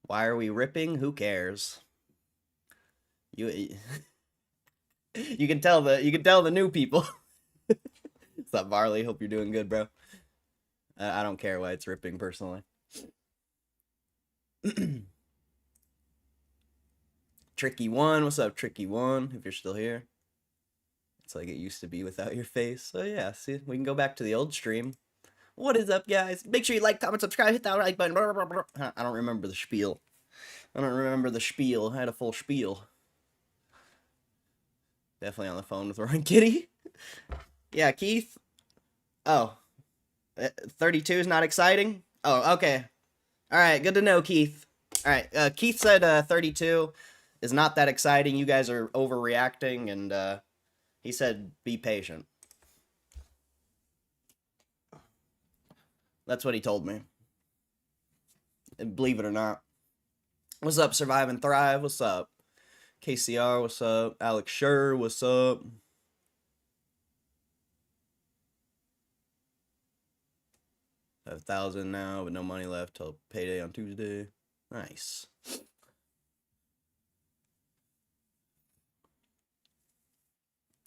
Why are we ripping? Who cares? You you can tell the new people. What's up, Barley? Hope you're doing good, bro. I don't care why it's ripping personally. Tricky One, what's up, Tricky One? If you're still here, it's like it used to be without your face. So yeah, see, we can go back to the old stream. What is up, guys? Make sure you like, comment, subscribe, hit that like button. I don't remember the spiel. I had a full spiel. Definitely on the phone with Roaring Kitty. Yeah, Keith. Oh, 32 is not exciting? Oh, okay. All right, good to know, Keith. All right, Keith said 32 is not that exciting. You guys are overreacting, and he said be patient. That's what he told me. And believe it or not. What's up, Survive and Thrive? What's up? KCR, what's up? Alex Schur, what's up? I have 1,000 now, but no money left till payday on Tuesday. Nice.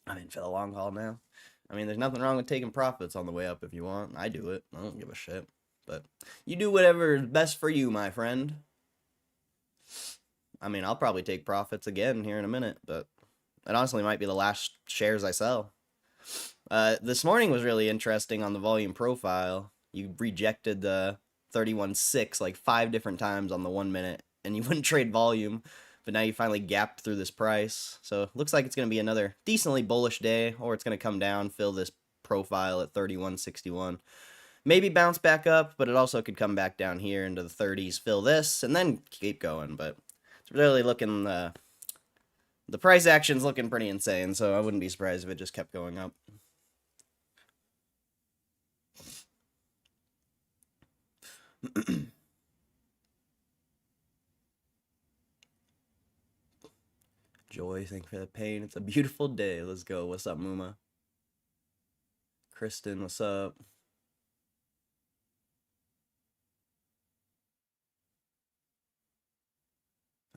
I'm in for the long haul now. I mean, there's nothing wrong with taking profits on the way up if you want. I do it. I don't give a shit. But you do whatever is best for you, my friend. I mean, I'll probably take profits again here in a minute, but it honestly might be the last shares I sell. This morning was really interesting on the volume profile. You rejected the 31.6 like 5 different times on the 1 minute, and you wouldn't trade volume, but now you finally gapped through this price. So it looks like it's going to be another decently bullish day, or it's going to come down, fill this profile at 31.61. Maybe bounce back up, but it also could come back down here into the 30s, fill this, and then keep going. But it's really looking, the price action's looking pretty insane, so I wouldn't be surprised if it just kept going up. Joy, thank you for the pain. It's a beautiful day. Let's go. What's up, Muma? Kristen, what's up?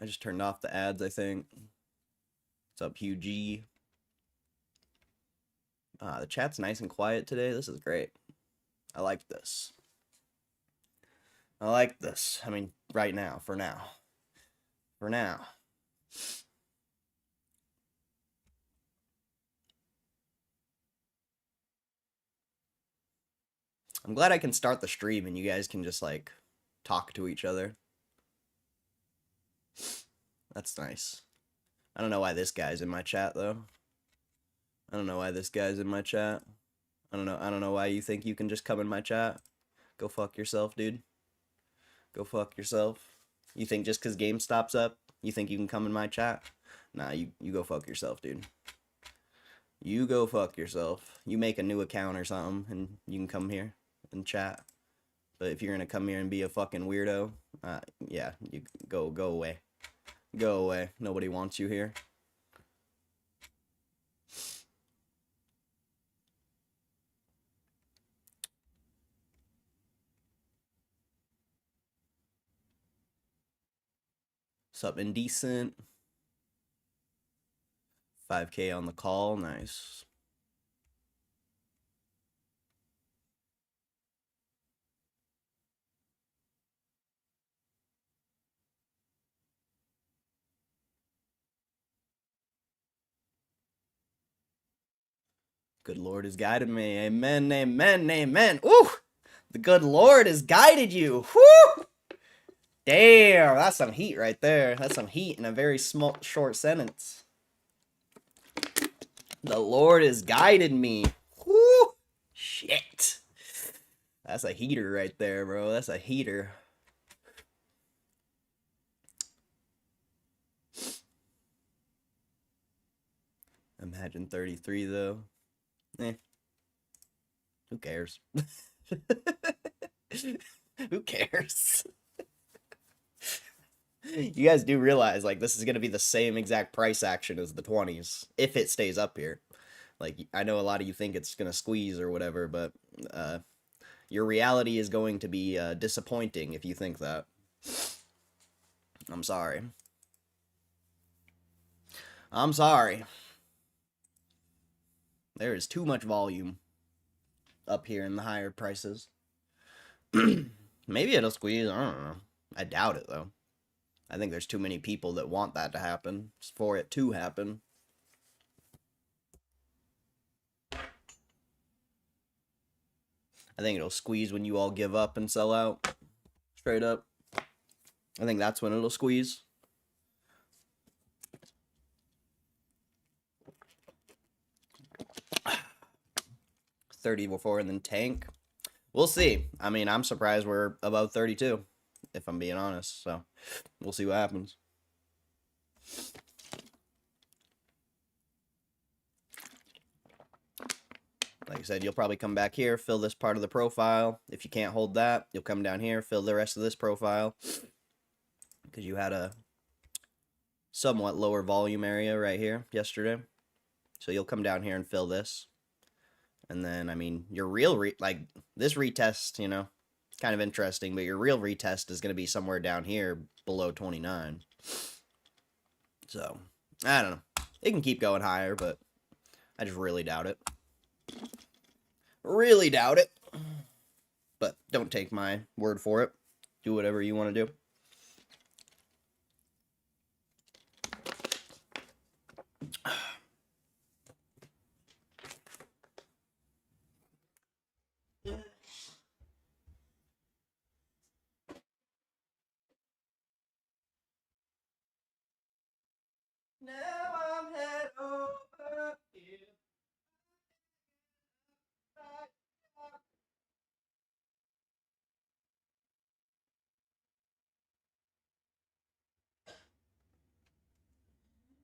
I just turned off the ads, I think. What's up, Hugh G? The chat's nice and quiet today. This is great. I like this. I like this. I mean, right now, for now. For now. I'm glad I can start the stream and you guys can just, like, talk to each other. That's nice. I don't know why this guy's in my chat, though. I don't know why this guy's in my chat. I don't know why you think you can just come in my chat. Go fuck yourself, dude. Go fuck yourself. You think just because Gamestop's up, you think you can come in my chat? Nah, you go fuck yourself, dude. You go fuck yourself. You make a new account or something, and you can come here and chat. But if you're gonna come here and be a fucking weirdo, yeah, you go away. Go away. Nobody wants you here. Sup, Indecent? 5K on the call. Nice. Good Lord has guided me. Amen, amen, amen. Ooh! The good Lord has guided you. Whoo! Damn, that's some heat right there. That's some heat in a very small, short sentence. The Lord has guided me. Whoo! Shit. That's a heater right there, bro. That's a heater. Imagine 33, though. Who cares? Who cares? You guys do realize, like, this is going to be the same exact price action as the 20s, if it stays up here. Like, I know a lot of you think it's going to squeeze or whatever, but your reality is going to be disappointing if you think that. I'm sorry. I'm sorry. There is too much volume up here in the higher prices. Maybe it'll squeeze. I don't know. I doubt it, though. I think there's too many people that want that to happen for it to happen. I think it'll squeeze when you all give up and sell out. Straight up. I think that's when it'll squeeze. $30 and then tank. We'll see. I mean, I'm surprised we're above 32, if I'm being honest. So, we'll see what happens. Like I said, you'll probably come back here, fill this part of the profile. If you can't hold that, you'll come down here, fill the rest of this profile. Because you had a somewhat lower volume area right here yesterday. So you'll come down here and fill this. And then, I mean, your real, like, this retest, you know, kind of interesting, but your real retest is going to be somewhere down here below 29. So, I don't know. It can keep going higher, but I just really doubt it. Really doubt it. But don't take my word for it. Do whatever you want to do. Now I'm head over heels.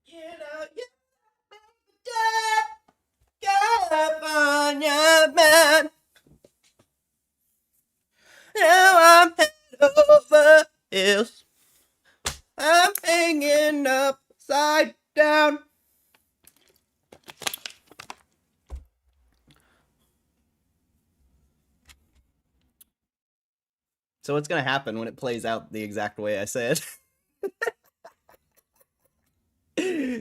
You know, you California man. Now I'm head over heels. I'm hanging upside down. So what's going to happen when it plays out the exact way I said?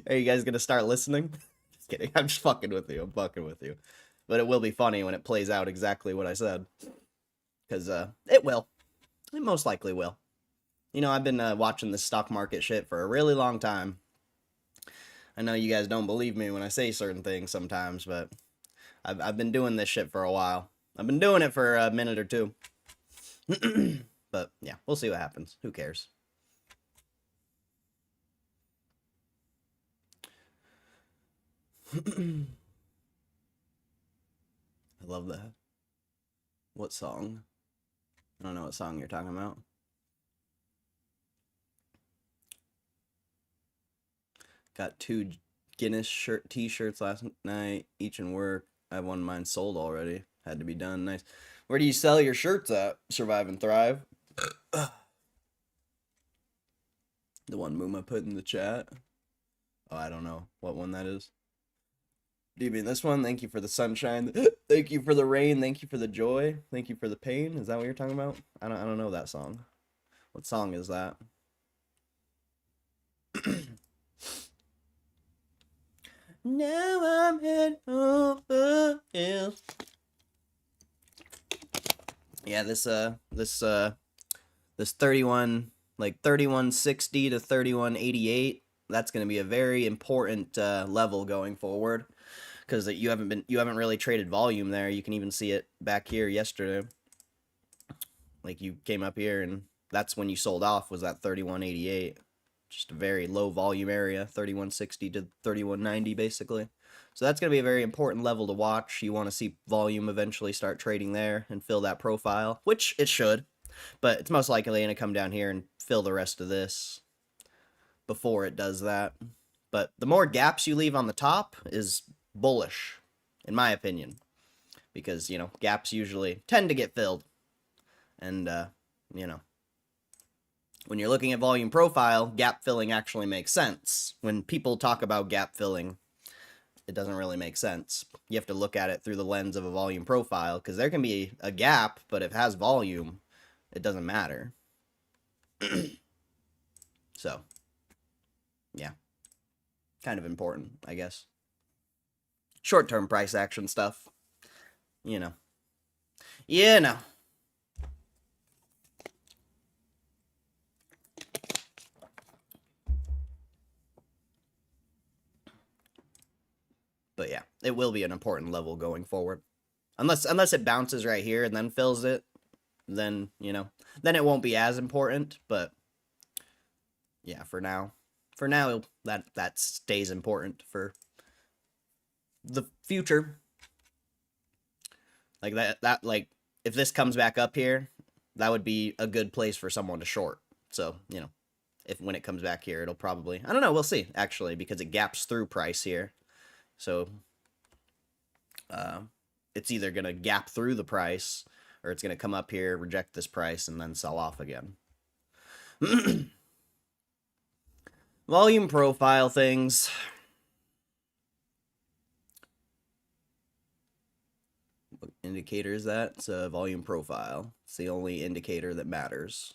Are you guys going to start listening? Just kidding. I'm just fucking with you. I'm fucking with you. But it will be funny when it plays out exactly what I said. Because it will. It most likely will. You know, I've been watching this stock market shit for a really long time. I know you guys don't believe me when I say certain things sometimes, but I've been doing this shit for a while. I've been doing it for a minute or two. But, yeah, we'll see what happens. Who cares? I love that. What song? I don't know what song you're talking about. Got 2 Guinness t-shirts last night, each in work. I have one of mine sold already. Had to be done. Nice. Where do you sell your shirts at? Survive and Thrive. The one Mooma put in the chat. Oh, I don't know what one that is. Do you mean this one? Thank you for the sunshine. Thank you for the rain. Thank you for the joy. Thank you for the pain. Is that what you're talking about? I don't know that song. What song is that? Now I'm head over heels. Yeah, this 31, like 3160 to 3188, that's going to be a very important level going forward, because you haven't really traded volume there. You can even see it back here yesterday. Like, you came up here and that's when you sold off, was that 3188. Just a very low volume area, 3160 to 3190 basically. So that's going to be a very important level to watch. You want to see volume eventually start trading there and fill that profile, which it should. But it's most likely going to come down here and fill the rest of this before it does that. But the more gaps you leave on the top is bullish, in my opinion. Because, you know, gaps usually tend to get filled. And, you know, when you're looking at volume profile, gap filling actually makes sense. When people talk about gap filling, it doesn't really make sense. You have to look at it through the lens of a volume profile, because there can be a gap, but if it has volume, it doesn't matter. So, yeah. Kind of important, I guess. Short-term price action stuff. You know. Yeah, no. But yeah, it will be an important level going forward. Unless it bounces right here and then fills it, then, you know, then it won't be as important, but yeah, for now that stays important for the future. Like that like if this comes back up here, that would be a good place for someone to short. So, you know, if when it comes back here, it'll probably, I don't know, we'll see actually, because it gaps through price here. So it's either going to gap through the price or it's going to come up here, reject this price, and then sell off again. Volume profile things. What indicator is that? It's a volume profile. It's the only indicator that matters.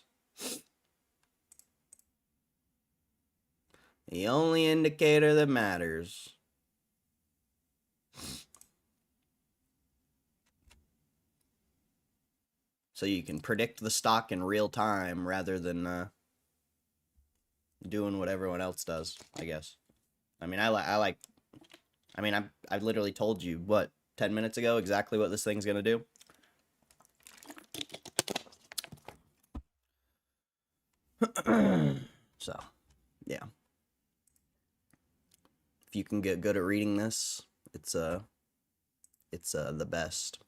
The only indicator that matters. So you can predict the stock in real time rather than doing what everyone else does, I guess. I mean, I literally told you, what, 10 minutes ago exactly what this thing's gonna do? So, yeah. If you can get good at reading this, it's the best,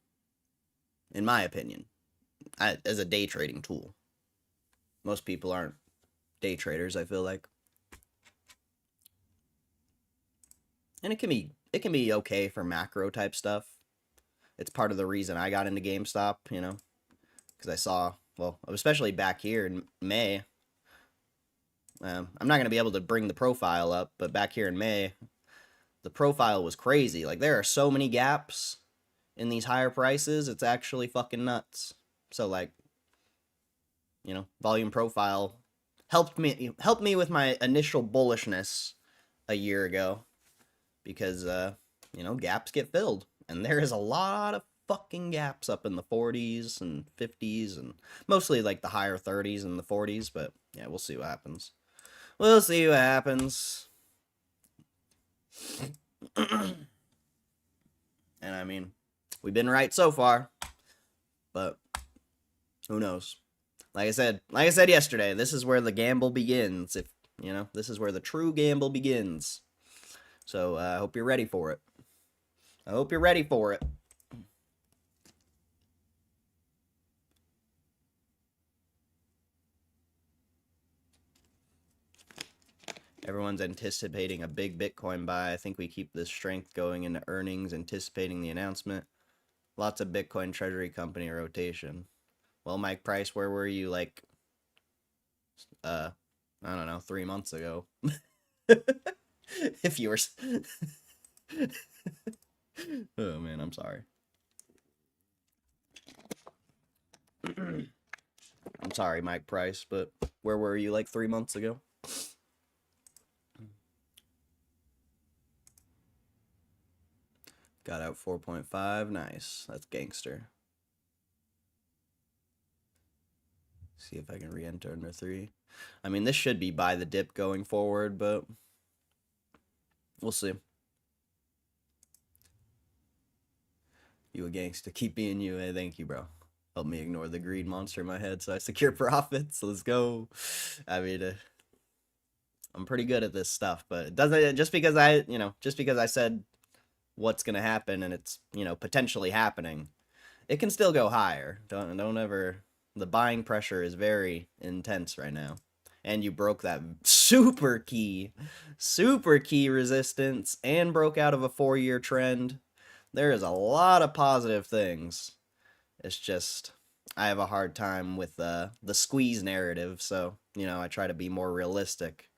in my opinion, as a day trading tool. Most people aren't day traders, I feel like. And it can be okay for macro type stuff. It's part of the reason I got into GameStop, you know, because I saw, well, especially back here in May. I'm not going to be able to bring the profile up, but back here in May, the profile was crazy. Like, there are so many gaps in these higher prices, it's actually fucking nuts. So, like, you know, volume profile helped me with my initial bullishness a year ago, because you know, gaps get filled, and there is a lot of fucking gaps up in the 40s and 50s, and mostly like the higher 30s and the 40s, but yeah, we'll see what happens. We'll see what happens. And I mean, we've been right so far, but who knows? Like I said yesterday, this is where the gamble begins. If you know, this is where the true gamble begins. So I hope you're ready for it. I hope you're ready for it. Everyone's anticipating a big Bitcoin buy. I think we keep this strength going into earnings, anticipating the announcement. Lots of Bitcoin treasury company rotation. Well, Mike Price, where were you, like, I don't know, 3 months ago? If you were... Oh, man, I'm sorry. I'm sorry, Mike Price, but where were you, like, 3 months ago? Got out 4.5. Nice. That's gangster. See if I can re-enter under 3. I mean, this should be buy the dip going forward, but we'll see. You a gangster. Keep being you. Hey, thank you, bro. Help me ignore the greed monster in my head so I secure profits. Let's go. I mean, I'm pretty good at this stuff, but it doesn't, just because I said what's going to happen and it's, you know, potentially happening, it can still go higher. Don't ever, the buying pressure is very intense right now. And you broke that super key resistance and broke out of a 4-year trend. There is a lot of positive things. It's just, I have a hard time with the squeeze narrative, so, you know, I try to be more realistic.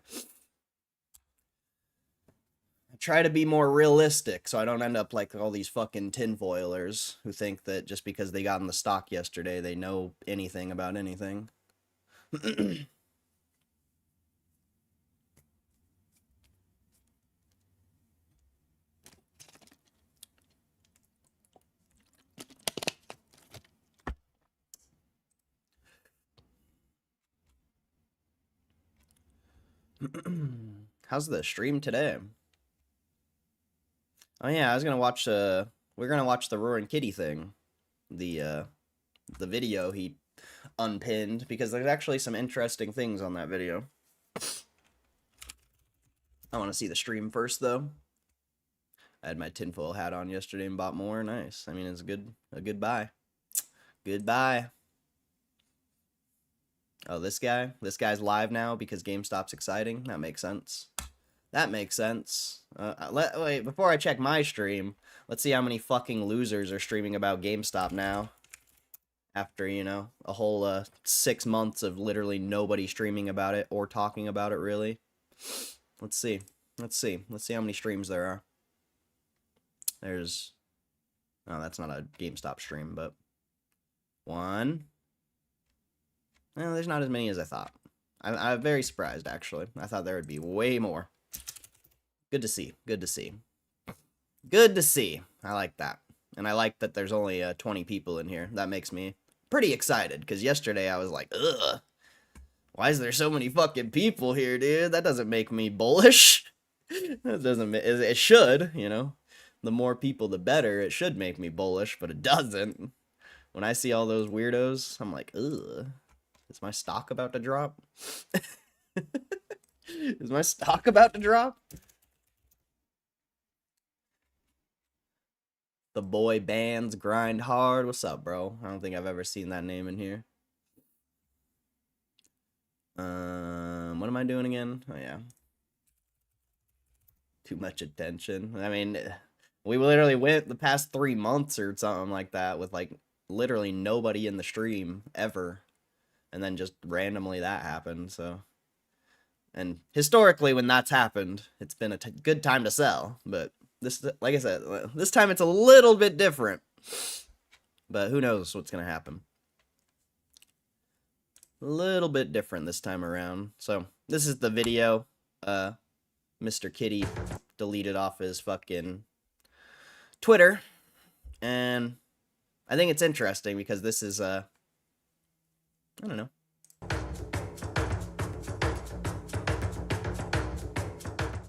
So I don't end up like all these fucking tinfoilers who think that just because they got in the stock yesterday, they know anything about anything. How's the stream today? Oh yeah, I was gonna watch we're gonna watch the Roaring Kitty thing. The video he unpinned, because there's actually some interesting things on that video. I want to see the stream first though. I had my tinfoil hat on yesterday and bought more. Nice. I mean, it's a good buy. Good buy. Oh, this guy's live now because GameStop's exciting. That makes sense. That makes sense. Wait, before I check my stream, let's see how many fucking losers are streaming about GameStop now. After, you know, a whole 6 months of literally nobody streaming about it or talking about it, really. Let's see. Let's see how many streams there are. There's... Oh, that's not a GameStop stream, but... 1... Well, there's not as many as I thought. I'm very surprised, actually. I thought there would be way more. Good to see. Good to see. Good to see. I like that. And I like that there's only 20 people in here. That makes me pretty excited, because yesterday I was like, ugh. Why is there so many fucking people here, dude? That doesn't make me bullish. That doesn't... It should, you know. The more people, the better. It should make me bullish, but it doesn't. When I see all those weirdos, I'm like, ugh. Is my stock about to drop? Is my stock about to drop? The boy bands grind hard. What's up, bro? I don't think I've ever seen that name in here. What am I doing again? Oh, yeah. Too much attention. I mean, we literally went the past 3 months or something like that with, like, literally nobody in the stream ever. And then just randomly that happened, so... And historically, when that's happened, it's been a good time to sell. But this, like I said, this time it's a little bit different. But who knows what's going to happen. A little bit different this time around. So, this is the video. Mr. Kitty deleted off his fucking Twitter. And I think it's interesting because this is, I don't know.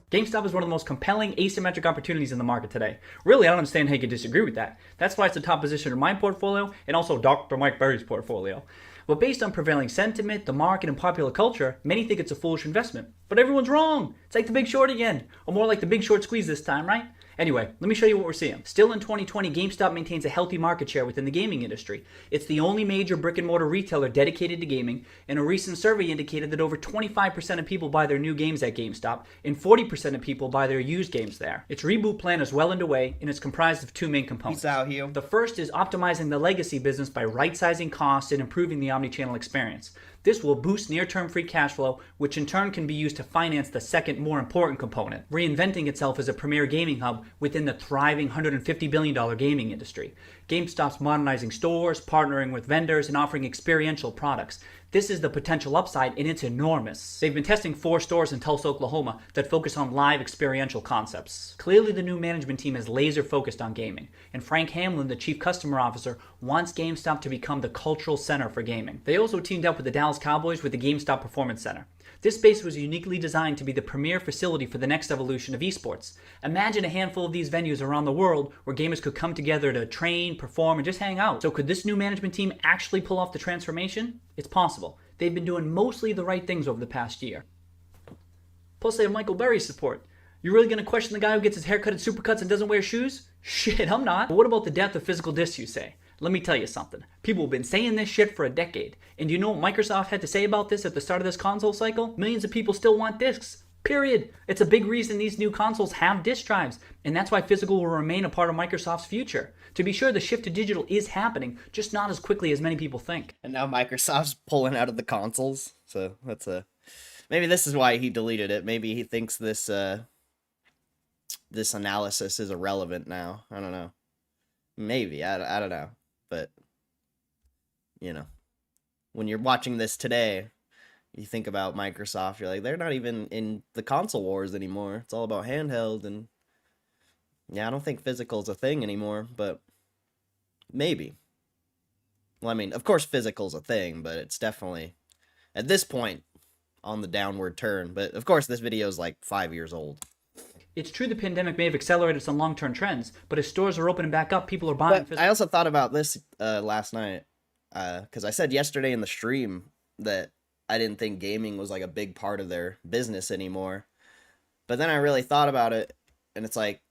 GameStop is one of the most compelling asymmetric opportunities in the market today. Really, I don't understand how you could disagree with that. That's why it's the top position in my portfolio and also Dr. Mike Berry's portfolio. But based on prevailing sentiment, the market, and popular culture, many think it's a foolish investment. But everyone's wrong. It's like the Big Short again. Or more like the Big Short squeeze this time, right? Anyway, let me show you what we're seeing. Still in 2020, GameStop maintains a healthy market share within the gaming industry. It's the only major brick-and-mortar retailer dedicated to gaming, and a recent survey indicated that over 25% of people buy their new games at GameStop, and 40% of people buy their used games there. Its reboot plan is well underway, and it's comprised of 2 main components. Peace out, Hugh. The first is optimizing the legacy business by right-sizing costs and improving the omnichannel experience. This will boost near-term free cash flow, which in turn can be used to finance the second, more important component, reinventing itself as a premier gaming hub within the thriving $150 billion gaming industry. GameStop's modernizing stores, partnering with vendors, and offering experiential products. This is the potential upside, and it's enormous. They've been testing 4 stores in Tulsa, Oklahoma that focus on live experiential concepts. Clearly, the new management team is laser focused on gaming, and Frank Hamlin, the chief customer officer, wants GameStop to become the cultural center for gaming. They also teamed up with the Dallas Cowboys with the GameStop Performance Center. This space was uniquely designed to be the premier facility for the next evolution of esports. Imagine a handful of these venues around the world where gamers could come together to train, perform, and just hang out. So could this new management team actually pull off the transformation? It's possible. They've been doing mostly the right things over the past year. Plus they have Michael Berry's support. You really gonna question the guy who gets his hair cut at Supercuts and doesn't wear shoes? Shit, I'm not. But what about the death of physical discs, you say? Let me tell you something. People have been saying this shit for a decade. And do you know what Microsoft had to say about this at the start of this console cycle? Millions of people still want discs. Period. It's a big reason these new consoles have disk drives. And that's why physical will remain a part of Microsoft's future. To be sure, the shift to digital is happening, just not as quickly as many people think. And now Microsoft's pulling out of the consoles. So that's a... Maybe this is why he deleted it. Maybe he thinks this this analysis is irrelevant now. I don't know. Maybe. I don't know. But, you know, when you're watching this today, you think about Microsoft, you're like, they're not even in the console wars anymore. It's all about handheld, and yeah, I don't think physical's a thing anymore, but maybe. Well, I mean, of course physical's a thing, but it's definitely, at this point, on the downward turn. But of course, this video is like 5 years old. It's true the pandemic may have accelerated some long-term trends, but as stores are opening back up, people are buying But physical. I also thought about this last night because I said yesterday in the stream that I didn't think gaming was like a big part of their business anymore. But then I really thought about it, and it's like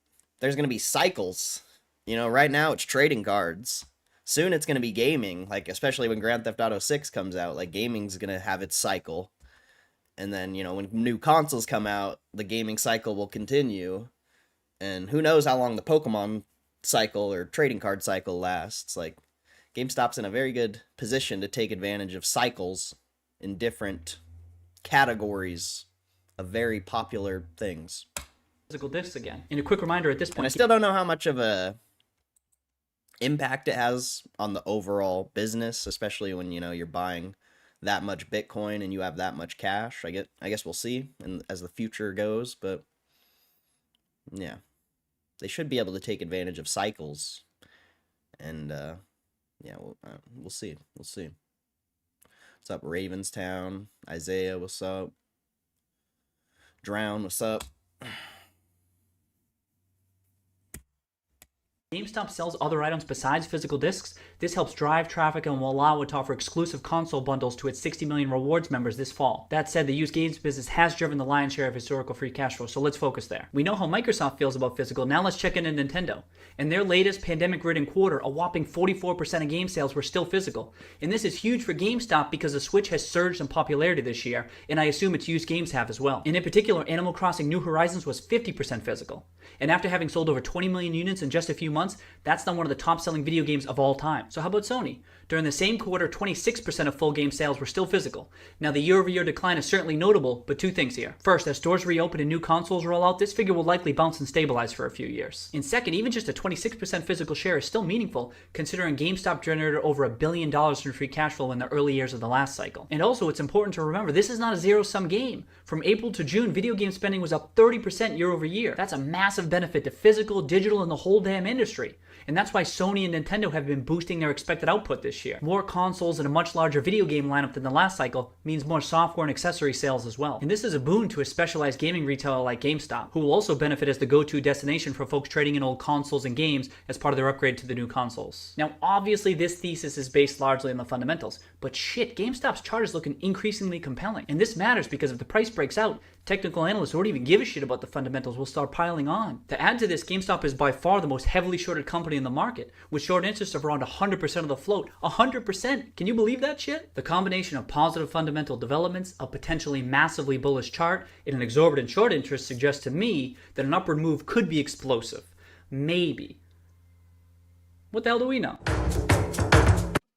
there's going to be cycles. You know, right now it's trading cards. Soon it's going to be gaming, like especially when Grand Theft Auto 6 comes out, like gaming's going to have its cycle. And then, you know, when new consoles come out, the gaming cycle will continue. And who knows how long the Pokemon cycle or trading card cycle lasts. Like GameStop's in a very good position to take advantage of cycles in different categories of very popular things. Discs again. And a quick reminder at this point, And I still don't know how much of a impact it has on the overall business, especially when, you know, you're buying that much Bitcoin and you have that much cash. I guess we'll see and as the future goes, but yeah. They should be able to take advantage of cycles. And yeah, we'll see. We'll see. What's up, Ravenstown? Isaiah, what's up? Drown, what's up? GameStop sells other items besides physical discs. This helps drive traffic and will allow it to offer exclusive console bundles to its 60 million rewards members this fall. That said, the used games business has driven the lion's share of historical free cash flow, so let's focus there. We know how Microsoft feels about physical. Now let's check in on Nintendo. In their latest pandemic-ridden quarter, a whopping 44% of game sales were still physical. And this is huge for GameStop because the Switch has surged in popularity this year, and I assume its used games have as well. And in particular, Animal Crossing New Horizons was 50% physical. And after having sold over 20 million units in just a few months, that's now one of the top-selling video games of all time. So how about Sony? During the same quarter, 26% of full game sales were still physical. Now the year-over-year decline is certainly notable, but two things here. First, as stores reopen and new consoles roll out, this figure will likely bounce and stabilize for a few years. And second, even just a 26% physical share is still meaningful, considering GameStop generated over $1 billion in free cash flow in the early years of the last cycle. And also, it's important to remember, this is not a zero-sum game. From April to June, video game spending was up 30% year over year. That's a massive benefit to physical, digital, and the whole damn industry. And that's why Sony and Nintendo have been boosting their expected output this year. More consoles and a much larger video game lineup than the last cycle means more software and accessory sales as well. And this is a boon to a specialized gaming retailer like GameStop, who will also benefit as the go-to destination for folks trading in old consoles and games as part of their upgrade to the new consoles. Now, obviously this thesis is based largely on the fundamentals, but shit, GameStop's chart is looking increasingly compelling. And this matters because if the price breaks out, technical analysts who don't even give a shit about the fundamentals will start piling on. To add to this, GameStop is by far the most heavily shorted company in the market, with short interest of around 100% of the float. 100%! Can you believe that shit? The combination of positive fundamental developments, a potentially massively bullish chart, and an exorbitant short interest suggests to me that an upward move could be explosive. Maybe. What the hell do we know?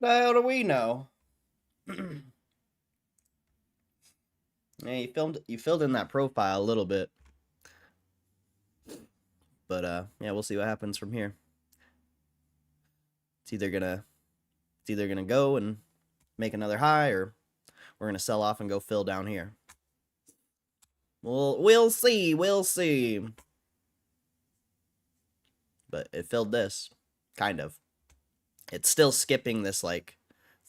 The hell do we know? Yeah, you filled in that profile a little bit. But yeah, we'll see what happens from here. It's either gonna go and make another high, or we're gonna sell off and go fill down here. We'll see. But it filled this, kind of. It's still skipping this like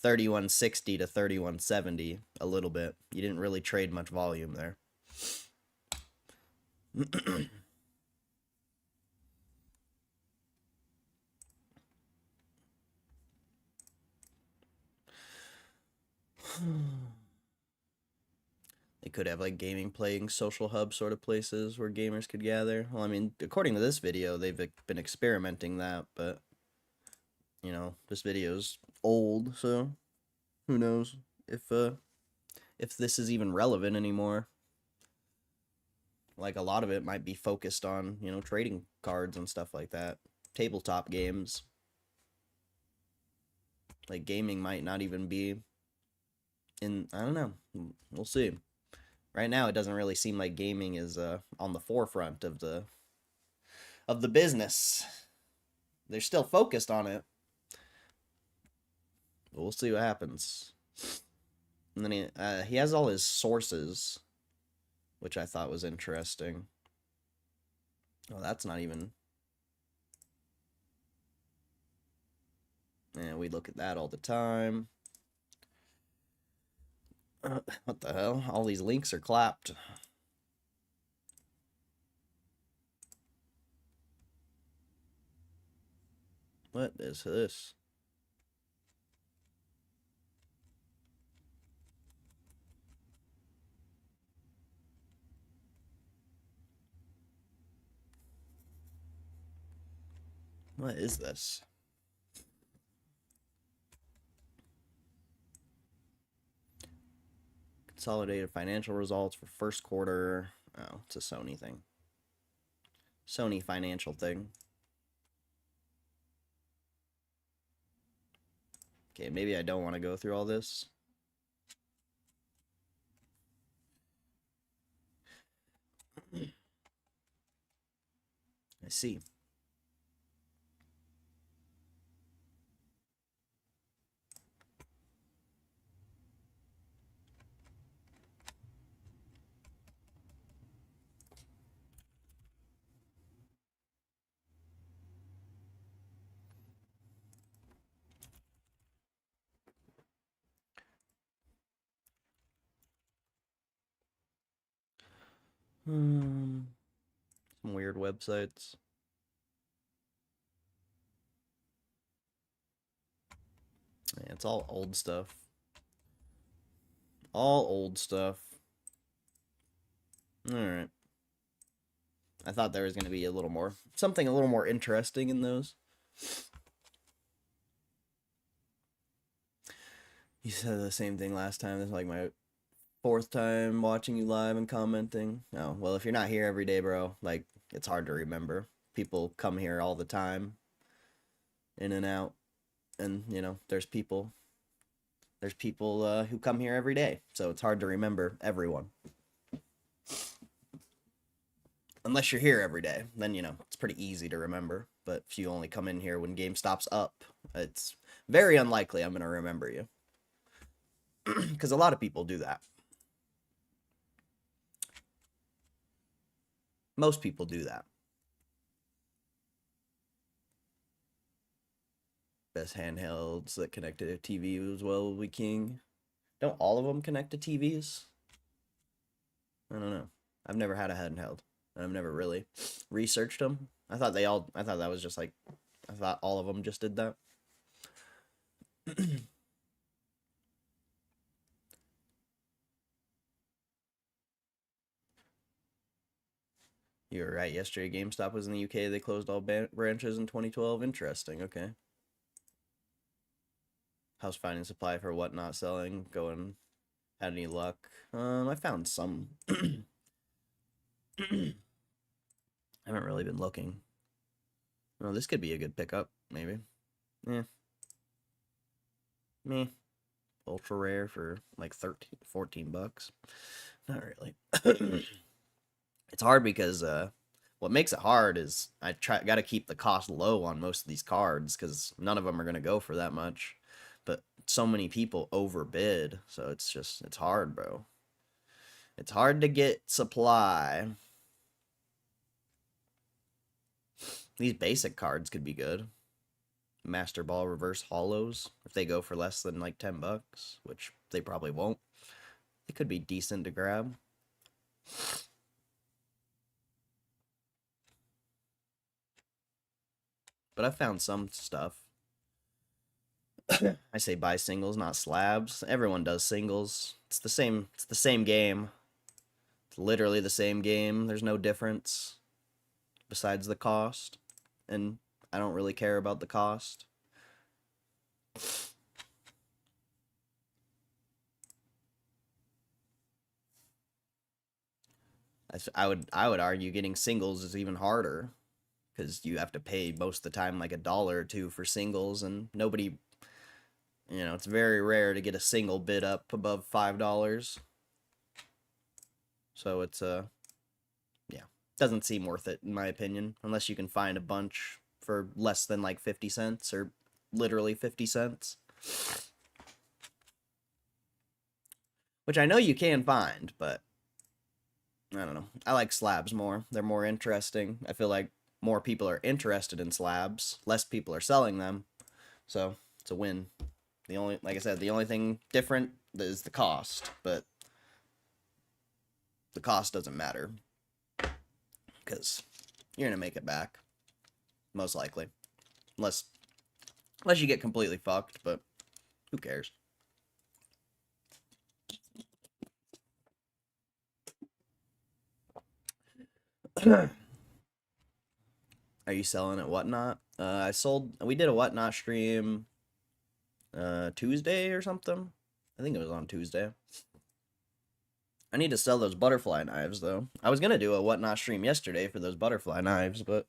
3160 to 3170 a little bit. You didn't really trade much volume there. They could have like gaming playing social hub sort of places where gamers could gather. Well, I mean, according to this video, they've been experimenting that, but you know, this video's old, so who knows if this is even relevant anymore. Like a lot of it might be focused on, you know, trading cards and stuff like that. Tabletop games. Like gaming might not even be in, I don't know. We'll see. Right now it doesn't really seem like gaming is on the forefront of the business. They're still focused on it. But we'll see what happens. And then he has all his sources, which I thought was interesting. Oh, that's not even... And we look at that all the time. What the hell? All these links are clapped. What is this? What is this? Consolidated financial results for first quarter. Oh, it's a Sony thing. Sony financial thing. Okay, maybe I don't want to go through all this. I see. Some weird websites. Yeah, it's all old stuff. All old stuff. Alright. I thought there was going to be something a little more interesting in those. You said the same thing last time. This is like my fourth time watching you live and commenting. Oh, well, if you're not here every day, bro, like, it's hard to remember. People come here all the time, in and out, and, you know, there's people who come here every day, so it's hard to remember everyone. Unless you're here every day, then, you know, it's pretty easy to remember. But if you only come in here when GameStop's up, it's very unlikely I'm going to remember you. Because a lot of people do that. Most people do that. Best handhelds that connect to a TV as well will be king. Don't all of them connect to TVs? I don't know. I've never had a handheld. I've never really researched them. I thought that was just like, I thought all of them just did that. You were right. Yesterday, GameStop was in the UK. They closed all branches in 2012. Interesting. Okay. How's finding supply for what not selling? Going, had any luck? I found some. I haven't really been looking. Well, this could be a good pickup, maybe. Yeah. Me. Ultra rare for like 13, 14 bucks. Not really. It's hard because what makes it hard is got to keep the cost low on most of these cards because none of them are going to go for that much. But so many people overbid, so it's hard, bro. It's hard to get supply. These basic cards could be good. Master Ball Reverse Hollows, if they go for less than like 10 bucks, which they probably won't, they could be decent to grab. But I found some stuff. I say buy singles, not slabs. Everyone does singles. It's the same game. It's literally the same game. There's no difference besides the cost. And I don't really care about the cost. I would argue getting singles is even harder because you have to pay most of the time like $1 or $2 for singles, and nobody, you know, it's very rare to get a single bid up above $5. So it's yeah, doesn't seem worth it in my opinion, unless you can find a bunch for less than like 50 cents or literally 50 cents. Which I know you can find, but I don't know. I like slabs more. They're more interesting. I feel like more people are interested in slabs, less people are selling them. So, it's a win. Like I said, the only thing different is the cost, but the cost doesn't matter because you're gonna make it back, most likely, unless you get completely fucked. But who cares? Are you selling at Whatnot? We did a Whatnot stream Tuesday or something. I think it was on Tuesday. I need to sell those butterfly knives, though. I was gonna do a Whatnot stream yesterday for those butterfly knives, but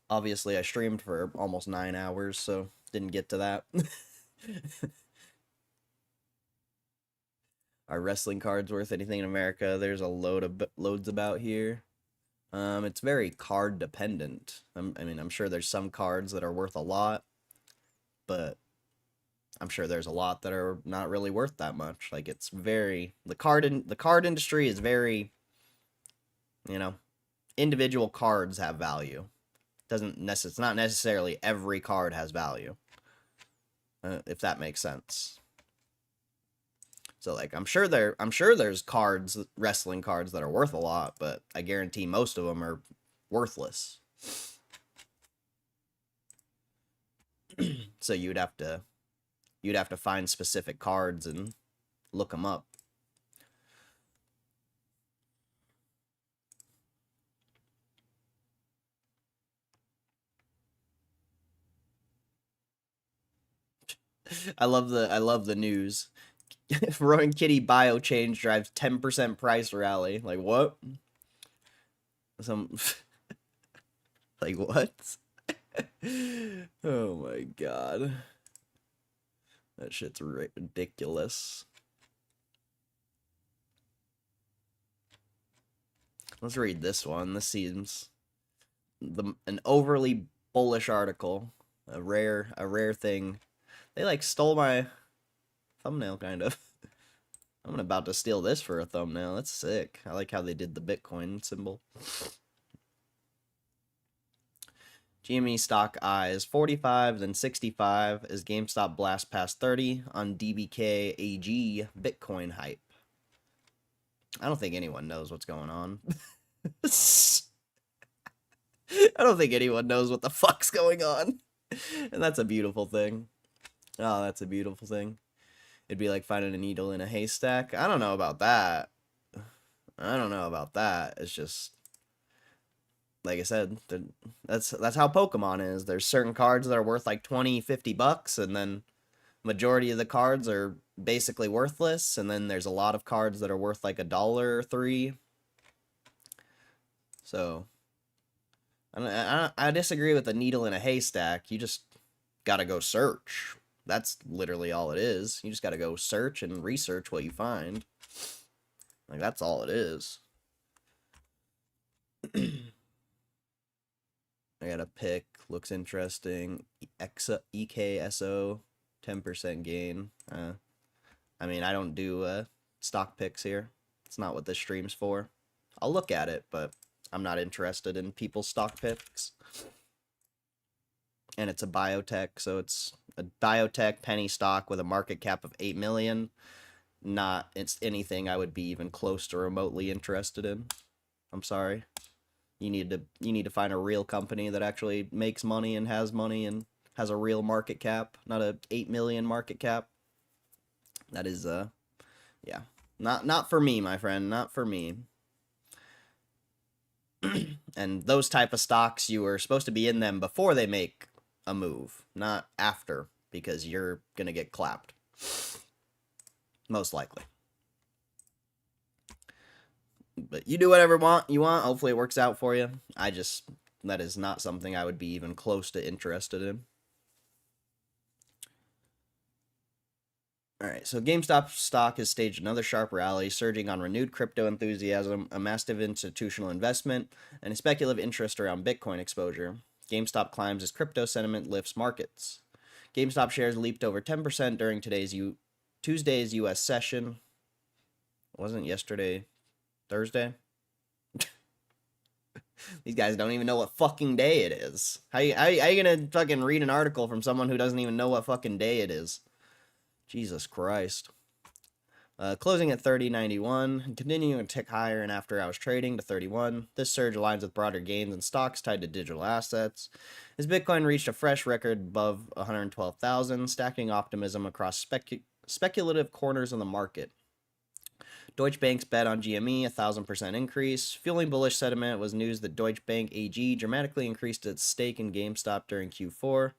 obviously I streamed for almost 9 hours, so didn't get to that. Are wrestling cards worth anything in America? There's a loads about here. It's very card dependent. I mean, I'm sure there's some cards that are worth a lot, but I'm sure there's a lot that are not really worth that much. Like it's very the card industry is very, individual cards have value. It's not necessarily every card has value. If that makes sense. So like I'm sure there's wrestling cards that are worth a lot, but I guarantee most of them are worthless. So you'd have to find specific cards and look them up. I love the news. Rowan Kitty bio change drives 10% price rally. Like what? Like what? Oh my god. That shit's ridiculous. Let's read this one. This seems an overly bullish article. A rare thing. They like stole my thumbnail, kind of. I'm about to steal this for a thumbnail. That's sick. I like how they did the Bitcoin symbol. GME stock eyes 45, then 65 as GameStop blast past 30 on DBK AG Bitcoin hype. I don't think anyone knows what's going on. I don't think anyone knows what the fuck's going on. And that's a beautiful thing. Oh, that's a beautiful thing. It'd be like finding a needle in a haystack. I don't know about that. It's just, like I said, that's how Pokemon is. There's certain cards that are worth like 20, 50 bucks, and then majority of the cards are basically worthless, and then there's a lot of cards that are worth like $1 or $3. So I disagree with the needle in a haystack. You just gotta go search. That's literally all it is. You just gotta go search and research what you find. Like, that's all it is. I got a pick. Looks interesting. EKSO, 10% gain. I mean, I don't do stock picks here. It's not what this stream's for. I'll look at it, but I'm not interested in people's stock picks. And it's a biotech, so it's a biotech penny stock with a market cap of 8 million. It's anything I would be even close to remotely interested in. I'm sorry. You need to find a real company that actually makes money and has a real market cap, not a 8 million market cap. That is yeah. Not for me, my friend, not for me. And those type of stocks, you are supposed to be in them before they make a move, not after, because you're gonna get clapped. Most likely. But you do whatever you want. Hopefully it works out for you. That is not something I would be even close to interested in. Alright, so GameStop stock has staged another sharp rally, surging on renewed crypto enthusiasm, a massive institutional investment, and a speculative interest around Bitcoin exposure. GameStop climbs as crypto sentiment lifts markets. GameStop shares leaped over 10% during Tuesday's U.S. session. Wasn't yesterday Thursday? These guys don't even know what fucking day it is. How you gonna fucking read an article from someone who doesn't even know what fucking day it is? Jesus Christ. Closing at 30.91 and continuing to tick higher in after-hours trading to 31. This surge aligns with broader gains in stocks tied to digital assets, as Bitcoin reached a fresh record above 112,000, stacking optimism across speculative corners of the market. Deutsche Bank's bet on GME, 1,000% increase. Fueling bullish sentiment was news that Deutsche Bank AG dramatically increased its stake in GameStop during Q4.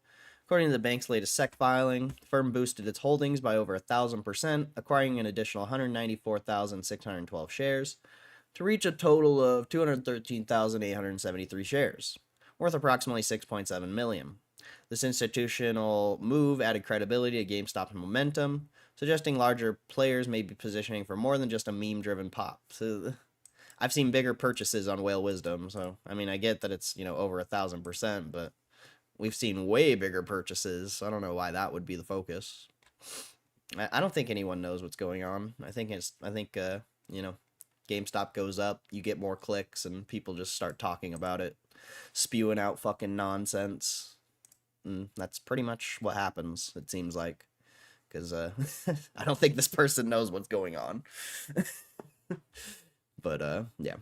According to the bank's latest SEC filing, the firm boosted its holdings by over 1,000%, acquiring an additional 194,612 shares to reach a total of 213,873 shares, worth approximately 6.7 million. This institutional move added credibility to GameStop's momentum, suggesting larger players may be positioning for more than just a meme-driven pop. So, I've seen bigger purchases on Whale Wisdom, so I mean I get that it's over 1,000%, but we've seen way bigger purchases. So I don't know why that would be the focus. I don't think anyone knows what's going on. I think GameStop goes up, you get more clicks, and people just start talking about it, spewing out fucking nonsense. And that's pretty much what happens, it seems like. Because I don't think this person knows what's going on. But, yeah.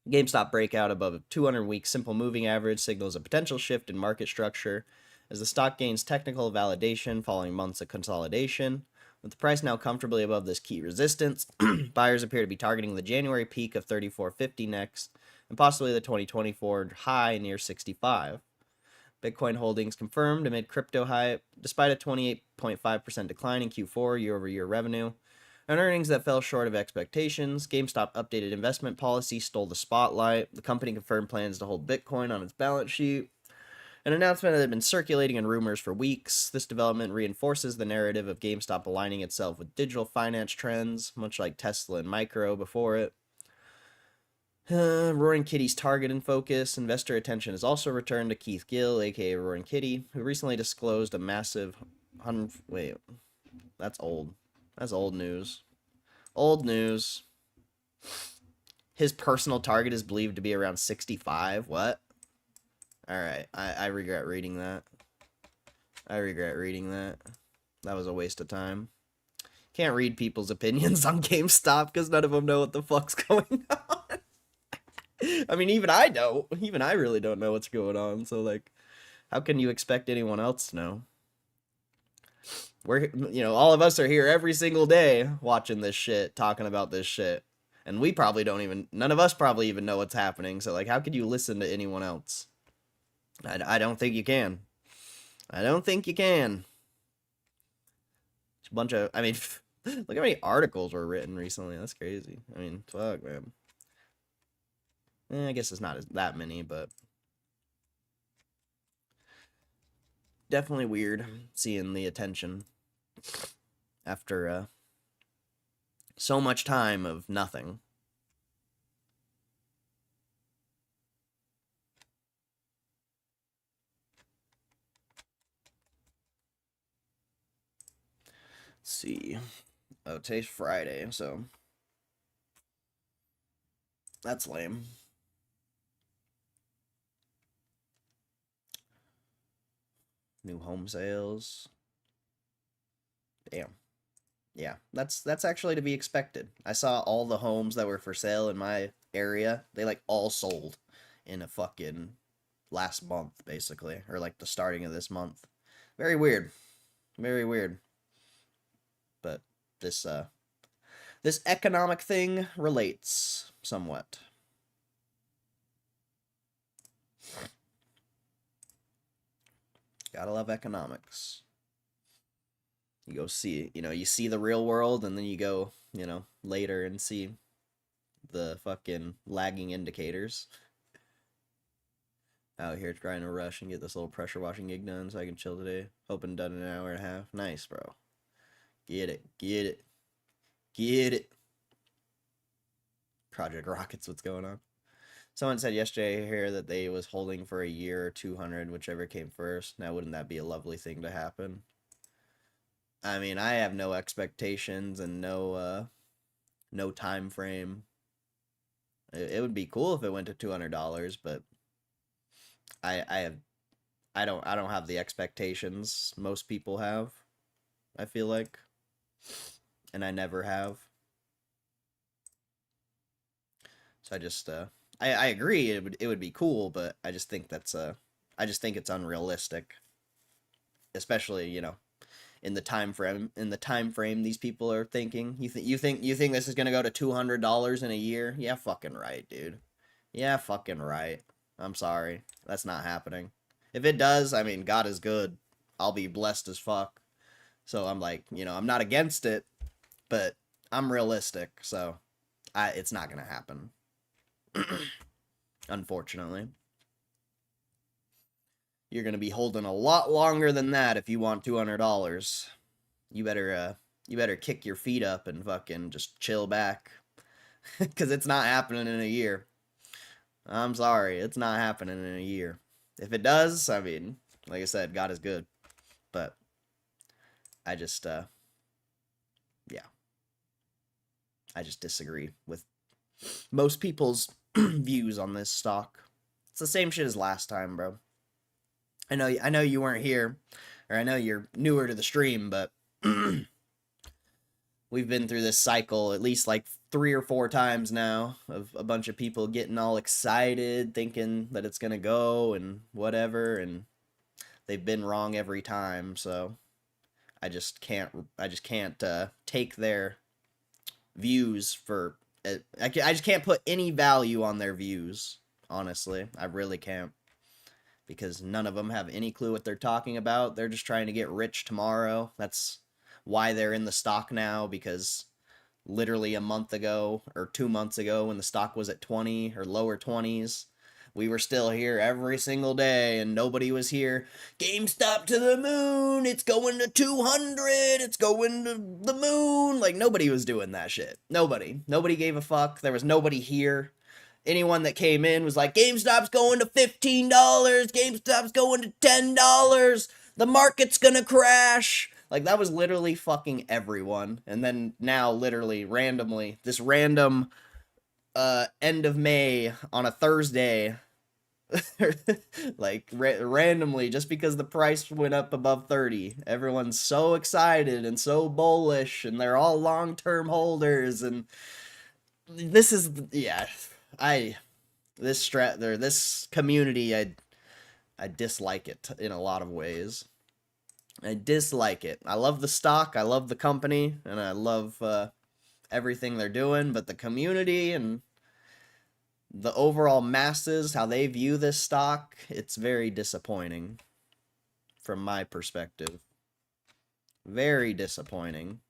GameStop breakout above a 200-week simple moving average signals a potential shift in market structure as the stock gains technical validation following months of consolidation. With the price now comfortably above this key resistance, buyers appear to be targeting the January peak of 34.50 next, and possibly the 2024 high near 65. Bitcoin holdings confirmed amid crypto hype, despite a 28.5% decline in Q4 year-over-year revenue. On earnings that fell short of expectations, GameStop updated investment policy stole the spotlight. The company confirmed plans to hold Bitcoin on its balance sheet. An announcement that had been circulating in rumors for weeks. This development reinforces the narrative of GameStop aligning itself with digital finance trends, much like Tesla and Micro before it. Roaring Kitty's target in focus. Investor attention has also returned to Keith Gill, aka Roaring Kitty, who recently disclosed a massive wait, that's old. That's old news. Old news. His personal target is believed to be around 65. What? Alright, I regret reading that. I regret reading that. That was a waste of time. Can't read people's opinions on GameStop because none of them know what the fuck's going on. I mean, even I don't. Even I really don't know what's going on. So, like, how can you expect anyone else to know? We're, all of us are here every single day watching this shit, talking about this shit. And we probably don't even, none of us probably even know what's happening. So, like, how could you listen to anyone else? I don't think you can. I don't think you can. It's a bunch of, I mean, look how many articles were written recently. That's crazy. I mean, fuck, man. I guess it's not that many, but definitely weird seeing the attention after so much time of nothing. Let's see. Oh, today's Friday, so that's lame. New home sales. Damn. Yeah, that's actually to be expected. I saw all the homes that were for sale in my area. They like all sold in a fucking last month, basically, or like the starting of this month. Very weird. Very weird. But this economic thing relates somewhat. Gotta love economics. You go see, you see the real world, and then you go, later and see the fucking lagging indicators. Out here trying to rush and get this little pressure washing gig done so I can chill today. Hoping done in an hour and a half. Nice, bro. Get it. Get it. Get it. Project Rockets, what's going on? Someone said yesterday here that they was holding for a year or 200, whichever came first. Now, wouldn't that be a lovely thing to happen? I mean, I have no expectations and no time frame. It would be cool if it went to $200, but I don't have the expectations most people have. I feel like, and I never have. So I just I agree it would be cool, but I just think I just think it's unrealistic, especially, in the time frame these people are thinking. You think this is gonna go to $200 in a year? Yeah, fucking right, dude. Yeah, fucking right. I'm sorry. That's not happening. If it does, I mean, God is good. I'll be blessed as fuck. So I'm like, I'm not against it, but I'm realistic, so it's not gonna happen. Unfortunately. You're gonna be holding a lot longer than that if you want $200. You better kick your feet up and fucking just chill back. Cause it's not happening in a year. I'm sorry, it's not happening in a year. If it does, I mean, like I said, God is good. But I just yeah. I just disagree with most people's views on this stock. It's the same shit as last time, bro. I know you weren't here, or I know you're newer to the stream, but we've been through this cycle at least like 3 or 4 times now of a bunch of people getting all excited, thinking that it's gonna go and whatever, and they've been wrong every time. So I just can't take their views for. I just can't put any value on their views. Honestly, I really can't. Because none of them have any clue what they're talking about. They're just trying to get rich tomorrow. That's why they're in the stock now, because literally a month ago or 2 months ago when the stock was at 20 or lower 20s, we were still here every single day and nobody was here. GameStop to the moon. It's going to 200. It's going to the moon. Like, nobody was doing that shit. Nobody gave a fuck. There was nobody here. Anyone that came in was like, GameStop's going to $15, GameStop's going to $10, the market's gonna crash. Like, that was literally fucking everyone. And then now, literally, randomly, this random end of May on a Thursday, like, randomly, just because the price went up above 30, everyone's so excited and so bullish, and they're all long-term holders, and this is, yeah, this community, I dislike it in a lot of ways. I dislike it. I love the stock, I love the company, and I love everything they're doing, but the community and the overall masses, how they view this stock, it's very disappointing from my perspective. Very disappointing.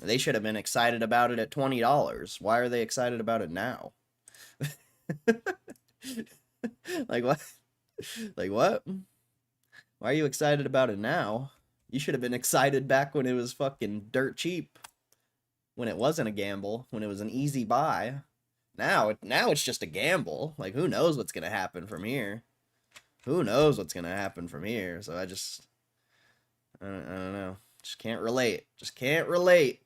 They should have been excited about it at $20. Why are they excited about it now? Like, what? Like, what? Why are you excited about it now? You should have been excited back when it was fucking dirt cheap. When it wasn't a gamble. When it was an easy buy. Now it's just a gamble. Like, who knows what's gonna happen from here? Who knows what's gonna happen from here? So I don't know. Just can't relate. Just can't relate.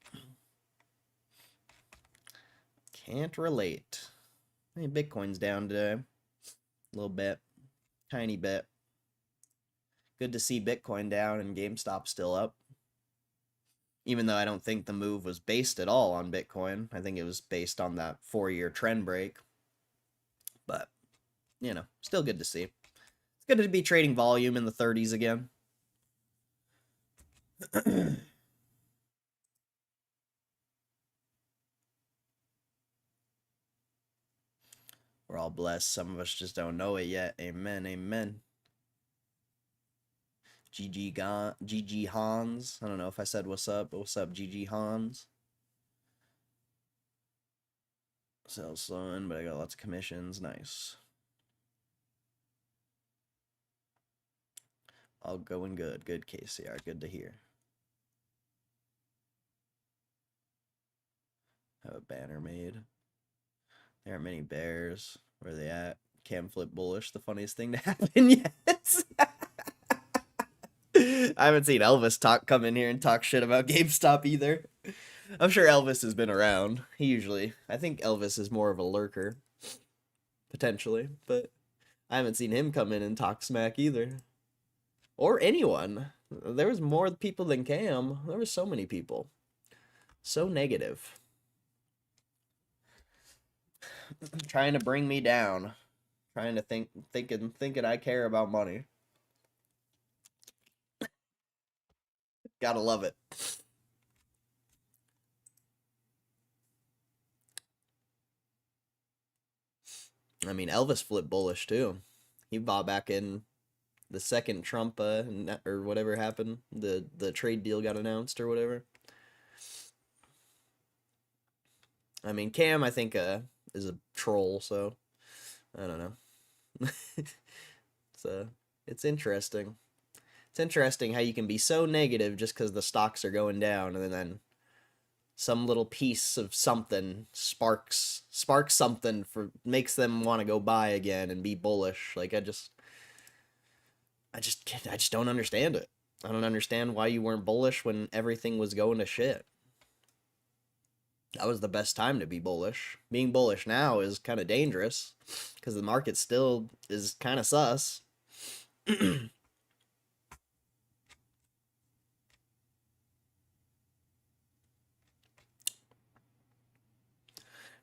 Can't relate. Hey, Bitcoin's down today. A little bit. Tiny bit. Good to see Bitcoin down and GameStop still up. Even though I don't think the move was based at all on Bitcoin. I think it was based on that 4-year trend break. But, still good to see. It's good to be trading volume in the 30s again. We're all blessed. Some of us just don't know it yet. Amen. Amen. GG Hans. I don't know if I said what's up, but what's up, GG Hans? Sales slowing, but I got lots of commissions. Nice. All going good. Good, KCR. Good to hear. Have a banner made. There aren't many bears. Where are they at? Cam flip bullish. The funniest thing to happen yet. I haven't seen Elvis come in here and talk shit about GameStop either. I'm sure Elvis has been around. I think Elvis is more of a lurker, potentially, but I haven't seen him come in and talk smack either. Or anyone. There was more people than Cam. There were so many people. So negative. Trying to bring me down. Trying to thinking I care about money. Gotta love it. I mean, Elvis flipped bullish too. He bought back in the second Trump or whatever happened. The trade deal got announced or whatever. I mean, Cam, I think, is a troll, so I don't know. So it's interesting. It's interesting how you can be so negative just because the stocks are going down, and then some little piece of something sparks something makes them want to go buy again and be bullish. Like I just don't understand it. I don't understand why you weren't bullish when everything was going to shit. That was the best time to be bullish. Being bullish now is kind of dangerous because the market still is kind of sus.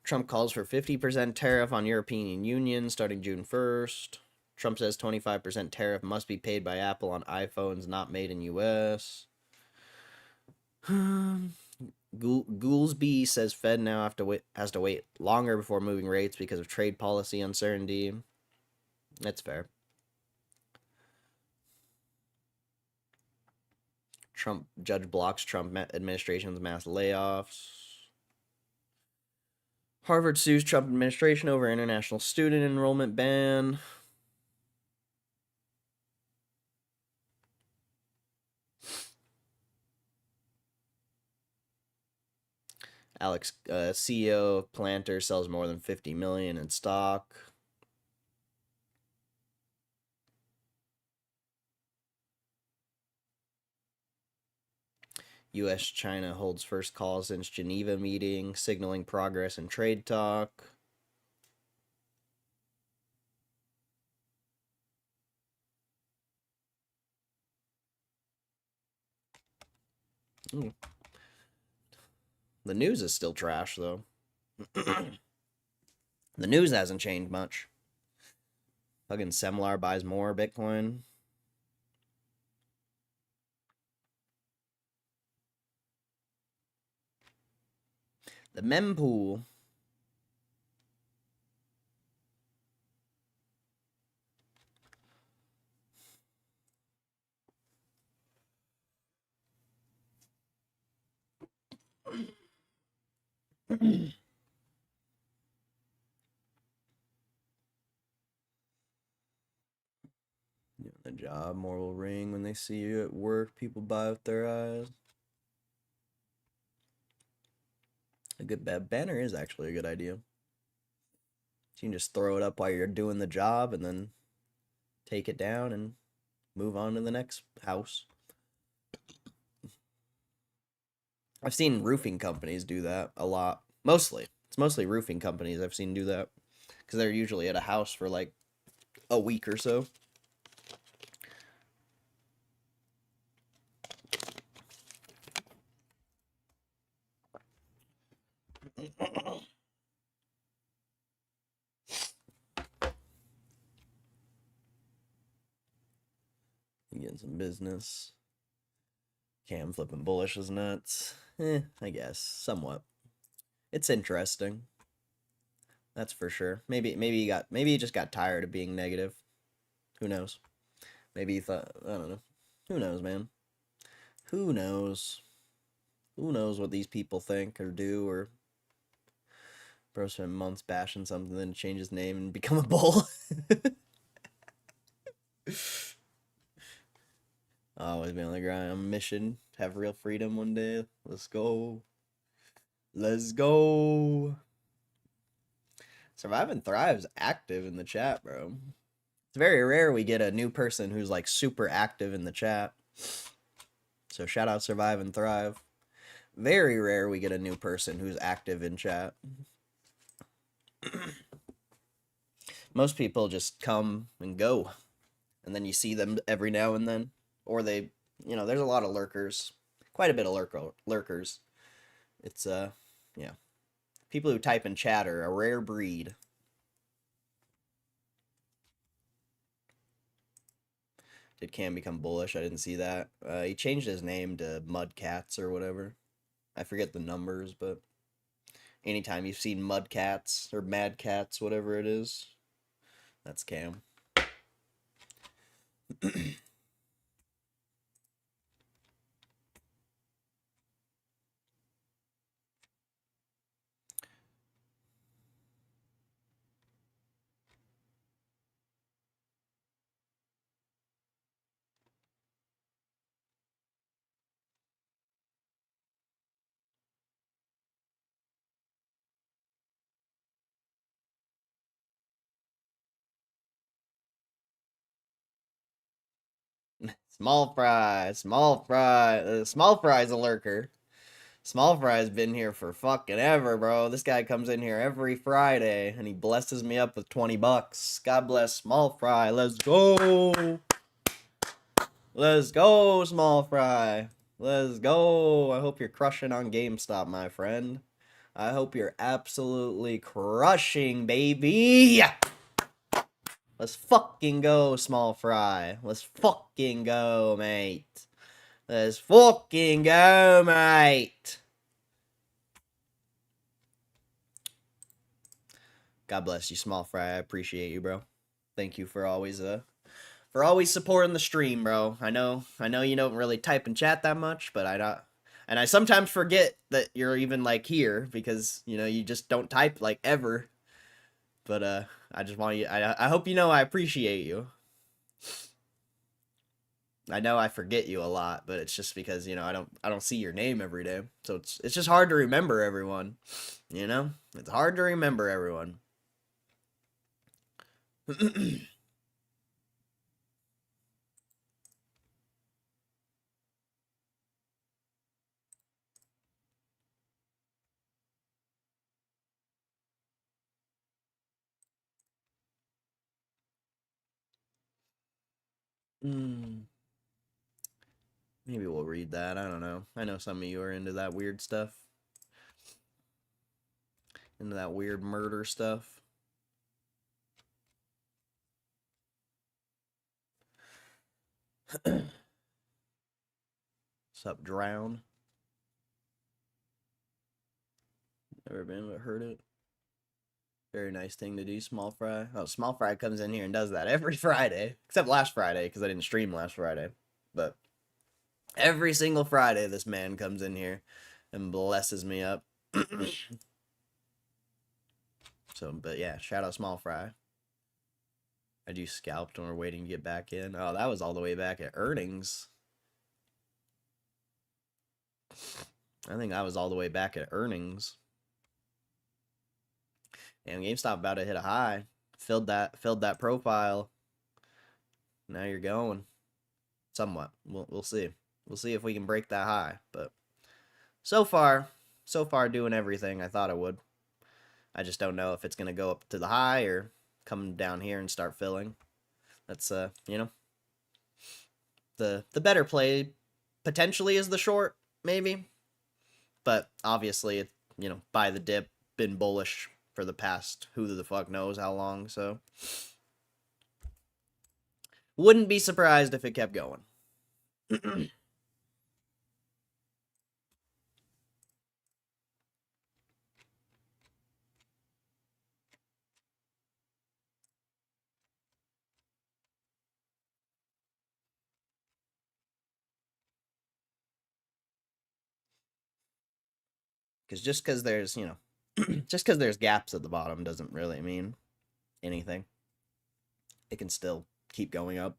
Trump calls for 50% tariff on European Union starting June 1st. Trump says 25% tariff must be paid by Apple on iPhones not made in US. Goolsby says Fed now has to wait longer before moving rates because of trade policy uncertainty. That's fair. Judge blocks Trump administration's mass layoffs. Harvard sues Trump administration over international student enrollment ban. Alex, CEO of Planter, sells more than 50 million in stock. U.S.-China holds first call since Geneva meeting, signaling progress in trade talk. The news is still trash, though. The news hasn't changed much. Fucking Semlar buys more Bitcoin. The mempool. The job more will ring when they see you at work. People buy with their eyes. A good banner is actually a good idea. You can just throw it up while you're doing the job and then take it down and move on to the next house. I've seen roofing companies do that a lot. Mostly. It's mostly roofing companies I've seen do that. Because they're usually at a house for like a week or so. Getting some business. Cam flipping bullish is nuts. I guess. Somewhat. It's interesting. That's for sure. Maybe he just got tired of being negative. Who knows? Maybe he thought, I don't know. Who knows, man? Who knows? Who knows what these people think or do, or bro spent months bashing something, then change his name and become a bull. Always be on the grind. I'm mission. Have real freedom one day. Let's go. Let's go. Survive and Thrive's active in the chat, bro. It's very rare we get a new person who's like super active in the chat. So shout out Survive and Thrive. Very rare we get a new person who's active in chat. Most people just come and go, and then you see them every now and then, or they, there's a lot of lurkers, quite a bit of lurkers. It's yeah, people who type in chat are a rare breed. Did Cam become bullish? I didn't see that. He changed his name to Mudcats or whatever. I forget the numbers, but anytime you've seen Mudcats or Mad Cats, whatever it is, that's Cam. Small fry, small fry, small fry's a lurker. Small fry's been here for fucking ever, bro. This guy comes in here every Friday and he blesses me up with $20. God bless Small Fry. Let's go. Let's go, Small Fry. Let's go. I hope you're crushing on GameStop, my friend. I hope you're absolutely crushing, baby. Let's fucking go, Small Fry. Let's fucking go, mate. Let's fucking go, mate. God bless you, Small Fry. I appreciate you, bro. Thank you for always supporting the stream, bro. I know you don't really type and chat that much, but and I sometimes forget that you're even like here because you just don't type like ever. But I just want you. I hope you know I appreciate you. I know I forget you a lot, but it's just because I don't see your name every day, so it's just hard to remember everyone. It's hard to remember everyone. Maybe we'll read that. I don't know. I know some of you are into that weird stuff. Into that weird murder stuff. What's up, Drown? Never been, but heard it. Very nice thing to do, Small Fry. Oh, Small Fry comes in here and does that every Friday. Except last Friday, because I didn't stream last Friday. But every single Friday, this man comes in here and blesses me up. So, but yeah, shout out Small Fry. I do scalped when we're waiting to get back in. Oh, that was all the way back at earnings. I think I was all the way back at earnings. And GameStop about to hit a high. Filled that profile. Now you're going. Somewhat. We'll see. We'll see if we can break that high. But so far doing everything I thought it would. I just don't know if it's gonna go up to the high or come down here and start filling. That's the better play potentially is the short, maybe. But obviously, buy the dip, been bullish for the past who the fuck knows how long, so wouldn't be surprised if it kept going. Because just because there's, just because there's gaps at the bottom doesn't really mean anything. It can still keep going up.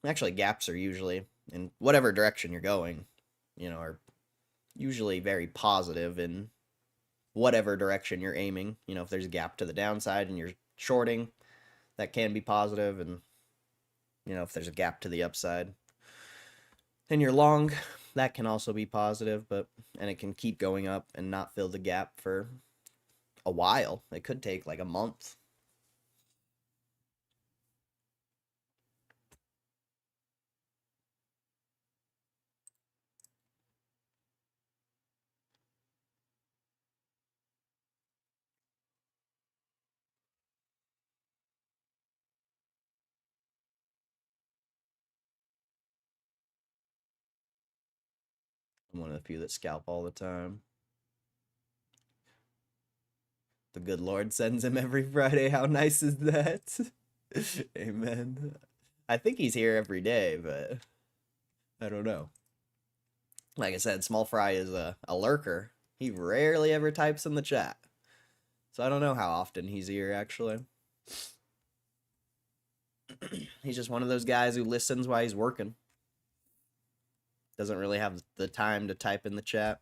Actually, gaps are usually, in whatever direction you're going, are usually very positive in whatever direction you're aiming. If there's a gap to the downside and you're shorting, that can be positive. And, if there's a gap to the upside and you're long, that can also be positive, and it can keep going up and not fill the gap for a while. It could take like a month. I'm one of the few that scalp all the time. The good Lord sends him every Friday. How nice is that? Amen. I think he's here every day, but I don't know. Like I said, Small Fry is a lurker. He rarely ever types in the chat. So I don't know how often he's here, actually. He's just one of those guys who listens while he's working. Doesn't really have the time to type in the chat.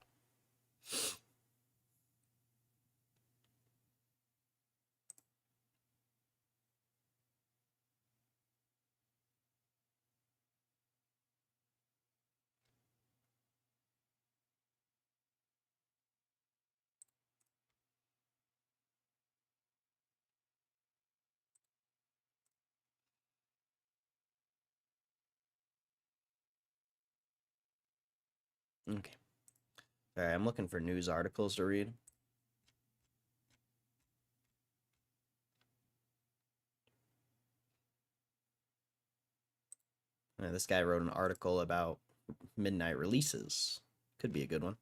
Okay. All right, I'm looking for news articles to read. This guy wrote an article about midnight releases. Could be a good one.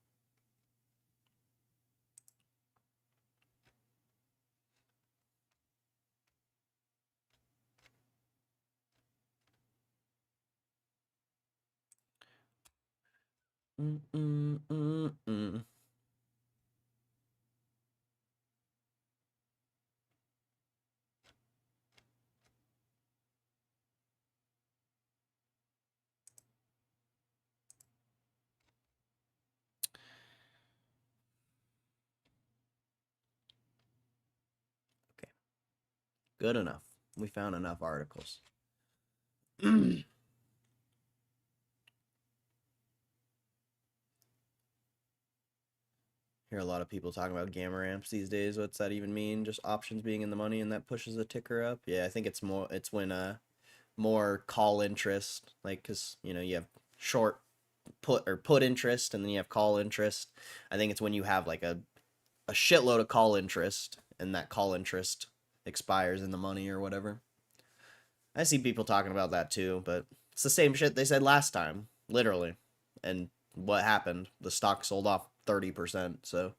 Okay. Good enough. We found enough articles. Hear a lot of people talking about gamma ramps these days. What's that even mean? Just options being in the money and that pushes the ticker up? Yeah, I think it's when more call interest, like, cuz you have short put interest, and then you have call interest. I think it's when you have like a shitload of call interest, and that call interest expires in the money or whatever. I see people talking about that too, but it's the same shit they said last time, literally. And what happened? The stock sold off 30%, so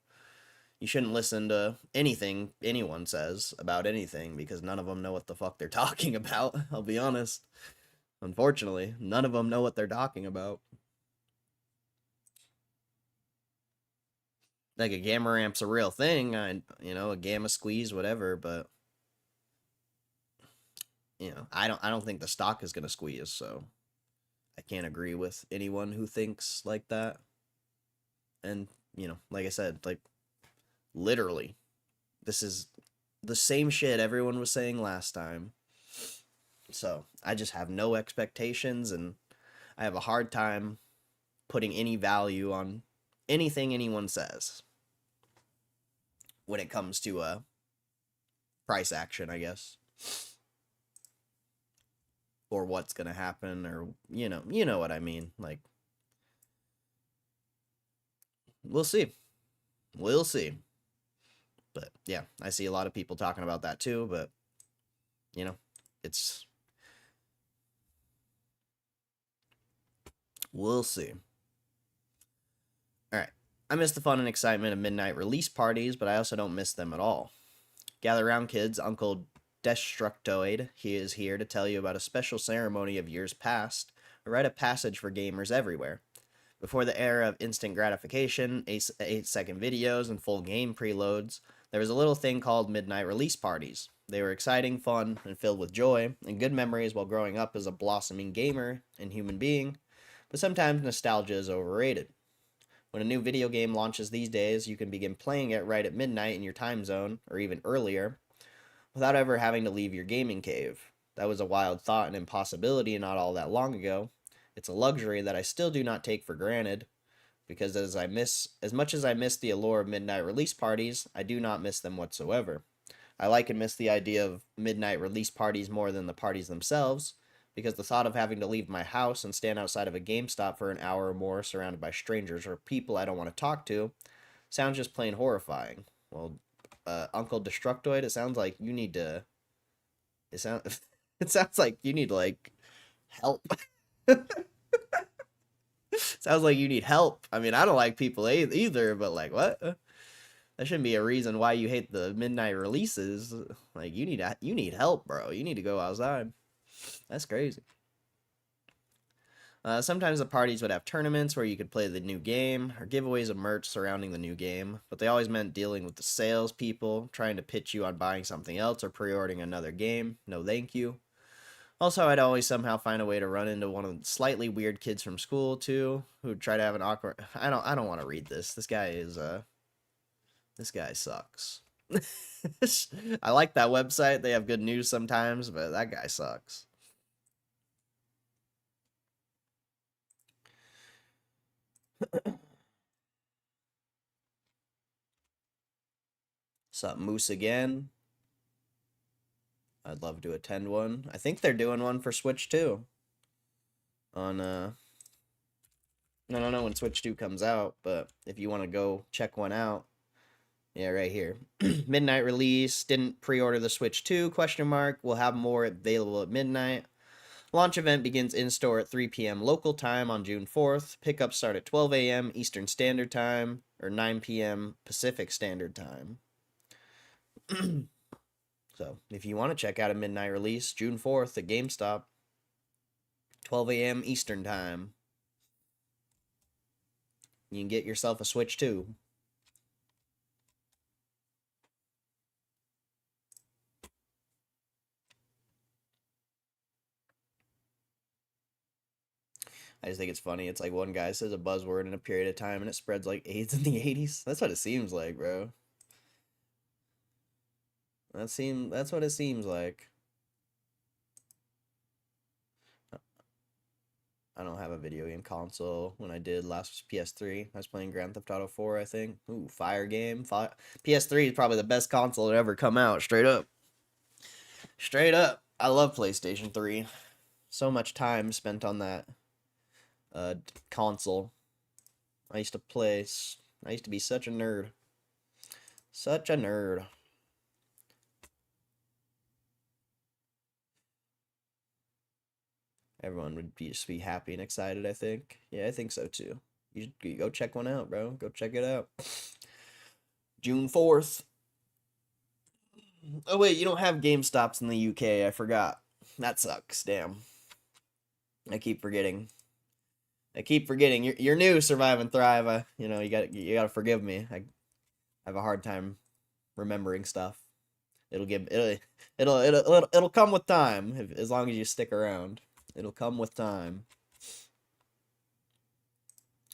you shouldn't listen to anything anyone says about anything, because none of them know what the fuck they're talking about. I'll be honest. Unfortunately, none of them know what they're talking about. Like, a gamma ramp's a real thing, a gamma squeeze, whatever, but I don't think the stock is gonna squeeze, so I can't agree with anyone who thinks like that. And, like I said, like, literally, this is the same shit everyone was saying last time. So I just have no expectations, and I have a hard time putting any value on anything anyone says when it comes to price action, I guess, or what's gonna happen, or you know what I mean. Like, we'll see, we'll see. But yeah, I see a lot of people talking about that too. But it's we'll see. All right. I miss the fun and excitement of midnight release parties, but I also don't miss them at all. Gather round, kids. Uncle Destructoid, he is here to tell you about a special ceremony of years past, a rite of passage for gamers everywhere. Before the era of instant gratification, 8-second videos, and full game preloads, there was a little thing called midnight release parties. They were exciting, fun, and filled with joy, and good memories while growing up as a blossoming gamer and human being, but sometimes nostalgia is overrated. When a new video game launches these days, you can begin playing it right at midnight in your time zone, or even earlier, without ever having to leave your gaming cave. That was a wild thought and impossibility not all that long ago. It's a luxury that I still do not take for granted, because as much as I miss the allure of midnight release parties, I do not miss them whatsoever. I like and miss the idea of midnight release parties more than the parties themselves, because the thought of having to leave my house and stand outside of a GameStop for an hour or more surrounded by strangers or people I don't want to talk to sounds just plain horrifying. Well, Uncle Destructoid, it sounds like you need to. It sounds. It sounds like you need like help. Sounds like you need help. I mean, I don't like people either, but like, what? That shouldn't be a reason why you hate the midnight releases. Like, you need help, bro. You need to go outside. That's crazy. Sometimes the parties would have tournaments where you could play the new game, or giveaways of merch surrounding the new game, but they always meant dealing with the salespeople, trying to pitch you on buying something else or pre-ordering another game. No thank you. Also, I'd always somehow find a way to run into one of the slightly weird kids from school, too, who'd try to have an awkward... I don't want to read this. This guy sucks. I like that website. They have good news sometimes, but that guy sucks. Sup, Moose again? I'd love to attend one. I think they're doing one for Switch 2. On, I don't know when Switch 2 comes out, but if you want to go check one out, yeah, right here. Midnight release, didn't pre-order the Switch 2, question mark. We'll have more available at midnight. Launch event begins in-store at 3 p.m. local time on June 4th. Pickups start at 12 a.m. Eastern Standard Time, or 9 p.m. Pacific Standard Time. So, if you want to check out a midnight release, June 4th at GameStop, 12 a.m. Eastern Time, you can get yourself a Switch 2. I just think it's funny. It's like one guy says a buzzword in a period of time and it spreads like AIDS in the 80s. That's what it seems like, bro. That's what it seems like. I don't have a video game console. When I did last was PS3. I was playing Grand Theft Auto 4, I think. Ooh, fire game. PS3 is probably the best console to ever come out, straight up. Straight up. I love PlayStation 3. So much time spent on that console. I used to play. I used to be such a nerd. Such a nerd. Everyone would just be happy and excited, I think. Yeah, I think so too. You go check one out, bro. Go check it out. June 4th. Oh, wait, you don't have GameStops in the UK. I forgot. That sucks. Damn. I keep forgetting. You're new, Survive and Thrive. You gotta forgive me. I have a hard time remembering stuff. It'll come with time as long as you stick around. It'll come with time.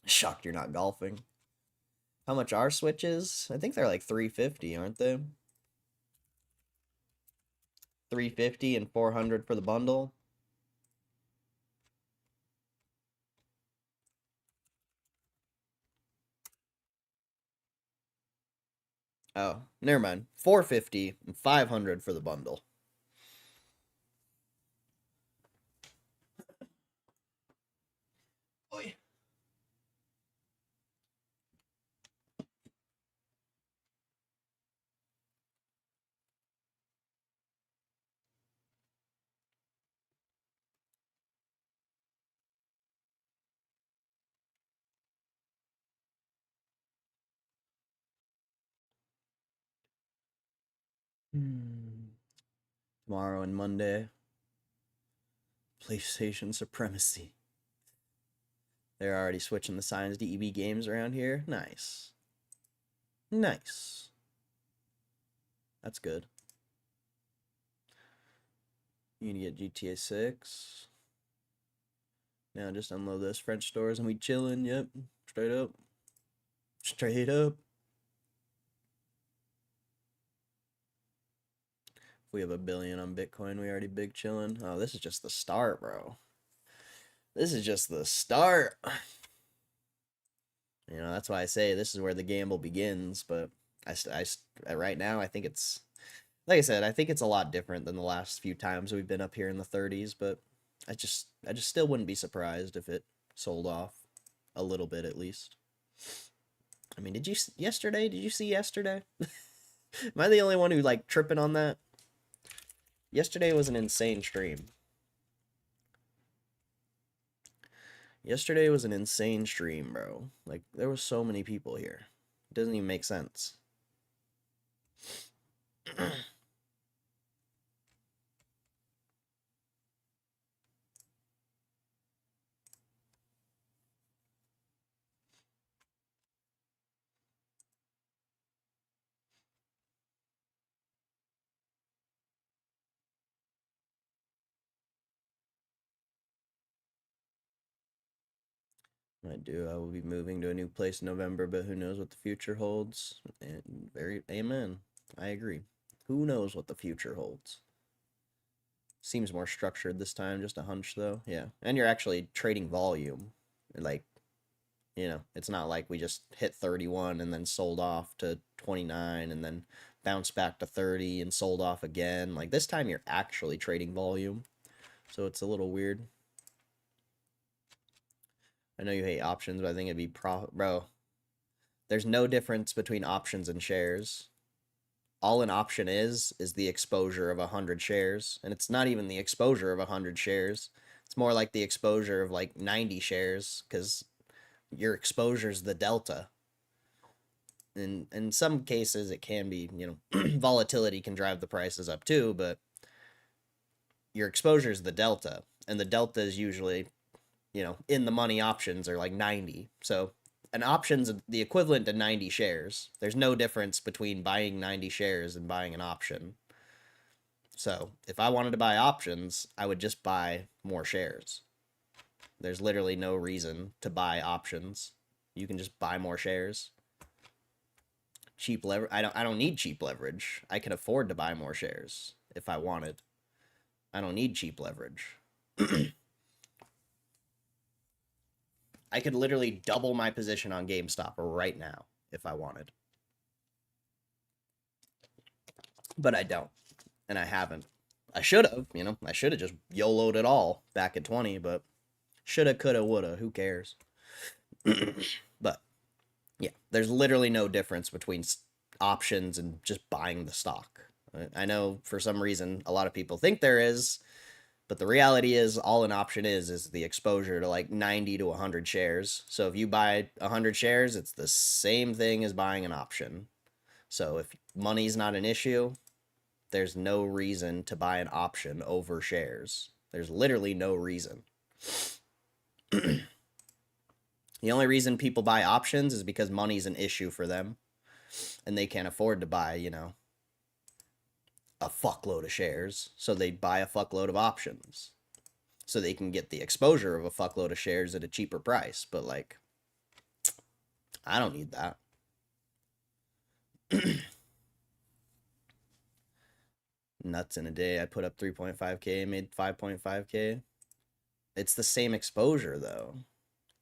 Shocked you're not golfing. How much are Switches? I think they're like $350, aren't they? $350 and $400 for the bundle. Oh, never mind. $450 and $500 for the bundle. Oy. Tomorrow and Monday. PlayStation Supremacy. They're already switching the signs to EB Games around here. Nice. Nice. That's good. You need to get GTA 6. Now just unload those French stores and we chillin'. Yep. Straight up. Straight up. If we have $1 billion on Bitcoin, we already big chillin'. Oh, this is just the start, bro. This is just the start. That's why I say this is where the gamble begins. But right now, I think it's like I said, I think it's a lot different than the last few times we've been up here in the 30s. But I just still wouldn't be surprised if it sold off a little bit at least. I mean, yesterday? Did you see yesterday? Am I the only one who like tripping on that? Yesterday was an insane stream. Yesterday was an insane stream, bro. Like, there was so many people here. It doesn't even make sense. I will be moving to a new place in November, but who knows what the future holds? And amen. I agree. Who knows what the future holds? Seems more structured this time, just a hunch though. Yeah. And you're actually trading volume. Like, it's not like we just hit 31 and then sold off to 29 and then bounced back to 30 and sold off again. Like, this time you're actually trading volume. So it's a little weird. I know you hate options, but I think it'd be bro. There's no difference between options and shares. All an option is the exposure of 100 shares, and it's not even the exposure of 100 shares. It's more like the exposure of like 90 shares, because your exposure is the delta. In some cases, it can be, volatility can drive the prices up too, but your exposure is the delta, and the delta is usually, in the money options are like 90. So an option's the equivalent to 90 shares. There's no difference between buying 90 shares and buying an option. So if I wanted to buy options, I would just buy more shares. There's literally no reason to buy options. You can just buy more shares. Cheap leverage. I don't need cheap leverage. I can afford to buy more shares if I wanted. I don't need cheap leverage. I could literally double my position on GameStop right now if I wanted. But I don't. And I haven't. I should have, I should have just YOLO'd it all back at 20, but shoulda, coulda, woulda. Who cares? But yeah, there's literally no difference between options and just buying the stock. I know for some reason a lot of people think there is, but the reality is all an option is the exposure to like 90 to 100 shares. So if you buy 100 shares, it's the same thing as buying an option. So if money's not an issue, there's no reason to buy an option over shares. There's literally no reason. The only reason people buy options is because money's an issue for them and they can't afford to buy, a fuckload of shares. So they buy a fuckload of options so they can get the exposure of a fuckload of shares at a cheaper price. But like, I don't need that. Nuts in a day. I put up 3.5K, made 5.5K. It's the same exposure though.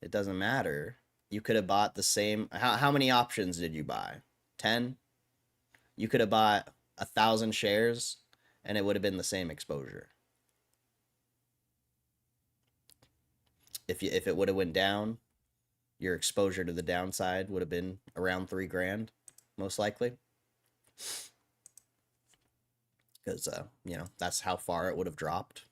It doesn't matter. You could have bought the same. How many options did you buy? 10? You could have bought 1,000 shares and it would have been the same exposure. If it would have went down, your exposure to the downside would have been around 3 grand, most likely. Because that's how far it would have dropped.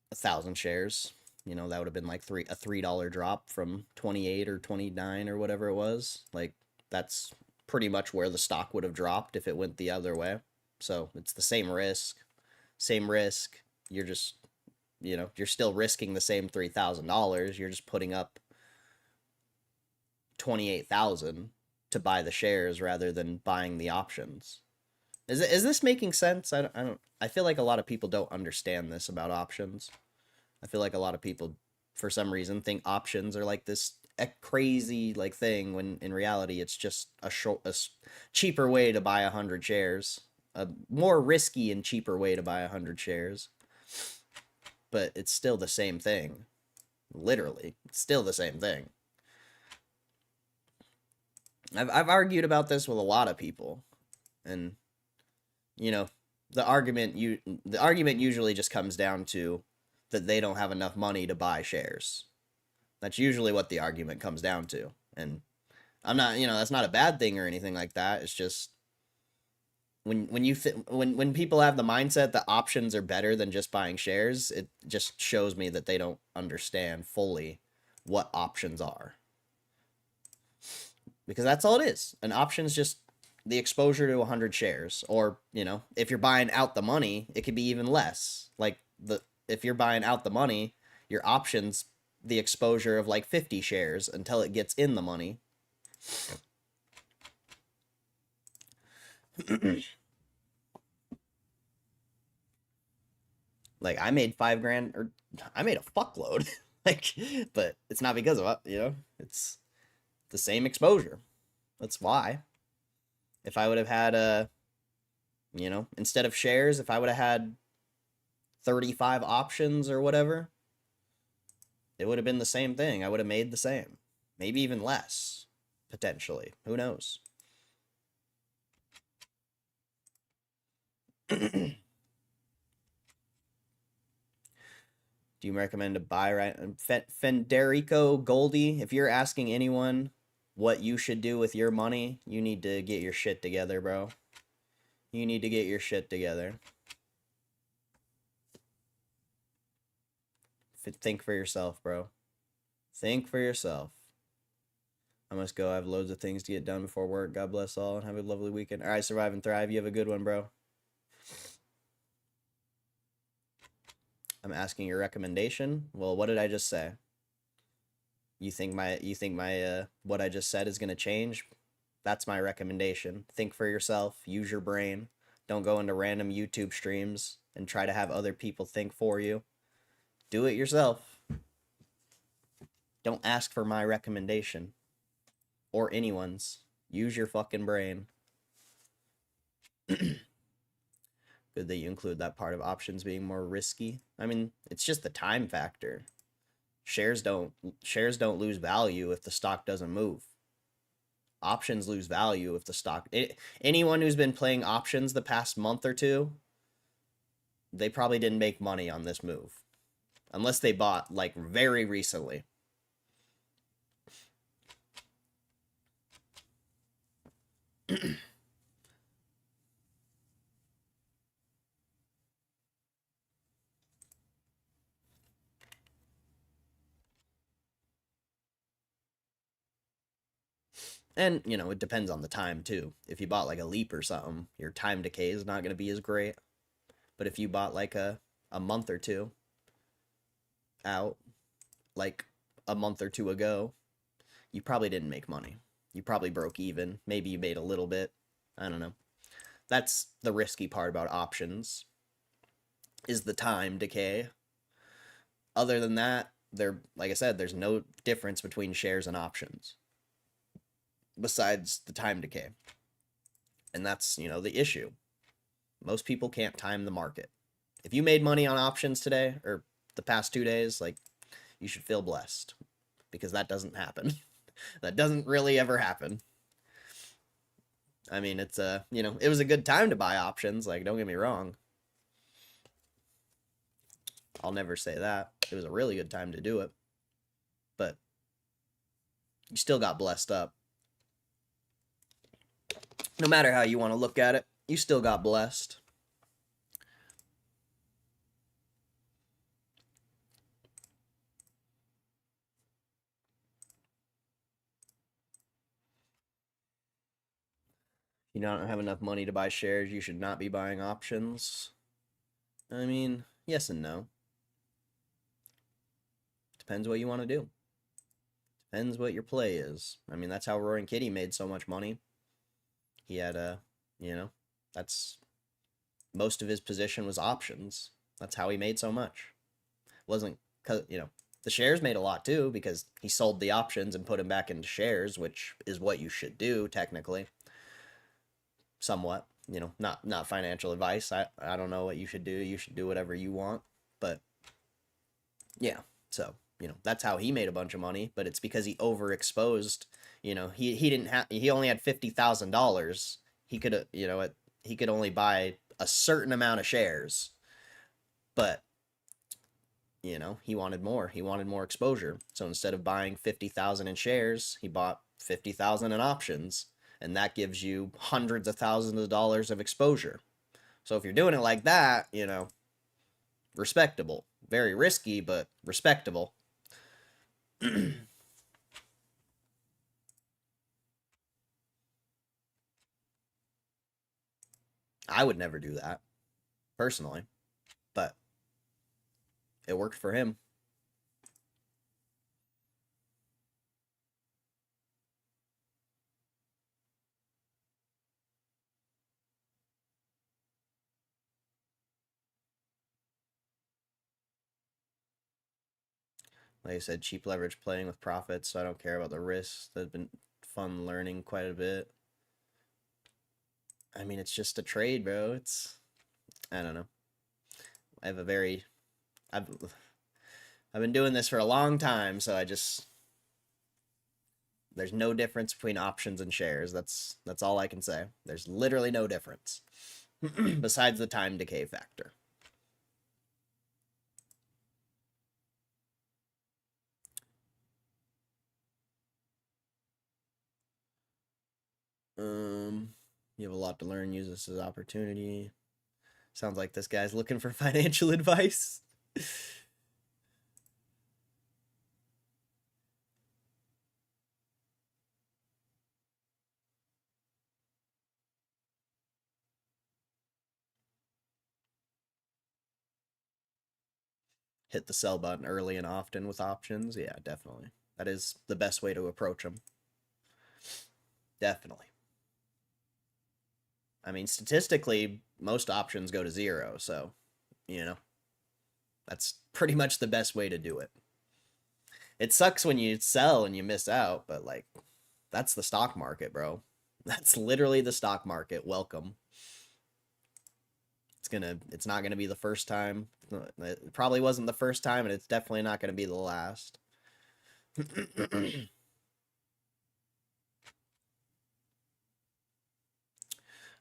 1,000 shares, that would have been like a $3 drop from 28 or 29 or whatever it was. Like, that's pretty much where the stock would have dropped if it went the other way. So it's the same risk. You're just, you're still risking the same $3,000. You're just putting up 28,000 to buy the shares rather than buying the options. Is this making sense? I feel like a lot of people don't understand this about options. I feel like a lot of people, for some reason, think options are like this crazy like thing when in reality it's just a cheaper way to buy 100 shares, a more risky and cheaper way to buy 100 shares. But it's still the same thing. Literally, it's still the same thing. I've argued about this with a lot of people, and you know, the argument usually just comes down to that they don't have enough money to buy shares. That's usually what the argument comes down to. And I'm not, that's not a bad thing or anything like that. It's just when people have the mindset that options are better than just buying shares, it just shows me that they don't understand fully what options are. Because that's all it is. An option is just the exposure to 100 shares, or if you're buying out the money, it could be even less. Like if you're buying out the money, your options the exposure of like 50 shares until it gets in the money. Like I made $5,000, or I made a fuckload. Like, but it's not because of it, it's the same exposure. That's why. If I would have had instead of shares, if I would have had 35 options or whatever, it would have been the same thing. I would have made the same. Maybe even less, potentially. Who knows? Do you recommend to buy right? Federico Goldie, if you're asking anyone what you should do with your money, you need to get your shit together, bro. You need to get your shit together. Think for yourself, bro. Think for yourself. I must go. I have loads of things to get done before work. God bless all and have a lovely weekend. All right, survive and thrive. You have a good one, bro. I'm asking your recommendation. Well, what did I just say? You think my what I just said is going to change? That's my recommendation. Think for yourself. Use your brain. Don't go into random YouTube streams and try to have other people think for you. Do it yourself. Don't ask for my recommendation. Or anyone's. Use your fucking brain. Good that you include that part of options being more risky. I mean, it's just the time factor. Shares don't lose value if the stock doesn't move. Options lose value if the stock... anyone who's been playing options the past month or two, they probably didn't make money on this move. Unless they bought, like, very recently. And, it depends on the time, too. If you bought, like, a leap or something, your time decay is not going to be as great. But if you bought, like, a month or two out, like, a month or two ago, you probably didn't make money. You probably broke even. Maybe you made a little bit. I don't know. That's the risky part about options, is the time decay. Other than that, like I said, there's no difference between shares and options besides the time decay. And that's, the issue. Most people can't time the market. If you made money on options today, or the past 2 days, like, you should feel blessed. Because that doesn't happen. That doesn't really ever happen. I mean, it's it was a good time to buy options, like, don't get me wrong. I'll never say that. It was a really good time to do it. But you still got blessed up. No matter how you want to look at it, you still got blessed. You don't have enough money to buy shares, you should not be buying options. I mean, yes and no. Depends what you want to do. Depends what your play is. I mean, that's how Roaring Kitty made so much money. He had that's most of his position was options. That's how he made so much. It wasn't because, the shares made a lot too, because he sold the options and put them back into shares, which is what you should do technically. Somewhat, not financial advice. I don't know what you should do. You should do whatever you want. But yeah, so, that's how he made a bunch of money, but it's because he overexposed. He didn't have he only had $50,000. He could he could only buy a certain amount of shares, but he wanted more. He wanted more exposure. So instead of buying 50,000 in shares, he bought 50,000 in options, and that gives you hundreds of thousands of dollars of exposure. So if you're doing it like that, respectable. Very risky, but respectable. I would never do that, personally, but it worked for him. Like I said, cheap leverage playing with profits, so I don't care about the risks. That's been fun learning quite a bit. I mean, it's just a trade, bro. I don't know. I have a very, I've, I've been doing this for a long time, so there's no difference between options and shares. That's all I can say. There's literally no difference besides the time decay factor. You have a lot to learn. Use this as opportunity. Sounds like this guy's looking for financial advice. Hit the sell button early and often with options. Yeah, definitely. That is the best way to approach them. Definitely. I mean, statistically, most options go to zero, so, that's pretty much the best way to do it. It sucks when you sell and you miss out, but like, that's the stock market, bro. That's literally the stock market. Welcome. It's not gonna be the first time. It probably wasn't the first time, and it's definitely not gonna be the last.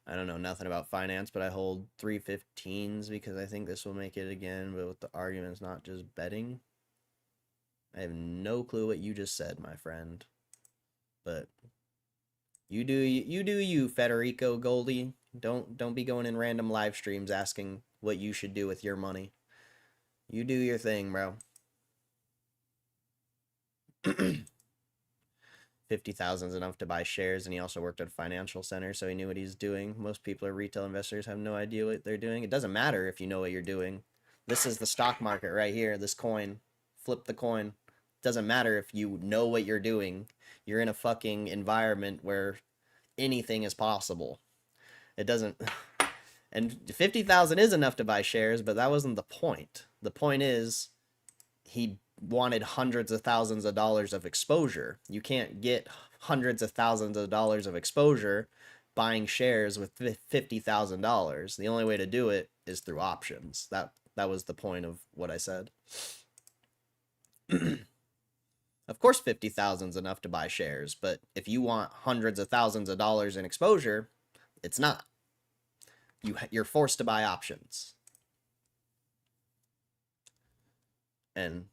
I don't know nothing about finance, but I hold 315s because I think this will make it again, but with the arguments not just betting. I have no clue what you just said, my friend. But you do you, Federico Goldie. Don't be going in random live streams asking what you should do with your money. You do your thing, bro. 50,000 is enough to buy shares, and he also worked at a financial center, so he knew what he's doing. Most people are retail investors, have no idea what they're doing. It doesn't matter if you know what you're doing. This is the stock market right here, this coin. Flip the coin. It doesn't matter if you know what you're doing. You're in a fucking environment where anything is possible. It doesn't... And 50,000 is enough to buy shares, but that wasn't the point. The point is, he wanted hundreds of thousands of dollars of exposure. You can't get hundreds of thousands of dollars of exposure buying shares with $50,000. The only way to do it is through options. That was the point of what I said. Of course 50,000 is enough to buy shares, but if you want hundreds of thousands of dollars in exposure, it's not. You're forced to buy options. And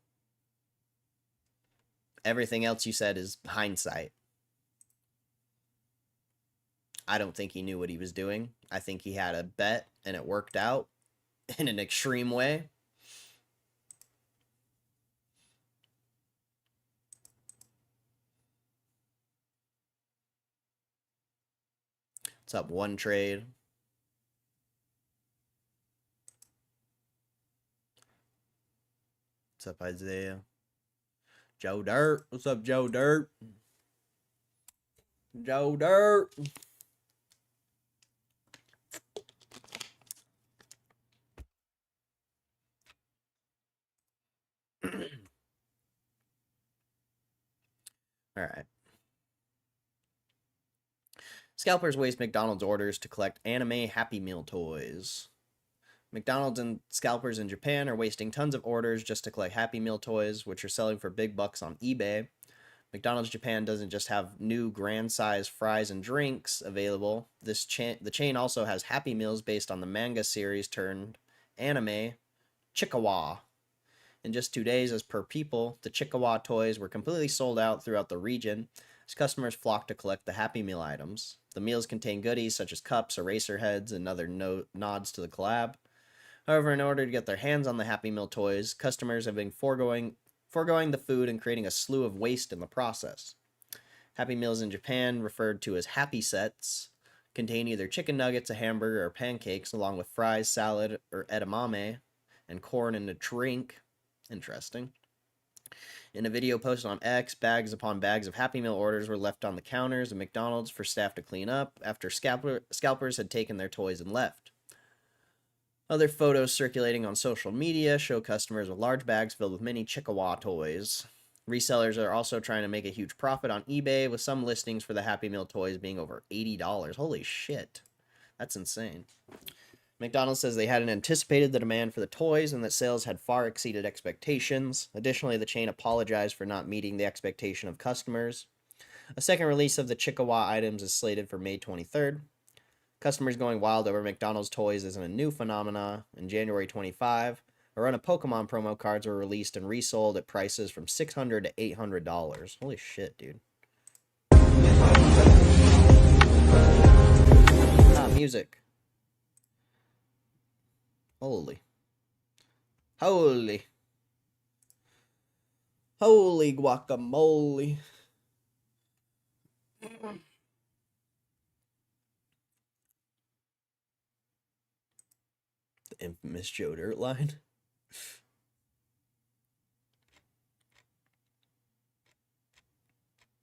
everything else you said is hindsight. I don't think he knew what he was doing. I think he had a bet and it worked out in an extreme way. It's up one trade. What's up, Isaiah? Joe Dirt. What's up, Joe Dirt? Joe Dirt. All right. Scalpers waste McDonald's orders to collect anime Happy Meal toys. McDonald's and scalpers in Japan are wasting tons of orders just to collect Happy Meal toys, which are selling for big bucks on eBay. McDonald's Japan doesn't just have new grand size fries and drinks available. The chain also has Happy Meals based on the manga series turned anime Chikawa. In just 2 days, as per People, the Chikawa toys were completely sold out throughout the region as customers flocked to collect the Happy Meal items. The meals contain goodies such as cups, eraser heads, and other nods to the collab. However, in order to get their hands on the Happy Meal toys, customers have been foregoing the food and creating a slew of waste in the process. Happy Meals in Japan, referred to as Happy Sets, contain either chicken nuggets, a hamburger, or pancakes, along with fries, salad, or edamame, and corn in a drink. Interesting. In a video posted on X, bags upon bags of Happy Meal orders were left on the counters of McDonald's for staff to clean up after scalpers had taken their toys and left. Other photos circulating on social media show customers with large bags filled with mini Chikawa toys. Resellers are also trying to make a huge profit on eBay, with some listings for the Happy Meal toys being over $80. Holy shit. That's insane. McDonald's says they hadn't anticipated the demand for the toys and that sales had far exceeded expectations. Additionally, the chain apologized for not meeting the expectation of customers. A second release of the Chikawa items is slated for May 23rd. Customers going wild over McDonald's toys isn't a new phenomena. In January 25, a run of Pokemon promo cards were released and resold at prices from $600 to $800. Holy shit, dude. Music. Holy. Holy guacamole. The infamous Joe Dirt line.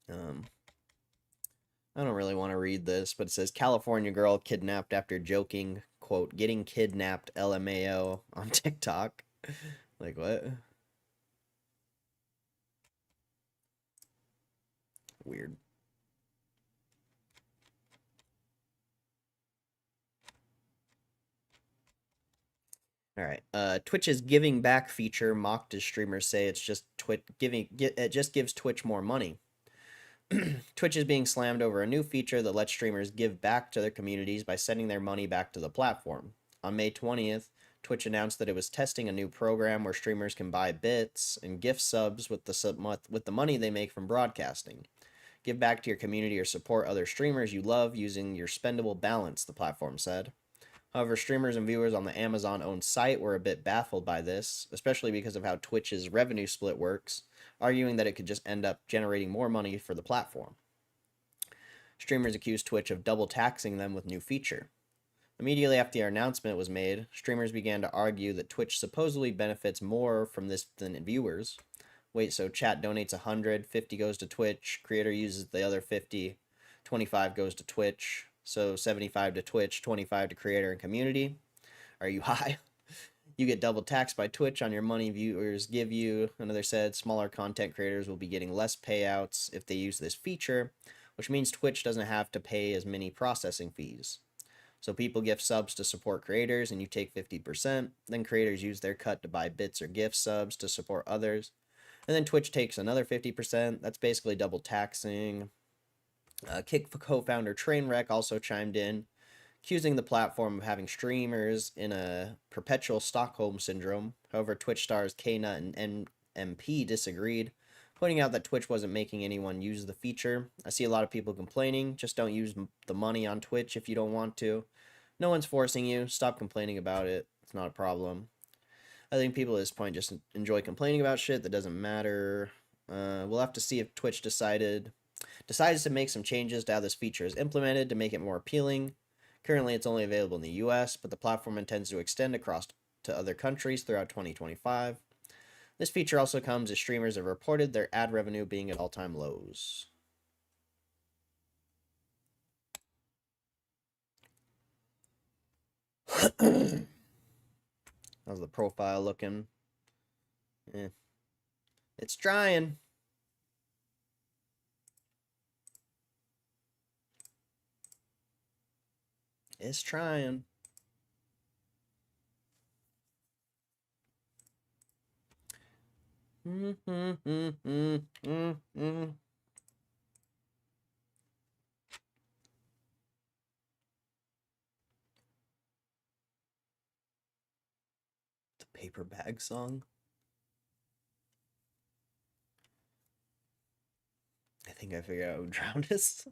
I don't really want to read this, but it says California girl kidnapped after joking, quote, getting kidnapped LMAO on TikTok. Like, what? Weird. All right. Twitch's giving back feature mocked as streamers say it's just it just gives Twitch more money. Twitch is being slammed over a new feature that lets streamers give back to their communities by sending their money back to the platform. On May 20th, Twitch announced that it was testing a new program where streamers can buy bits and gift subs with the money they make from broadcasting. Give back to your community or support other streamers you love using your spendable balance, the platform said. However, streamers and viewers on the Amazon-owned site were a bit baffled by this, especially because of how Twitch's revenue split works, arguing that it could just end up generating more money for the platform. Streamers accused Twitch of double taxing them with new feature. Immediately after the announcement was made, streamers began to argue that Twitch supposedly benefits more from this than viewers. Wait, so chat donates 100, 50 goes to Twitch, creator uses the other 50, 25 goes to Twitch, so 75 to Twitch, 25 to creator and community. Are you high? You get double taxed by Twitch on your money viewers give you. Another said smaller content creators will be getting less payouts if they use this feature, which means Twitch doesn't have to pay as many processing fees. So people gift subs to support creators and you take 50%. Then creators use their cut to buy bits or gift subs to support others. And then Twitch takes another 50%. That's basically double taxing. Kick co-founder Trainwreck also chimed in, accusing the platform of having streamers in a perpetual Stockholm syndrome. However, Twitch stars K-Nut and MP disagreed, pointing out that Twitch wasn't making anyone use the feature. I see a lot of people complaining, just don't use the money on Twitch if you don't want to. No one's forcing you, stop complaining about it, it's not a problem. I think people at this point just enjoy complaining about shit that doesn't matter. We'll have to see if Twitch decides to make some changes to how this feature is implemented to make it more appealing. Currently, it's only available in the US, but the platform intends to extend across to other countries throughout 2025. This feature also comes as streamers have reported their ad revenue being at all-time lows. How's the profile looking? It's trying. It's trying. The paper bag song. I think I figured out who drowned us.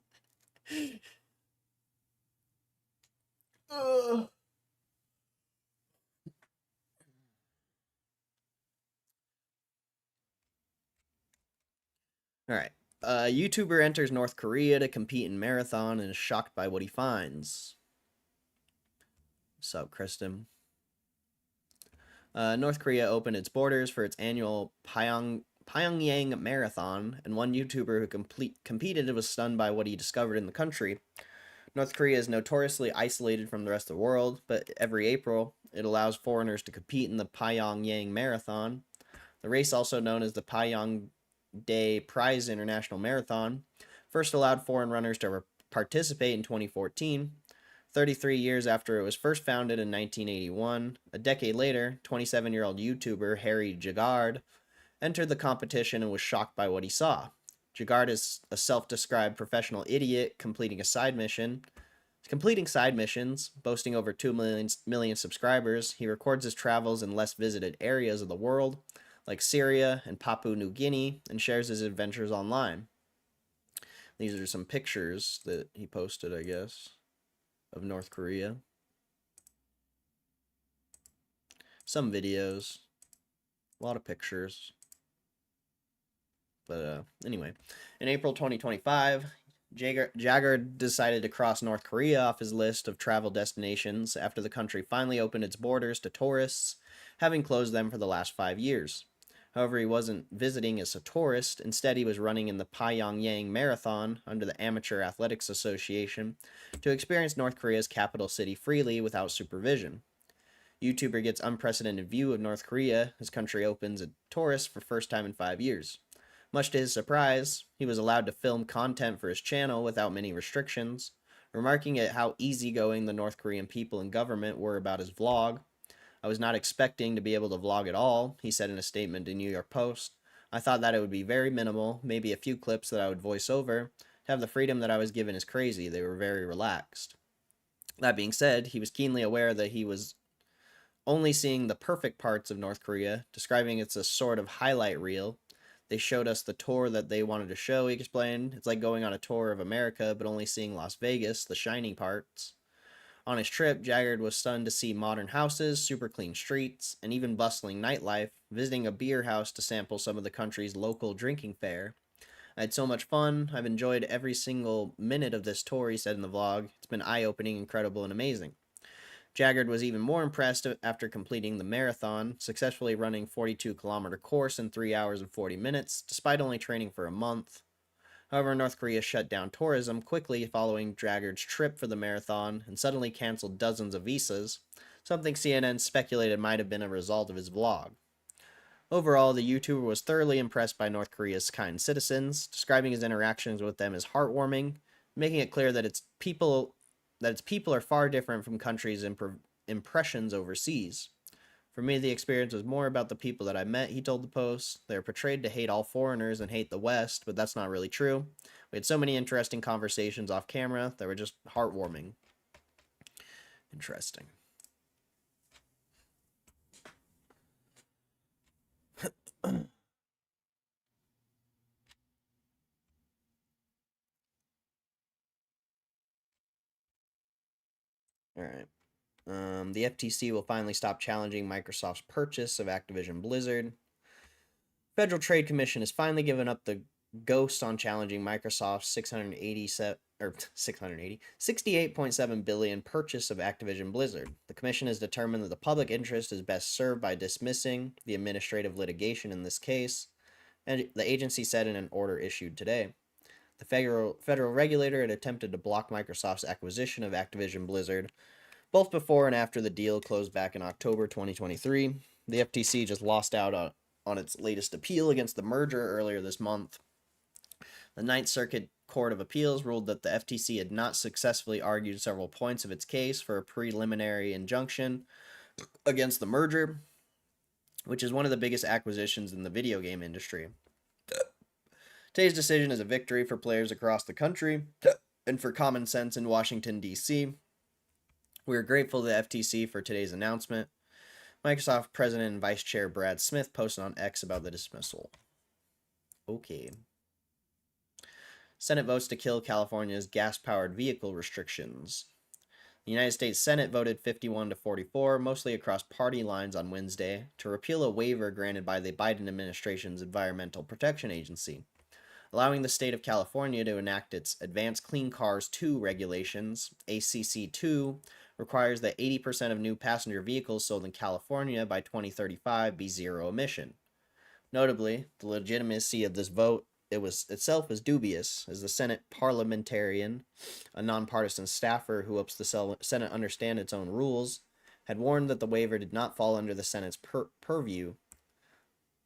All right. A YouTuber enters North Korea to compete in marathon and is shocked by what he finds. What's up, Kristen? North Korea opened its borders for its annual Pyongyang Marathon, and one YouTuber who competed was stunned by what he discovered in the country. North Korea is notoriously isolated from the rest of the world, but every April, it allows foreigners to compete in the Pyongyang Marathon. The race, also known as the Pyongyang Prize International Marathon, first allowed foreign runners to participate in 2014. 33 years after it was first founded in 1981, a decade later, 27-year-old YouTuber Harry Jagard entered the competition and was shocked by what he saw. Jagard is a self-described professional idiot completing side missions, boasting over 2 million subscribers. He records his travels in less visited areas of the world, like Syria and Papua New Guinea, and shares his adventures online. These are some pictures that he posted, I guess, of North Korea. Some videos, a lot of pictures. But anyway, in April 2025, Jagger decided to cross North Korea off his list of travel destinations after the country finally opened its borders to tourists, having closed them for the last 5 years. However, he wasn't visiting as a tourist. Instead, he was running in the Pyongyang Marathon under the Amateur Athletics Association to experience North Korea's capital city freely without supervision. YouTuber gets unprecedented view of North Korea as country opens a tourist for first time in 5 years. Much to his surprise, he was allowed to film content for his channel without many restrictions, remarking at how easygoing the North Korean people and government were about his vlog. I was not expecting to be able to vlog at all, he said in a statement to New York Post. I thought that it would be very minimal, maybe a few clips that I would voice over. To have the freedom that I was given is crazy. They were very relaxed. That being said, he was keenly aware that he was only seeing the perfect parts of North Korea, describing it as a sort of highlight reel. They showed us the tour that they wanted to show, he explained. It's like going on a tour of America, but only seeing Las Vegas, the shiny parts. On his trip, Jaggard was stunned to see modern houses, super clean streets, and even bustling nightlife, visiting a beer house to sample some of the country's local drinking fare. I had so much fun. I've enjoyed every single minute of this tour, he said in the vlog. It's been eye-opening, incredible, and amazing. Jaggard was even more impressed after completing the marathon, successfully running 42-kilometer course in 3 hours and 40 minutes, despite only training for a month. However, North Korea shut down tourism quickly following Jaggard's trip for the marathon and suddenly canceled dozens of visas, something CNN speculated might have been a result of his vlog. Overall, the YouTuber was thoroughly impressed by North Korea's kind citizens, describing his interactions with them as heartwarming, making it clear that its people are far different from countries' impressions overseas. For me, the experience was more about the people that I met, he told the Post. They are portrayed to hate all foreigners and hate the West, but that's not really true. We had so many interesting conversations off camera that were just heartwarming. Interesting. All right. The FTC will finally stop challenging Microsoft's purchase of Activision Blizzard. Federal Trade Commission has finally given up the ghost on challenging Microsoft's 68.7 billion purchase of Activision Blizzard. The commission has determined that the public interest is best served by dismissing the administrative litigation in this case, and the agency said in an order issued today. The federal regulator had attempted to block Microsoft's acquisition of Activision Blizzard both before and after the deal closed back in October 2023. The FTC just lost out on its latest appeal against the merger earlier this month. The Ninth Circuit Court of Appeals ruled that the FTC had not successfully argued several points of its case for a preliminary injunction against the merger. which is one of the biggest acquisitions in the video game industry. Today's decision is a victory for players across the country and for common sense in Washington, D.C. We are grateful to the FTC for today's announcement. Microsoft President and Vice Chair Brad Smith posted on X about the dismissal. Okay. Senate votes to kill California's gas-powered vehicle restrictions. The United States Senate voted 51 to 44, mostly across party lines on Wednesday, to repeal a waiver granted by the Biden administration's Environmental Protection Agency, allowing the state of California to enact its Advanced Clean Cars 2 regulations. ACC 2 requires that 80% of new passenger vehicles sold in California by 2035 be zero emission. Notably, the legitimacy of this vote itself was dubious, as the Senate parliamentarian, a nonpartisan staffer who helps the Senate understand its own rules, had warned that the waiver did not fall under the Senate's purview.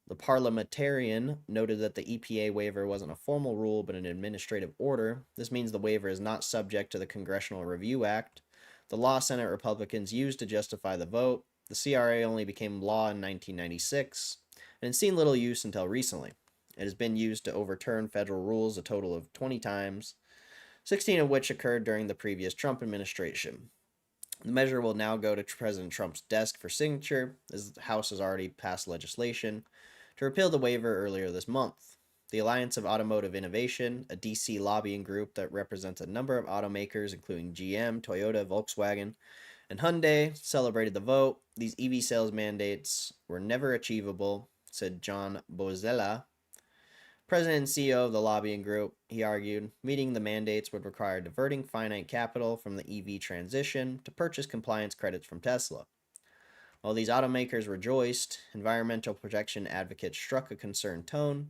The parliamentarian noted that the EPA waiver wasn't a formal rule but an administrative order. This means the waiver is not subject to the Congressional Review Act, the law Senate Republicans used to justify the vote. The CRA only became law in 1996 and has seen little use until recently. It has been used to overturn federal rules a total of 20 times, 16 of which occurred during the previous Trump administration. The measure will now go to President Trump's desk for signature, as the House has already passed legislation to repeal the waiver earlier this month. The Alliance of Automotive Innovation, a DC lobbying group that represents a number of automakers including GM, Toyota, Volkswagen, and Hyundai, celebrated the vote. These EV sales mandates were never achievable, said John Bozella, president and CEO of the lobbying group. He argued meeting the mandates would require diverting finite capital from the EV transition to purchase compliance credits from Tesla. While these automakers rejoiced, environmental protection advocates struck a concerned tone.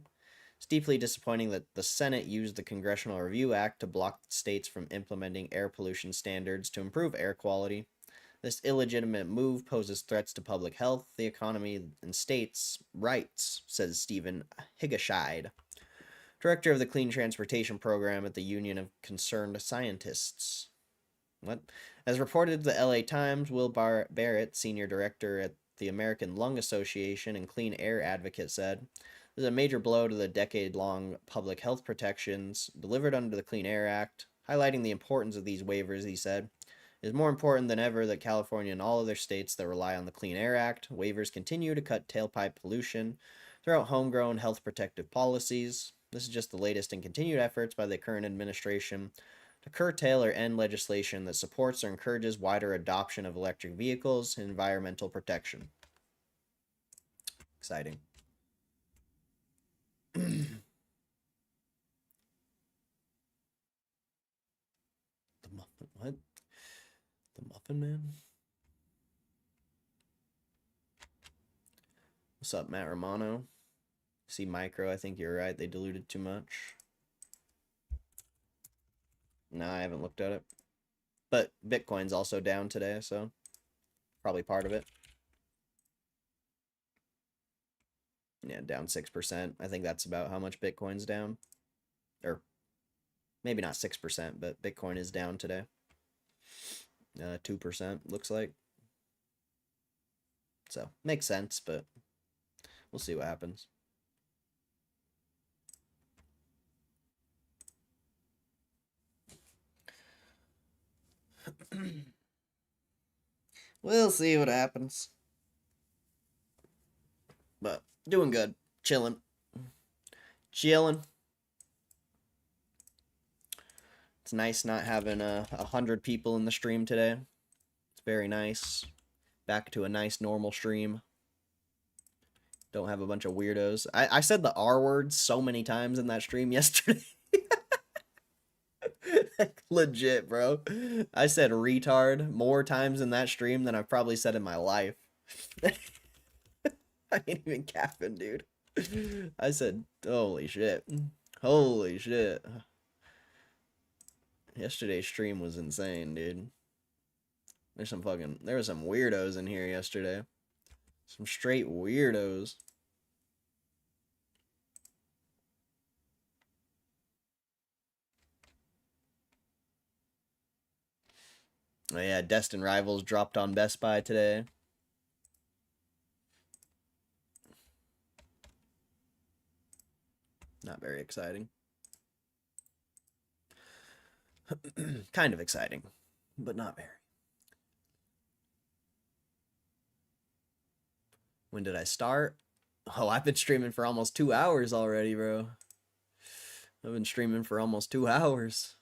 It's deeply disappointing that the Senate used the Congressional Review Act to block states from implementing air pollution standards to improve air quality. This illegitimate move poses threats to public health, the economy, and states' rights, says Stephen Higashide, director of the Clean Transportation Program at the Union of Concerned Scientists. What? As reported to the LA Times, Will Barrett, senior director at the American Lung Association and clean air advocate, said, "This is a major blow to the decade-long public health protections delivered under the Clean Air Act, highlighting the importance of these waivers," he said. "It is more important than ever that California and all other states that rely on the Clean Air Act waivers continue to cut tailpipe pollution throughout homegrown health protective policies. This is just the latest in continued efforts by the current administration to curtail or end legislation that supports or encourages wider adoption of electric vehicles and environmental protection." Exciting. The Muffin, what? The Muffin Man? What's up, Matt Romano? See Micro, I think you're right. They diluted too much. No, I haven't looked at it. But Bitcoin's also down today, so probably part of it. Yeah, down 6%. I think that's about how much Bitcoin's down. Or maybe not 6%, but Bitcoin is down today. 2% looks like. So, makes sense, but we'll see what happens. We'll see what happens. But doing good. Chilling. Chilling. It's nice not having 100 people in the stream today. It's very nice. Back to a nice normal stream. Don't have a bunch of weirdos. I said the R word so many times in that stream yesterday. Legit, bro. I said retard more times in that stream than I've probably said in my life. I ain't even capping, dude. I said, holy shit. Holy shit. Yesterday's stream was insane, dude. There were some weirdos in here yesterday. Some straight weirdos. Oh yeah, Destin Rivals dropped on Best Buy today. Not very exciting. Kind of exciting, but not very. When did I start? Oh, I've been streaming for almost 2 hours already, bro. I've been streaming for almost 2 hours.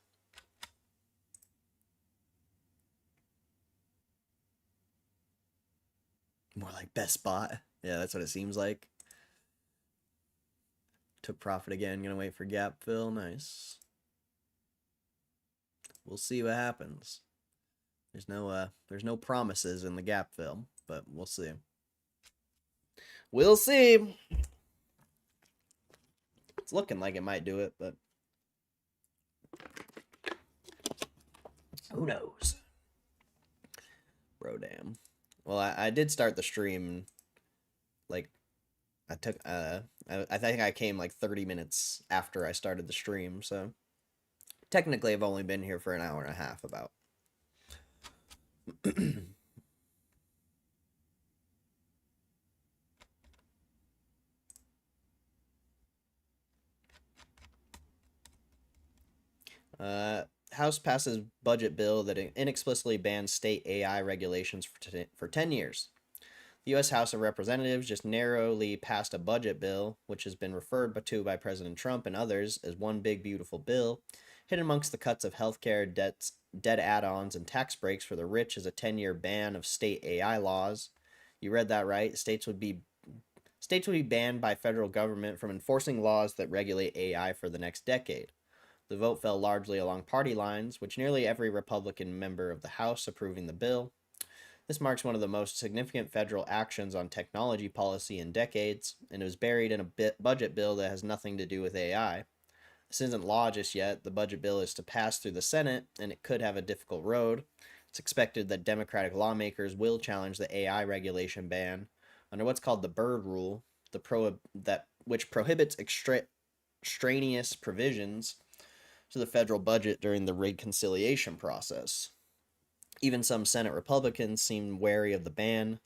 More like best bot. Yeah, that's what it seems like. Took profit again. Gonna wait for gap fill. Nice. We'll see what happens. There's no promises in the gap fill, but we'll see. We'll see. It's looking like it might do it, but who knows? Bro, damn. Well, I did start the stream. Like, I took I think I came like 30 minutes after I started the stream, so technically I've only been here for an hour and a half about. House passes budget bill that inexplicably bans state AI regulations for 10 years. The U.S. House of Representatives just narrowly passed a budget bill, which has been referred to by President Trump and others as one big beautiful bill. Hidden amongst the cuts of healthcare, debt add-ons, and tax breaks for the rich is a 10-year ban of state AI laws. You read that right. States would be banned by federal government from enforcing laws that regulate AI for the next decade. The vote fell largely along party lines, with nearly every Republican member of the House approving the bill. This marks one of the most significant federal actions on technology policy in decades, and it was buried in a budget bill that has nothing to do with AI. This isn't law just yet. The budget bill is to pass through the Senate, and it could have a difficult road. It's expected that Democratic lawmakers will challenge the AI regulation ban under what's called the Byrd Rule, which prohibits extraneous provisions to the federal budget during the reconciliation process. Even some Senate Republicans seem wary of the ban.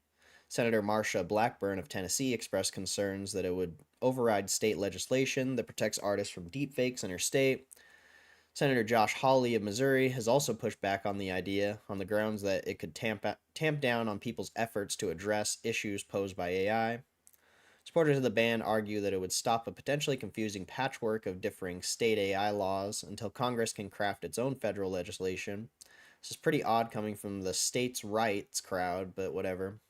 Senator Marsha Blackburn of Tennessee expressed concerns that it would override state legislation that protects artists from deepfakes in her state. Senator Josh Hawley of Missouri has also pushed back on the idea on the grounds that it could tamp down on people's efforts to address issues posed by AI. Supporters of the ban argue that it would stop a potentially confusing patchwork of differing state AI laws until Congress can craft its own federal legislation. This is pretty odd coming from the states' rights crowd, but whatever.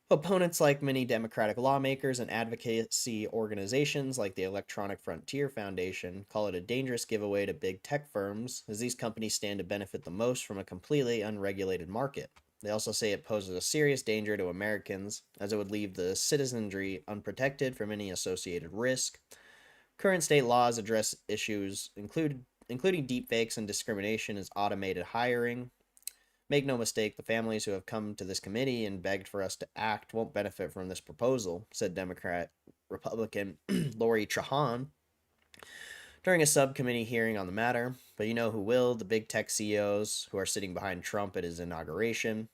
Opponents like many Democratic lawmakers and advocacy organizations like the Electronic Frontier Foundation call it a dangerous giveaway to big tech firms, as these companies stand to benefit the most from a completely unregulated market. They also say it poses a serious danger to Americans, as it would leave the citizenry unprotected from any associated risk. Current state laws address issues including deepfakes and discrimination as automated hiring. Make no mistake, the families who have come to this committee and begged for us to act won't benefit from this proposal, said Democrat Republican Lori Trahan during a subcommittee hearing on the matter. But you know who will? The big tech CEOs who are sitting behind Trump at his inauguration.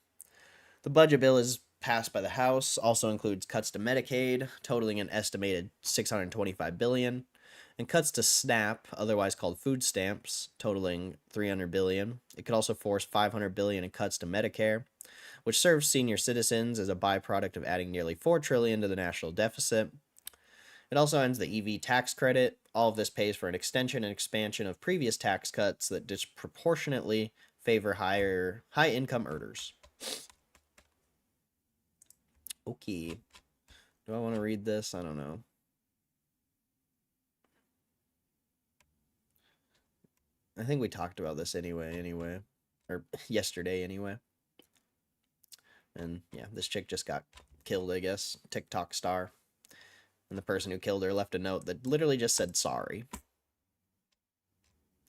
The budget bill is passed by the House, also includes cuts to Medicaid, totaling an estimated $625 billion, and cuts to SNAP, otherwise called food stamps, totaling $300 billion. It could also force $500 billion in cuts to Medicare, which serves senior citizens as a byproduct of adding nearly $4 trillion to the national deficit. It also ends the EV tax credit. All of this pays for an extension and expansion of previous tax cuts that disproportionately favor high-income earners. Okay. Do I want to read this? I don't know. I think we talked about this anyway. Or yesterday, anyway. And yeah, this chick just got killed, I guess. TikTok star. And the person who killed her left a note that literally just said sorry.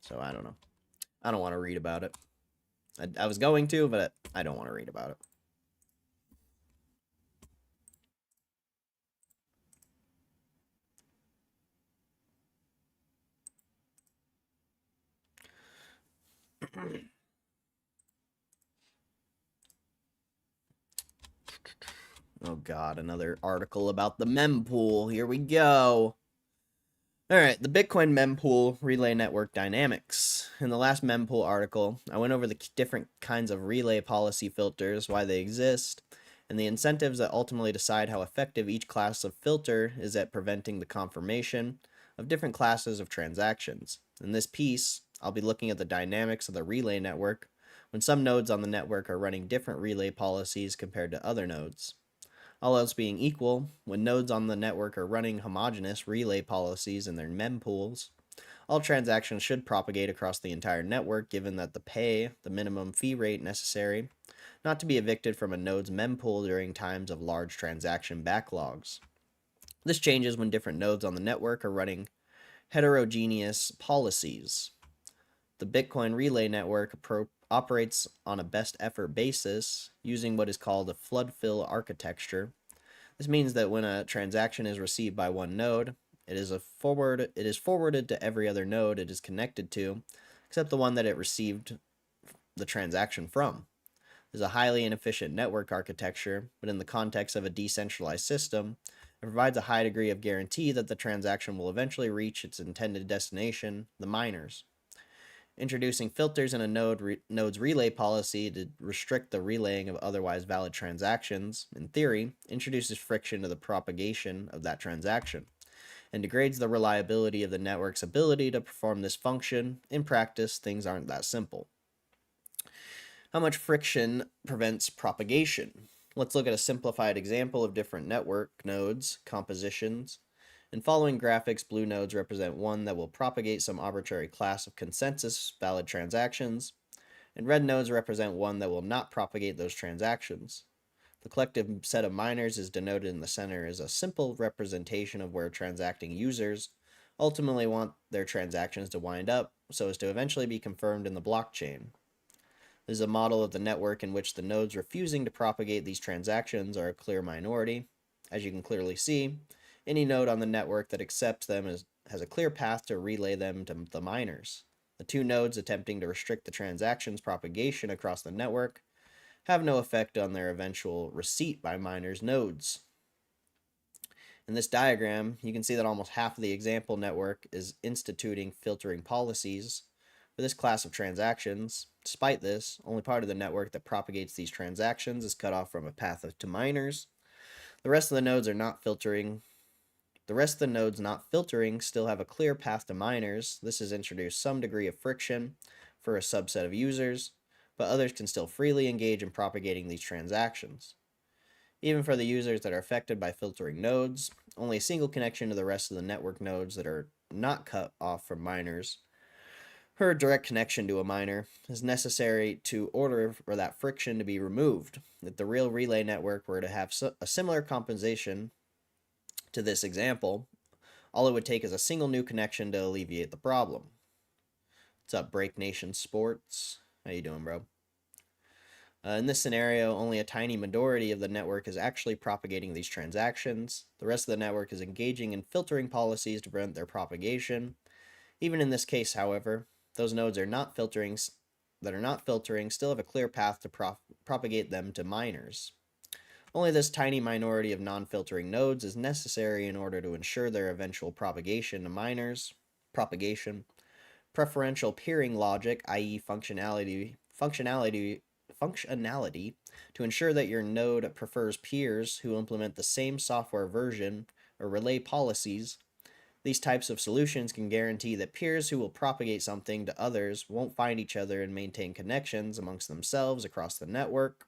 So I don't know. I don't want to read about it. I was going to, but I don't want to read about it. Oh god, another article about the mempool. Here we go. All right, the Bitcoin mempool relay network dynamics. In the last mempool article, I went over the different kinds of relay policy filters, why they exist, and the incentives that ultimately decide how effective each class of filter is at preventing the confirmation of different classes of transactions. In this piece, I'll be looking at the dynamics of the relay network when some nodes on the network are running different relay policies compared to other nodes. All else being equal, when nodes on the network are running homogeneous relay policies in their mempools, all transactions should propagate across the entire network given that the minimum fee rate necessary not to be evicted from a node's mempool during times of large transaction backlogs. This changes when different nodes on the network are running heterogeneous policies. The Bitcoin relay network operates on a best effort basis using what is called a flood fill architecture. This means that when a transaction is received by one node, it is forwarded to every other node it is connected to, except the one that it received the transaction from. This is a highly inefficient network architecture, but in the context of a decentralized system, it provides a high degree of guarantee that the transaction will eventually reach its intended destination, the miners. Introducing filters in a node's relay policy to restrict the relaying of otherwise valid transactions, in theory, introduces friction to the propagation of that transaction, and degrades the reliability of the network's ability to perform this function. In practice, things aren't that simple. How much friction prevents propagation? Let's look at a simplified example of different network nodes, compositions. In following graphics, blue nodes represent one that will propagate some arbitrary class of consensus valid transactions, and red nodes represent one that will not propagate those transactions. The collective set of miners is denoted in the center as a simple representation of where transacting users ultimately want their transactions to wind up so as to eventually be confirmed in the blockchain. This is a model of the network in which the nodes refusing to propagate these transactions are a clear minority. As you can clearly see, any node on the network that accepts them has a clear path to relay them to the miners. The two nodes attempting to restrict the transaction's propagation across the network have no effect on their eventual receipt by miners' nodes. In this diagram, you can see that almost half of the example network is instituting filtering policies for this class of transactions. Despite this, only part of the network that propagates these transactions is cut off from a path to miners. The rest of the nodes not filtering still have a clear path to miners. This has introduced some degree of friction for a subset of users, but others can still freely engage in propagating these transactions. Even for the users that are affected by filtering nodes, only a single connection to the rest of the network nodes that are not cut off from miners, or a direct connection to a miner, is necessary to order for that friction to be removed. If the real relay network were to have a similar composition to this example, all it would take is a single new connection to alleviate the problem. What's up, Break Nation Sports? How you doing, bro? In this scenario, only a tiny minority of the network is actually propagating these transactions. The rest of the network is engaging in filtering policies to prevent their propagation. Even in this case, however, those nodes that are not filtering still have a clear path to propagate them to miners. Only this tiny minority of non-filtering nodes is necessary in order to ensure their eventual propagation to miners. Preferential peering logic, i.e. functionality to ensure that your node prefers peers who implement the same software version or relay policies. These types of solutions can guarantee that peers who will propagate something to others won't find each other and maintain connections amongst themselves across the network.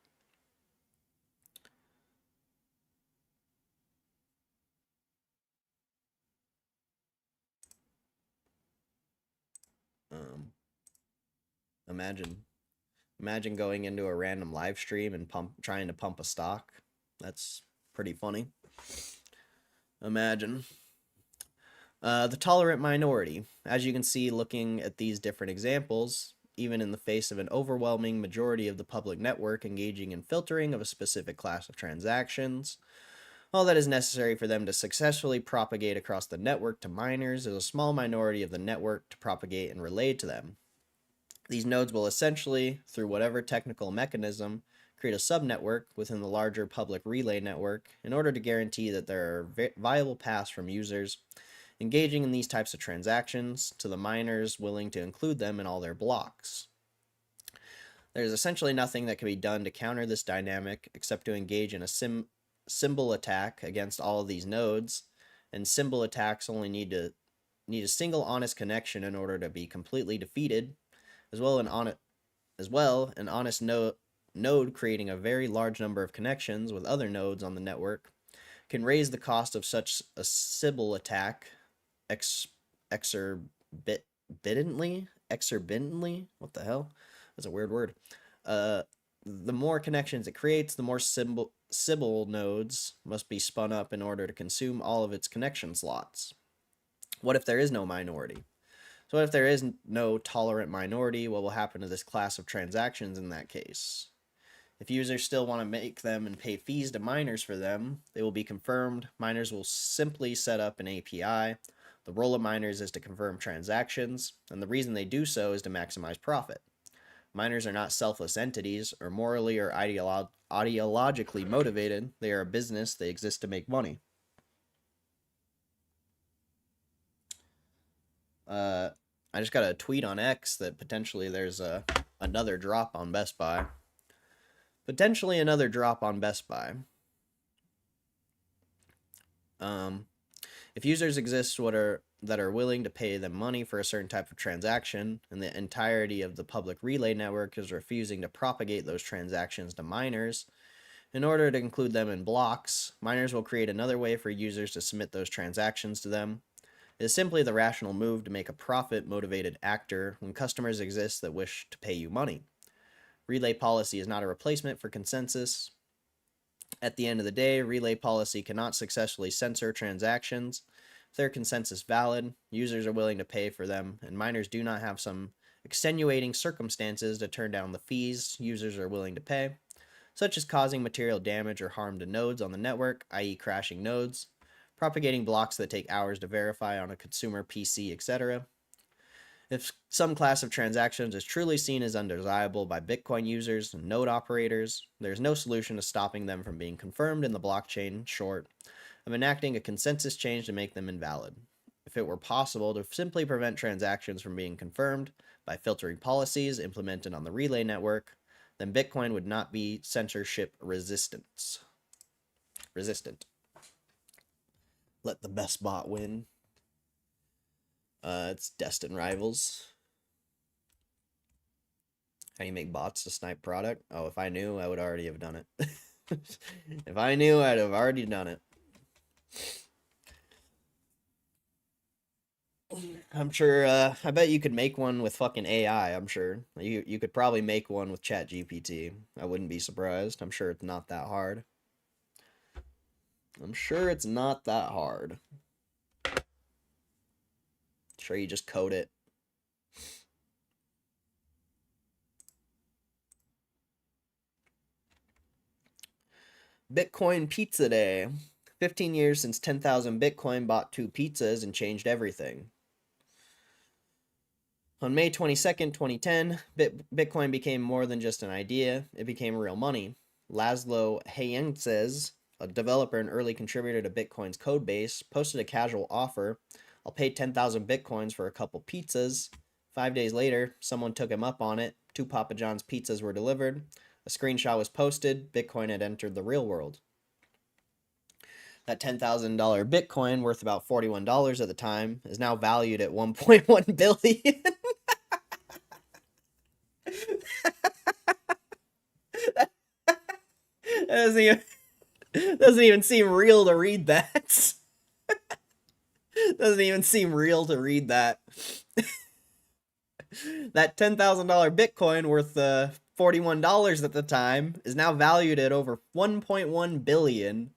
Imagine going into a random live stream and trying to pump a stock. That's pretty funny. Imagine. The tolerant minority. As you can see looking at these different examples, even in the face of an overwhelming majority of the public network engaging in filtering of a specific class of transactions, all that is necessary for them to successfully propagate across the network to miners is a small minority of the network to propagate and relay to them. These nodes will essentially, through whatever technical mechanism, create a subnetwork within the larger public relay network in order to guarantee that there are viable paths from users engaging in these types of transactions to the miners willing to include them in all their blocks. There's essentially nothing that can be done to counter this dynamic except to engage in a symbol attack against all of these nodes, and symbol attacks only need a single honest connection in order to be completely defeated. As well, an honest node creating a very large number of connections with other nodes on the network can raise the cost of such a symbol attack exorbitantly. What the hell? That's a weird word. The more connections it creates, the more Sybil nodes must be spun up in order to consume all of its connection slots. What if there is no minority? So what if there is no tolerant minority? What will happen to this class of transactions in that case? If users still want to make them and pay fees to miners for them, they will be confirmed. Miners will simply set up an API. The role of miners is to confirm transactions, and the reason they do so is to maximize profit. Miners are not selfless entities or morally or ideologically motivated. They are a business. They exist to make money. I just got a tweet on X that potentially there's another drop on Best Buy. Potentially another drop on Best Buy. If users exist that are willing to pay them money for a certain type of transaction, and the entirety of the public relay network is refusing to propagate those transactions to miners, in order to include them in blocks, miners will create another way for users to submit those transactions to them. It is simply the rational move to make a profit-motivated actor when customers exist that wish to pay you money. Relay policy is not a replacement for consensus. At the end of the day, relay policy cannot successfully censor transactions. If their consensus valid, users are willing to pay for them, and miners do not have some extenuating circumstances to turn down the fees users are willing to pay, such as causing material damage or harm to nodes on the network, i.e. crashing nodes, propagating blocks that take hours to verify on a consumer PC, etc. If some class of transactions is truly seen as undesirable by Bitcoin users and node operators, there is no solution to stopping them from being confirmed in the blockchain, short of enacting a consensus change to make them invalid. If it were possible to simply prevent transactions from being confirmed by filtering policies implemented on the relay network, then Bitcoin would not be censorship resistant. Let the best bot win. It's Destin Rivals. How do you make bots to snipe product? Oh, if I knew, I would already have done it. If I knew, I'd have already done it. I'm sure, I bet you could make one with fucking AI, I'm sure. You could probably make one with ChatGPT. I wouldn't be surprised. I'm sure it's not that hard. I'm sure it's not that hard. Sure, you just code it. Bitcoin Pizza Day. 15 years since 10,000 Bitcoin bought 2 pizzas and changed everything. On May 22nd, 2010, Bitcoin became more than just an idea. It became real money. Laszlo Hyentzes, a developer and early contributor to Bitcoin's codebase, posted a casual offer. I'll pay 10,000 Bitcoins for a couple pizzas. 5 days later, someone took him up on it. 2 Papa John's pizzas were delivered. A screenshot was posted. Bitcoin had entered the real world. That $10,000 Bitcoin, worth about $41 at the time, is now valued at $1.1 billion. That doesn't even seem real to read that. Doesn't even seem real to read that. That $10,000 Bitcoin, worth $41 at the time, is now valued at over $1.1 billion.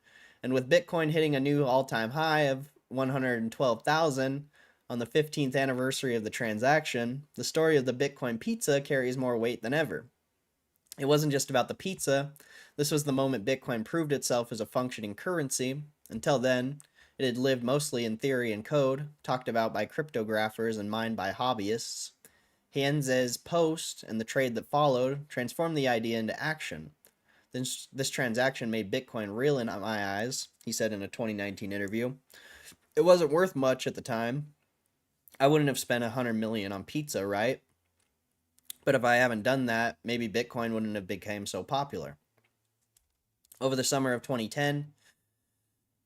And with Bitcoin hitting a new all-time high of 112,000 on the 15th anniversary of the transaction, the story of the Bitcoin pizza carries more weight than ever. It wasn't just about the pizza. This was the moment Bitcoin proved itself as a functioning currency. Until then, it had lived mostly in theory and code, talked about by cryptographers and mined by hobbyists. Hyentzes' post and the trade that followed transformed the idea into action. This transaction made Bitcoin real in my eyes, he said in a 2019 interview. it wasn't worth much at the time. I wouldn't have spent 100 million on pizza, right? But if I haven't done that, maybe Bitcoin wouldn't have become so popular. Over the summer of 2010,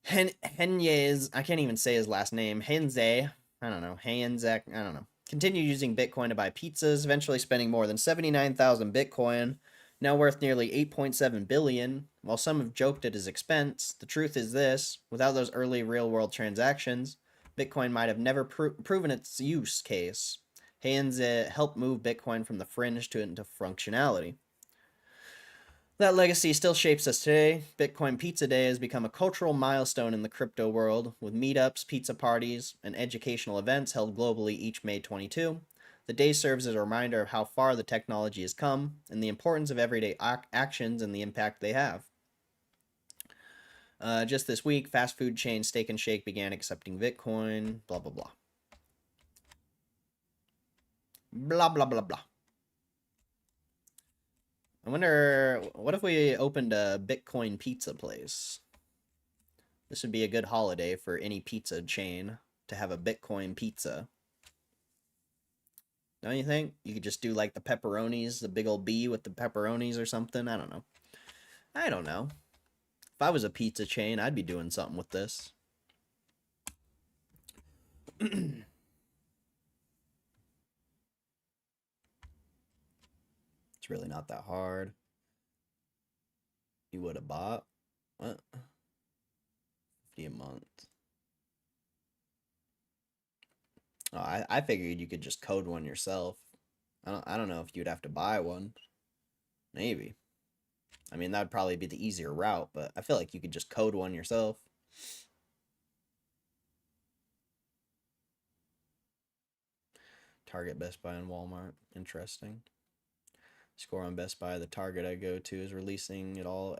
Henyes, I can't even say his last name, Henze, I don't know, Hanzek, I don't know, continued using Bitcoin to buy pizzas, eventually spending more than 79,000 Bitcoin, now worth nearly 8.7 billion. While some have joked at his expense, the truth is this: without those early real-world transactions, Bitcoin might have never proven its use case. Hanze helped move Bitcoin from the fringe to into functionality. That legacy still shapes us today. Bitcoin Pizza Day has become a cultural milestone in the crypto world, with meetups, pizza parties, and educational events held globally each May 22. The day serves as a reminder of how far the technology has come and the importance of everyday actions and the impact they have. Just this week, fast food chain Steak and Shake began accepting Bitcoin, blah, blah, blah. Blah, blah, blah, blah. I wonder, what if we opened a Bitcoin pizza place? This would be a good holiday for any pizza chain to have a Bitcoin pizza. Don't you think? You could just do like the pepperonis, the big old B with the pepperonis or something. I don't know. I don't know. If I was a pizza chain, I'd be doing something with this. It's really not that hard. You would have bought what? 50 a month. Oh, I figured you could just code one yourself. I don't know if you'd have to buy one. Maybe. I mean, that'd probably be the easier route, but I feel like you could just code one yourself. Target, Best Buy, and Walmart. Interesting. Score on Best Buy. The Target I go to is releasing it all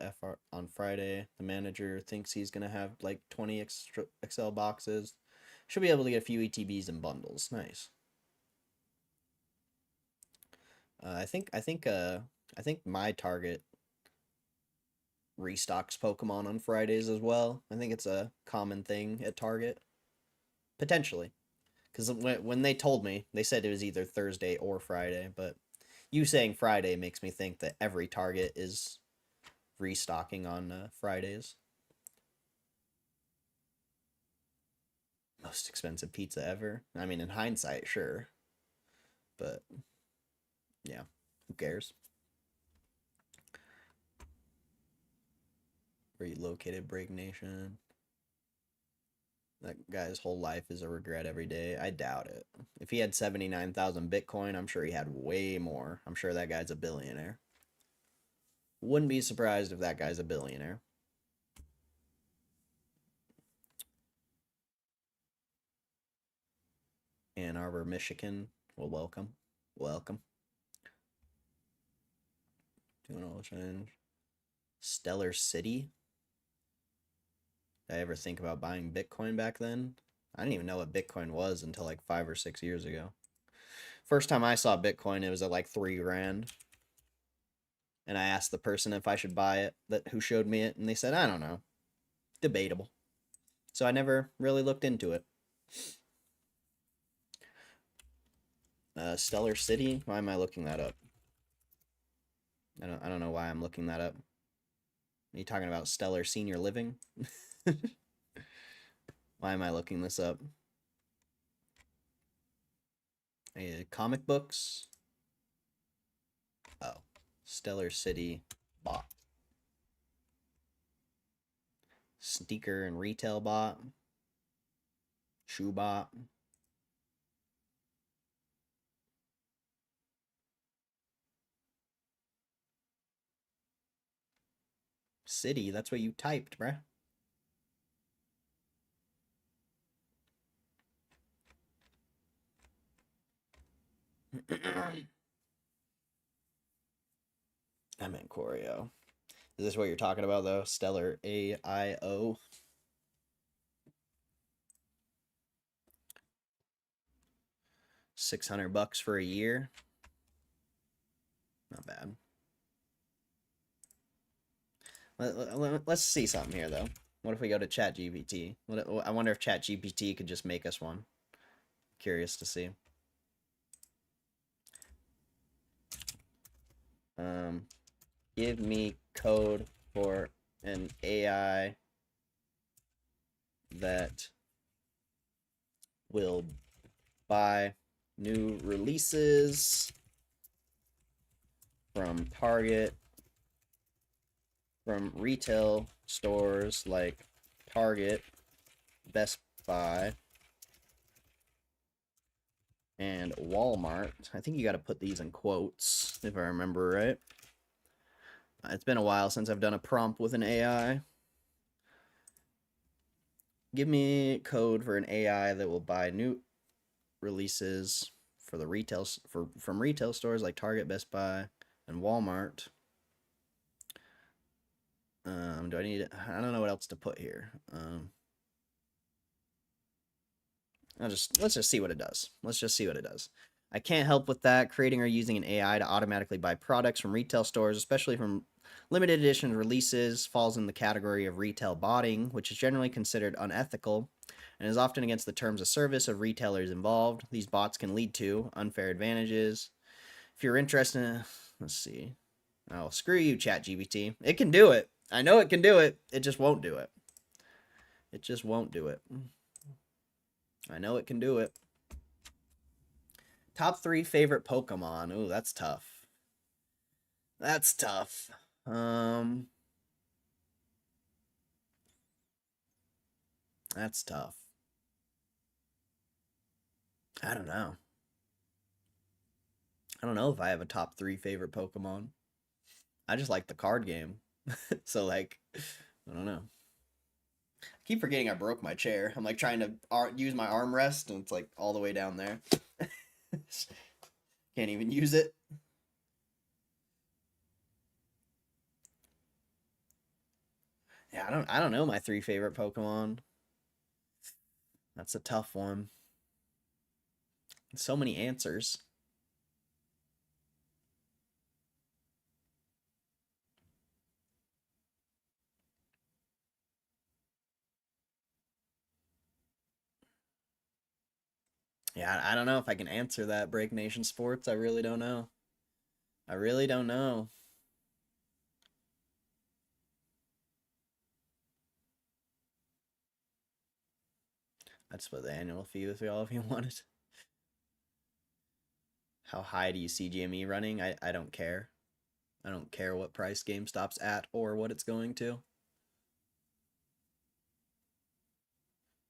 on Friday. The manager thinks he's going to have like 20 extra Excel boxes. Should be able to get a few ETBs and bundles. Nice. I think my Target restocks Pokemon on Fridays as well. I think it's a common thing at Target. Potentially. Because when they told me, they said it was either Thursday or Friday, but you saying Friday makes me think that every Target is restocking on Fridays. Most expensive pizza ever. I mean, in hindsight, sure. But, yeah, who cares? Where you located, Break Nation? That guy's whole life is a regret every day. I doubt it. If he had 79,000 Bitcoin, I'm sure he had way more. I'm sure that guy's a billionaire. Wouldn't be surprised if that guy's a billionaire. Ann Arbor, Michigan. Well, welcome. Welcome. Doing all change. Stellar City. Did I ever think about buying Bitcoin back then? I didn't even know what Bitcoin was until like 5 or 6 years ago. First time I saw Bitcoin, it was at like 3 grand. And I asked the person if I should buy it, who showed me it, and they said, I don't know. Debatable. So I never really looked into it. Stellar City? Why am I looking that up? I don't know why I'm looking that up. Are you talking about Stellar Senior Living? Why am I looking this up? Comic books? Oh. Stellar City bot. Sneaker and retail bot. Shoe bot. City, that's what you typed, bruh. I meant Choreo. Is this what you're talking about, though? Stellar AIO. $600 for a year. Not bad. Let's see something here, though. What if we go to ChatGPT? I wonder if ChatGPT could just make us one. Curious to see. Give me code for an AI that will buy new releases from Target, from retail stores like Target, Best Buy, and Walmart. I think you got to put these in quotes, if I remember right. It's been a while since I've done a prompt with an AI. Give me code for an AI that will buy new releases for the from retail stores like Target, Best Buy, and Walmart. Do I need? I don't know what else to put here. Let's just see what it does. Let's just see what it does. I can't help with that. Creating or using an AI to automatically buy products from retail stores, especially from limited edition releases, falls in the category of retail botting, which is generally considered unethical and is often against the terms of service of retailers involved. These bots can lead to unfair advantages. If you're interested in, let's see. Oh, screw you, ChatGPT. It can do it. I know it can do it. It just won't do it. It just won't do it. I know it can do it. Top 3 favorite Pokemon. Ooh, that's tough. That's tough. That's tough. I don't know. I don't know if I have a top 3 favorite Pokemon. I just like the card game. So, like, I don't know. I keep forgetting I broke my chair. I'm like trying to use my armrest and it's like all the way down there. Can't even use it. Yeah, I don't know my 3 favorite Pokemon. That's a tough one. So many answers. Yeah, I don't know if I can answer that, Break Nation Sports. I really don't know. I really don't know. I'd split the annual fee with y'all if you wanted. How high do you see GME running? I don't care. I don't care what price GameStop's at or what it's going to.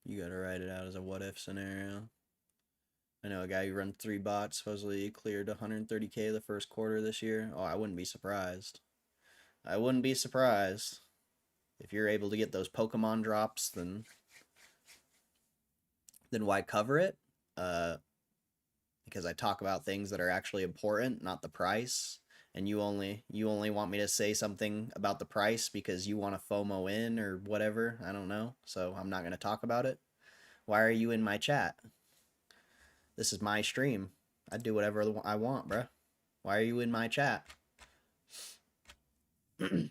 You gotta write it out as a what if scenario. I know a guy who runs 3 bots supposedly cleared 130K the first quarter this year. Oh, I wouldn't be surprised. I wouldn't be surprised. If you're able to get those Pokemon drops, then why cover it? Because I talk about things that are actually important, not the price. And you only want me to say something about the price because you want to FOMO in or whatever. I don't know. So I'm not going to talk about it. Why are you in my chat? This is my stream. I do whatever I want, bruh. Why are you in my chat? I'm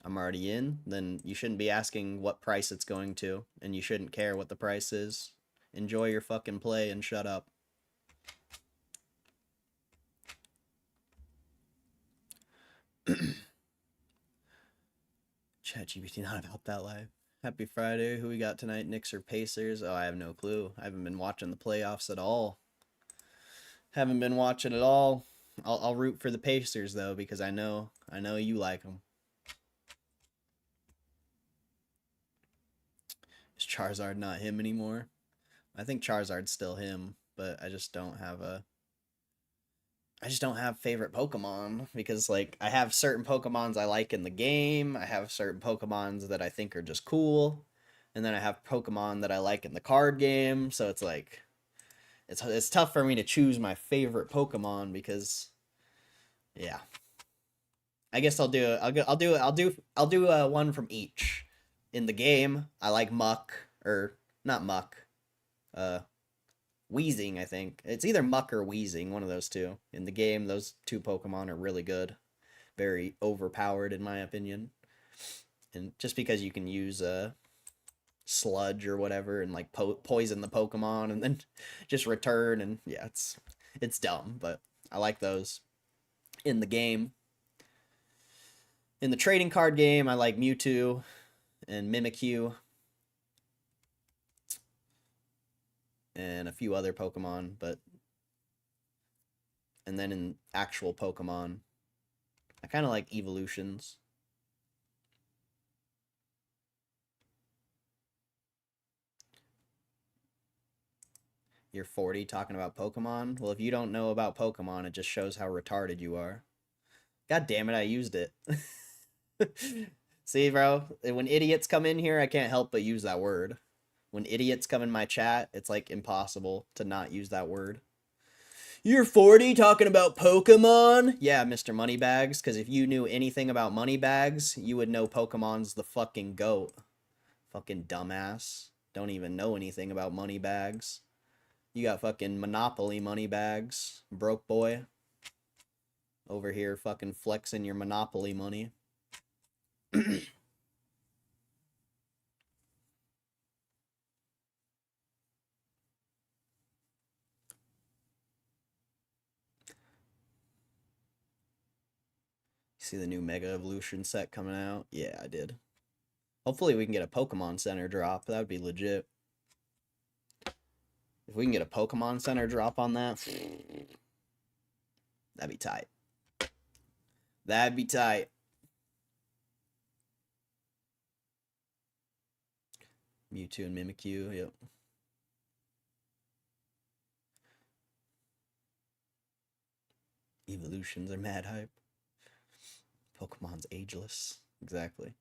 already in, then you shouldn't be asking what price it's going to, and you shouldn't care what the price is. Enjoy your fucking play and shut up. ChatGPT not about that live. Happy Friday. Who we got tonight? Knicks or Pacers? Oh, I have no clue. I haven't been watching the playoffs at all. Haven't been watching at all. I'll root for the Pacers though because I know you like them. Is Charizard not him anymore? I think Charizard's still him, but I just don't have favorite Pokemon because like I have certain Pokemons I like in the game, I have certain Pokemons that I think are just cool, and then I have Pokemon that I like in the card game, so it's like it's tough for me to choose my favorite Pokemon because yeah. I guess I'll do one from each. In the game, I like Muck or not Muck. Uh Weezing, I think. It's either Muck or Weezing, one of those two. In the game, those two Pokemon are really good. very overpowered in my opinion. And just because you can use sludge or whatever and like poison the Pokemon and then just return, and yeah, it's dumb, but I like those in the game. In the trading card game, I like Mewtwo and Mimikyu and a few other Pokemon, but and then in actual Pokemon, I kind of like evolutions. You're 40 talking about Pokemon? Well, if you don't know about Pokemon, it just shows how retarded you are. God damn it, I used it. See, bro, when idiots come in here, I can't help but use that word. When idiots come in my chat, it's like impossible to not use that word. You're 40 talking about Pokemon? Yeah, Mr. Moneybags, because if you knew anything about Moneybags, you would know Pokemon's the fucking GOAT. Fucking dumbass. Don't even know anything about Moneybags. You got fucking Monopoly Moneybags, broke boy. Over here fucking flexing your Monopoly money. See the new Mega Evolution set coming out? Yeah, I did. Hopefully we can get a Pokemon Center drop. That would be legit. If we can get a Pokemon Center drop on that, that'd be tight. That'd be tight. Mewtwo and Mimikyu, yep. Evolutions are mad hype. Pokemon's ageless. Exactly.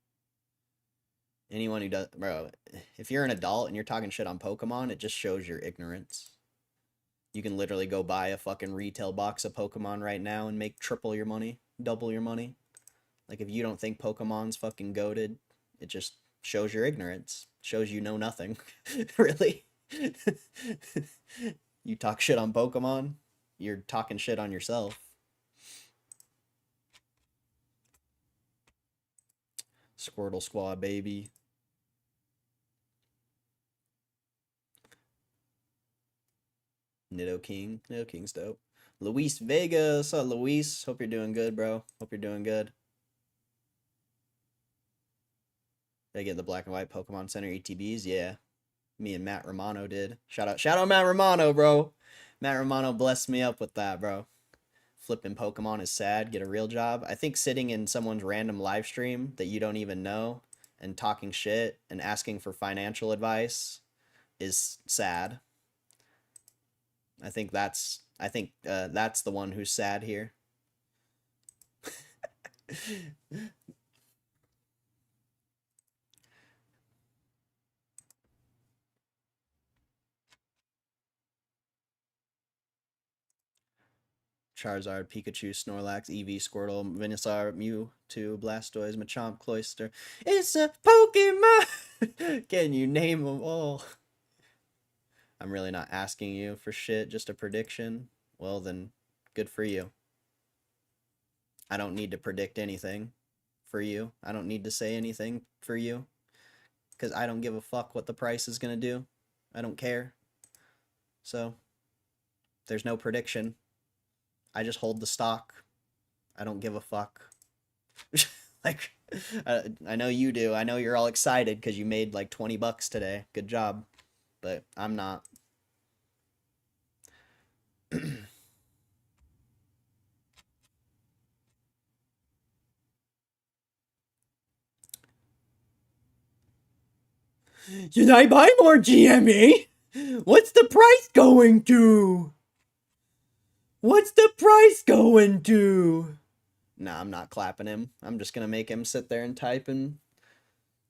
Anyone who does, bro, if you're an adult and you're talking shit on Pokemon, it just shows your ignorance. You can literally go buy a fucking retail box of Pokemon right now and make triple your money, double your money. Like, if you don't think Pokemon's fucking goated, it just shows your ignorance. Shows you know nothing. Really? You talk shit on Pokemon, you're talking shit on yourself. Squirtle Squad, baby. Nidoking's dope. Luis Vega, what's up, Luis? Hope you're doing good, bro. Hope you're doing good. Did I get the black and white Pokemon Center ETBs? Yeah. Me and Matt Romano did. Shout out Matt Romano, bro. Matt Romano blessed me up with that, bro. Flipping Pokemon is sad. Get a real job. I think sitting in someone's random live stream that you don't even know and talking shit and asking for financial advice is sad. I think that's the one who's sad here. Charizard, Pikachu, Snorlax, Eevee, Squirtle, Venusaur, Mewtwo, Blastoise, Machamp, Cloyster. It's a Pokemon! Can you name them all? I'm really not asking you for shit, just a prediction. Well, then, good for you. I don't need to predict anything for you. I don't need to say anything for you. Because I don't give a fuck what the price is going to do. I don't care. So, there's no prediction. I just hold the stock. I don't give a fuck. Like, I know you do. I know you're all excited because you made like 20 bucks today. Good job. But I'm not. Should I buy more GME? What's the price going to? What's the price going to? Nah, I'm not clapping him. I'm just gonna make him sit there and type and,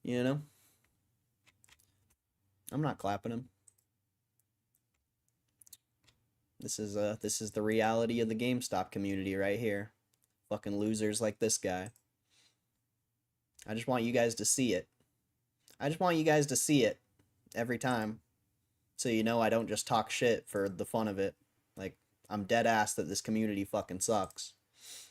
you know. I'm not clapping him. This is the reality of the GameStop community right here. Fucking losers like this guy. I just want you guys to see it. I just want you guys to see it every time. So you know I don't just talk shit for the fun of it. Like, I'm dead ass that this community fucking sucks.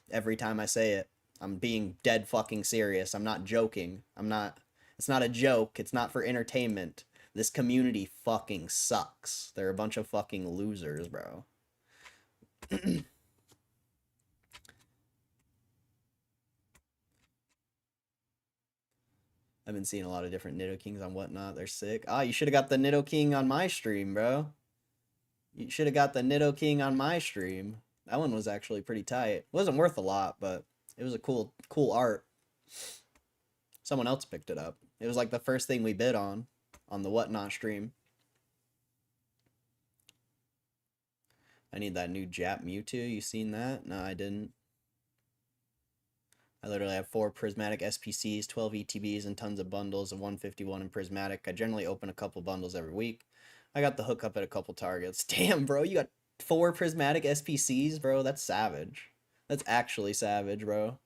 Every time I say it, I'm being dead fucking serious. I'm not joking. It's not a joke. It's not for entertainment. This community fucking sucks. They're a bunch of fucking losers, bro. I've been seeing a lot of different Nidokings on Whatnot. They're sick. Ah, you should have got the Nidoking on my stream, bro. You should have got the Nidoking on my stream. That one was actually pretty tight. It wasn't worth a lot, but it was a cool art. Someone else picked it up. It was like the first thing we bid on the Whatnot stream. I need that new Jap Mewtwo. You seen that? No, I didn't. I literally have 4 Prismatic SPCs, 12 ETBs, and tons of bundles of 151 in Prismatic. I generally open a couple bundles every week. I got the hookup at a couple targets. Damn, bro, you got 4 Prismatic SPCs, bro? That's savage. That's actually savage, bro.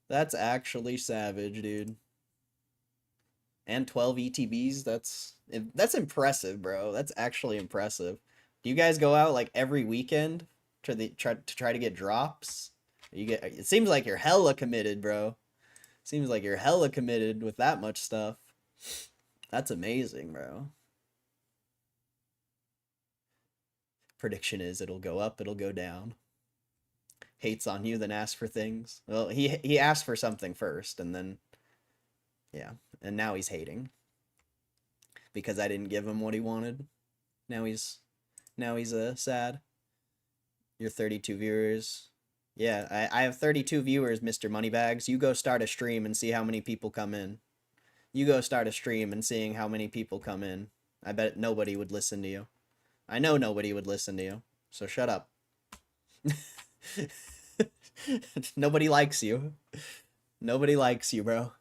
That's actually savage, dude. And 12 ETBs, that's impressive, bro. That's actually impressive. Do you guys go out like every weekend to try to get drops? It seems like you're hella committed, bro. Seems like you're hella committed with that much stuff. That's amazing, bro. Prediction is it'll go up, it'll go down. Hates on you, then asks for things. Well, he asked for something first, and then yeah, and now he's hating because I didn't give him what he wanted. Now he's sad. Your 32 viewers. Yeah, I have 32 viewers, Mr. Moneybags. You go start a stream and see how many people come in. You go start a stream and seeing how many people come in. I bet nobody would listen to you. I know nobody would listen to you, so shut up. Nobody likes you. Nobody likes you, bro.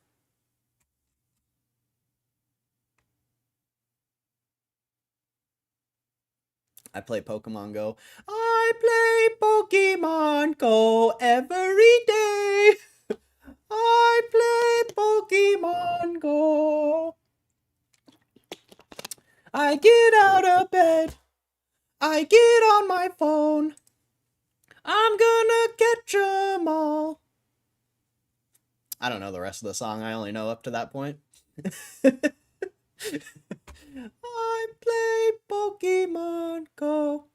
I play Pokemon Go. I play Pokemon Go every day. I play Pokemon Go. I get out of bed. I get on my phone. I'm gonna catch 'em all. I don't know the rest of the song. I only know up to that point. I play Pokemon Go.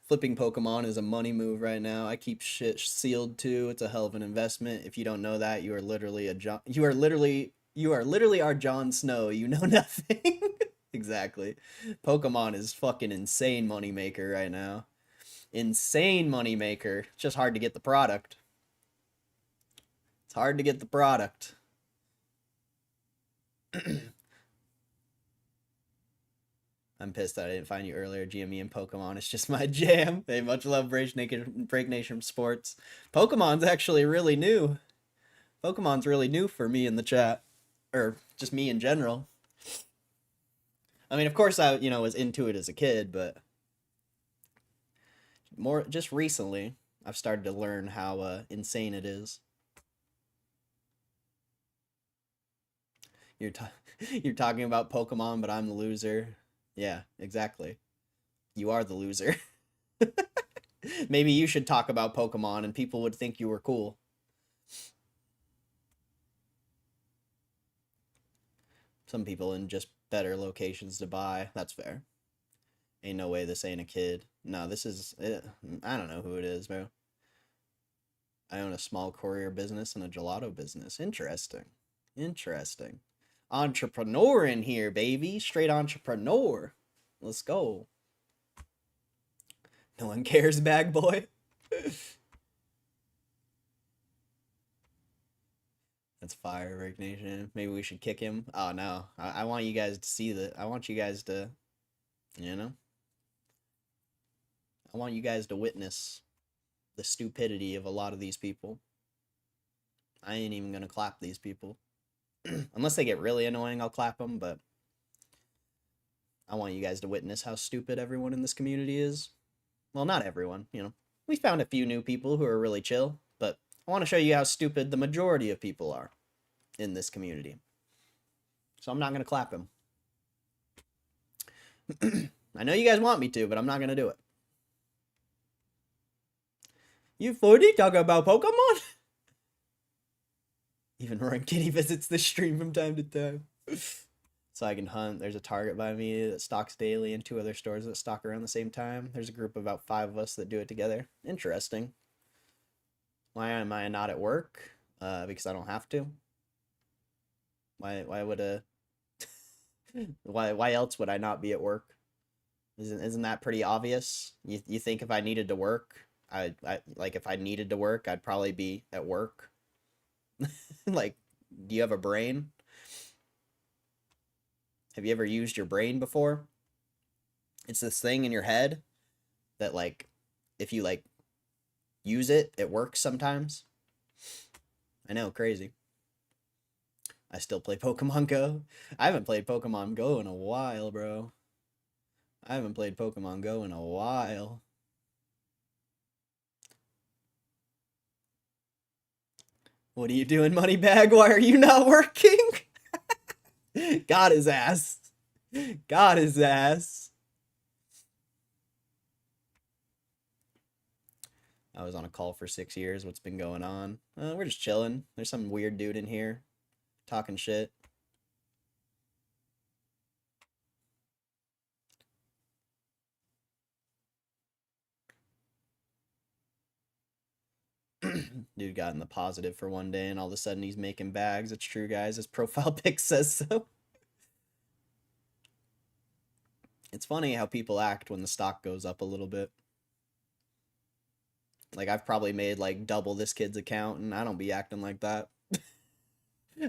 Flipping Pokemon is a money move right now. I keep shit sealed too. It's a hell of an investment. If you don't know that, you are literally our Jon Snow. You know nothing. Exactly. Pokemon is fucking insane moneymaker right now. Insane moneymaker. It's just hard to get the product. It's hard to get the product. I'm pissed that I didn't find you earlier. GME and Pokemon. It's just my jam. Hey, much love, Break Nation Sports. Pokemon's actually really new. Pokemon's really new for me in the chat. Or just me in general. I mean, of course I, was into it as a kid, but more just recently, I've started to learn how insane it is. You're talking about Pokemon, but I'm the loser. Yeah, exactly. You are the loser. Maybe you should talk about Pokemon and people would think you were cool. Some people in just better locations to buy. That's fair. Ain't no way this ain't a kid. No, this is... I don't know who it is, bro. I own a small courier business and a gelato business. Interesting. Interesting. Entrepreneur in here, baby. Straight entrepreneur. Let's go. No one cares, bag boy. That's fire, Rick Nation. Maybe we should kick him. Oh, no. I want you guys to see that. I want you guys to, I want you guys to witness the stupidity of a lot of these people. I ain't even going to clap these people. Unless they get really annoying, I'll clap them, but I want you guys to witness how stupid everyone in this community is. Well, not everyone, We found a few new people who are really chill, but I want to show you how stupid the majority of people are in this community. So I'm not going to clap him. I know you guys want me to, but I'm not going to do it. You 40 talking about Pokemon? Even Roaring Kitty visits the stream from time to time. So I can hunt. There's a Target by me that stocks daily and 2 other stores that stock around the same time. There's a group of about 5 of us that do it together. Interesting. Why am I not at work? Because I don't have to. Why would a why else would I not be at work? Isn't that pretty obvious? You think if I needed to work, I like if I needed to work, I'd probably be at work. Like, do you have a brain? Have you ever used your brain before? It's this thing in your head that like if you like use it, it works sometimes. I know, crazy. I still play Pokemon Go. I haven't played Pokemon Go in a while, bro. I haven't played Pokemon Go in a while. What are you doing, Moneybag? Why are you not working? Got his ass. Got his ass. I was on a call for 6 years. What's been going on? We're just chilling. There's some weird dude in here talking shit. Dude got in the positive for one day and all of a sudden he's making bags. It's true, guys. His profile pic says so. It's funny how people act when the stock goes up a little bit. Like, I've probably made like double this kid's account and I don't be acting like that.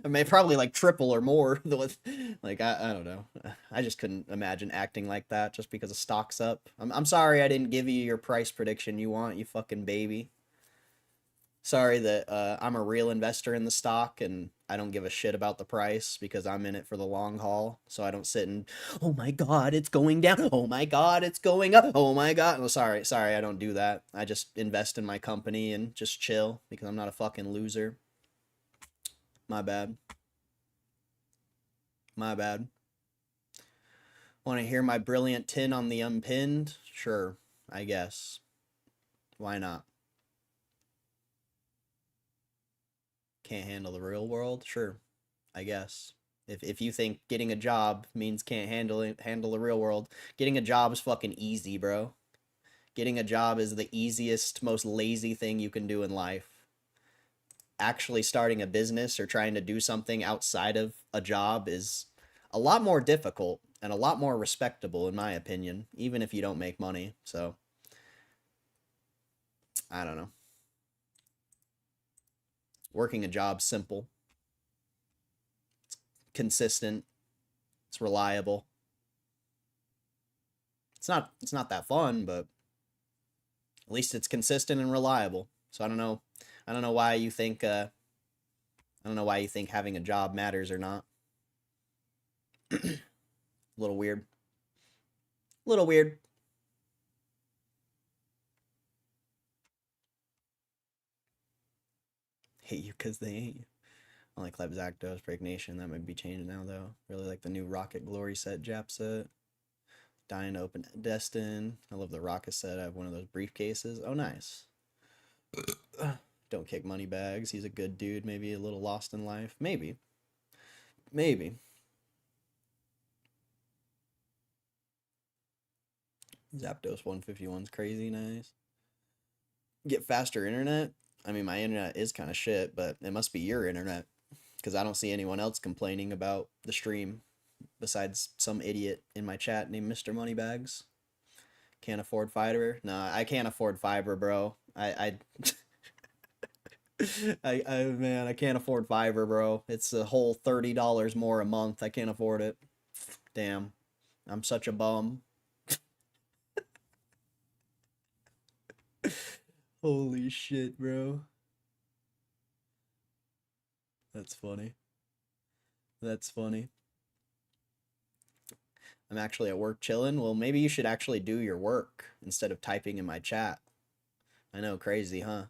I mean, probably like triple or more. Like, I don't know. I just couldn't imagine acting like that just because the stock's up. I'm sorry I didn't give you your price prediction you want, you fucking baby. Sorry that I'm a real investor in the stock and I don't give a shit about the price because I'm in it for the long haul. So I don't sit and, oh my god, it's going down. Oh my god, it's going up. Oh my god. Well, sorry, I don't do that. I just invest in my company and just chill because I'm not a fucking loser. My bad. My bad. Want to hear my brilliant tin on the unpinned? Sure, I guess. Why not? Can't handle the real world? Sure, I guess. If you think getting a job means can't handle the real world, getting a job is fucking easy, bro. Getting a job is the easiest, most lazy thing you can do in life. Actually starting a business or trying to do something outside of a job is a lot more difficult and a lot more respectable in my opinion, even if you don't make money. So, I don't know. Working a job's simple. It's consistent. It's reliable. It's not that fun, but at least it's consistent and reliable. So I don't know why you think I don't know why you think having a job matters or not. A little weird. A little weird. Hate you because they ain't you. I like Kleb Zapdos, Break Nation. That might be changing now, though. Really like the new Rocket Glory set, Jap set. Dying to open Destin. I love the Rocket set. I have one of those briefcases. Oh, nice. Don't kick money bags. He's a good dude. Maybe a little lost in life. Maybe. Maybe. Zapdos 151's crazy nice. Get faster internet? I mean, my internet is kind of shit, but it must be your internet. Because I don't see anyone else complaining about the stream besides some idiot in my chat named Mr. Moneybags. Can't afford fiber? Nah, I can't afford fiber, bro. Man, I can't afford fiber, bro. It's a whole $30 more a month. I can't afford it. Damn. I'm such a bum. Holy shit, bro. That's funny. That's funny. I'm actually at work chilling. Well, maybe you should actually do your work instead of typing in my chat. I know, crazy, huh?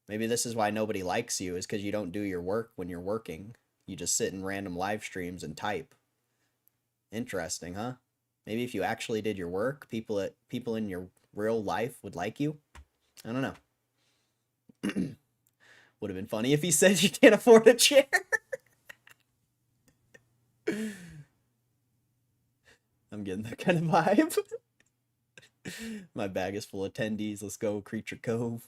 Maybe this is why nobody likes you, is because you don't do your work when you're working. You just sit in random live streams and type. Interesting, huh? Maybe if you actually did your work, people in your real life would like you. I don't know. Would have been funny if he said you can't afford a chair. I'm getting that kind of vibe. My bag is full of attendees. Let's go, Creature Cove.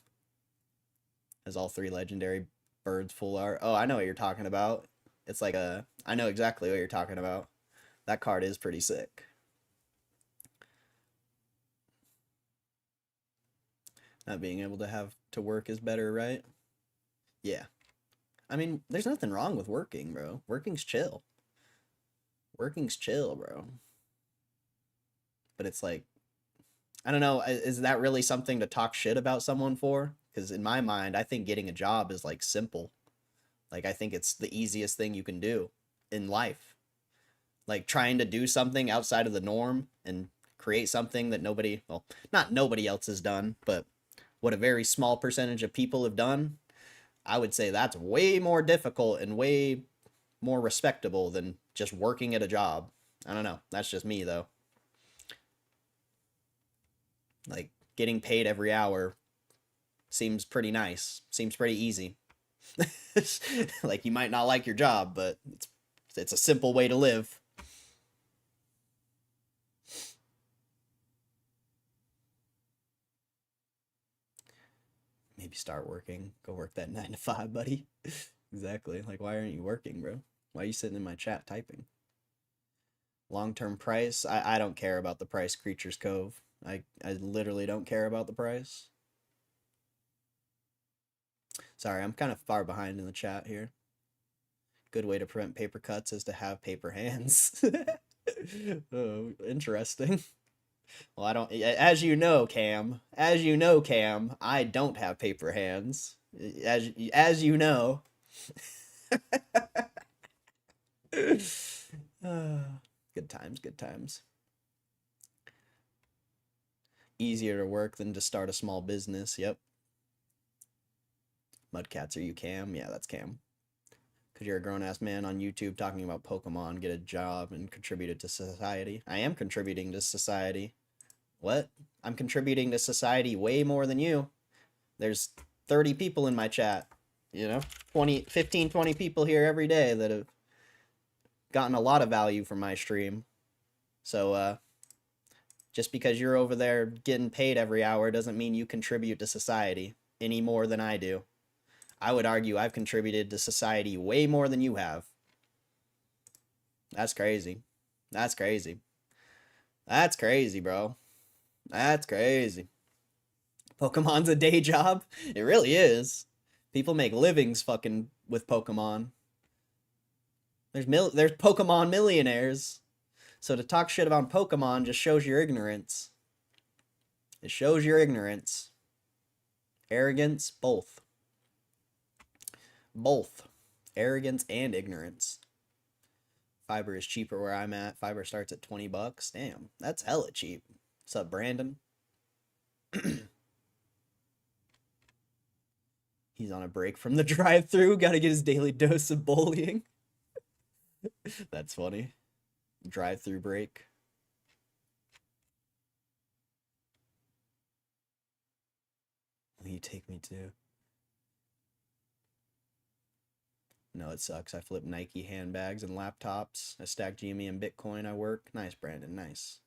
Has all 3 legendary birds full art. Oh, I know what you're talking about. It's like a... I know exactly what you're talking about. That card is pretty sick. Not being able to have to work is better, right? Yeah. I mean, there's nothing wrong with working, bro. Working's chill. Working's chill, bro. But it's like, I don't know, is that really something to talk shit about someone for? Because in my mind, I think getting a job is like simple. Like, I think it's the easiest thing you can do in life. Like, trying to do something outside of the norm and create something that nobody, well, not nobody else has done, but what a very small percentage of people have done, I would say that's way more difficult and way more respectable than just working at a job. I don't know. That's just me, though. Like, getting paid every hour seems pretty nice. Seems pretty easy. Like, you might not like your job, but it's a simple way to live. Maybe start working. Go work that 9 to 5, buddy. Exactly. Like, why aren't you working, bro? Why are you sitting in my chat typing? Long-term price? I don't care about the price, Creatures Cove. I literally don't care about the price. Sorry, I'm kind of far behind in the chat here. Good way to prevent paper cuts is to have paper hands. Oh, interesting. Well, I don't, as you know, Cam, I don't have paper hands. As you know. Good times, good times. Easier to work than to start a small business. Yep. Mudcats, are you Cam? Yeah, that's Cam. Because you're a grown-ass man on YouTube talking about Pokemon, get a job, and contribute it to society. I am contributing to society. What? I'm contributing to society way more than you. There's 30 people in my chat. You know? 15, 20 people here every day that have gotten a lot of value from my stream. So, just because you're over there getting paid every hour doesn't mean you contribute to society any more than I do. I would argue I've contributed to society way more than you have. That's crazy. That's crazy. That's crazy, bro. That's crazy. Pokemon's a day job? It really is. People make livings fucking with Pokemon. There's Pokemon millionaires. So to talk shit about Pokemon just shows your ignorance. It shows your ignorance. Arrogance, both. Both. Arrogance and ignorance. Fiber is cheaper where I'm at. Fiber starts at 20 bucks. Damn, that's hella cheap. What's up, Brandon? He's on a break from the drive-thru. Gotta get his daily dose of bullying. That's funny. Drive-thru break. Will you take me to? No, it sucks. I flip Nike handbags and laptops. I stack Gme and Bitcoin. I work. Nice, Brandon. Nice.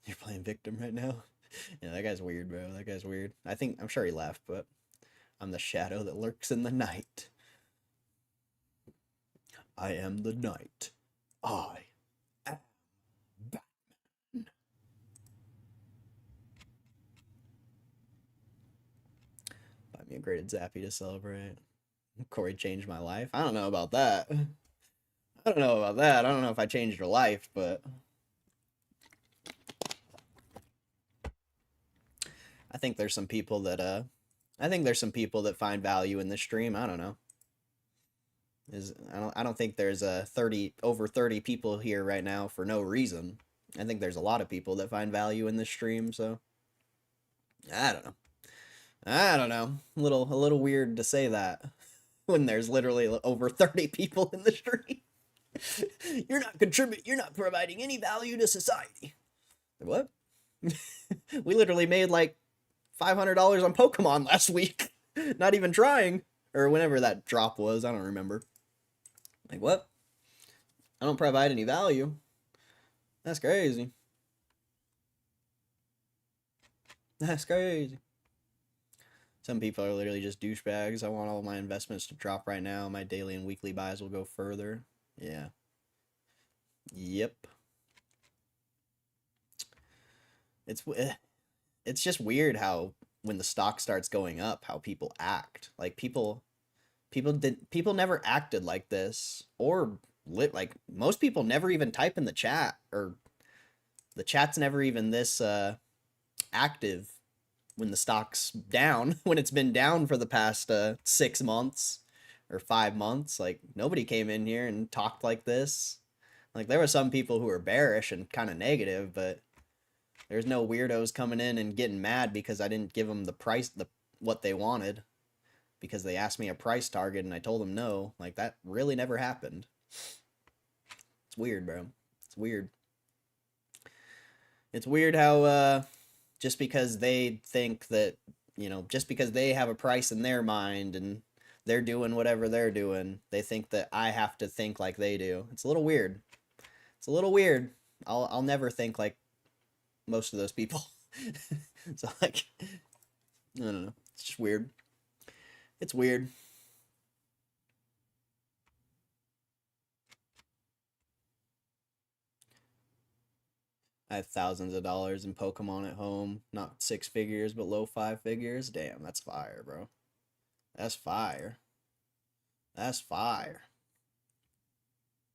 You're playing victim right now? Yeah, that guy's weird, bro. That guy's weird. I'm sure he left, but I'm the shadow that lurks in the night. I am the night. I am Batman. Buy me a graded Zappy to celebrate. Corey changed my life. I don't know about that. I don't know about that. I don't know if I changed your life, but I think there's some people that find value in this stream. I don't know. I don't think there's over 30 people here right now for no reason. I think there's a lot of people that find value in this stream, so I don't know. I don't know. A little weird to say that when there's literally over 30 people in the stream. You're not providing any value to society. What? We literally made like $500 on Pokemon last week. Not even trying. Or whenever that drop was, I don't remember. Like, what? I don't provide any value. That's crazy. That's crazy. Some people are literally just douchebags. I want all my investments to drop right now. My daily and weekly buys will go further. Yeah. Yep. It's it's just weird how when the stock starts going up, how people act. Like people never acted like this, or lit like most people never even type in the chat, or the chat's never even this active when the stock's down, when it's been down for the past 6 months or 5 months. Like, nobody came in here and talked like this. Like, there were some people who were bearish and kind of negative, but there's no weirdos coming in and getting mad because I didn't give them the price, what they wanted, because they asked me a price target and I told them no. Like, that really never happened. It's weird, bro. It's weird. It's weird how just because they think that, just because they have a price in their mind and they're doing whatever they're doing, they think that I have to think like they do. It's a little weird. It's a little weird. I'll never think like most of those people. So, like, I don't know. It's just weird. It's weird. I have thousands of dollars in Pokemon at home. Not 6 figures, but low 5 figures. Damn, that's fire, bro. That's fire. That's fire.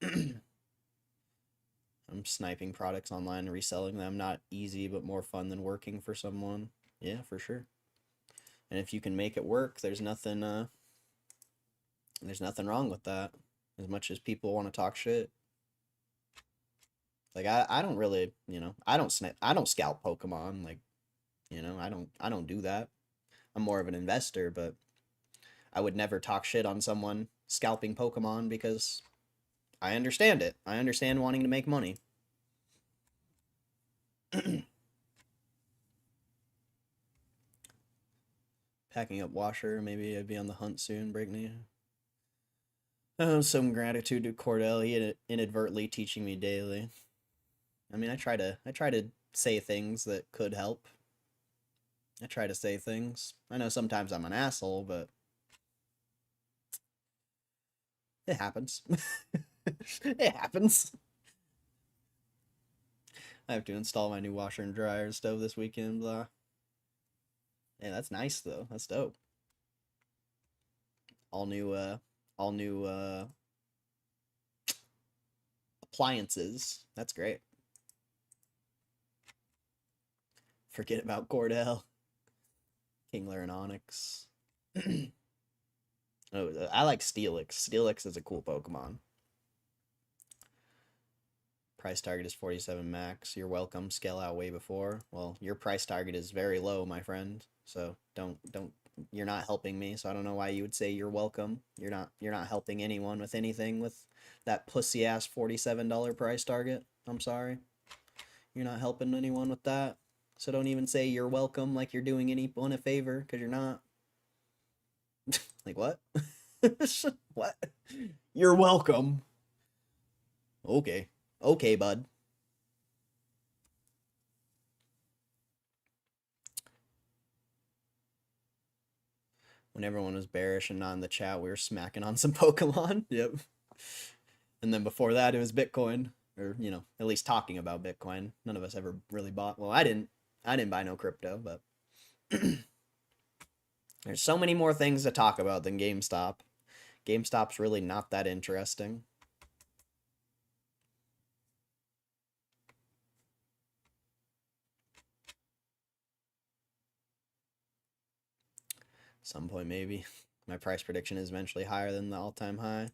I'm sniping products online and reselling them. Not easy, but more fun than working for someone. Yeah, for sure. And if you can make it work, there's nothing wrong with that. As much as people want to talk shit. Like, I don't really, I don't scalp Pokemon. Like, I don't do that. I'm more of an investor, but I would never talk shit on someone scalping Pokemon because I understand it. I understand wanting to make money. Packing up washer. Maybe I'd be on the hunt soon, Brickney. Oh, some gratitude to Cordell. He inadvertently teaching me daily. I mean, I try to say things that could help. I try to say things. I know sometimes I'm an asshole, but it happens. It happens. I have to install my new washer and dryer stove this weekend, blah. Yeah, that's nice though. That's dope. All new appliances. That's great. Forget about Cordell. Kingler and Onyx. Oh, I like Steelix. Steelix is a cool Pokemon. Price target is 47 max. You're welcome. Scale out way before. Well, your price target is very low, my friend. So don't you're not helping me, so I don't know why you would say you're welcome. You're not helping anyone with anything with that pussy ass $47 price target. I'm sorry. You're not helping anyone with that. So don't even say you're welcome like you're doing anyone a favor, because you're not. Like, what? What? You're welcome. Okay. Okay, bud. When everyone was bearish and not in the chat, we were smacking on some Pokemon. Yep. And then before that, it was Bitcoin, or at least talking about Bitcoin. None of us ever really bought. Well, I didn't. I didn't buy no crypto, but there's so many more things to talk about than GameStop. GameStop's really not that interesting. Some point maybe. My price prediction is eventually higher than the all-time high.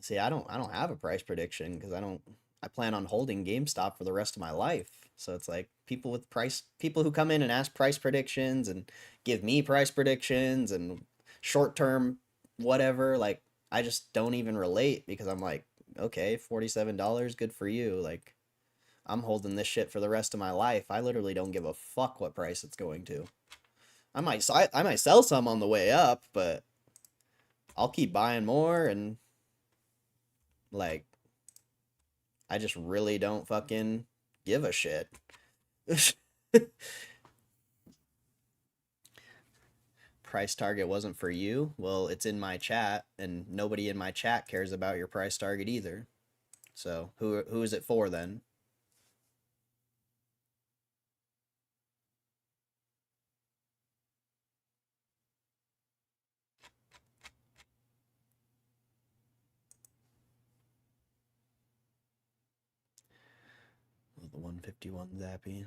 See, I don't have a price prediction because I plan on holding GameStop for the rest of my life. So it's like people who come in and ask price predictions and give me price predictions and short-term whatever, like, I just don't even relate, because I'm like, okay, $47, good for you. Like, I'm holding this shit for the rest of my life. I literally don't give a fuck what price it's going to. I might sell some on the way up, but I'll keep buying more, and like I just really don't fucking give a shit. Price target wasn't for you? Well, it's in my chat, and nobody in my chat cares about your price target either. So who is it for then? The 151 Zappy.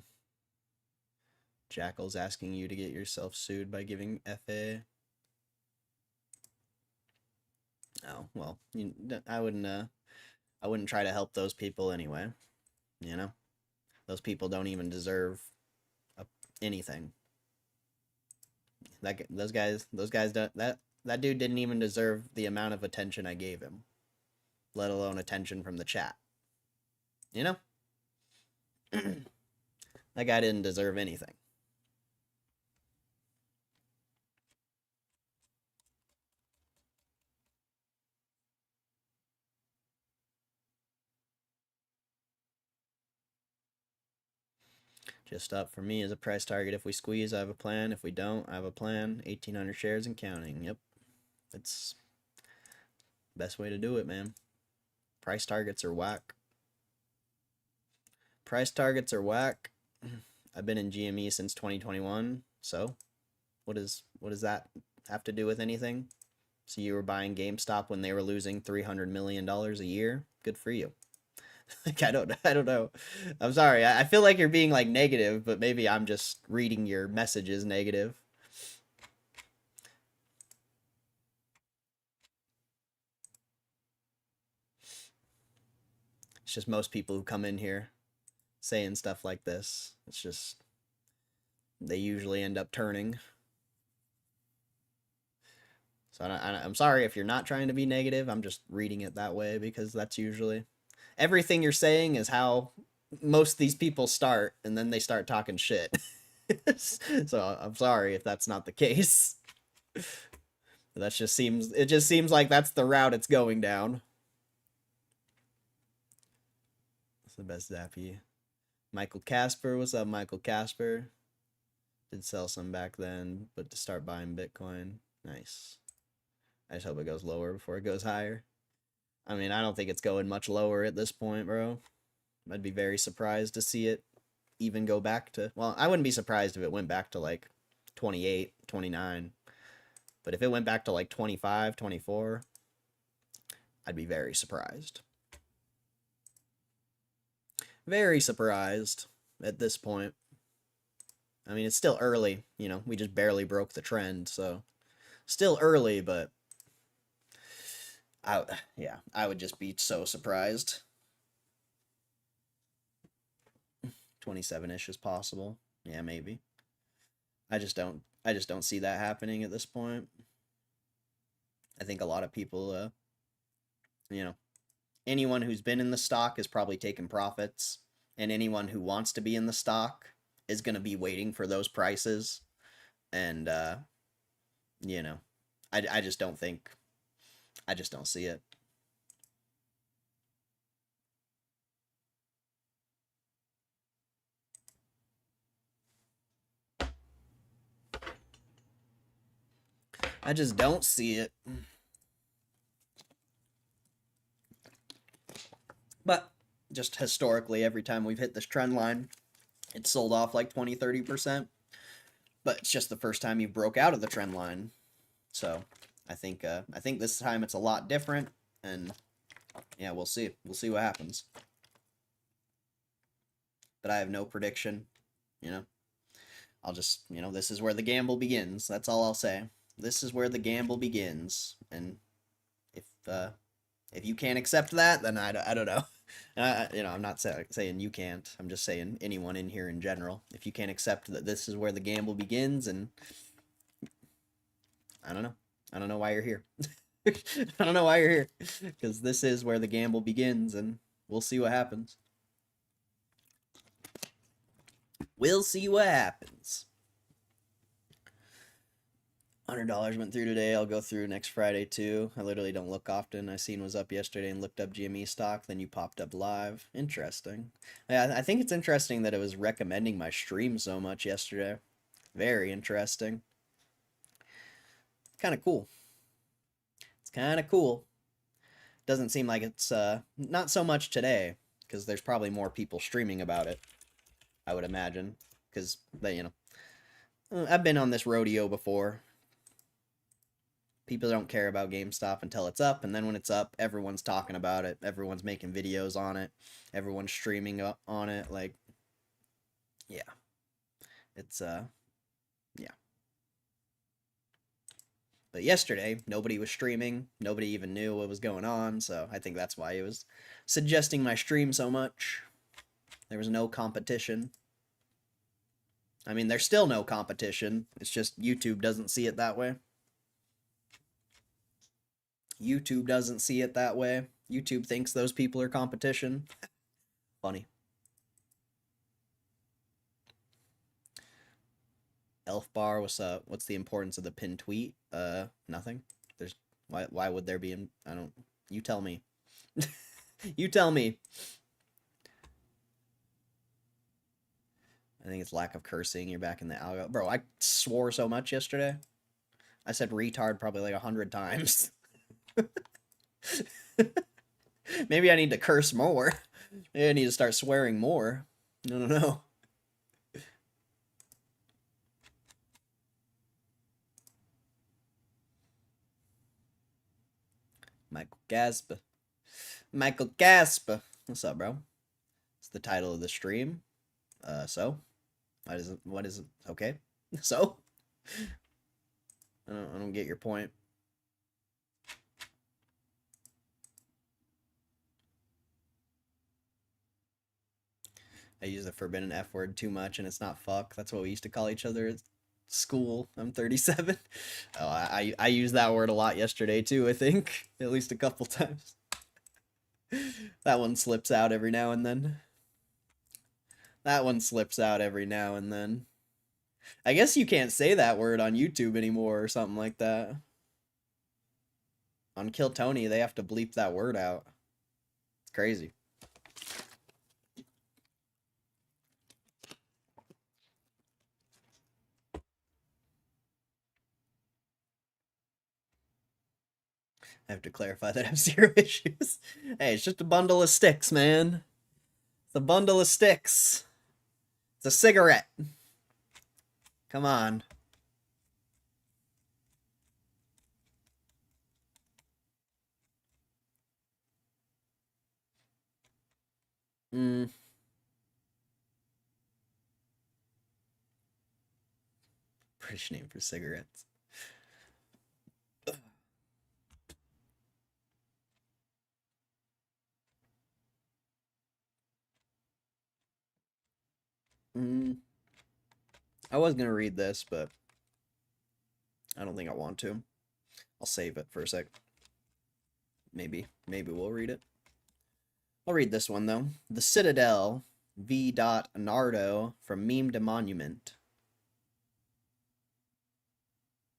Jackal's asking you to get yourself sued by giving FA. Oh, well, I wouldn't try to help those people anyway. You know? Those people don't even deserve anything. Those guys don't, that dude didn't even deserve the amount of attention I gave him, let alone attention from the chat. You know? That guy didn't deserve anything. Just up for me as a price target. If we squeeze, I have a plan. If we don't, I have a plan. 1,800 shares and counting. Yep. It's best way to do it, man. Price targets are whack. Price targets are whack. I've been in GME since 2021, so what does that have to do with anything? So you were buying GameStop when they were losing $300 million a year? Good for you. Like, I don't know. I'm sorry. I feel like you're being like negative, but maybe I'm just reading your messages negative. It's just most people who come in here saying stuff like this. It's just they usually end up turning. So I'm sorry if you're not trying to be negative. I'm just reading it that way because that's usually everything you're saying is how most of these people start, and then they start talking shit. So I'm sorry if that's not the case. It just seems like that's the route it's going down. That's the best Zappy. Michael Casper, what's up, Michael Casper? Did sell some back then, but to start buying Bitcoin. Nice. I just hope it goes lower before it goes higher. I mean, I don't think it's going much lower at this point, bro. I'd be very surprised to see it even go back to... Well, I wouldn't be surprised if it went back to, like, 28, 29. But if it went back to, like, 25, 24, I'd be very surprised. Very surprised at this point. I mean, it's still early. You know, we just barely broke the trend, so... Still early, but... I would just be so surprised. 27-ish is possible. Yeah, maybe. I just don't see that happening at this point. I think a lot of people, you know, anyone who's been in the stock is probably taking profits, and anyone who wants to be in the stock is going to be waiting for those prices. And, you know, I just don't see it. I just don't see it. But just historically, every time we've hit this trend line, it's sold off like 20, 30%. But it's just the first time you broke out of the trend line. So I think this time it's a lot different, and yeah, we'll see. We'll see what happens. But I have no prediction, you know. I'll just, you know, this is where the gamble begins. That's all I'll say. This is where the gamble begins, and if you can't accept that, then I don't know. You know, I'm not saying you can't. I'm just saying anyone in here in general. If you can't accept that this is where the gamble begins, and I don't know. I don't know why you're here. I don't know why you're here, because this is where the gamble begins, and we'll see what happens. We'll see what happens. $100 went through today. I'll go through next Friday too. I literally don't look often. I seen was up yesterday and looked up GME stock. Then you popped up live. Interesting. Yeah, I think it's interesting that it was recommending my stream so much yesterday. Very interesting. Kind of cool. It's kind of cool. Doesn't seem like it's not so much today because there's probably more people streaming about it. I would imagine because they, I've been on this rodeo before. People don't care about GameStop until it's up, and then when it's up, everyone's talking about it. Everyone's making videos on it. Everyone's streaming up on it. Like, yeah, it's yeah. But yesterday, nobody was streaming. Nobody even knew what was going on, so I think that's why he was suggesting my stream so much. There was no competition. I mean, there's still no competition. It's just YouTube doesn't see it that way. YouTube doesn't see it that way. YouTube thinks those people are competition. Funny. Elf Bar, what's up? What's the importance of the pinned tweet? Nothing. There's why would there be I don't you tell me. You tell me. I think it's lack of cursing. You're back in the algo. Bro, I swore so much yesterday. I said retard probably like 100 times. Maybe I need to curse more. Maybe I need to start swearing more. No. Michael Gasp. Michael Gasp. What's up, bro? It's the title of the stream. So? What is it? Okay. So? I don't get your point. I use the forbidden F word too much and it's not fuck. That's what we used to call each other at school. I'm 37. Oh, I used that word a lot yesterday too, I think. At least a couple times. That one slips out every now and then. That one slips out every now and then. I guess you can't say that word on YouTube anymore or something like that. On Kill Tony, they have to bleep that word out. It's crazy. I have to clarify that I have zero issues. Hey, it's just a bundle of sticks, man. It's a bundle of sticks. It's a cigarette. Come on. British name for cigarettes. I was gonna read this, but I don't think I want to. I'll save it for a sec. Maybe we'll read it. I'll read this one though. The Citadel, V. Nardo from Meme to Monument.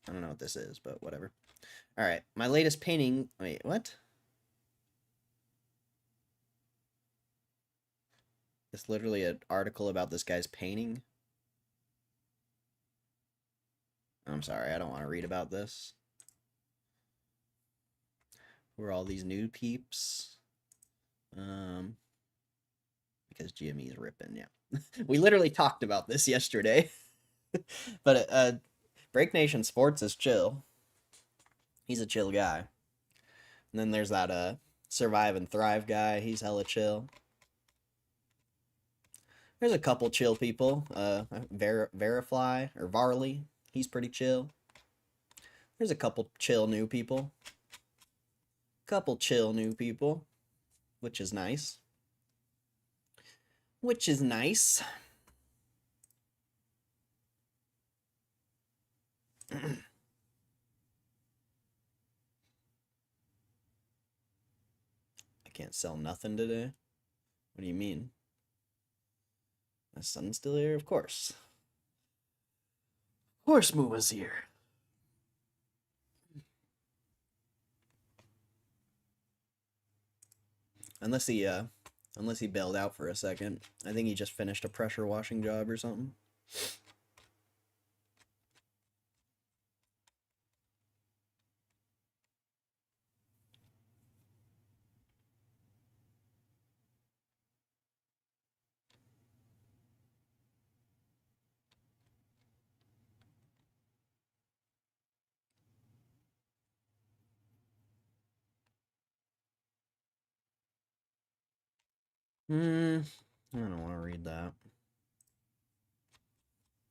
I don't know what this is, but whatever. All right, my latest painting. Wait, what? It's literally an article about this guy's painting. I'm sorry, I don't want to read about this. Who are all these new peeps? Because GME's ripping, yeah. We literally talked about this yesterday. But Break Nation Sports is chill. He's a chill guy. And then there's that Survive and Thrive guy. He's hella chill. There's a couple chill people. Verifly or Varley. He's pretty chill. There's a couple chill new people. Couple chill new people. Which is nice. Which is nice. I can't sell nothing today. What do you mean? The sun's still here, of course. Of course, Mua's here. Unless he bailed out for a second. I think he just finished a pressure washing job or something. I don't want to read that.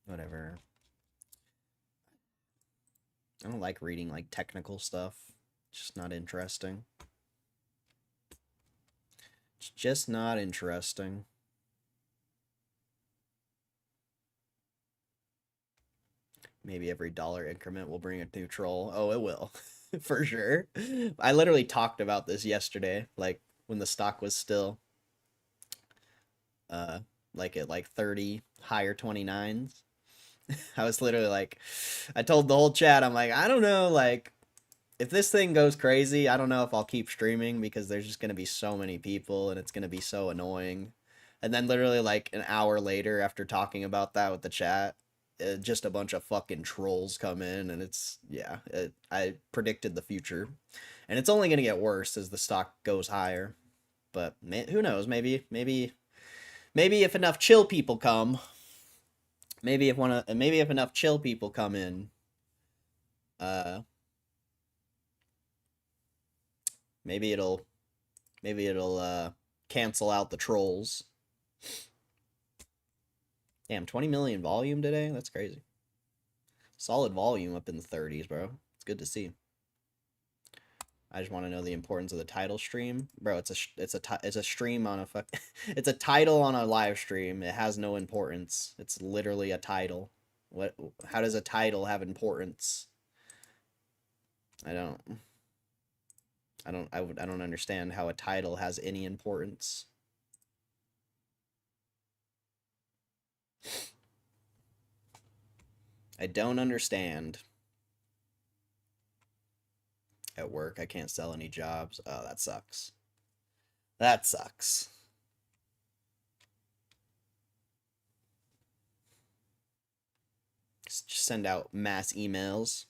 Whatever. I don't like reading like technical stuff. It's just not interesting. It's just not interesting. Maybe every dollar increment will bring a new troll. Oh, it will. For sure. I literally talked about this yesterday, like when the stock was still like at like 30 higher 29s. I was literally like, I told the whole chat, I'm like, I don't know, like if this thing goes crazy, I don't know if I'll keep streaming because there's just gonna be so many people and it's gonna be so annoying. And then literally like an hour later, after talking about that with the chat, just a bunch of fucking trolls come in, and it's yeah, I predicted the future, and it's only gonna get worse as the stock goes higher. But who knows? Maybe if enough chill people come, maybe if enough chill people come in, uh, maybe it'll cancel out the trolls. Damn, 20 million volume today? That's crazy. Solid volume up in the 30s, bro. It's good to see. I just want to know the importance of the title stream, bro. It's a stream on a fuck. It's a title on a live stream. It has no importance. It's literally a title. What? How does a title have importance? I don't. I don't understand how a title has any importance. I don't understand. At work, I can't sell any jobs. Oh, that sucks. That sucks. Just send out mass emails.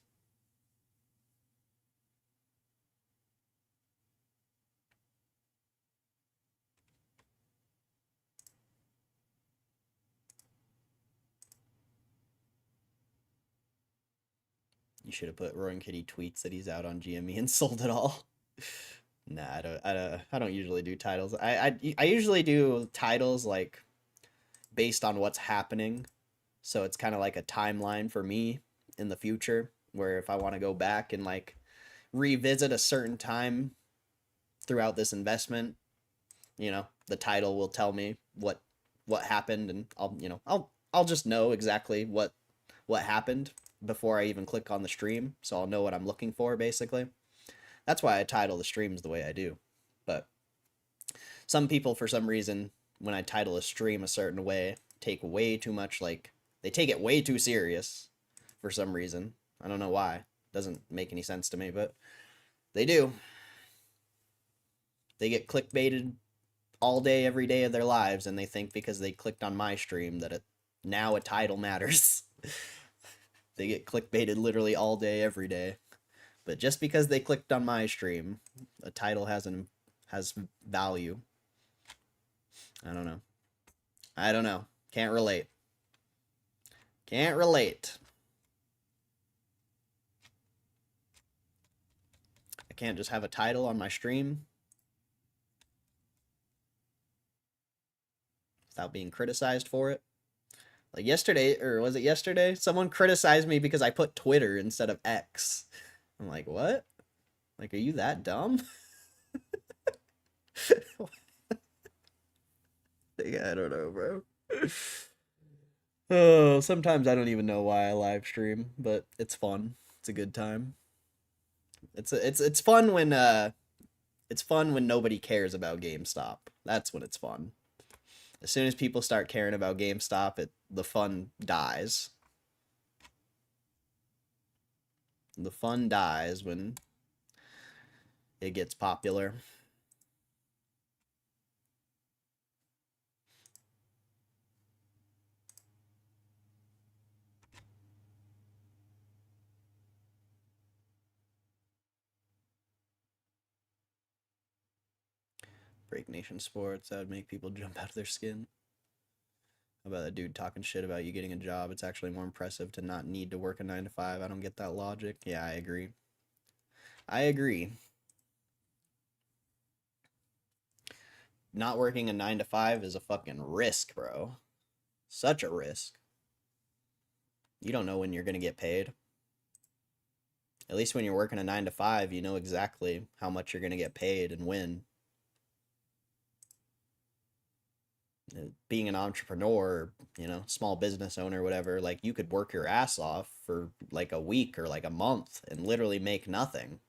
You should have put Roaring Kitty tweets that he's out on GME and sold it all. Nah, I don't usually do titles. I usually do titles like based on what's happening. So it's kind of like a timeline for me in the future, where if I want to go back and like revisit a certain time throughout this investment, you know, the title will tell me what happened, and I'll just know exactly what happened before I even click on the stream, so I'll know what I'm looking for basically. That's why I title the streams the way I do. But some people, for some reason, when I title a stream a certain way, take way too much, like, they take it way too serious for some reason. I don't know why. Doesn't make any sense to me, but they do. They get clickbaited all day, every day of their lives, and they think because they clicked on my stream that now a title matters. They get clickbaited literally all day, every day. But just because they clicked on my stream, a title has value. I don't know. I don't know. Can't relate. Can't relate. I can't just have a title on my stream without being criticized for it. Like yesterday, or was it yesterday? Someone criticized me because I put Twitter instead of X. I'm like, what? Like, are you that dumb? I don't know, bro. Oh, sometimes I don't even know why I live stream, but it's fun. It's a good time. It's fun when nobody cares about GameStop. That's when it's fun. As soon as people start caring about GameStop, the fun dies. The fun dies when it gets popular. Break Nation Sports, that would make people jump out of their skin. How about that dude talking shit about you getting a job? It's actually more impressive to not need to work a 9 to 5. I don't get that logic. Yeah, I agree. I agree. Not working a 9 to 5 is a fucking risk, bro. Such a risk. You don't know when you're going to get paid. At least when you're working a 9 to 5, you know exactly how much you're going to get paid and when. Being an entrepreneur, small business owner, whatever, like you could work your ass off for like a week or like a month and literally make nothing.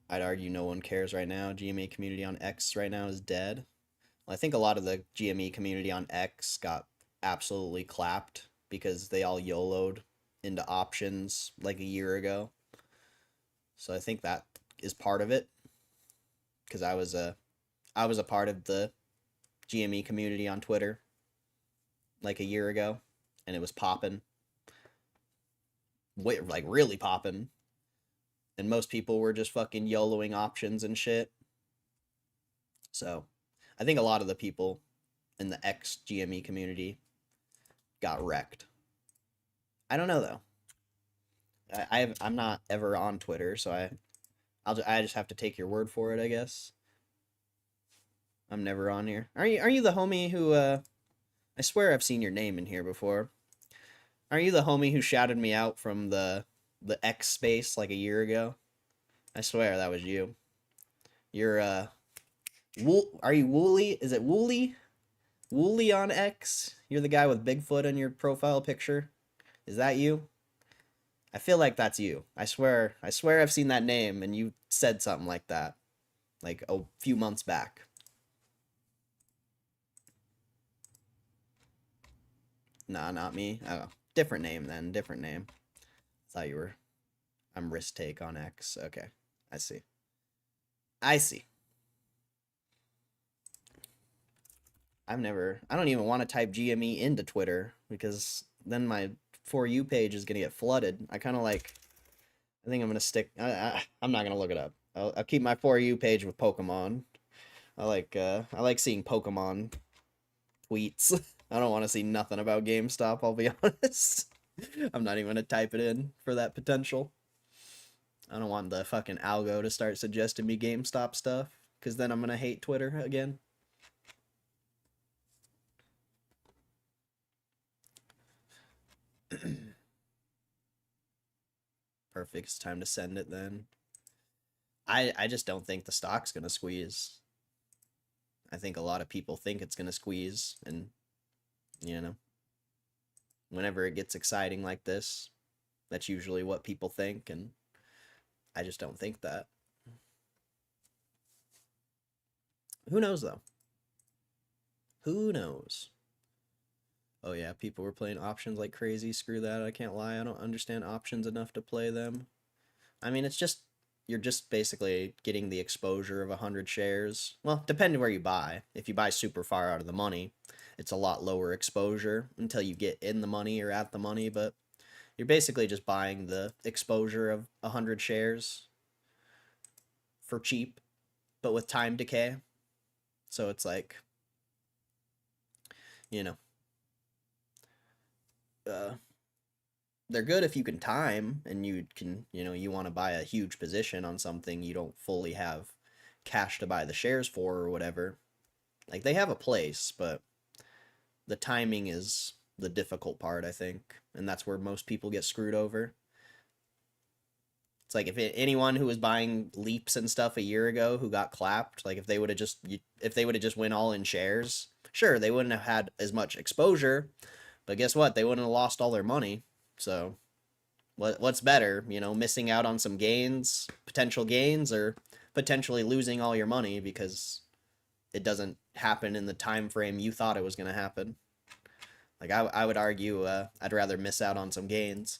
I'd argue no one cares right now. GME community on X right now is dead. Well, I think a lot of the GME community on X got absolutely clapped because they all YOLO'd into options like a year ago. So I think that is part of it. Because I was a part of the GME community on Twitter like a year ago, and it was popping, like really popping. And most people were just fucking YOLOing options and shit. So I think a lot of the people in the ex GME community got wrecked. I don't know though. I'm not ever on Twitter, so I just have to take your word for it, I guess. I'm never on here. Are you the homie who I swear I've seen your name in here before. Are you the homie who shouted me out from the X space like a year ago? I swear that was you. You're are you Wooly? Is it Wooly? Wooly on X? You're the guy with Bigfoot in your profile picture? Is that you? I feel like that's you. I swear I've seen that name and you said something like that like a few months back. Nah, not me. Oh, different name then. Different name. Thought you were. I'm risk take on X. Okay, I see. I see. I don't even want to type GME into Twitter because then my For You page is gonna get flooded. I think I'm gonna stick. I'm not gonna look it up. I'll keep my For You page with Pokemon. I like seeing Pokemon tweets. I don't want to see nothing about GameStop, I'll be honest. I'm not even gonna type it in for that potential. I don't want the fucking algo to start suggesting me GameStop stuff, because then I'm gonna hate Twitter again. Perfect. It's time to send it then. I just don't think the stock's gonna squeeze. I think a lot of people think it's gonna squeeze, and whenever it gets exciting like this, that's usually what people think, and I just don't think that. Who knows though? Who knows? Oh yeah, people were playing options like crazy. Screw that. I can't lie. I don't understand options enough to play them. I mean, you're just basically getting the exposure of 100 shares. Well, depending where you buy. If you buy super far out of the money, it's a lot lower exposure until you get in the money or at the money, but you're basically just buying the exposure of 100 shares for cheap, but with time decay. So it's like, you know, they're good if you can time and you can, you want to buy a huge position on something you don't fully have cash to buy the shares for or whatever. Like, they have a place, but the timing is the difficult part, I think, and that's where most people get screwed over. It's like anyone who was buying leaps and stuff a year ago who got clapped, like if they would have just went all in shares, sure, they wouldn't have had as much exposure, but guess what? They wouldn't have lost all their money. So what's better, missing out on some gains, potential gains, or potentially losing all your money because it doesn't happen in the time frame you thought it was going to happen. Like I would argue I'd rather miss out on some gains.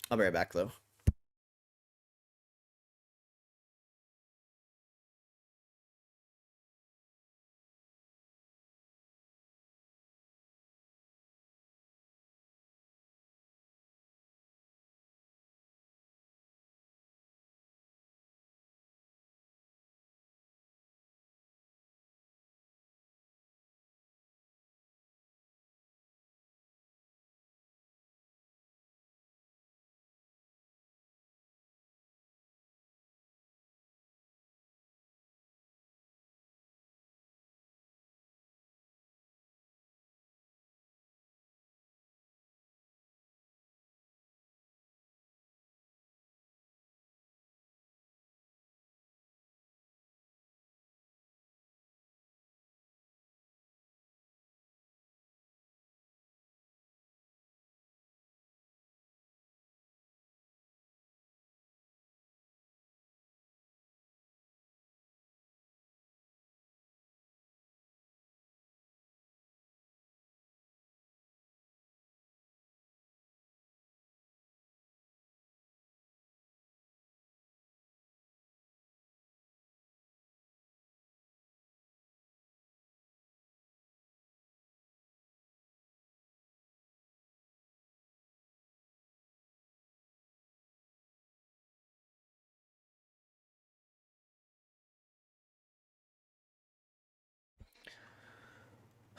I'll be right back though.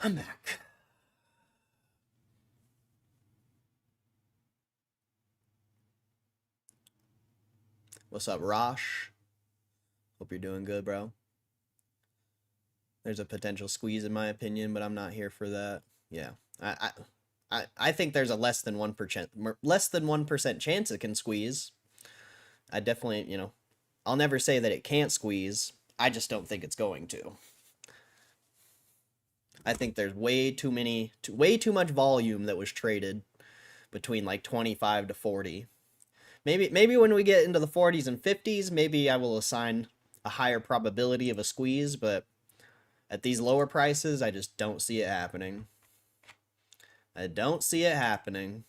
I'm back. What's up, Rosh? Hope you're doing good, bro. There's a potential squeeze in my opinion, but I'm not here for that. Yeah, I think there's a less than 1% chance it can squeeze. I definitely, I'll never say that it can't squeeze. I just don't think it's going to. I think there's way too much volume that was traded between like 25 to 40. Maybe when we get into the 40s and 50s, maybe I will assign a higher probability of a squeeze, but at these lower prices, I just don't see it happening. I don't see it happening.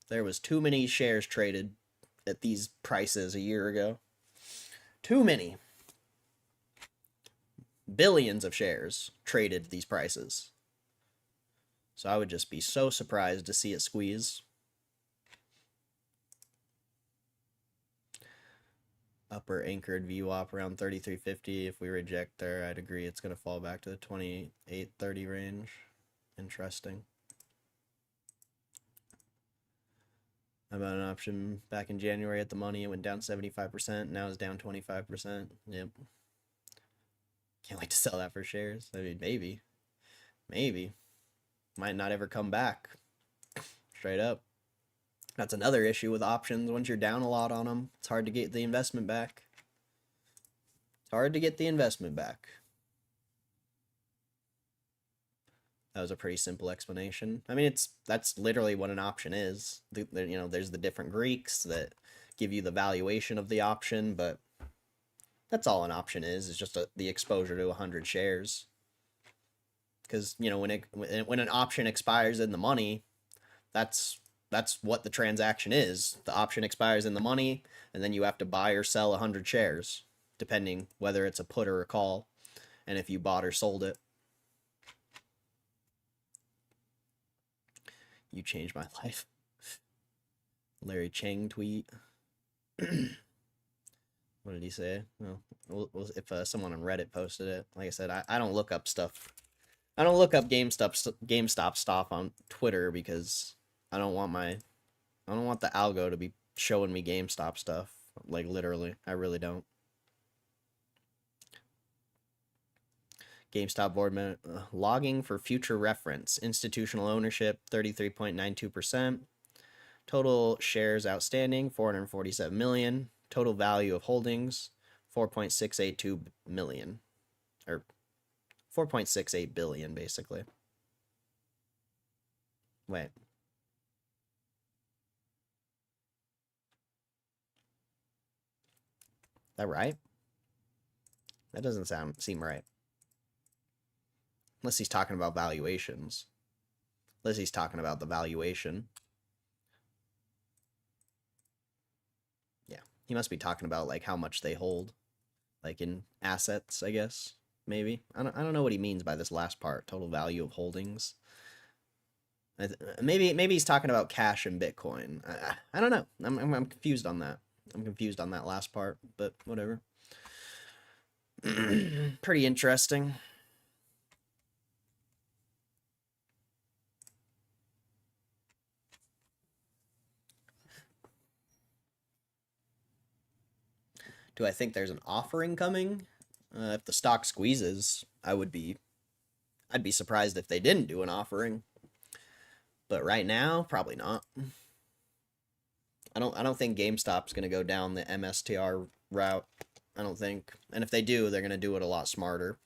There was too many shares traded at these prices a year ago. Too many. Billions of shares traded these prices. So I would just be so surprised to see it squeeze. Upper anchored VWAP around 3350. If we reject there, I'd agree it's going to fall back to the 2830 range. Interesting. I bought an option back in January at the money. It went down 75%. Now it's down 25%. Yep. Can't wait to sell that for shares. I mean, maybe. Maybe. Might not ever come back. Straight up. That's another issue with options. Once you're down a lot on them, it's hard to get the investment back. It's hard to get the investment back. That was a pretty simple explanation. I mean, that's literally what an option is. There's the different Greeks that give you the valuation of the option, but that's all an option is just the exposure to 100 shares. Because when an option expires in the money, that's what the transaction is. The option expires in the money, and then you have to buy or sell 100 shares, depending whether it's a put or a call, and if you bought or sold it. You changed my life. Larry Chang tweet. What did he say? Well, if someone on Reddit posted it, like I said, I don't look up stuff. I don't look up GameStop stuff on Twitter because I don't want the algo to be showing me GameStop stuff. Like literally, I really don't. GameStop board member logging for future reference. Institutional ownership 33.92%. Total shares outstanding 447 million. Total value of holdings 4.682 million, or 4.68 billion basically. Wait. That right? That doesn't seem right. Unless he's talking about valuations. Unless he's talking about the valuation. Yeah. He must be talking about like how much they hold. Like in assets, I guess. Maybe. I don't know what he means by this last part. Total value of holdings. Maybe he's talking about cash and Bitcoin. I don't know. I'm confused on that. I'm confused on that last part, but whatever. Pretty interesting. Do I think there's an offering coming? If the stock squeezes, I'd be surprised if they didn't do an offering. But right now, probably not. I don't think GameStop's gonna go down the MSTR route. I don't think. And if they do, they're gonna do it a lot smarter.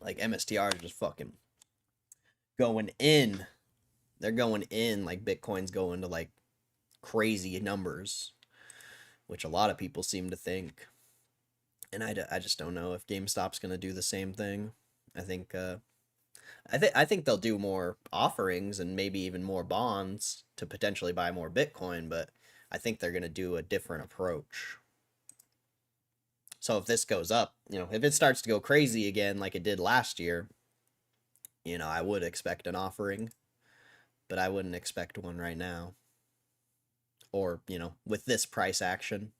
Like MSTR is just fucking going in. They're going in like Bitcoin's going to like crazy numbers, which a lot of people seem to think. And I just don't know if GameStop's gonna do the same thing. I think I think they'll do more offerings and maybe even more bonds to potentially buy more Bitcoin, but I think they're gonna do a different approach. So if this goes up, if it starts to go crazy again like it did last year, I would expect an offering, but I wouldn't expect one right now. Or, with this price action.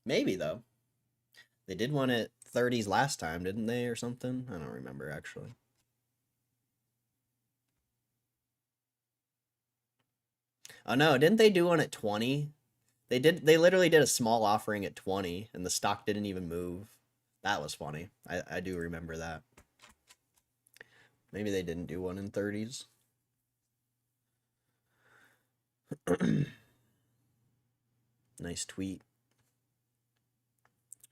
Maybe, though. They did one at 30s last time, didn't they, or something? I don't remember, actually. Oh, no, didn't they do one at 20? They literally did a small offering at 20, and the stock didn't even move. That was funny. I do remember that. Maybe they didn't do one in 30s. Nice tweet.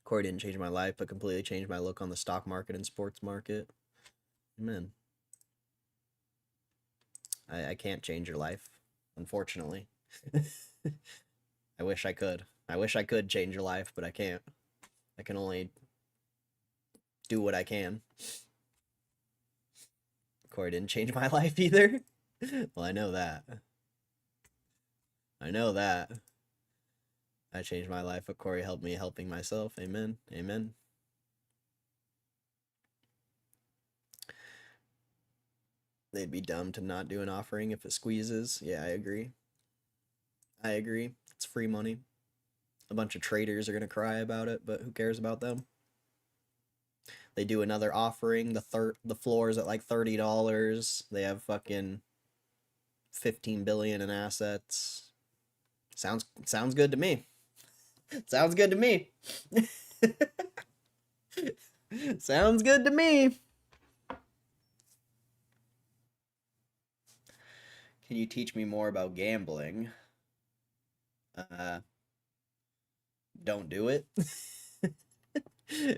Corey didn't change my life, but completely changed my look on the stock market and sports market. Amen. I can't change your life, unfortunately. I wish I could. I wish I could change your life, but I can't. I can only do what I can. Corey didn't change my life either. Well, I know that. I know that. I changed my life, but Corey helped me helping myself. Amen. Amen. They'd be dumb to not do an offering if it squeezes. Yeah, I agree. I agree. It's free money. A bunch of traders are going to cry about it, but who cares about them? They do another offering. The floor is at like $30. They have fucking 15 billion in assets. Sounds good to me. Sounds good to me. Sounds good to me. Can you teach me more about gambling? Don't do it.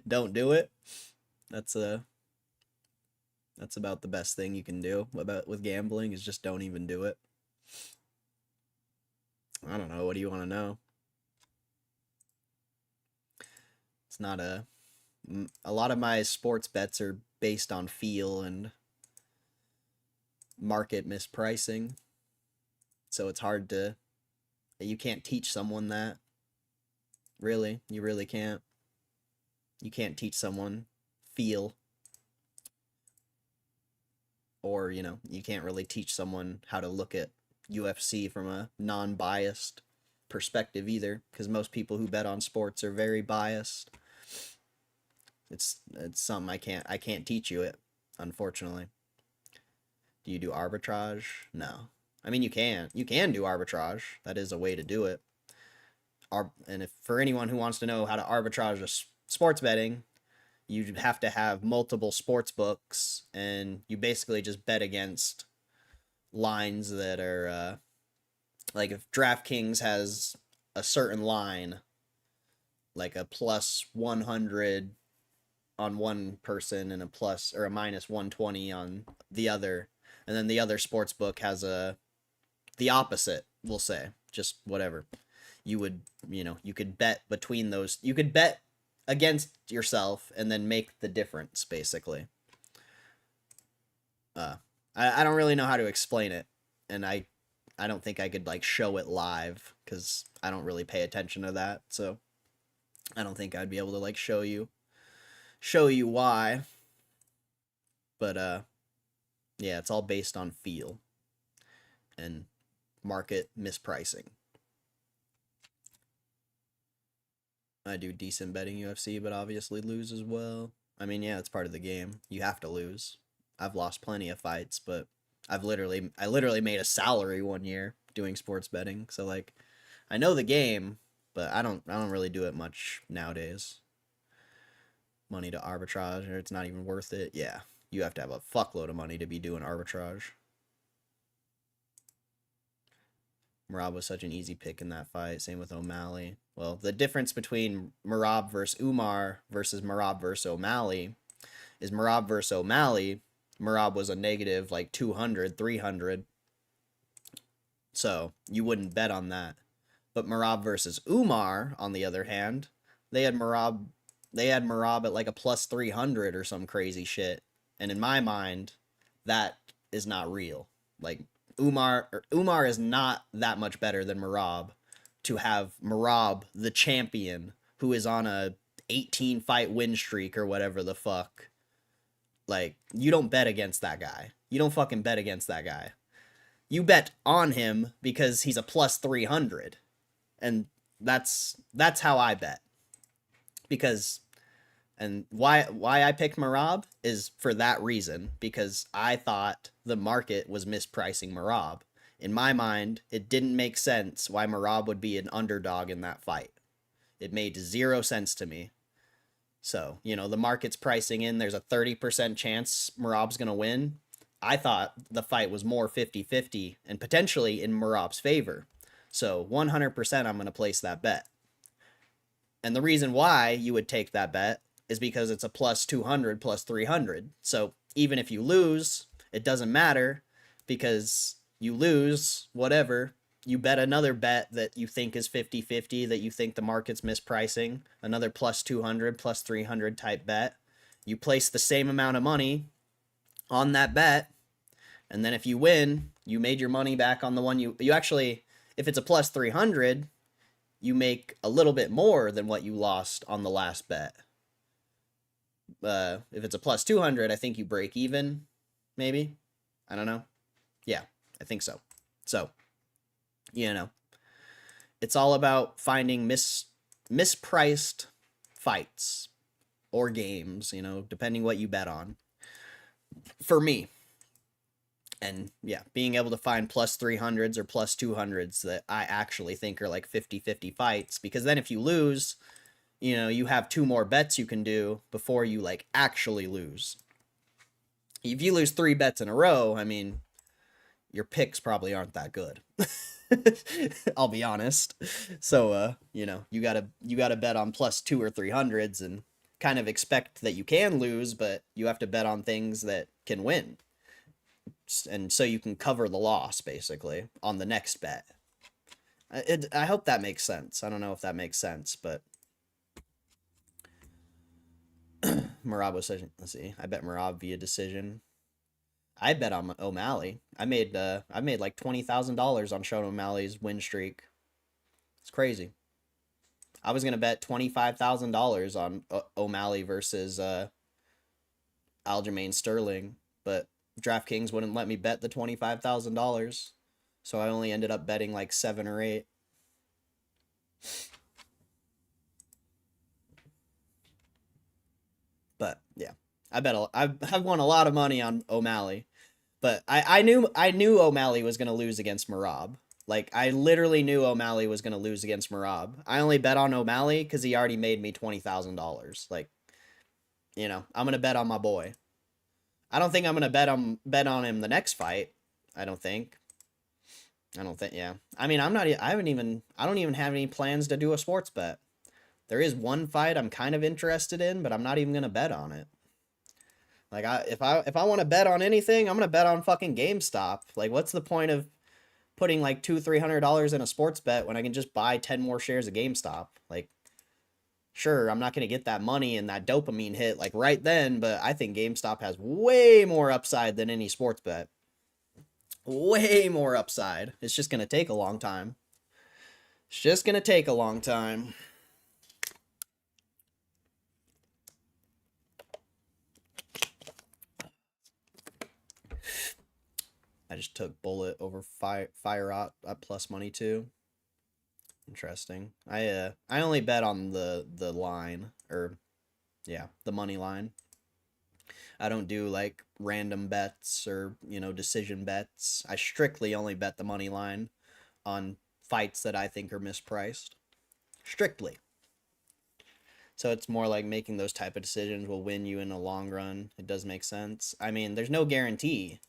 Don't do it. That's about the best thing you can do with gambling is just don't even do it. I don't know. What do you want to know? It's not a lot of my sports bets are based on feel and market mispricing. So it's hard to you can't teach someone that. Really, you really can't. You can't teach someone feel. Or, you can't really teach someone how to look at UFC from a non-biased perspective either, because most people who bet on sports are very biased. It's something I can't teach you it, unfortunately. Do you do arbitrage? No. I mean, you can do arbitrage. That is a way to do it. And if for anyone who wants to know how to arbitrage sports betting, you have to have multiple sports books, and you basically just bet against lines that are like if DraftKings has a certain line, like a plus 100 on one person and a plus or a minus 120 on the other, and then the other sports book has a the opposite, we'll say, just whatever. You would, you could bet between those. You could bet against yourself and then make the difference, basically. I don't really know how to explain it, and I don't think I could like show it live because I don't really pay attention to that, so I don't think I'd be able to like show you why. But yeah, it's all based on feel and market mispricing. I do decent betting UFC, but obviously lose as well. I mean, yeah, it's part of the game. You have to lose. I've lost plenty of fights, but I literally made a salary one year doing sports betting. So like, I know the game, but I don't really do it much nowadays. Money to arbitrage, or it's not even worth it. Yeah, you have to have a fuckload of money to be doing arbitrage. Merab was such an easy pick in that fight. Same with O'Malley. Well, the difference between Merab versus Umar versus Merab versus O'Malley is Merab versus O'Malley. Merab was a negative like 200, 300. So you wouldn't bet on that. But Merab versus Umar, on the other hand, they had Merab at like a plus 300 or some crazy shit. And in my mind, that is not real. Like, Umar is not that much better than Merab to have Merab, the champion, who is on a 18 fight win streak or whatever the fuck. Like, you don't bet against that guy. You don't fucking bet against that guy. You bet on him because he's a plus 300. And that's how I bet. Because, and why I picked Merab is for that reason, because I thought the market was mispricing Merab. In my mind, it didn't make sense why Merab would be an underdog in that fight. It made 0 sense to me. So, the market's pricing in, there's a 30% chance Merab's going to win. I thought the fight was more 50-50 and potentially in Merab's favor. So 100% I'm going to place that bet. And the reason why you would take that bet is because it's a plus 200, plus 300. So even if you lose, it doesn't matter because you lose, whatever. You bet another bet that you think is 50-50, that you think the market's mispricing, another plus 200, plus 300 type bet. You place the same amount of money on that bet, and then if you win, you made your money back on the one you actually, if it's a plus 300, you make a little bit more than what you lost on the last bet. If it's a plus 200, I think you break even, maybe. I don't know. Yeah, I think so. So, it's all about finding mispriced fights or games, depending what you bet on. For me. And yeah, being able to find plus 300s or plus 200s that I actually think are like 50-50 fights, because then if you lose, you have 2 more bets you can do before you like actually lose. If you lose 3 bets in a row, I mean, your picks probably aren't that good. I'll be honest. So, you gotta bet on plus 2 or 300s and kind of expect that you can lose, but you have to bet on things that can win. And so you can cover the loss, basically, on the next bet. I hope that makes sense. I don't know if that makes sense, but Merab was such, let's see, I bet Merab via decision. I bet on O'Malley. I made like $20,000 on Sean O'Malley's win streak. It's crazy. I was gonna bet $25,000 on O'Malley versus Aljamain Sterling, but DraftKings wouldn't let me bet the $25,000, so I only ended up betting like 7 or 8. But yeah, I've won a lot of money on O'Malley, but I knew O'Malley was gonna lose against Merab. Like, I literally knew O'Malley was gonna lose against Merab. I only bet on O'Malley because he already made me $20,000. Like, I'm gonna bet on my boy. I don't think I'm gonna bet on him the next fight. I don't think. Yeah. I mean, I don't even have any plans to do a sports bet. There is one fight I'm kind of interested in, but I'm not even gonna bet on it. Like, if I want to bet on anything, I'm gonna bet on fucking GameStop. Like, what's the point of putting like $200-300 in a sports bet when I can just buy 10 more shares of GameStop. Like, sure, I'm not going to get that money and that dopamine hit like right then, but I think GameStop has way more upside than any sports bet. Way more upside. It's just going to take a long time. It's just going to take a long time. I just took Bullet over Fire at plus money too. Interesting. I only bet on the line, or yeah, the money line. I don't do like random bets or, decision bets. I strictly only bet the money line on fights that I think are mispriced. Strictly. So it's more like making those type of decisions will win you in the long run. It does make sense. I mean, there's no guarantee,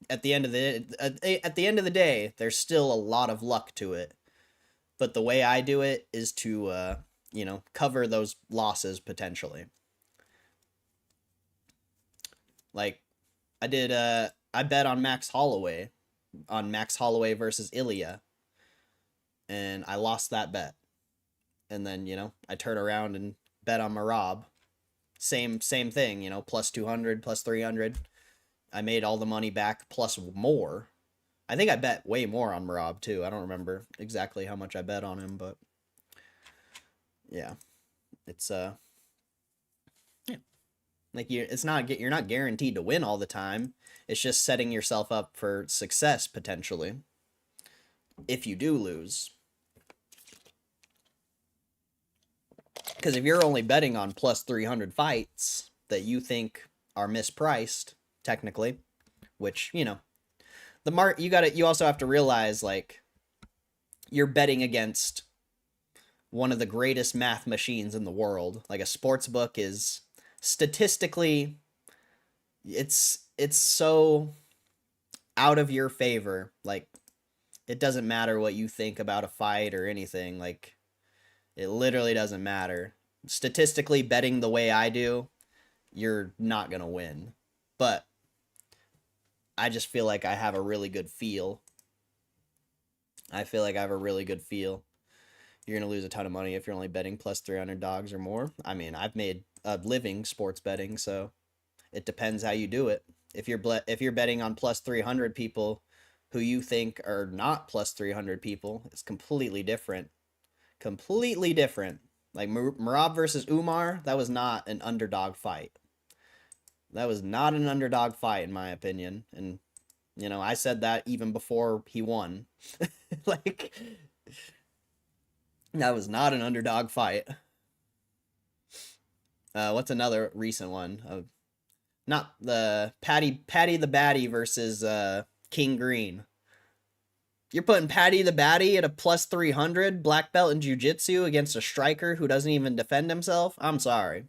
At the end of the day, there's still a lot of luck to it. But the way I do it is to cover those losses potentially. Like I bet on Max Holloway versus Ilya, and I lost that bet. And then, I turn around and bet on Marab. Same thing, plus 200, plus 300. I made all the money back plus more. I think I bet way more on Marab too. I don't remember exactly how much I bet on him, but yeah. It's yeah. Like you're not guaranteed to win all the time. It's just setting yourself up for success potentially if you do lose. Because if you're only betting on plus 300 fights that you think are mispriced, technically, which, you also have to realize, like, you're betting against one of the greatest math machines in the world. Like, a sports book is statistically, it's so out of your favor. Like, it doesn't matter what you think about a fight or anything. Like, it literally doesn't matter. Statistically, betting the way I do, you're not gonna win. But I just feel like I have a really good feel. You're gonna lose a ton of money if you're only betting plus 300 dogs or more. I mean, I've made a living sports betting, so it depends how you do it. If you're betting on plus 300 people who you think are not plus 300 people, it's completely different. Completely different. Like Merab versus Umar, that was not an underdog fight. That was not an underdog fight, in my opinion. And, I said that even before he won. Like, that was not an underdog fight. What's another recent one? Not the Patty the Batty versus King Green. You're putting Patty the Batty at a plus 300 black belt in jiu-jitsu against a striker who doesn't even defend himself? I'm sorry.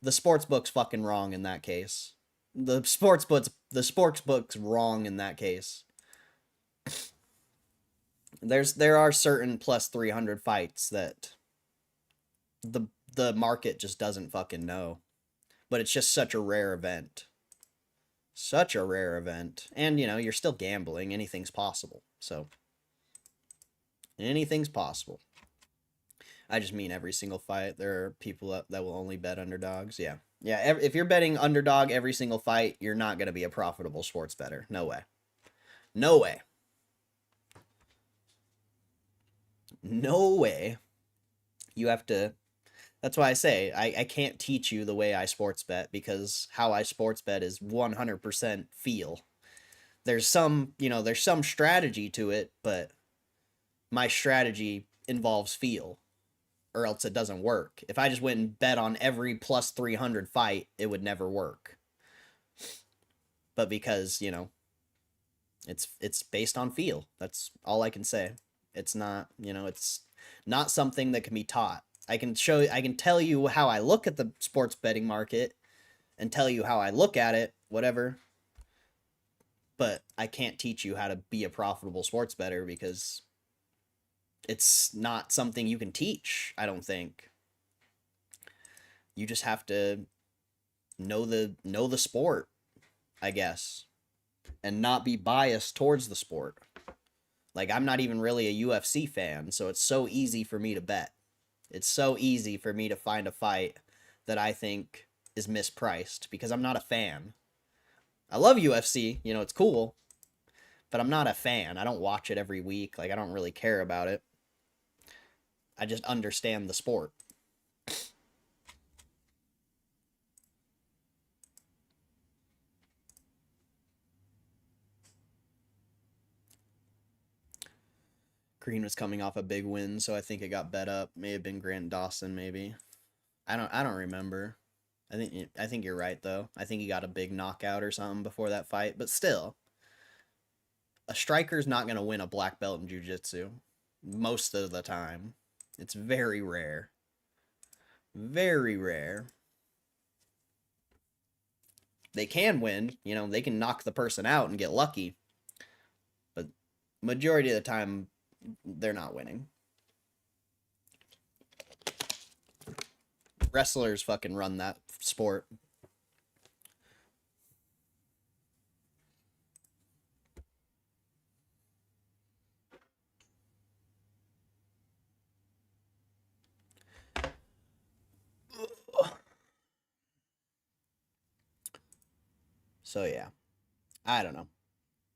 The sports book's fucking wrong in that case. The sports book's wrong in that case. There are certain plus 300 fights that the market just doesn't fucking know. But it's just such a rare event. Such a rare event. And, you're still gambling. Anything's possible. So, anything's possible. I just mean every single fight. There are people that will only bet underdogs. Yeah. Yeah, if you're betting underdog every single fight, you're not going to be a profitable sports bettor. No way. No way. No way. You have to... That's why I say I can't teach you the way I sports bet, because how I sports bet is 100% feel. There's some strategy to it, but my strategy involves feel, or else it doesn't work. If I just went and bet on every plus 300 fight, it would never work. But because, it's based on feel. That's all I can say. It's not, it's not something that can be taught. I can tell you how I look at the sports betting market and tell you how I look at it, whatever. But I can't teach you how to be a profitable sports bettor, because it's not something you can teach, I don't think. You just have to know the sport, I guess. and not be biased towards the sport. Like, I'm not even really a UFC fan, so it's so easy for me to bet. It's so easy for me to find a fight that I think is mispriced because I'm not a fan. I love UFC, you know, it's cool, but I'm not a fan. I don't watch it every week. Like, I don't really care about it. I just understand the sport. Green was coming off a big win, so I think it got bet up. May have been Grant Dawson, maybe. I don't remember. I think you're right though. I think he got a big knockout or something before that fight, but still, a striker's not going to win a black belt in jiu-jitsu most of the time. It's very rare. Very rare. They can win, you know, they can knock the person out and get lucky. But majority of the time they're not winning. Wrestlers fucking run that sport. So yeah, I don't know.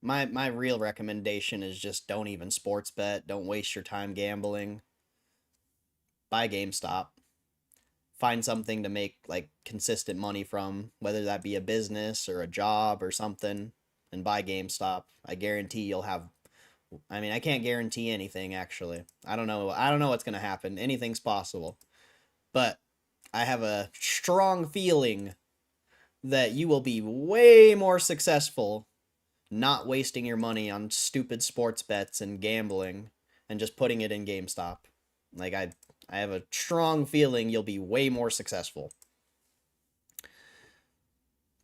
My real recommendation is just don't even sports bet. Don't waste your time gambling. Buy GameStop. Find something to make like consistent money from, whether that be a business or a job or something, and buy GameStop. I guarantee you'll have. I mean, I can't guarantee anything actually. I don't know. I don't know what's gonna happen. Anything's possible, but I have a strong feeling that you will be way more successful not wasting your money on stupid sports bets and gambling and just putting it in GameStop. Like I have a strong feeling you'll be way more successful.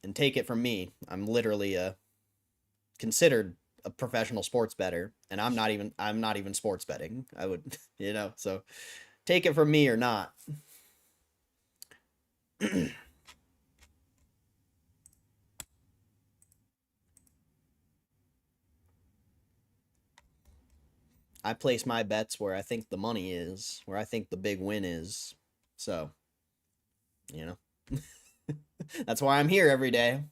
And take it from me, I'm literally considered a professional sports bettor, and I'm not even sports betting. I would, you know, so take it from me or not. I place my bets where I think the money is, where I think the big win is. So, you know, that's why I'm here every day.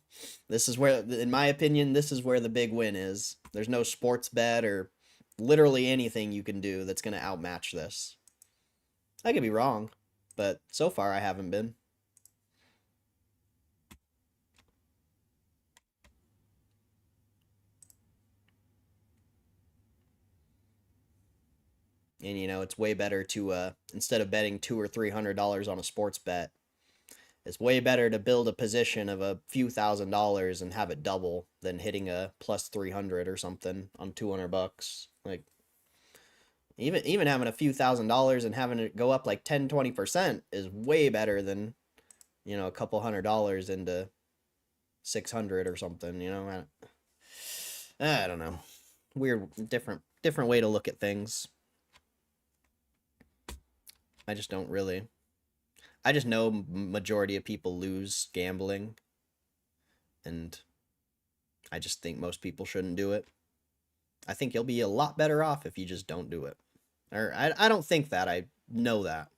This is where, in my opinion, this is where the big win is. There's no sports bet or literally anything you can do that's going to outmatch this. I could be wrong, but so far I haven't been. And you know, it's way better to instead of betting $200 or $300 on a sports bet, it's way better to build a position of a few $1,000s and have it double than hitting a plus 300 or something on $200. Like even having a few $1,000s and having it go up like 10-20% is way better than, you know, a couple $100 into 600 or something, you know. I don't know. Weird different way to look at things. I just don't really. I just know majority of people lose gambling, and I just think most people shouldn't do it. I think you'll be a lot better off if you just don't do it. Or I don't think that. I know that.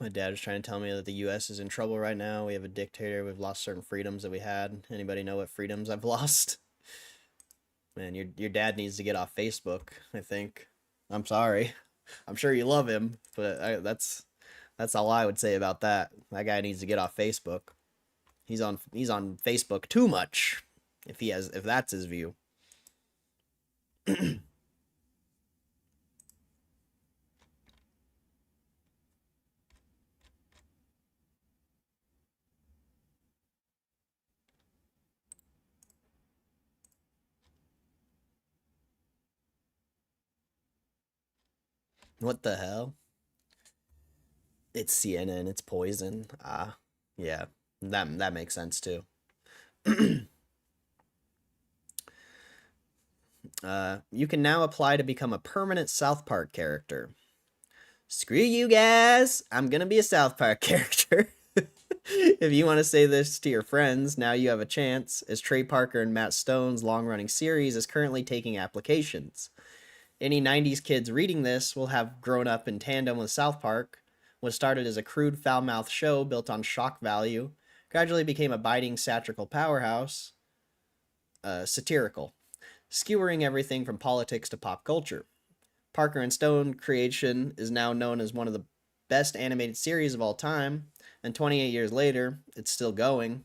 My dad was trying to tell me that the U.S. is in trouble right now. We have a dictator. We've lost certain freedoms that we had. Anybody know what freedoms I've lost? Man, your dad needs to get off Facebook, I think. I'm sorry. I'm sure you love him, but that's all I would say about that. That guy needs to get off Facebook. He's on Facebook too much. If that's his view. What the hell? It's CNN. It's poison. Ah, yeah. That makes sense too. You can now apply to become a permanent South Park character. Screw you guys! I'm gonna be a South Park character. If you want to say this to your friends, now you have a chance, as Trey Parker and Matt Stone's long-running series is currently taking applications. Any 90s kids reading this will have grown up in tandem with South Park, was started as a crude foul-mouthed show built on shock value, gradually became a biting satirical powerhouse, skewering everything from politics to pop culture. Parker and Stone creation is now known as one of the best animated series of all time, and 28 years later, it's still going.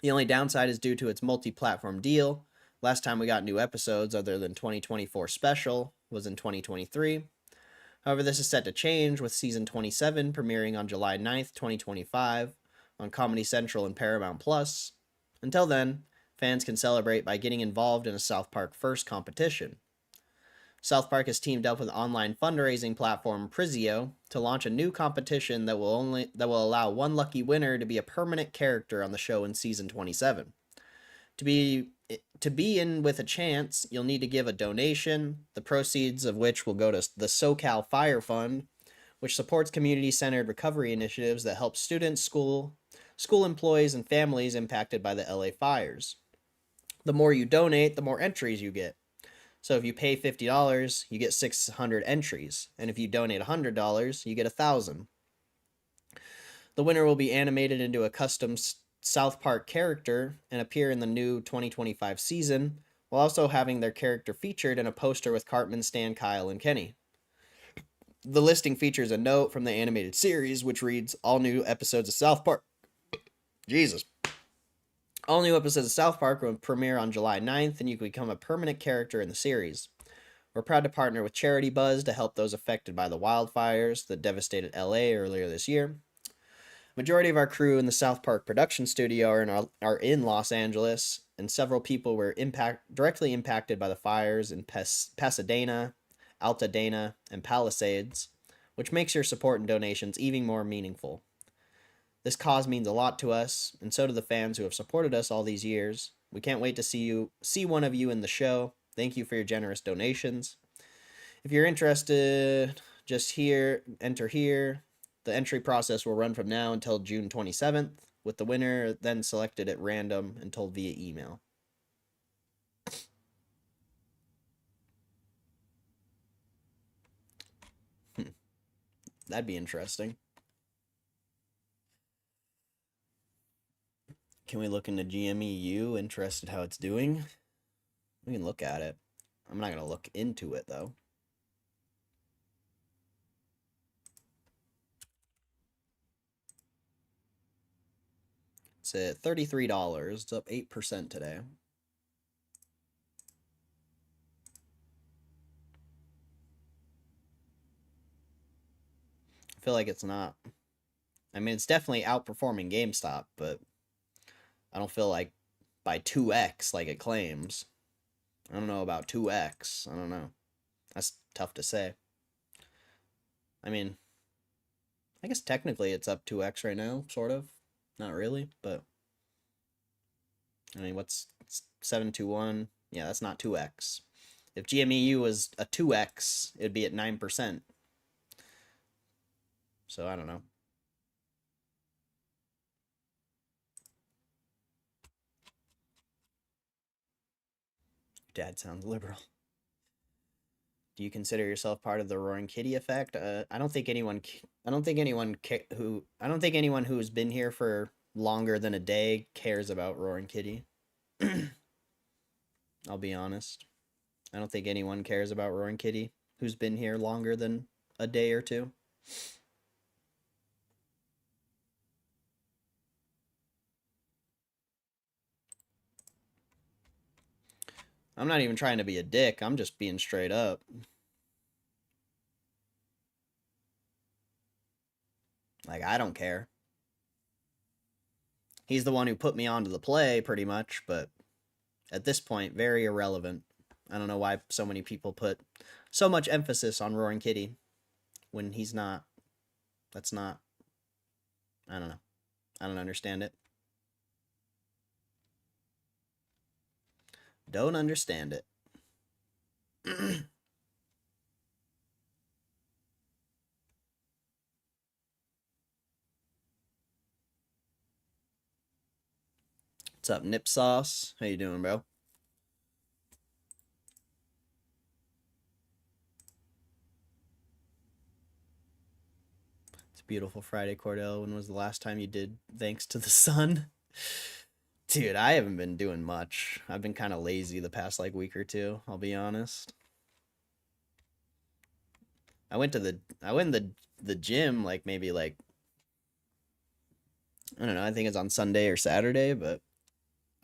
The only downside is due to its multi-platform deal. Last time we got new episodes other than 2024 special was in 2023. However, this is set to change with season 27 premiering on July 9th, 2025 on Comedy Central and Paramount Plus. Until then, fans can celebrate by getting involved in a South Park First competition. South Park has teamed up with online fundraising platform Prizio to launch a new competition that will allow one lucky winner to be a permanent character on the show in season 27. To be in with a chance, you'll need to give a donation, the proceeds of which will go to the SoCal Fire Fund, which supports community-centered recovery initiatives that help students, school employees, and families impacted by the LA fires. The more you donate, the more entries you get. So if you pay $50, you get 600 entries, and if you donate $100, you get 1,000. The winner will be animated into a custom South Park character and appear in the new 2025 season, while also having their character featured in a poster with Cartman, Stan, Kyle, and Kenny. The listing features a note from the animated series, which reads, "All new episodes of South Park." Jesus. All new episodes of South Park will premiere on July 9th, and you can become a permanent character in the series. We're proud to partner with Charity Buzz to help those affected by the wildfires that devastated LA earlier this year. Majority of our crew in the South Park production studio are in Los Angeles, and several people were directly impacted by the fires in Pasadena, Altadena, and Palisades, which makes your support and donations even more meaningful. This cause means a lot to us, and so do the fans who have supported us all these years. We can't wait to see one of you in the show. Thank you for your generous donations. If you're interested, just enter here. The entry process will run from now until June 27th, with the winner then selected at random and told via email. That'd be interesting. Can we look into GMEU? Interested how it's doing? We can look at it. I'm not going to look into it, though. It's at $33. It's up 8% today. I feel like it's not. I mean, it's definitely outperforming GameStop, but I don't feel like by 2x like it claims. I don't know about 2x. I don't know. That's tough to say. I mean, I guess technically it's up 2x right now, sort of. Not really, but I mean, what's 721? Yeah, that's not 2x. If GMEU was a 2x, it'd be at 9%. So I don't know. Dad sounds liberal. Do you consider yourself part of the Roaring Kitty effect? I don't think anyone. I don't think anyone who's been here for longer than a day cares about Roaring Kitty. I'll be honest. I don't think anyone cares about Roaring Kitty who's been here longer than a day or two. I'm not even trying to be a dick. I'm just being straight up. Like, I don't care. He's the one who put me onto the play, pretty much, but at this point, very irrelevant. I don't know why so many people put so much emphasis on Roaring Kitty. when he's not. That's not. I don't know. I don't understand it. Don't understand it. What's up, Nip Sauce? How you doing, bro? It's a beautiful Friday, Cordell. When was the last time you did Thanks to the Sun? Dude, I haven't been doing much. I've been kind of lazy the past like week or two, I'll be honest. I went to the gym like maybe like I don't know, I think it's on Sunday or Saturday, but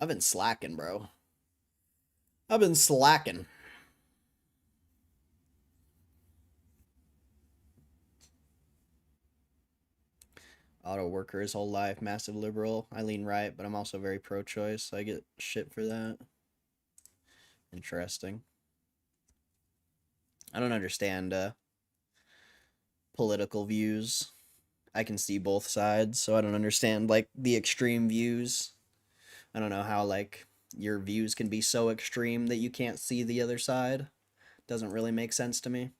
I've been slacking, bro. I've been slacking. Auto worker his whole life, massive liberal. I lean right, but I'm also very pro-choice, so I get shit for that. Interesting. I don't understand political views. I can see both sides, so I don't understand like the extreme views. I don't know how like your views can be so extreme that you can't see the other side. Doesn't really make sense to me.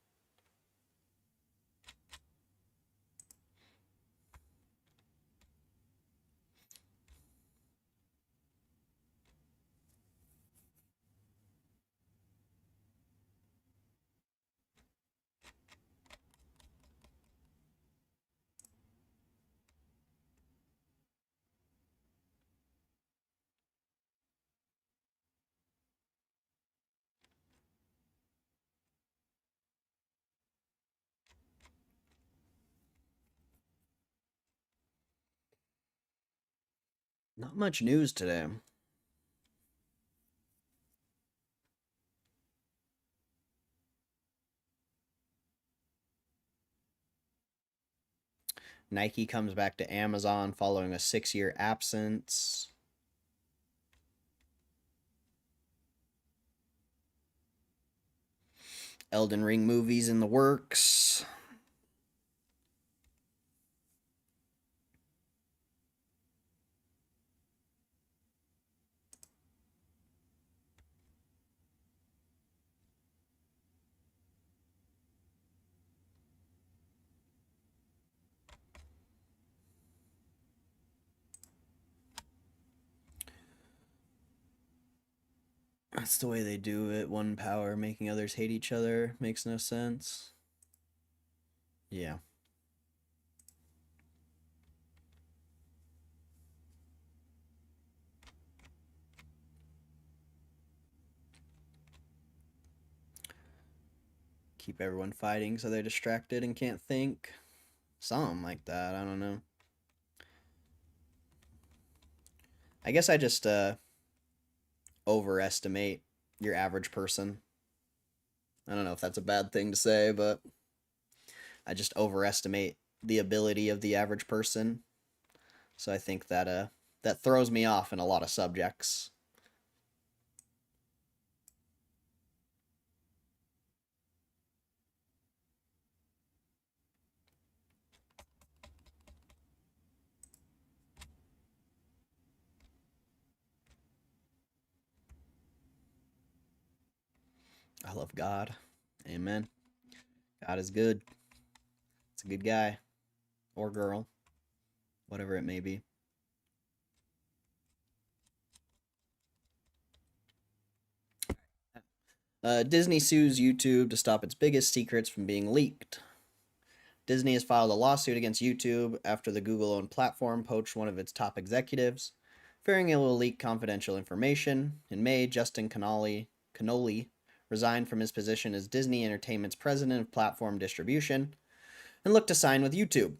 Not much news today. Nike comes back to Amazon following a 6-year absence. Elden Ring movies in the works. That's the way they do it. One power making others hate each other. Makes no sense. Yeah. Keep everyone fighting so they're distracted and can't think. Something like that. I don't know. I guess I just overestimate your average person. I don't know if that's a bad thing to say, but I just overestimate the ability of the average person. So I think that that throws me off in a lot of subjects. I love God. Amen. God is good. It's a good guy or girl, whatever it may be. Disney sues YouTube to stop its biggest secrets from being leaked. Disney has filed a lawsuit against YouTube after the Google owned platform poached one of its top executives, fearing it will leak confidential information. In May, Justin Cannoli resigned from his position as Disney Entertainment's president of platform distribution and looked to sign with YouTube.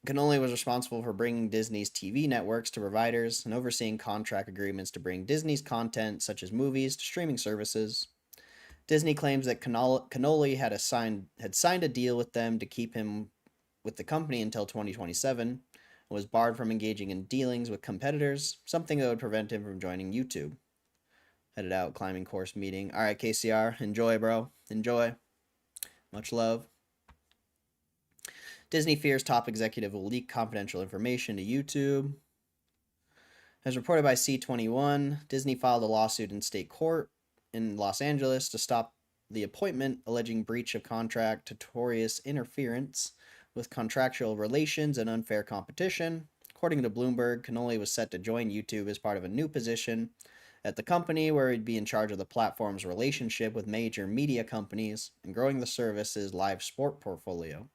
Cannoli was responsible for bringing Disney's TV networks to providers and overseeing contract agreements to bring Disney's content, such as movies, to streaming services. Disney claims that Cannoli had signed a deal with them to keep him with the company until 2027 and was barred from engaging in dealings with competitors, something that would prevent him from joining YouTube. Headed out, climbing course meeting. Alright, KCR, enjoy, bro. Enjoy. Much love. Disney fears top executive will leak confidential information to YouTube. As reported by C21, Disney filed a lawsuit in state court in Los Angeles to stop the appointment, alleging breach of contract, notorious interference with contractual relations, and unfair competition. According to Bloomberg, Cannoli was set to join YouTube as part of a new position at the company, where he'd be in charge of the platform's relationship with major media companies and growing the service's live sport portfolio.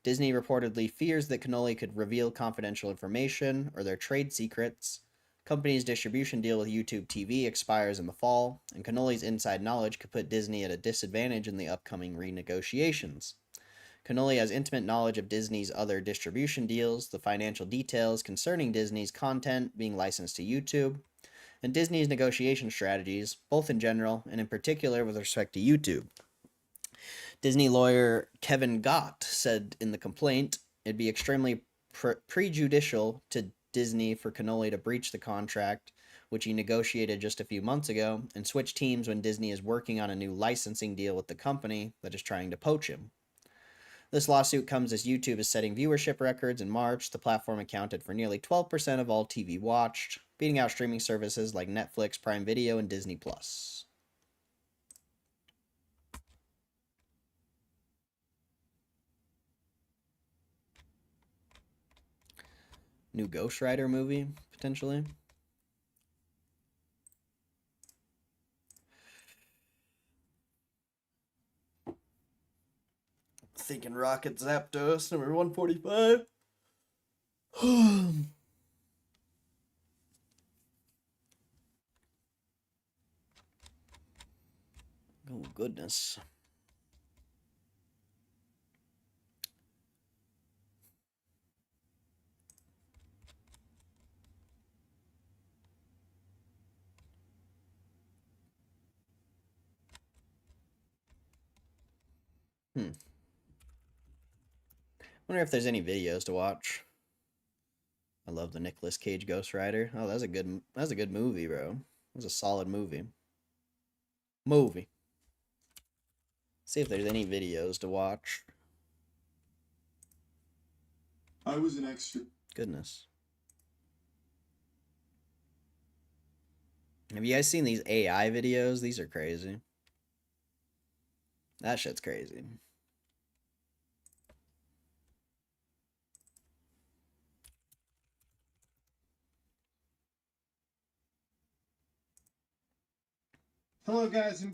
Disney reportedly fears that Cannoli could reveal confidential information or their trade secrets. Company's distribution deal with YouTube TV expires in the fall, and Cannoli's inside knowledge could put Disney at a disadvantage in the upcoming renegotiations. Cannoli has intimate knowledge of Disney's other distribution deals, the financial details concerning Disney's content being licensed to YouTube, and Disney's negotiation strategies, both in general and in particular with respect to YouTube. Disney lawyer Kevin Gott said in the complaint, it'd be extremely prejudicial to Disney for Cannoli to breach the contract, which he negotiated just a few months ago, and switch teams when Disney is working on a new licensing deal with the company that is trying to poach him. This lawsuit comes as YouTube is setting viewership records. In March, the platform accounted for nearly 12% of all TV watched, beating out streaming services like Netflix, Prime Video, and Disney+. New Ghost Rider movie, potentially. Thinking Rocket Zapdos, number 145. Oh, goodness. Wonder if there's any videos to watch. I love the Nicolas Cage Ghost Rider. Oh, that's a good movie, bro. That was a solid movie. See if there's any videos to watch. I was an extra. Goodness. Have you guys seen these AI videos? These are crazy. That shit's crazy. Hello, guys.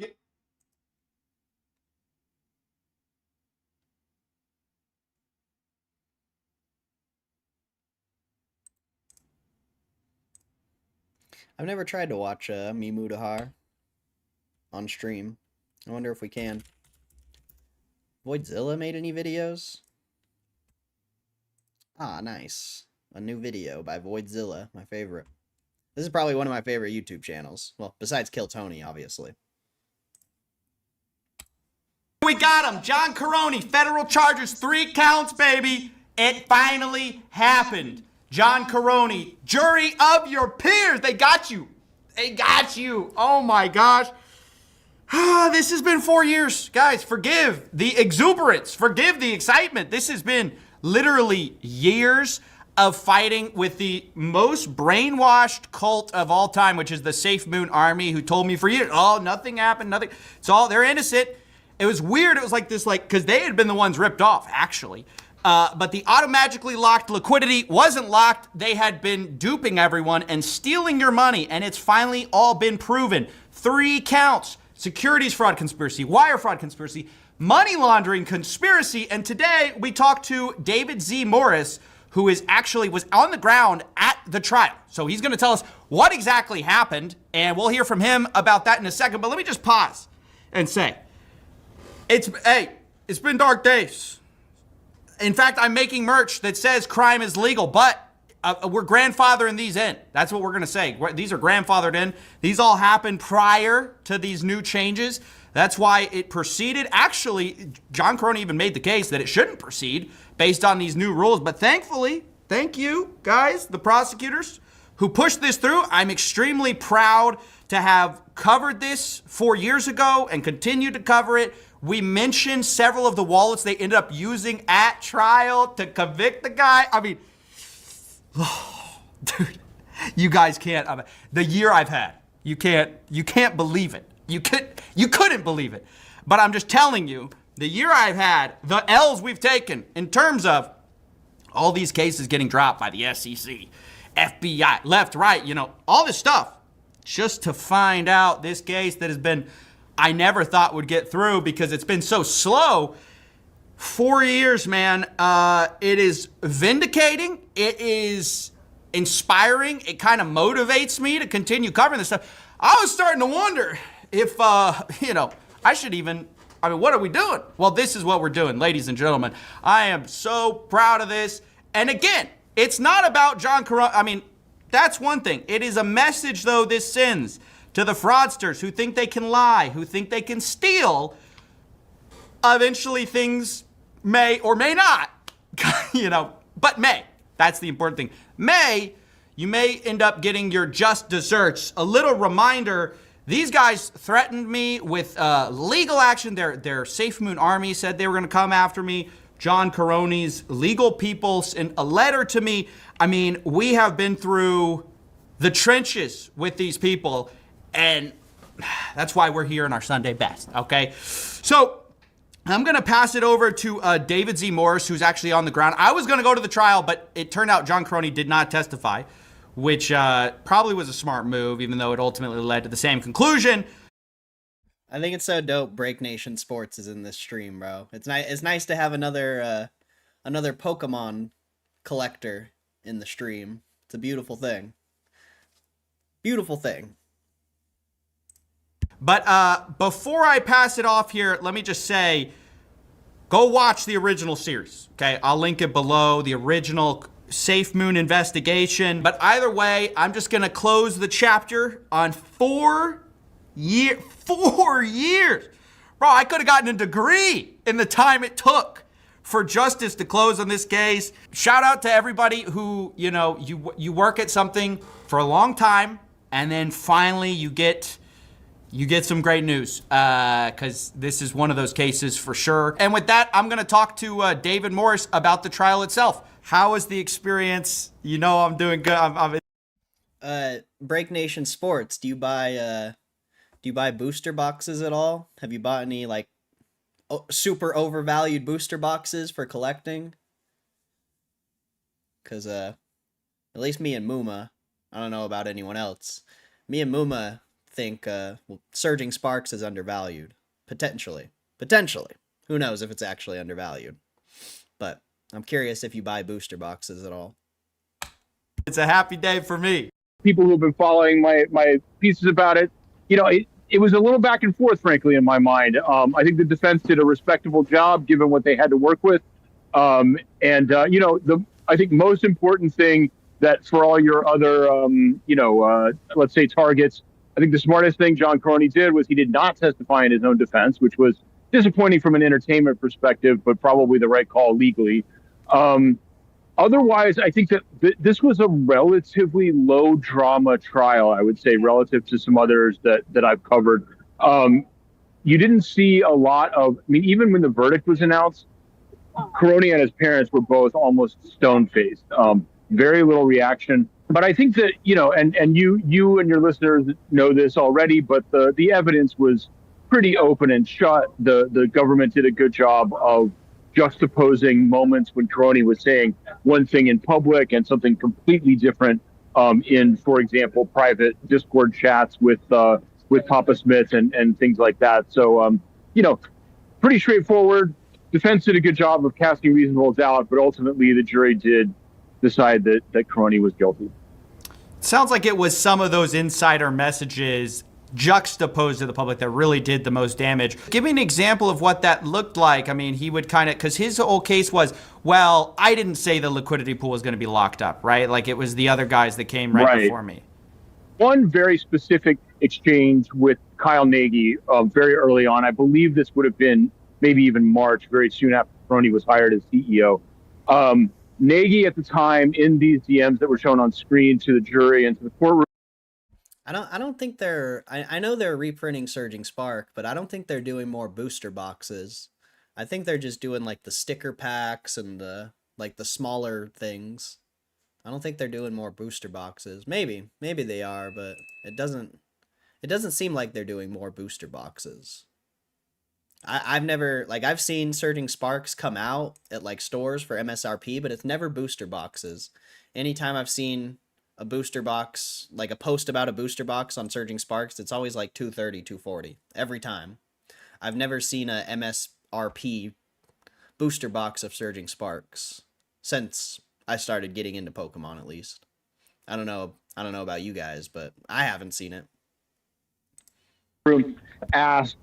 I've never tried to watch Mimu Dahar on stream. I wonder if we can. Voidzilla made any videos? Ah, nice. A new video by Voidzilla, my favorite. This is probably one of my favorite YouTube channels. Well, besides Kill Tony, obviously. We got him. John Caroni, federal charges, 3 counts, baby. It finally happened. John Caroni, jury of your peers. They got you. They got you. Oh, my gosh. This has been 4 years. Guys, forgive the exuberance. Forgive the excitement. This has been literally years of fighting with the most brainwashed cult of all time, which is the Safe Moon Army, who told me for years, oh, nothing happened, nothing. It's all, they're innocent. It was weird. It was like this, because they had been the ones ripped off, actually. But the automatically locked liquidity wasn't locked. They had been duping everyone and stealing your money, and it's finally all been proven. 3 counts: securities fraud conspiracy, wire fraud conspiracy, money laundering conspiracy, and today we talked to David Z. Morris, who was on the ground at the trial. So he's gonna tell us what exactly happened, and we'll hear from him about that in a second. But let me just pause and say, it's been dark days. In fact, I'm making merch that says crime is legal, but we're grandfathering these in. That's what we're going to say. These are grandfathered in. These all happened prior to these new changes. That's why it proceeded. Actually, John Caroni even made the case that it shouldn't proceed based on these new rules. But thankfully, thank you, guys, the prosecutors who pushed this through. I'm extremely proud to have covered this 4 years ago and continue to cover it. We mentioned several of the wallets they ended up using at trial to convict the guy. I mean, dude, you guys can't. The year I've had, you can't believe it. You couldn't believe it. But I'm just telling you, the year I've had, the L's we've taken in terms of all these cases getting dropped by the SEC, FBI, left, right, all this stuff, just to find out this case that has been, I never thought would get through because it's been so slow. 4 years, man. It is vindicating. It is inspiring. It kind of motivates me to continue covering this stuff. I was starting to wonder if, I should even, what are we doing? Well, this is what we're doing, ladies and gentlemen. I am so proud of this. And again, it's not about John Carone. That's one thing. It is a message, though, this sends to the fraudsters who think they can lie, who think they can steal. Eventually, things may or may not, but may. That's the important thing. You may end up getting your just desserts. A little reminder, these guys threatened me with legal action. Their Safe Moon Army said they were going to come after me. John Carone's legal people sent a letter to me. We have been through the trenches with these people, and that's why we're here in our Sunday best, okay? So I'm going to pass it over to David Z. Morris, who's actually on the ground. I was going to go to the trial, but it turned out John Carone did not testify, which probably was a smart move, even though it ultimately led to the same conclusion. I think it's so dope Break Nation Sports is in this stream, bro. It's nice to have another Pokemon collector in the stream. It's a beautiful thing. Beautiful thing. But before I pass it off here, let me just say, go watch the original series, okay? I'll link it below, the original Safe Moon investigation. But either way, I'm just going to close the chapter on 4 years. 4 years. Bro, I could have gotten a degree in the time it took for justice to close on this case. Shout out to everybody who, you work at something for a long time, and then finally you get some great news, because this is one of those cases for sure. And with that, I'm going to talk to David Morris about the trial itself. How was the experience? I'm doing good. Break Nation Sports, do you buy booster boxes at all? Have you bought any, super overvalued booster boxes for collecting? Because, at least me and Muma, I don't know about anyone else, me and Muma think Surging Sparks is undervalued. Potentially. Who knows if it's actually undervalued. But I'm curious if you buy booster boxes at all. It's a happy day for me. People who have been following my pieces about it, it was a little back and forth, frankly, in my mind. I think the defense did a respectable job given what they had to work with. I think most important thing that for all your other, let's say targets, I think the smartest thing John Carone did was he did not testify in his own defense, which was disappointing from an entertainment perspective, but probably the right call legally. Otherwise, I think that this was a relatively low drama trial, I would say, relative to some others that I've covered. You didn't see a lot of, even when the verdict was announced, Carone and his parents were both almost stone-faced. Very little reaction. But I think that, and you and your listeners know this already, but the evidence was pretty open and shut. The government did a good job of juxtaposing moments when Carone was saying one thing in public and something completely different in, for example, private Discord chats with Papa Smith and things like that. So, pretty straightforward. Defense did a good job of casting reasonable doubt, but ultimately the jury did decide that Carone was guilty. Sounds like it was some of those insider messages juxtaposed to the public that really did the most damage. Give me an example of what that looked like. He would because his whole case was, well, I didn't say the liquidity pool was going to be locked up, right? Like it was the other guys that came right before me. One very specific exchange with Kyle Nagy very early on. I believe this would have been maybe even March, very soon after Carone was hired as CEO. Nagy at the time in these DMs that were shown on screen to the jury and to the courtroom. I don't think they're I know they're reprinting Surging Spark, but I don't think they're doing more booster boxes. I think they're just doing like the sticker packs and the smaller things. I don't think they're doing more booster boxes. Maybe they are, but it doesn't seem like they're doing more booster boxes. I've never like I've seen Surging Sparks come out at like stores for MSRP, but it's never booster boxes. Anytime I've seen a booster box, like a post about a booster box on Surging Sparks, it's always like 230, 240 every time. I've never seen a MSRP booster box of Surging Sparks since I started getting into Pokemon at least. I don't know about you guys, but I haven't seen it. Room asked,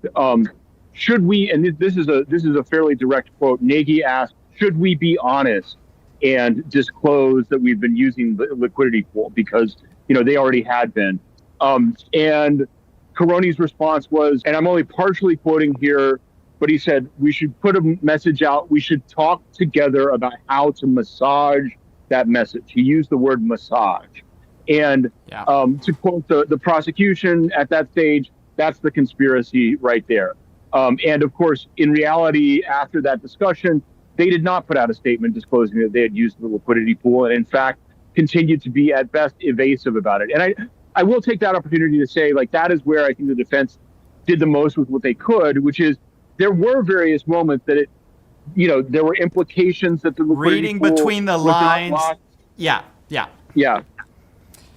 should we? And this is a fairly direct quote. Nagy asked, should we be honest and disclose that we've been using the liquidity pool because they already had been. And Caroni's response was, and I'm only partially quoting here, but he said we should put a message out. We should talk together about how to massage that message. He used the word massage. And Yeah. To quote the prosecution at that stage, that's the conspiracy right there. And of course, in reality, after that discussion, they did not put out a statement disclosing that they had used the liquidity pool, and in fact, continued to be at best evasive about it. And I will take that opportunity to say, like, that is where I think the defense did the most with what they could, which is there were various moments that there were implications that the liquidity Reading pool between the was not lines. locked. Yeah. Yeah.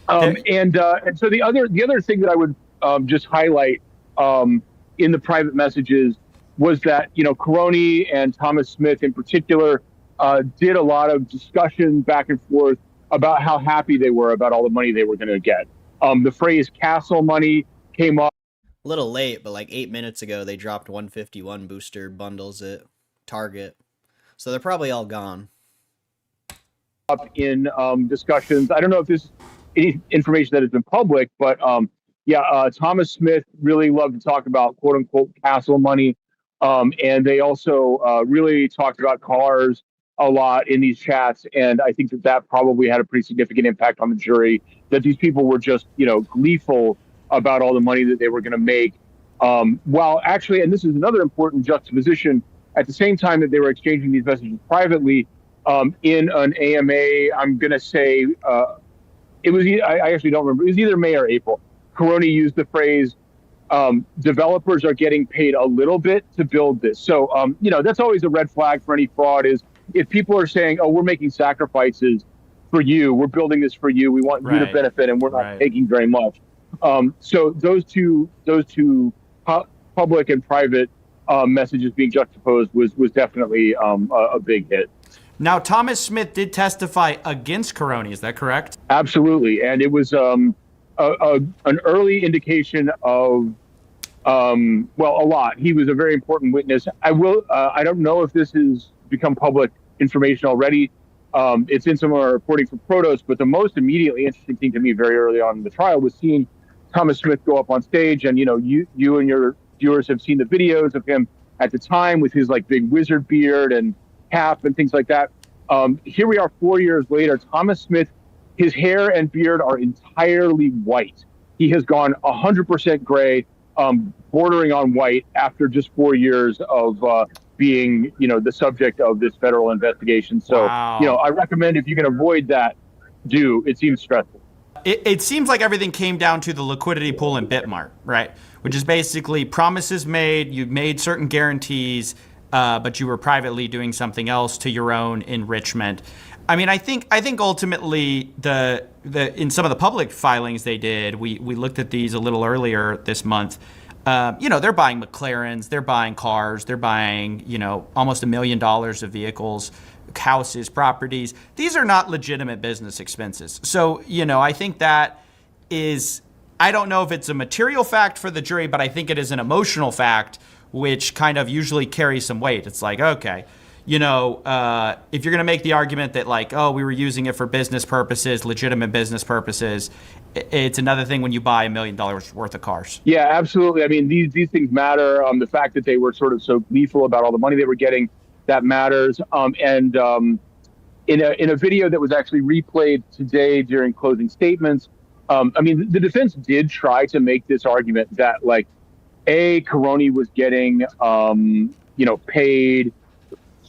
And so the other thing that I would just highlight in the private messages was that Caroni and Thomas Smith in particular did a lot of discussion back and forth about how happy they were about all the money they were going to get. The phrase "castle money" came up A little late, but like 8 minutes ago, they dropped 151 booster bundles at Target, so they're probably all gone. in discussions. I don't know if this is any information that has been public, but Thomas Smith really loved to talk about "quote unquote" castle money. And they also really talked about cars a lot in these chats. And I think that probably had a pretty significant impact on the jury, that these people were just, gleeful about all the money that they were going to make. While actually, and this is another important juxtaposition, at the same time that they were exchanging these messages privately, in an AMA, I'm going to say it was, I actually don't remember, it was either May or April. Caroni used the phrase, developers are getting paid a little bit to build this. So, that's always a red flag for any fraud, is if people are saying, oh, we're making sacrifices for you, we're building this for you, we want you to benefit, and we're not taking very much. So those two public and private messages being juxtaposed was definitely a big hit. Now, Thomas Smith did testify against Caroni. Is that correct? Absolutely. And it was an early indication of, a lot. He was a very important witness. I don't know if this has become public information already. It's in some of our reporting for Protos, but the most immediately interesting thing to me very early on in the trial was seeing Thomas Smith go up on stage. And, you and your viewers have seen the videos of him at the time with his like big wizard beard and cap and things like that. Here we are 4 years later. Thomas Smith, his hair and beard are entirely white. He has gone 100% gray, bordering on white after just 4 years of being, the subject of this federal investigation. So, wow. I recommend, if you can avoid that, do. It seems stressful. It seems like everything came down to the liquidity pool in Bitmart, right? Which is basically promises made, you made certain guarantees, but you were privately doing something else to your own enrichment. I mean, I think ultimately the in some of the public filings they did, we looked at these a little earlier this month. They're buying McLarens, they're buying cars, they're buying, almost $1 million of vehicles, houses, properties. These are not legitimate business expenses. So, I think that is, I don't know if it's a material fact for the jury, but I think it is an emotional fact, which kind of usually carries some weight. It's like, okay, if you're going to make the argument that like, oh, we were using it for business purposes, legitimate business purposes, it's another thing when you buy $1 million worth of cars. Yeah, absolutely. I mean, these things matter. The fact that they were sort of so gleeful about all the money they were getting, that matters. In a video that was actually replayed today during closing statements, I mean, the defense did try to make this argument that like Caroni was getting paid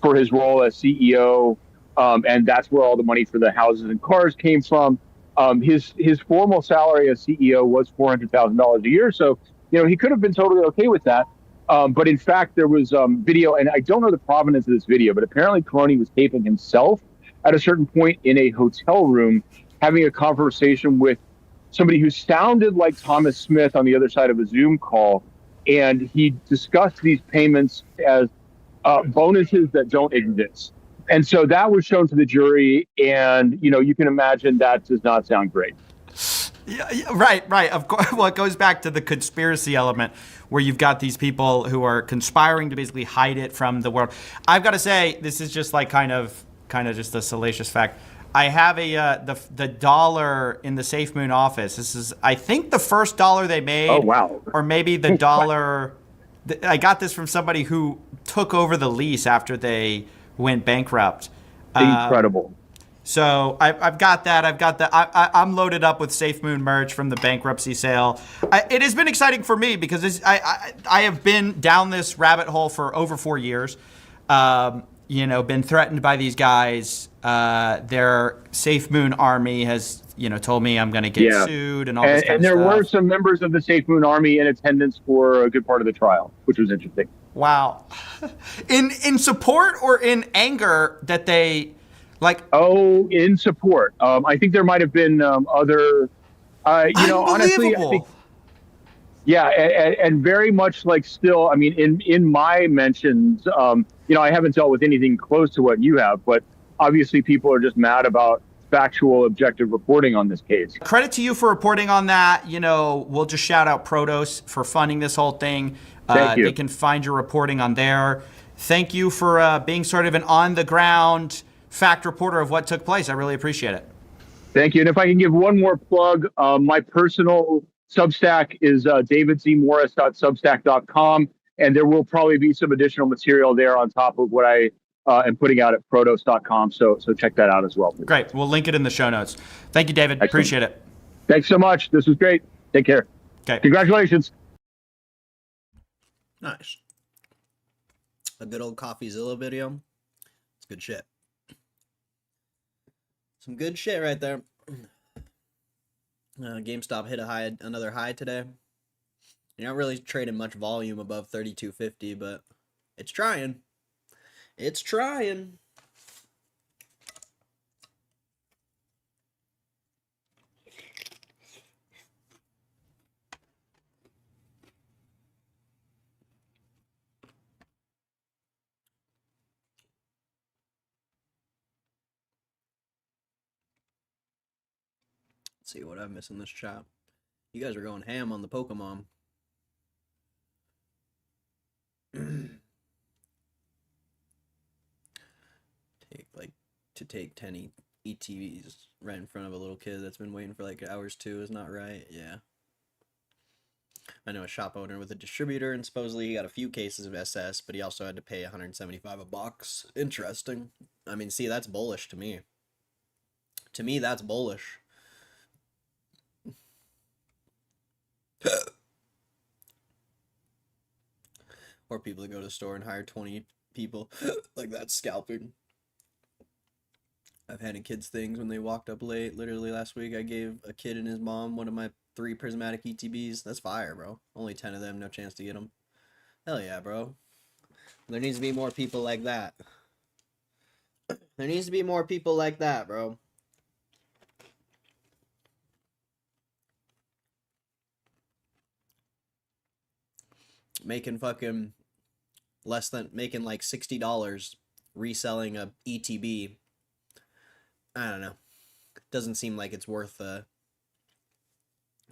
for his role as CEO, and that's where all the money for the houses and cars came from. His formal salary as CEO was $400,000 a year, so he could have been totally okay with that. But in fact, there was video, and I don't know the provenance of this video, but apparently Caroni was taping himself at a certain point in a hotel room, having a conversation with somebody who sounded like Thomas Smith on the other side of a Zoom call, and he discussed these payments as bonuses that don't exist. And so that was shown to the jury, and you can imagine that does not sound great. Yeah, right. Of course. Well, it goes back to the conspiracy element where you've got these people who are conspiring to basically hide it from the world. I've got to say, this is just like kind of just a salacious fact. I have the dollar in the SafeMoon office. This is, I think, the first dollar they made. Oh, wow. Or maybe the dollar. I got this from somebody who took over the lease after they went bankrupt. Incredible. So I've got that. I'm loaded up with SafeMoon merch from the bankruptcy sale. It has been exciting for me because I have been down this rabbit hole for over 4 years. Been threatened by these guys. Their SafeMoon army has, told me I'm going to get sued and all this kind of stuff. And there were some members of the SafeMoon army in attendance for a good part of the trial, which was interesting. Wow. In support or in anger that they... in support. I think there might have been other, honestly, I think, and very much like still, I mean, in my mentions, I haven't dealt with anything close to what you have, but obviously people are just mad about factual, objective reporting on this case. Credit to you for reporting on that. We'll just shout out Protos for funding this whole thing. Thank you. They can find your reporting on there. Thank you for being sort of an on-the-ground fact reporter of what took place. I really appreciate it. Thank you. And if I can give one more plug, my personal Substack is davidzmorris.substack.com, and there will probably be some additional material there on top of what I am putting out at protos.com. So check that out as well. Please. Great. We'll link it in the show notes. Thank you, David. Excellent. Appreciate it. Thanks so much. This was great. Take care. Okay. Congratulations. Nice. A good old CoffeeZilla video. It's good shit. Some good shit right there. GameStop hit another high today. You're not really trading much volume above 32.50, but it's trying. It's trying. Let's see what I miss in this chat. You guys are going ham on the Pokemon. Take 10 ETVs right in front of a little kid that's been waiting for like hours too is not right. Yeah. I know a shop owner with a distributor, and supposedly he got a few cases of SS, but he also had to pay $175 a box. Interesting. I mean, see, that's bullish to me. To me, that's bullish. Or people that go to the store and hire 20 people. Like, that's scalping. I've handed kids things when they walked up late. Literally last week, I gave a kid and his mom one of my 3 prismatic ETBs. That's fire, bro. Only 10 of them, no chance to get them. Hell yeah, bro. There needs to be more people like that. There needs to be more people like that, bro. Making fucking making like $60 reselling a ETB. I don't know. Doesn't seem like it's worth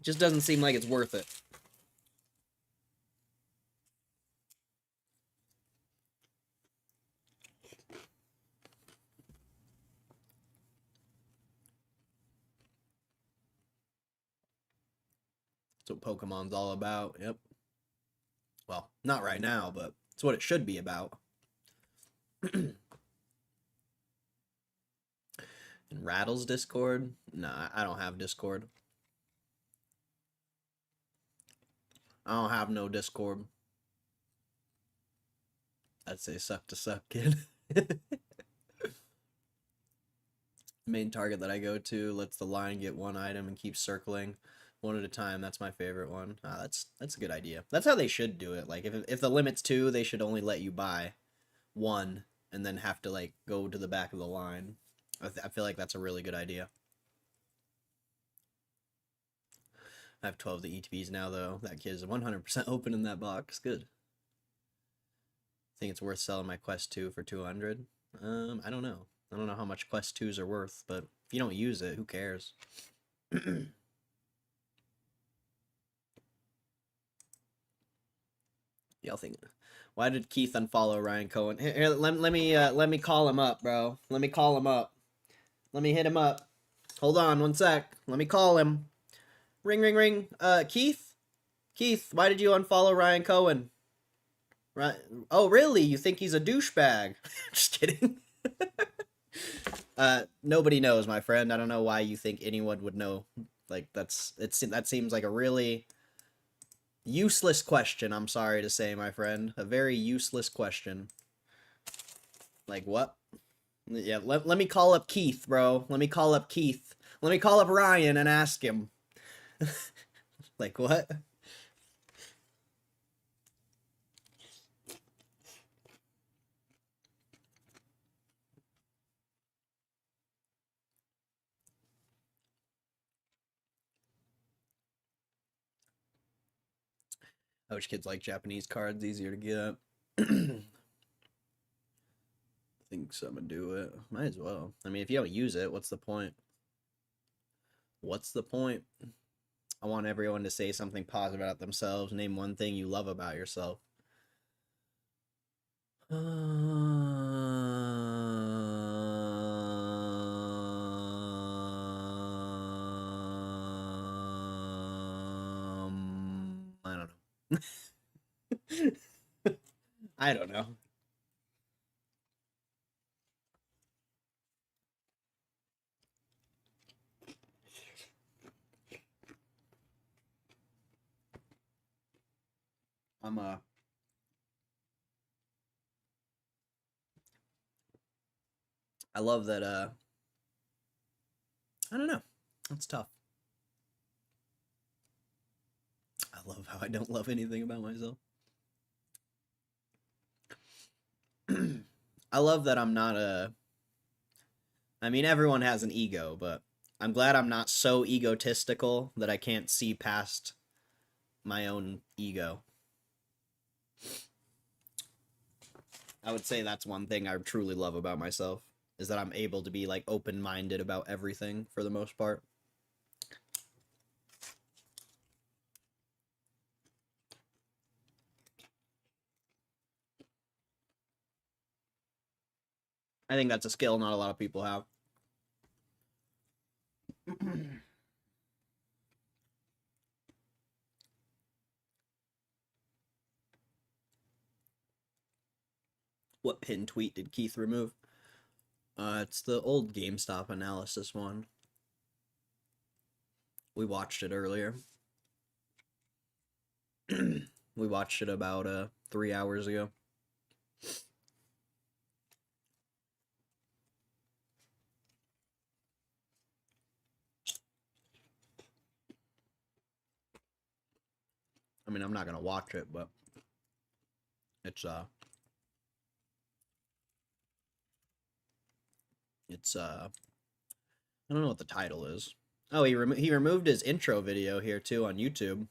just doesn't seem like it's worth it. That's what Pokemon's all about. Yep. Well, not right now, but it's what it should be about. In Rattle's Discord? Nah, I don't have Discord. I don't have no Discord. I'd say suck to suck, kid. Main target that I go to lets the line get one item and keeps circling one at a time. That's my favorite one. That's a good idea. That's how they should do it. Like if the limit's 2, they should only let you buy 1 and then have to like go to the back of the line. I feel like that's a really good idea. I have 12 of the ETBs now though. That kid is 100% open in that box. Good. Think it's worth selling my Quest 2 for 200? I don't know. I don't know how much Quest 2s are worth, but if you don't use it, who cares? Y'all think, why did Keith unfollow Ryan Cohen? Here, let me call him up, bro. Let me call him up. Let me hit him up. Hold on one sec. Let me call him. Ring, ring, ring. Keith? Keith, why did you unfollow Ryan Cohen? Right? Oh, really? You think he's a douchebag? Just kidding. Nobody knows, my friend. I don't know why you think anyone would know. Like, that seems like a really useless question, I'm sorry to say, my friend. A very useless question. Like, what? Yeah, let me call up Keith, bro. Let me call up Keith. Let me call up Ryan and ask him. Like, what? I wish kids like Japanese cards, easier to get. Think so, I'm gonna do it. Might as well. I mean, if you don't use it, what's the point? What's the point? I want everyone to say something positive about themselves. Name one thing you love about yourself. I don't know. I don't know. I love that, I don't know. That's tough. I love how I don't love anything about myself. I love that I'm not I mean, everyone has an ego, but I'm glad I'm not so egotistical that I can't see past my own ego. I would say that's one thing I truly love about myself, is that I'm able to be, like, open-minded about everything for the most part. I think that's a skill not a lot of people have. What pin tweet did Keith remove? It's the old GameStop analysis one. We watched it earlier. We watched it about 3 hours ago. I mean, I'm not gonna watch it, but it's I don't know what the title is. Oh, he removed his intro video here too on YouTube.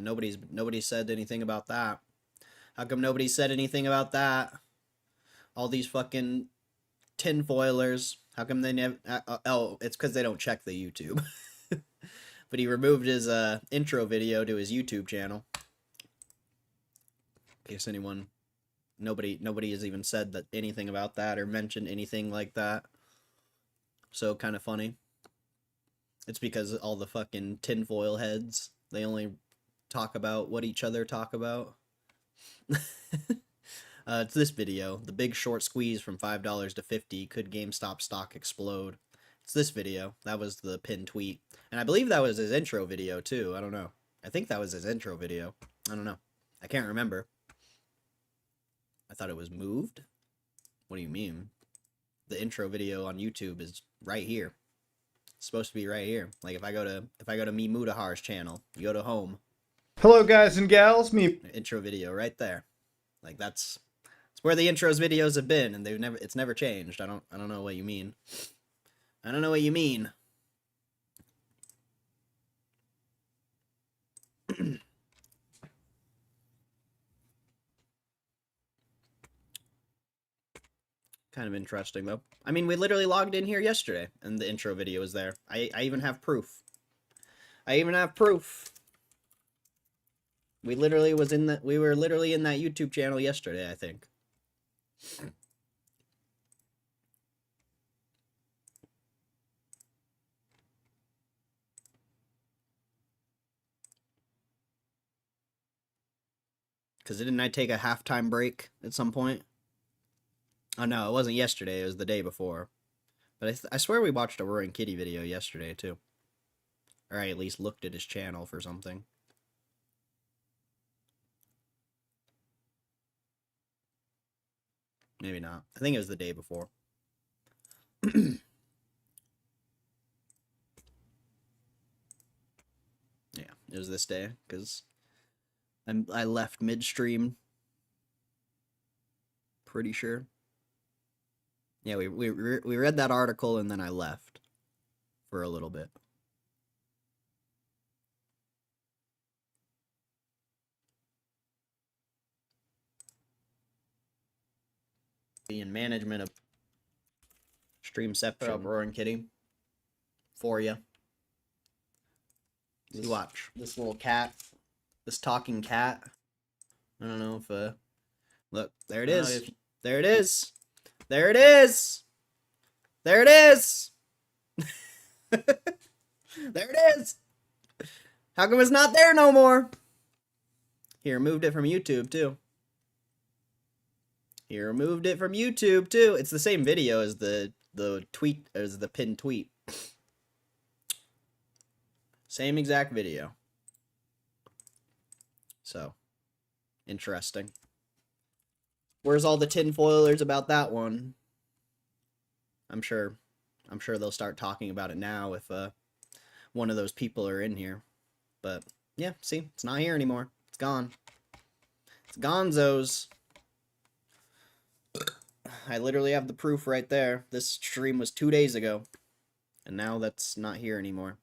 Nobody said anything about that. How come nobody said anything about that? All these fucking tinfoilers. How come they never? Oh, it's because they don't check the YouTube. But he removed his intro video to his YouTube channel. In case anyone, nobody has even said that anything about that or mentioned anything like that. So kind of funny. It's because all the fucking tinfoil heads, they only talk about what each other talk about. It's this video. The big short squeeze from $5 to $50. Could GameStop stock explode? It's this video. That was the pinned tweet. And I believe that was his intro video too. I don't know. I think that was his intro video. I don't know. I can't remember. I thought it was moved. What do you mean? The intro video on YouTube is right here. It's supposed to be right here. Like if I go to Me Mudahar's channel, you go to home. Hello, guys and gals. Me. Intro video right there. Like that's where the intros videos have been, and it's never changed. I don't know what you mean. I don't know what you mean. Kind of interesting, though. I mean, we literally logged in here yesterday, and the intro video is there. I even have proof. I even have proof. We were literally in that YouTube channel yesterday, I think. Because didn't I take a halftime break at some point? Oh, no, it wasn't yesterday. It was the day before. But I swear we watched a Roaring Kitty video yesterday, too. Or I at least looked at his channel for something. Maybe not. I think it was the day before. Yeah, it was this day, because I left midstream. Pretty sure. Yeah, we read that article and then I left for a little bit. In management of Streamception, Roaring Kitty, for you. You watch this little cat, this talking cat. I don't know if look, there it is. There it is. There it is. There it is. There it is. How come it's not there no more? He removed it from YouTube too. He removed it from YouTube too. It's the same video as the tweet, as the pinned tweet. Same exact video. So, interesting. Where's all the tinfoilers about that one? I'm sure they'll start talking about it now if one of those people are in here. But yeah, see, it's not here anymore. It's gone. It's gonzos. I literally have the proof right there. This stream was 2 days ago, and now that's not here anymore.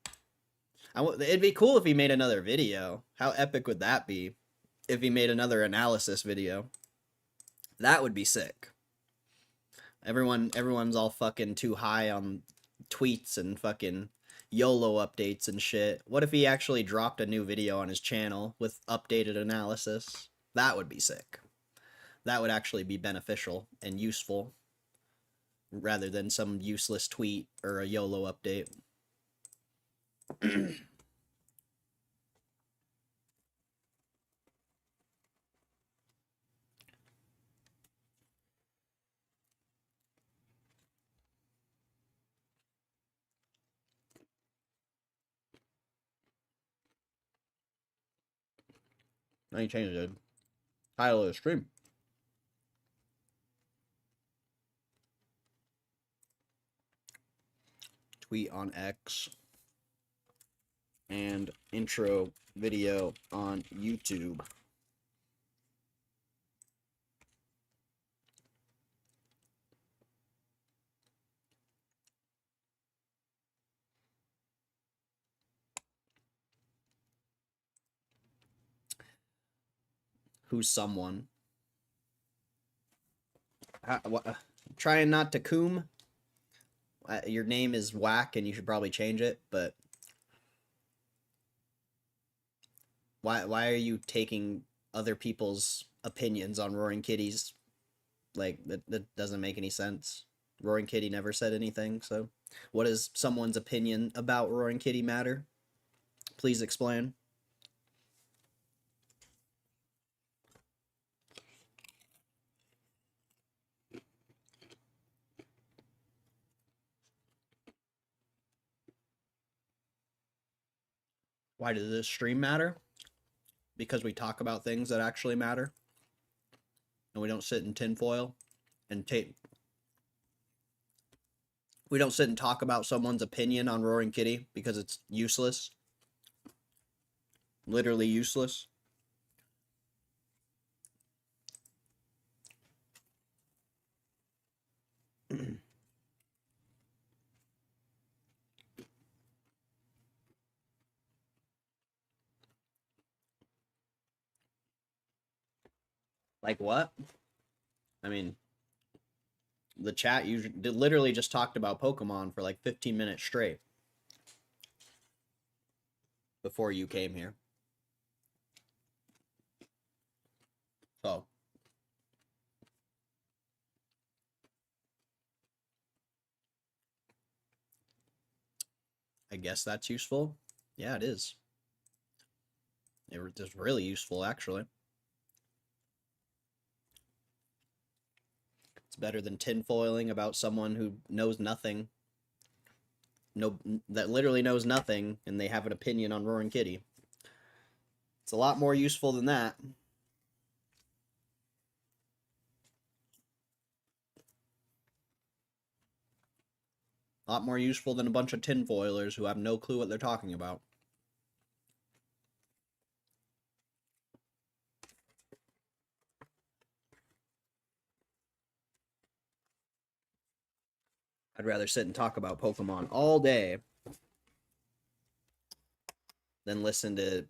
It'd be cool if he made another video. How epic would that be if he made another analysis video? That would be sick. Everyone's all fucking too high on tweets and fucking YOLO updates and shit. What if he actually dropped a new video on his channel with updated analysis? That would be sick. That would actually be beneficial and useful, rather than some useless tweet or a YOLO update. Now you changed the title of the stream. Tweet on X and intro video on YouTube. Who's someone? Trying not to coom. Your name is whack and you should probably change it, but why are you taking other people's opinions on Roaring Kitties? Like, that doesn't make any sense. Roaring Kitty never said anything, so what does someone's opinion about Roaring Kitty matter? Please explain. Why does this stream matter? because we talk about things that actually matter. And we don't sit in tinfoil and we don't sit and talk about someone's opinion on Roaring Kitty because it's useless. Literally useless. Like what? I mean, the chat usually literally just talked about Pokemon for like 15 minutes straight before you came here. So I guess that's useful. Yeah, it is. It's really useful, actually. It's better than tinfoiling about someone who knows nothing. That literally knows nothing, and they have an opinion on Roaring Kitty. It's a lot more useful than that. A lot more useful than a bunch of tinfoilers who have no clue what they're talking about. I'd rather sit and talk about Pokemon all day than listen to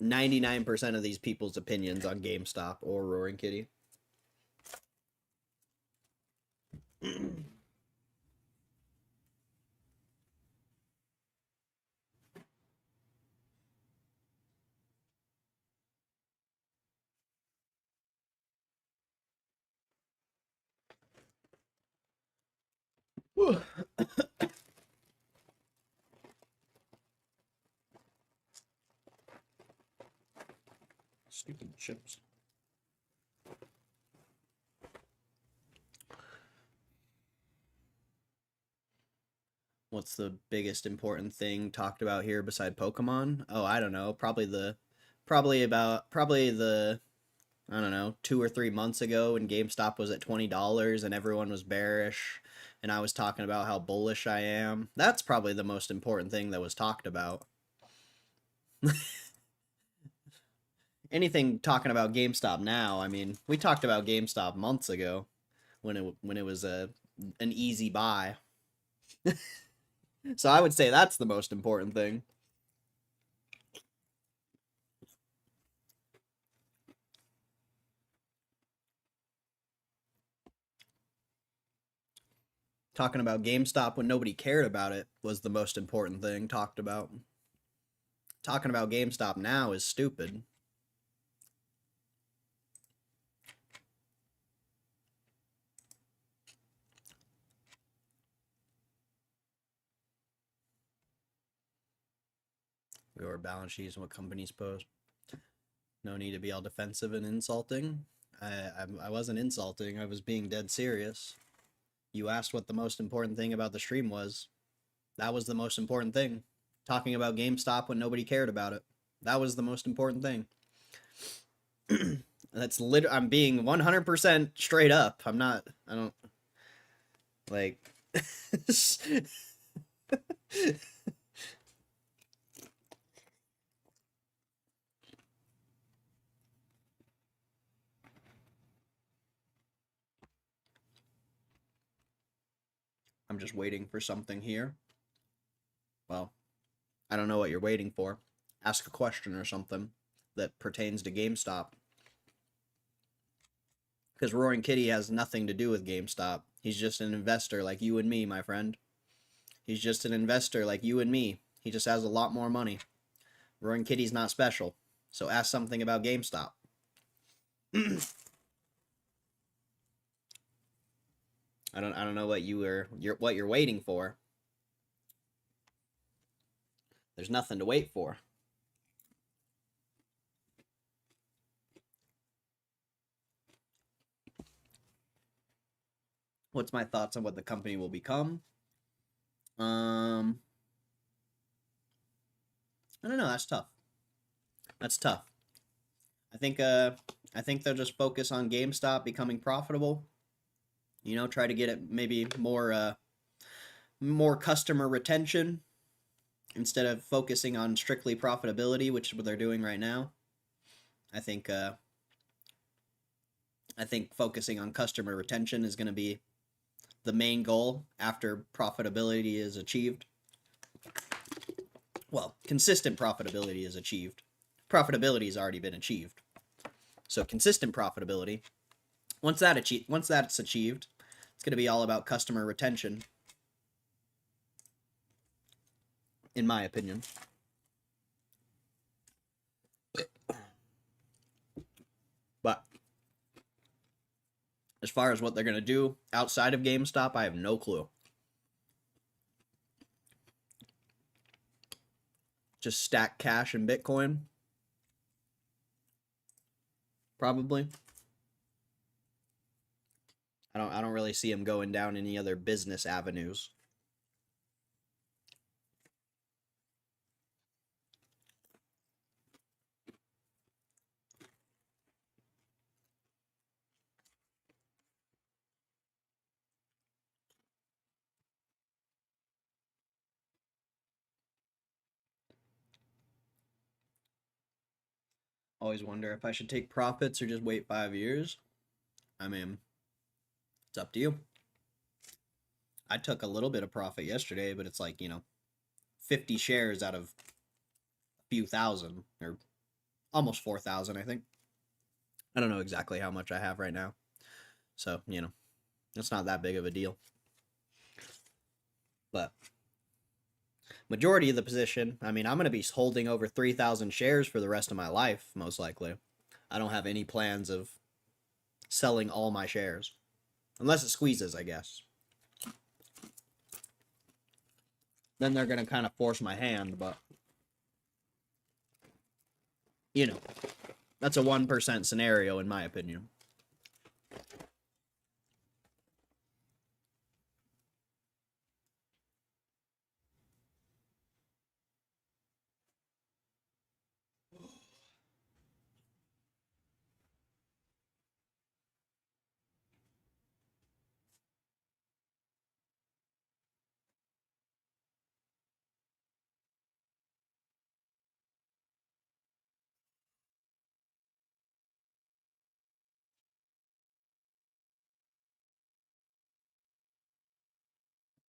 99% of these people's opinions on GameStop or Roaring Kitty. Stupid chips. What's the biggest important thing talked about here beside Pokemon? Oh, I don't know. Probably the I don't know, 2 or 3 months ago when GameStop was at $20 and everyone was bearish and I was talking about how bullish I am. That's probably the most important thing that was talked about. Anything talking about GameStop now, I mean, we talked about GameStop months ago when it was an easy buy. So I would say that's the most important thing. Talking about GameStop when nobody cared about it was the most important thing talked about. Talking about GameStop now is stupid. Your balance sheets and what companies post. No need to be all defensive and insulting. I wasn't insulting. I was being dead serious. You asked what the most important thing about the stream was. That was the most important thing. Talking about GameStop when nobody cared about it. That was the most important thing. I'm being 100% straight up. I don't like I'm just waiting for something here. Well, I don't know what you're waiting for. Ask a question or something that pertains to GameStop. Because Roaring Kitty has nothing to do with GameStop. He's just an investor like you and me, my friend. He's just an investor like you and me. He just has a lot more money. Roaring Kitty's not special. So ask something about GameStop. I don't know what you're waiting for. There's nothing to wait for. What's my thoughts on what the company will become? I don't know. That's tough. That's tough. I think they'll just focus on GameStop becoming profitable. You know, try to get it maybe more customer retention instead of focusing on strictly profitability, which is what they're doing right now. I think focusing on customer retention is going to be the main goal after profitability is achieved. Well, consistent profitability is achieved. Profitability has already been achieved. So consistent profitability, once that's achieved, it's going to be all about customer retention, in my opinion. But as far as what they're going to do outside of GameStop, I have no clue. Just stack cash and Bitcoin? Probably. I don't really see them going down any other business avenues. Always wonder if I should take profits or just wait 5 years. I mean, it's up to you. I took a little bit of profit yesterday, but it's like, 50 shares out of a few thousand, or almost 4,000, I think. I don't know exactly how much I have right now. So, it's not that big of a deal. But majority of the position, I mean, I'm going to be holding over 3,000 shares for the rest of my life, most likely. I don't have any plans of selling all my shares. Unless it squeezes, I guess. Then they're going to kind of force my hand, but that's a 1% scenario in my opinion.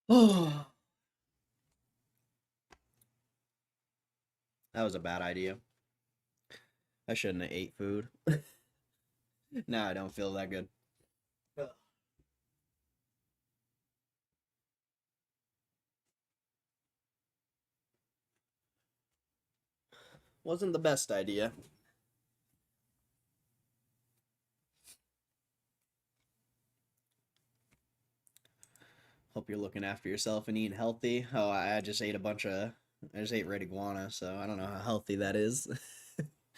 Oh, that was a bad idea. I shouldn't have ate food. Now I don't feel that good. Wasn't the best idea. Hope you're looking after yourself and eating healthy. Oh, I just ate I just ate red iguana, so I don't know how healthy that is.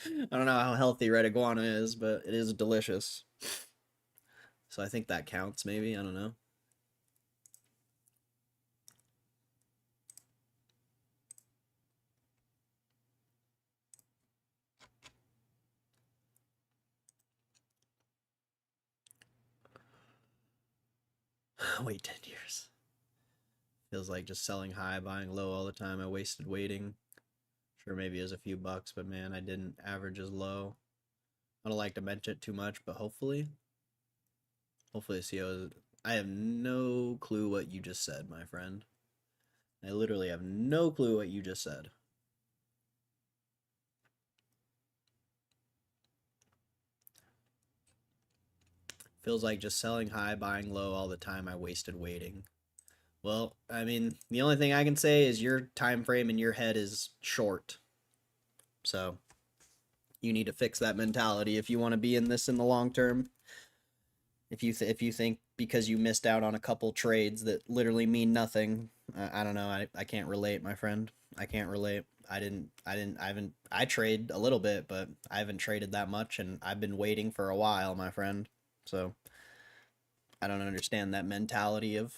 I don't know how healthy red iguana is, but it is delicious. So I think that counts, maybe. I don't know. Wait 10 years. Feels like just selling high, buying low all the time. I wasted waiting. Sure, maybe it was a few bucks, but man, I didn't average as low. I don't like to mention it too much, but hopefully the CO. I have no clue what you just said, my friend. I literally have no clue what you just said. Feels like just selling high, buying low all the time. I wasted waiting. Well, I mean, the only thing I can say is your time frame in your head is short. So, you need to fix that mentality if you want to be in this in the long term. If you think because you missed out on a couple trades that literally mean nothing, I don't know. I can't relate, my friend. I can't relate. I trade a little bit, but I haven't traded that much, and I've been waiting for a while, my friend. So I don't understand that mentality of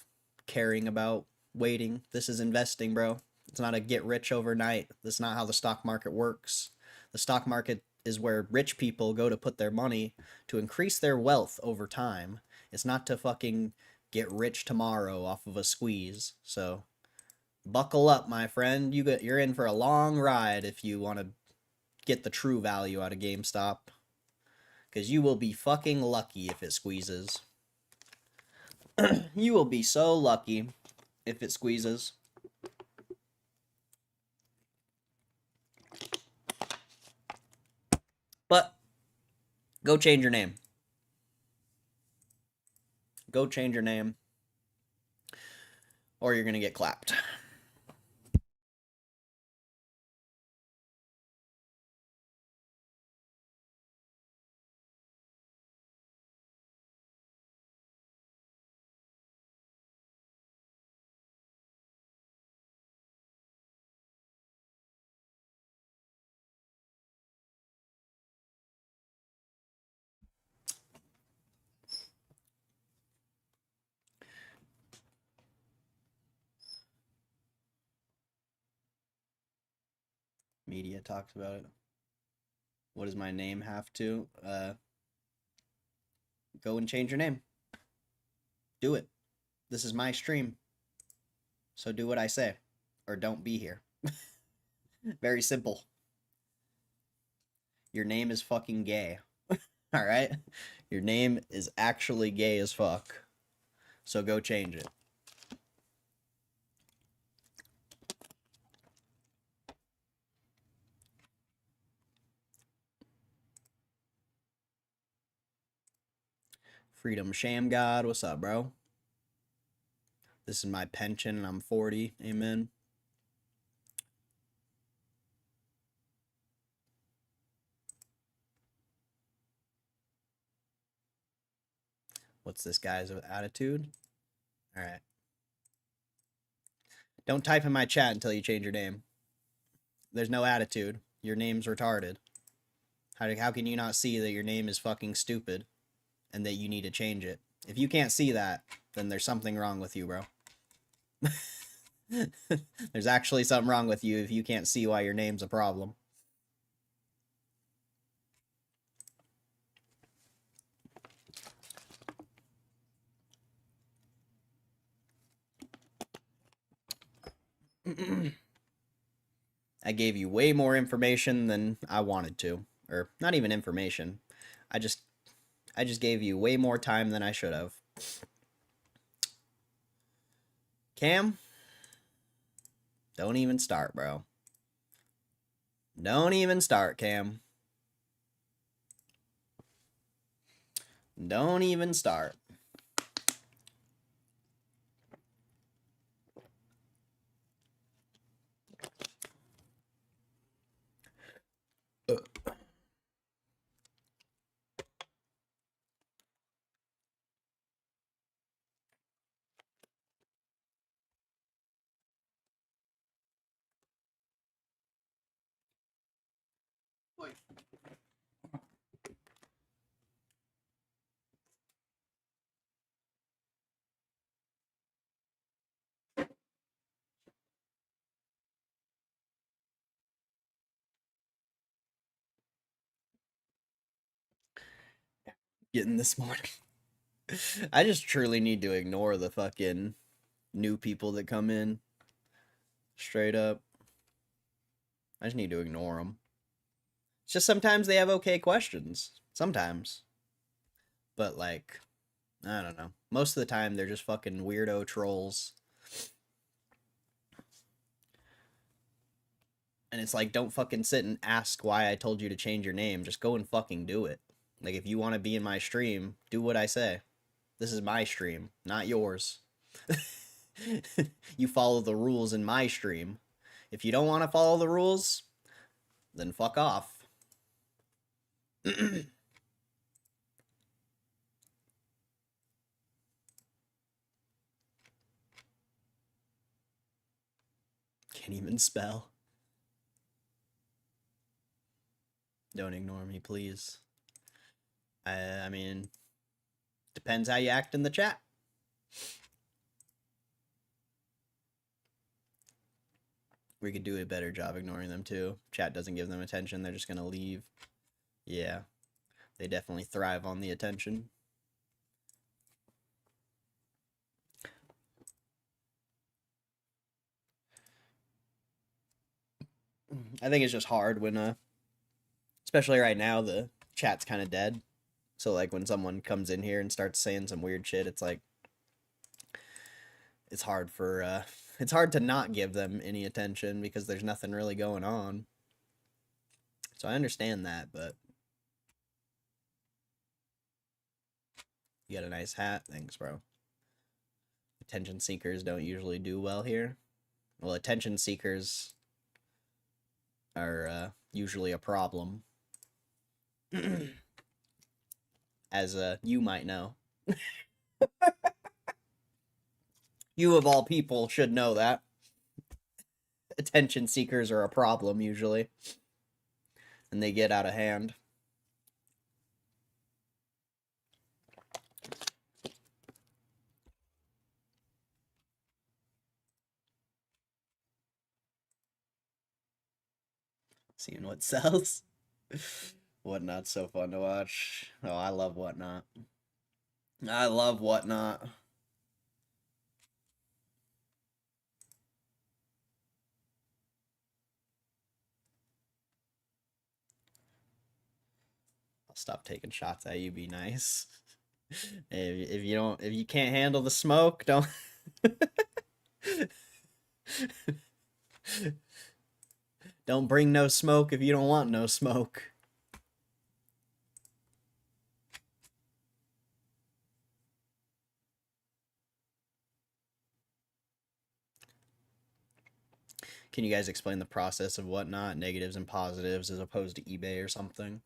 caring about waiting. This is investing, bro. It's not a get rich overnight. That's not how the stock market works. The stock market is where rich people go to put their money to increase their wealth over time. It's not to fucking get rich tomorrow off of a squeeze. So buckle up, my friend. You're in for a long ride if you want to get the true value out of GameStop. Because you will be fucking lucky if it squeezes. You will be so lucky if it squeezes. But go change your name. Go change your name. Or you're going to get clapped. Media talks about it. What does my name have to? Go and change your name. Do it. This is my stream. So do what I say. Or don't be here. Very simple. Your name is fucking gay. Alright? Your name is actually gay as fuck. So go change it. Freedom Sham God, what's up, bro? This is my pension and I'm 40. Amen. What's this guy's attitude? Alright. Don't type in my chat until you change your name. There's no attitude. Your name's retarded. How can you not see that your name is fucking stupid and that you need to change it? If you can't see that, then there's something wrong with you, bro. There's actually something wrong with you if you can't see why your name's a problem. I gave you way more information than I wanted to. Or, not even information. I just gave you way more time than I should have. Cam? Don't even start, bro. Don't even start, Cam. Don't even start. Getting this morning. I just truly need to ignore the fucking new people that come in. Straight up. I just need to ignore them. It's just sometimes they have okay questions. Sometimes. But, like, I don't know. Most of the time, they're just fucking weirdo trolls. And it's like, don't fucking sit and ask why I told you to change your name. Just go and fucking do it. Like, if you want to be in my stream, do what I say. This is my stream, not yours. You follow the rules in my stream. If you don't want to follow the rules, then fuck off. Can't even spell. Don't ignore me, please. I mean, depends how you act in the chat. We could do a better job ignoring them too. Chat doesn't give them attention, they're just gonna leave. Yeah, they definitely thrive on the attention. I think it's just hard when, especially right now, the chat's kind of dead. So, like, when someone comes in here and starts saying some weird shit, it's like, it's hard it's hard to not give them any attention because there's nothing really going on. So I understand that, but you got a nice hat. Thanks, bro. Attention seekers don't usually do well here. Well, attention seekers are usually a problem. As you might know. You of all people should know that. Attention seekers are a problem usually. And they get out of hand. Seeing what sells. Whatnot's so fun to watch. Oh, I love Whatnot. I love Whatnot. I'll stop taking shots at you. Be nice. If you can't handle the smoke, don't. Don't bring no smoke if you don't want no smoke. Can you guys explain the process of Whatnot, negatives and positives, as opposed to eBay or something?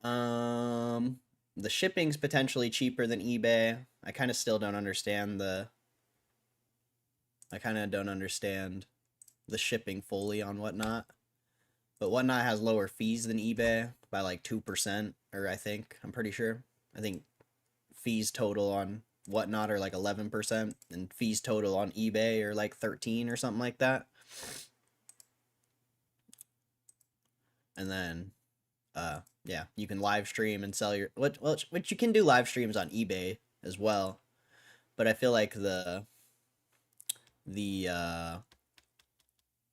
The shipping's potentially cheaper than eBay. I kind of still don't understand the shipping fully on Whatnot. But Whatnot has lower fees than eBay by like 2%, or I'm pretty sure. I think fees total on Whatnot are like 11%, and fees total on eBay are like 13 or something like that. And then, yeah, you can live stream and sell your which you can do live streams on eBay as well. But I feel like the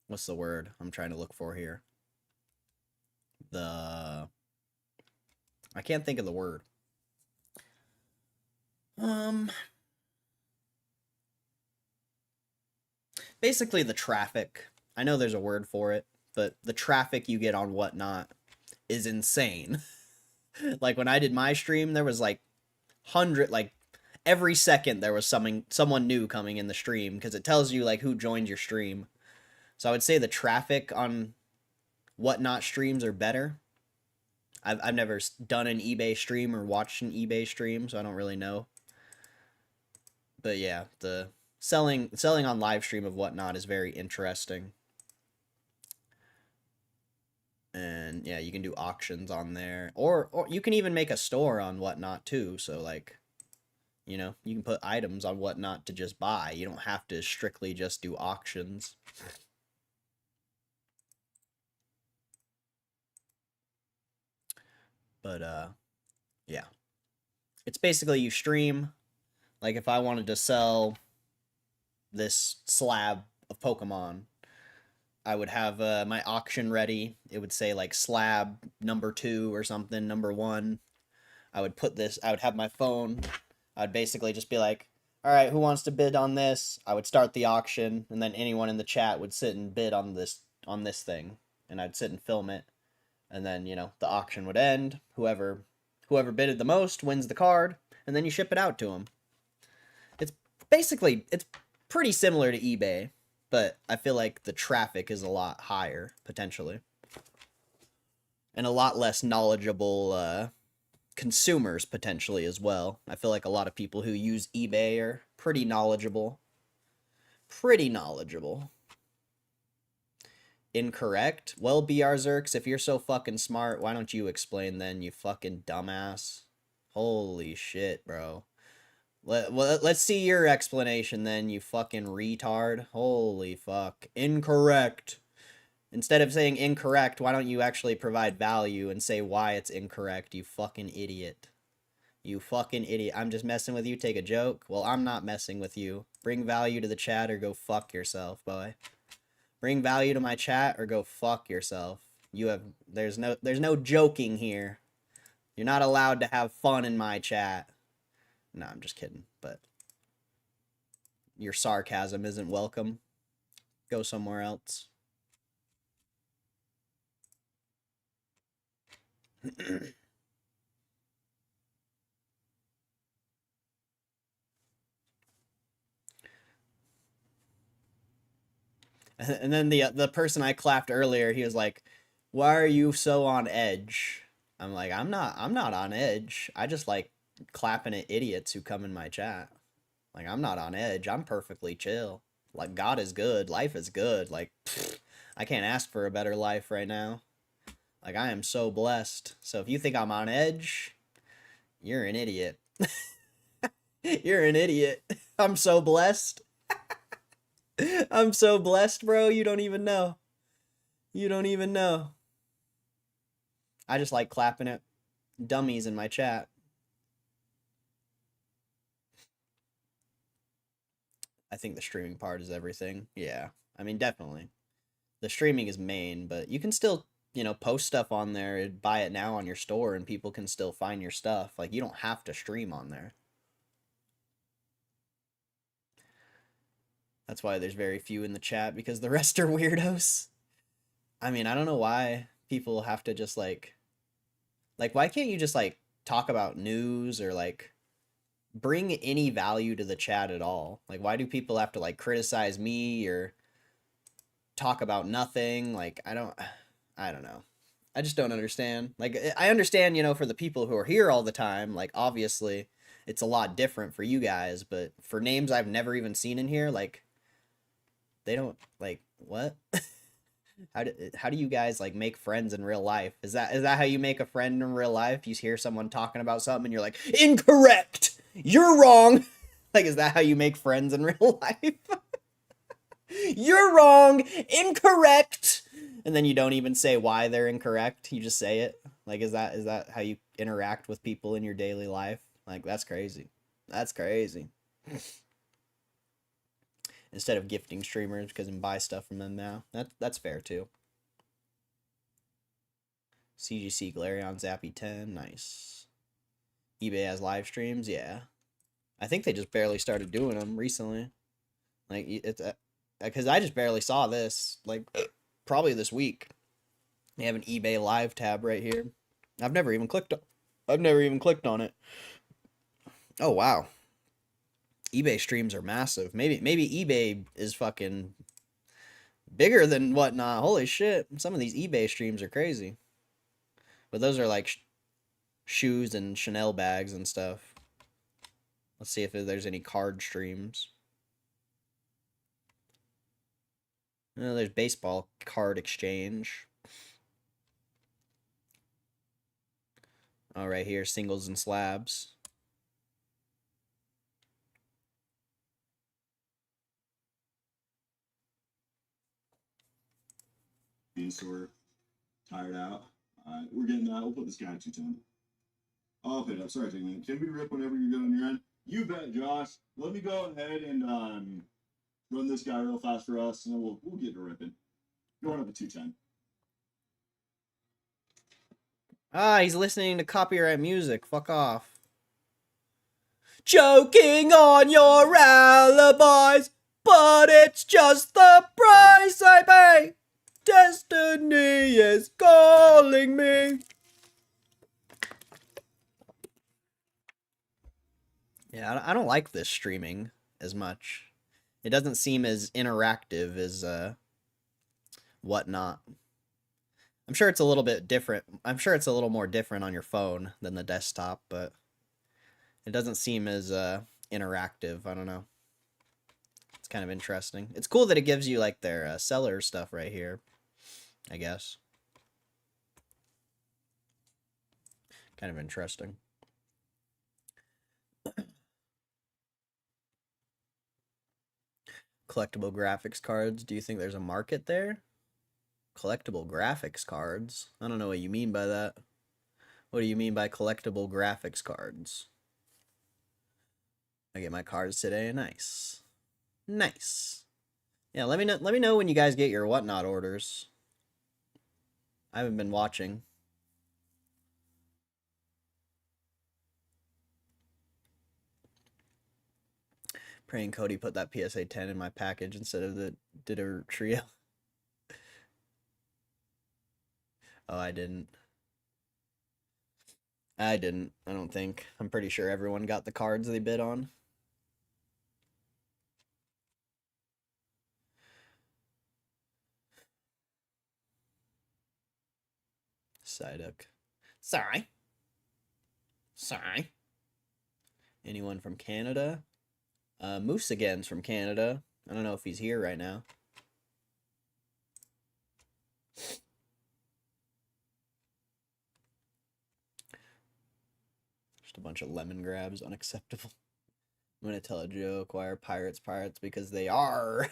what's the word I'm trying to look for here? I can't think of the word. Basically the traffic. I know there's a word for it, but the traffic you get on Whatnot is insane. Like when I did my stream, there was like every second there was someone new coming in the stream because it tells you like who joined your stream. So I would say the traffic on Whatnot streams are better. I've never done an eBay stream or watched an eBay stream, so I don't really know. But yeah, the selling on live stream of Whatnot is very interesting. And yeah, you can do auctions on there, or you can even make a store on Whatnot too. So like, you know, you can put items on Whatnot to just buy. You don't have to strictly just do auctions. But yeah, it's basically you stream. Like if I wanted to sell this slab of Pokemon, I would have my auction ready. It would say like slab number 2 or something, number 1. I would have my phone. I would basically just be like, all right, who wants to bid on this? I would start the auction, and then anyone in the chat would sit and bid on this thing, and I'd sit and film it. And then, you know, the auction would end. Whoever bidded the most wins the card, and then you ship it out to them. It's pretty similar to eBay, but I feel like the traffic is a lot higher, potentially. And a lot less knowledgeable consumers, potentially, as well. I feel like a lot of people who use eBay are pretty knowledgeable. Incorrect? Well, BR Zerks, if you're so fucking smart, why don't you explain then, you fucking dumbass? Holy shit, bro. Let's see your explanation then, you fucking retard. Holy fuck. Incorrect. Instead of saying incorrect, why don't you actually provide value and say why it's incorrect, you fucking idiot. You fucking idiot. I'm just messing with you, take a joke? Well, I'm not messing with you. Bring value to the chat or go fuck yourself, boy. Bring value to my chat or go fuck yourself. There's no joking here. You're not allowed to have fun in my chat. No, I'm just kidding, but your sarcasm isn't welcome. Go somewhere else. And then the person I clapped earlier, he was like, "Why are you so on edge?" I'm like, I'm not on edge. I just like clapping at idiots who come in my chat. Like, I'm not on edge. I'm perfectly chill. Like, God is good. Life is good. Like, pfft, I can't ask for a better life right now. Like, I am so blessed. So if you think I'm on edge, you're an idiot. You're an idiot. I'm so blessed. I'm so blessed, bro. You don't even know. You don't even know. I just like clapping at dummies in my chat. I think the streaming part is everything. Yeah. I mean, definitely. The streaming is main, but you can still, you know, post stuff on there and buy it now on your store and people can still find your stuff. Like, you don't have to stream on there. That's why there's very few in the chat, because the rest are weirdos. I mean, I don't know why people have to just like, why can't you just like talk about news or like bring any value to the chat at all? Like, why do people have to like criticize me or talk about nothing? Like, I don't know. I just don't understand. Like, I understand, you know, for the people who are here all the time, like, obviously it's a lot different for you guys, but for names I've never even seen in here, like, they don't, like, what? How do you guys like make friends in real life? Is that how you make a friend in real life? You hear someone talking about something and you're like, incorrect, you're wrong. Like, is that how you make friends in real life? You're wrong, incorrect. And then you don't even say why they're incorrect. You just say it. Like, is that how you interact with people in your daily life? Like, that's crazy. That's crazy. Instead of gifting streamers because you can buy stuff from them now. That's fair too. CGC Glarion Zappy 10, nice. eBay has live streams, yeah. I think they just barely started doing them recently. Like, it's because I just barely saw this, like, probably this week. They have an eBay live tab right here. I've never even clicked on it. Oh wow. eBay streams are massive. Maybe eBay is fucking bigger than whatnot. Holy shit. Some of these eBay streams are crazy. But those are like shoes and Chanel bags and stuff. Let's see if there's any card streams. Oh, there's baseball card exchange. Oh, right here, singles and slabs. So we're tired out. We're getting that. We'll put this guy at 210. I'll pay it up. Sorry, man. Can we rip whenever you're good on your end? You bet, Josh. Let me go ahead and run this guy real fast for us, and then we'll get to ripping. Going up at 210. Ah, he's listening to copyright music. Fuck off. Choking on your alibis, but it's just the price I pay. Destiny is calling me. Yeah, I don't like this streaming as much. It doesn't seem as interactive as whatnot. I'm sure it's a little bit different. I'm sure it's a little more different on your phone than the desktop, but it doesn't seem as interactive. I don't know. It's kind of interesting. It's cool that it gives you like their seller stuff right here, I guess. Kind of interesting. Collectible graphics cards. Do you think there's a market there? Collectible graphics cards? I don't know what you mean by that. What do you mean by collectible graphics cards? I get my cards today. Nice. Nice. Yeah, let me know when you guys get your whatnot orders. I haven't been watching. Praying Cody put that PSA 10 in my package instead of the Ditto Trio. Oh, I didn't. I don't think. I'm pretty sure everyone got the cards they bid on. Psyduck. Sorry. Sorry. Anyone from Canada? Moose again's from Canada. I don't know if he's here right now. Just a bunch of lemon grabs, unacceptable. I'm gonna tell a joke. Why are pirates pirates? Because they are.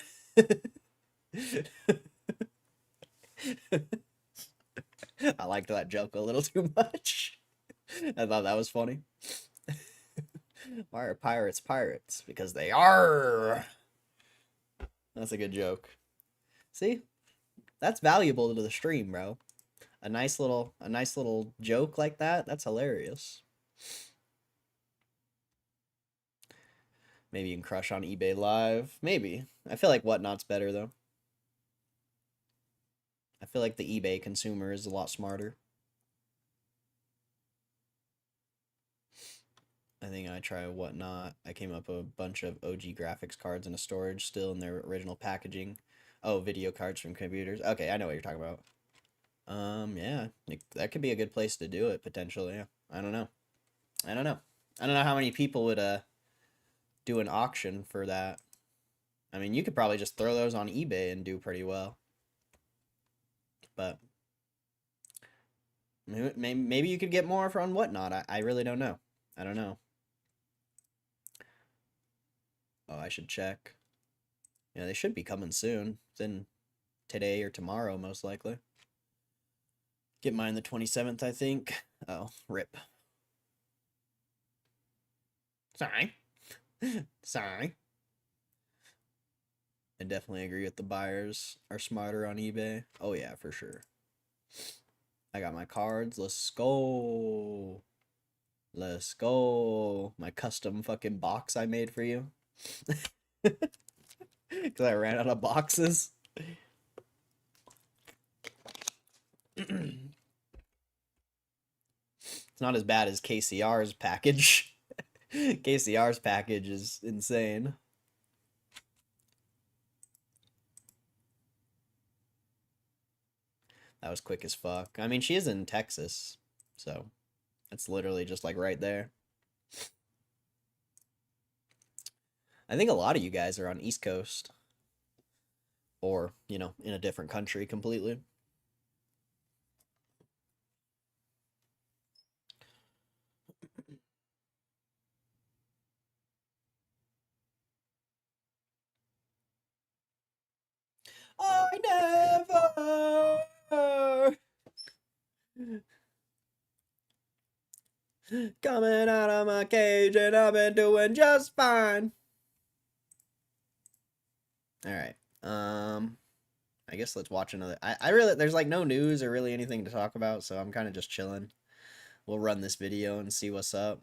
I liked that joke a little too much. I thought that was funny. Why are pirates pirates? Because they are. That's a good joke. See? That's valuable to the stream, bro. A nice little joke like that, that's hilarious. Maybe you can crush on eBay Live. Maybe. I feel like Whatnot's better, though. I feel like the eBay consumer is a lot smarter. I think I try Whatnot. I came up with a bunch of OG graphics cards in a storage still in their original packaging. Oh, video cards from computers. Okay, I know what you're talking about. Yeah, that could be a good place to do it, potentially. Yeah. I don't know. I don't know how many people would, do an auction for that. I mean, you could probably just throw those on eBay and do pretty well. But maybe you could get more from Whatnot. I really don't know. I don't know. Oh, I should check. Yeah, they should be coming soon. It's in today or tomorrow, most likely. Get mine the 27th, I think. Oh, rip. Sorry. Sorry. I definitely agree with the buyers are smarter on eBay. Oh yeah, for sure. I got my cards. Let's go. Let's go. My custom fucking box I made for you. Because I ran out of boxes. It's not as bad as KCR's package. KCR's package is insane. That was quick as fuck. I mean, she is in Texas, so it's literally just like right there. I think a lot of you guys are on East Coast. Or, you know, in a different country completely. I never coming out of my cage and I've been doing just fine. All right. I guess let's watch another. I really, there's like no news or really anything to talk about, so I'm kind of just chilling. We'll run this video and see what's up.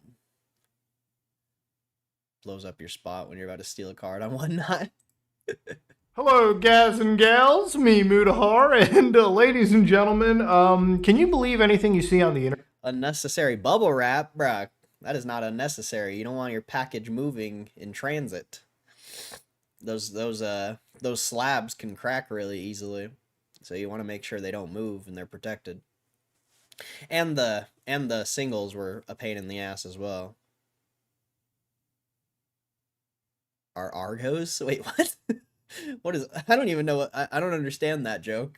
Blows up your spot when you're about to steal a card on Whatnot. Hello, guys and gals, me Mudahar, and ladies and gentlemen, can you believe anything you see on the internet? Unnecessary bubble wrap, bruh. That is not unnecessary. You don't want your package moving in transit. Those slabs can crack really easily, so you want to make sure they don't move and they're protected. And the singles were a pain in the ass as well. Are Argos? Wait, what? What is? I don't even know what. I don't understand that joke.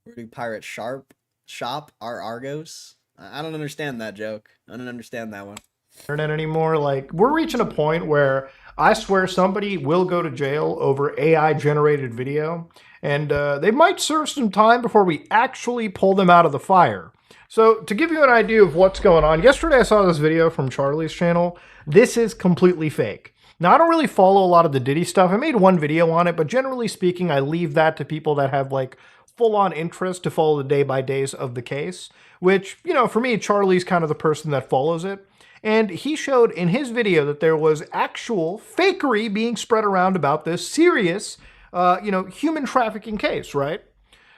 Where do pirates shop? Are Argos? I don't understand that joke. I don't understand that one. internet anymore. Like, we're reaching a point where I swear somebody will go to jail over AI generated video, and they might serve some time before we actually pull them out of the fire. So to give you an idea of what's going on, yesterday I saw this video from Charlie's channel. This is completely fake. Now, I don't really follow a lot of the Diddy stuff. I made one video on it, but generally speaking, I leave that to people that have like full-on interest to follow the day-by-days of the case, which, you know, for me, Charlie's kind of the person that follows it. And he showed in his video that there was actual fakery being spread around about this serious, human trafficking case, right?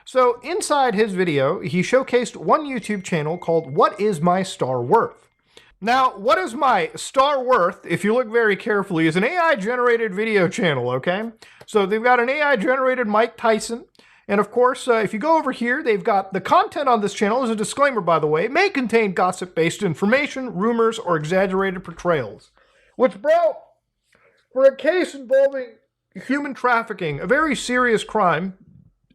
So inside his video, he showcased one YouTube channel called What Is My Star Worth? Now, What Is My Star Worth, if you look very carefully, is an AI-generated video channel, okay? So they've got an AI-generated Mike Tyson. And of course, if you go over here, they've got the content on this channel, as a disclaimer, by the way, may contain gossip-based information, rumors, or exaggerated portrayals. Which, bro, for a case involving human trafficking, a very serious crime,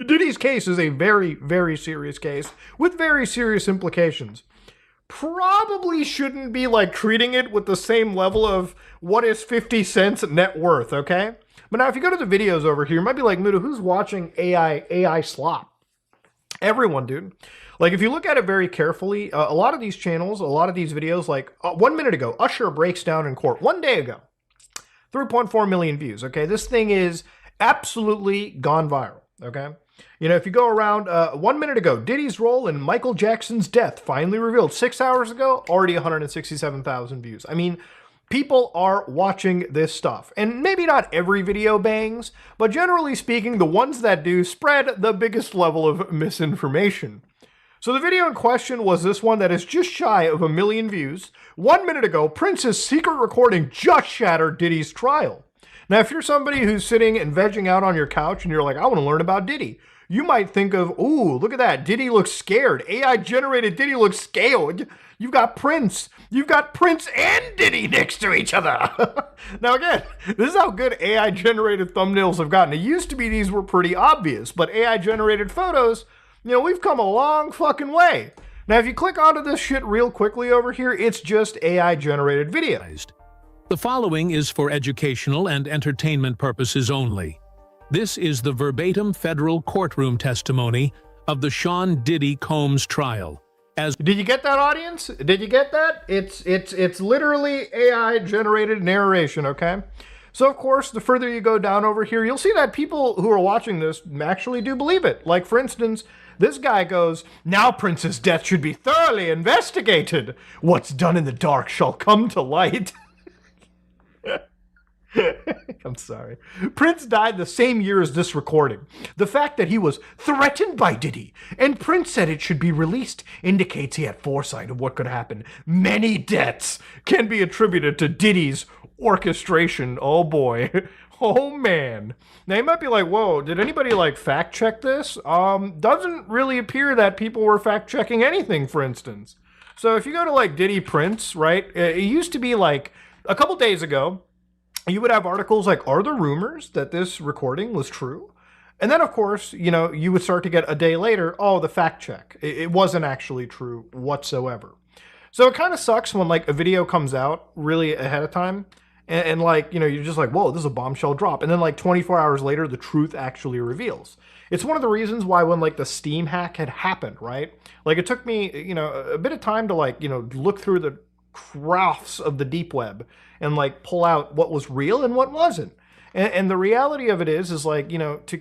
Diddy's case is a very, very serious case with very serious implications. Probably shouldn't be like treating it with the same level of what is 50 Cent's net worth, okay? But now if you go to the videos over here, you might be like, Muda, who's watching AI slop? Everyone, dude. Like, if you look at it very carefully, a lot of these channels, a lot of these videos, like 1 minute ago, Usher breaks down in court. 1 day ago, 3.4 million views, okay? This thing is absolutely gone viral, okay? You know, if you go around 1 minute ago, Diddy's role in Michael Jackson's death finally revealed. 6 hours ago, already 167,000 views. I mean, people are watching this stuff. And maybe not every video bangs, but generally speaking, the ones that do spread the biggest level of misinformation. So the video in question was this one that is just shy of 1 million views. 1 minute ago, Prince's secret recording just shattered Diddy's trial. Now, if you're somebody who's sitting and vegging out on your couch and you're like, I want to learn about Diddy, you might think of, ooh, look at that. Diddy looks scared. AI-generated Diddy looks scared. You've got Prince. You've got Prince and Diddy next to each other. Now, again, this is how good AI-generated thumbnails have gotten. It used to be these were pretty obvious, but AI-generated photos, you know, we've come a long fucking way. Now, if you click onto this shit real quickly over here, it's just AI-generated video. The following is for educational and entertainment purposes only. This is the verbatim federal courtroom testimony of the Sean Diddy Combs trial. Did you get that, audience? Did you get that? It's literally AI-generated narration, okay? So, of course, the further you go down over here, you'll see that people who are watching this actually do believe it. Like, for instance, this guy goes, now Prince's death should be thoroughly investigated. What's done in the dark shall come to light. I'm sorry. Prince died the same year as this recording. The fact that he was threatened by Diddy and Prince said it should be released indicates he had foresight of what could happen. Many deaths can be attributed to Diddy's orchestration. Oh boy. Oh man. Now you might be like, whoa, did anybody like fact check this? Doesn't really appear that people were fact checking anything, for instance. So if you go to like Diddy Prince, right? It used to be like a couple days ago, you would have articles like, are there rumors that this recording was true? And then, of course, you know, you would start to get a day later, oh, the fact check. It wasn't actually true whatsoever. So it kind of sucks when, like, a video comes out really ahead of time. And like, you know, you're just like, whoa, this is a bombshell drop. And then, like, 24 hours later, the truth actually reveals. It's one of the reasons why when, like, the Steam hack had happened, right? Like, it took me, you know, a bit of time to, like, you know, look through the crafts of the deep web and like pull out what was real and what wasn't. And the reality of it is like, you know, to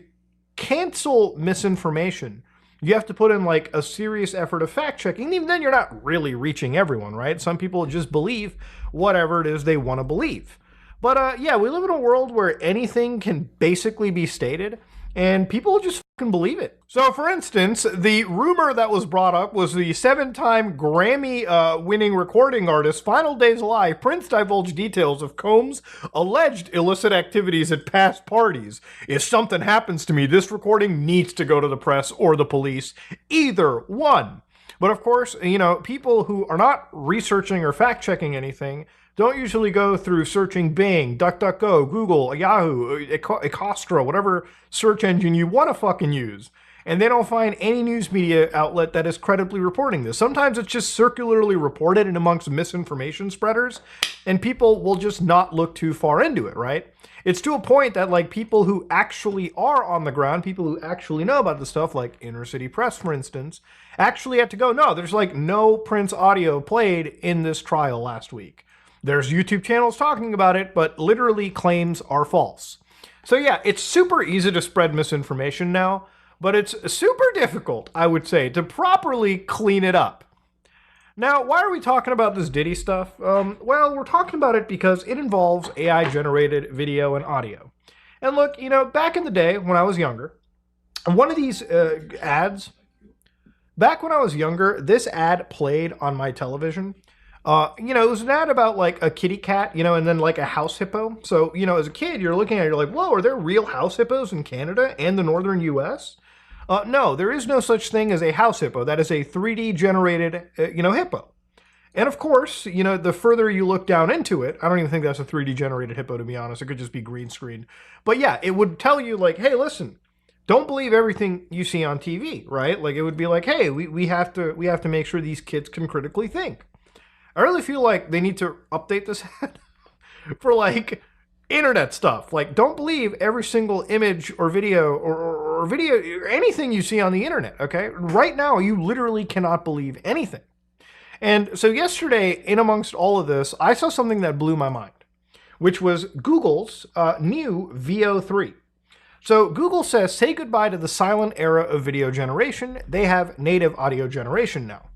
cancel misinformation, you have to put in like a serious effort of fact checking. Even then you're not really reaching everyone, right? Some people just believe whatever it is they want to believe. But yeah, we live in a world where anything can basically be stated and people just fucking believe it. So for instance, the rumor that was brought up was the 7-time Grammy winning recording artist Final Days Alive. Prince divulged details of Combs' alleged illicit activities at past parties. If something happens to me, this recording needs to go to the press or the police. Either one. But of course, you know, people who are not researching or fact-checking anything don't usually go through searching Bing, DuckDuckGo, Google, Yahoo, Ecostra, whatever search engine you want to fucking use. and they don't find any news media outlet that is credibly reporting this. Sometimes it's just circularly reported and amongst misinformation spreaders, and people will just not look too far into it, right? It's to a point that like people who actually are on the ground, people who actually know about the stuff, like Inner City Press, for instance, actually have to go, no, there's like no Prince audio played in this trial last week. There's YouTube channels talking about it, but literally claims are false. So yeah, it's super easy to spread misinformation now, but it's super difficult, I would say, to properly clean it up. Now, why are we talking about this Diddy stuff? Well, we're talking about it because it involves AI-generated video and audio. And look, you know, back in the day when I was younger, one of these ads, back when I was younger, this ad played on my television. You know, it was an ad about like a kitty cat, you know, and then like a house hippo. So, you know, as a kid, you're looking at it, you're like, whoa, are there real house hippos in Canada and the northern US? No, there is no such thing as a house hippo. That is a 3D generated, you know, hippo. And of course, you know, the further you look down into it, I don't even think that's a 3D generated hippo, to be honest. It could just be green screen. But yeah, it would tell you like, hey, listen, don't believe everything you see on TV, right? Like it would be like, hey, we have to make sure these kids can critically think. I really feel like they need to update this ad for like internet stuff. Like, don't believe every single image or video or video or anything you see on the internet, okay? Right now, you literally cannot believe anything. And so yesterday, in amongst all of this, I saw something that blew my mind, which was Google's new VO3. So Google says, say goodbye to the silent era of video generation. They have native audio generation now.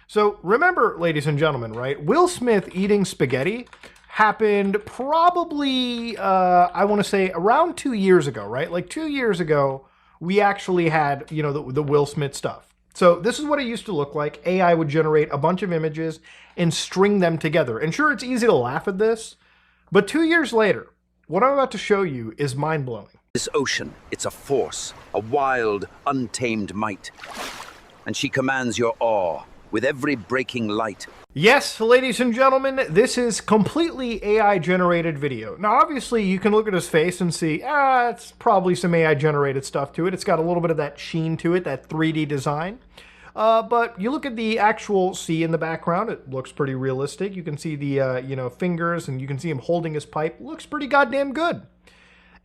So remember, ladies and gentlemen, right? Will Smith eating spaghetti happened probably, I want to say, around 2 years ago, right? Like 2 years ago, we actually had, you know, the Will Smith stuff. So this is what it used to look like. AI would generate a bunch of images and string them together. And sure, it's easy to laugh at this, but 2 years later, what I'm about to show you is mind-blowing. This ocean, it's a force, a wild, untamed might. And she commands your awe with every breaking light. Yes, ladies and gentlemen, this is completely AI-generated video. Now, obviously, you can look at his face and see, it's probably some AI-generated stuff to it. It's got a little bit of that sheen to it, that 3D design. But you look at the actual sea in the background, it looks pretty realistic. You can see the, you know, fingers, and you can see him holding his pipe. Looks pretty goddamn good.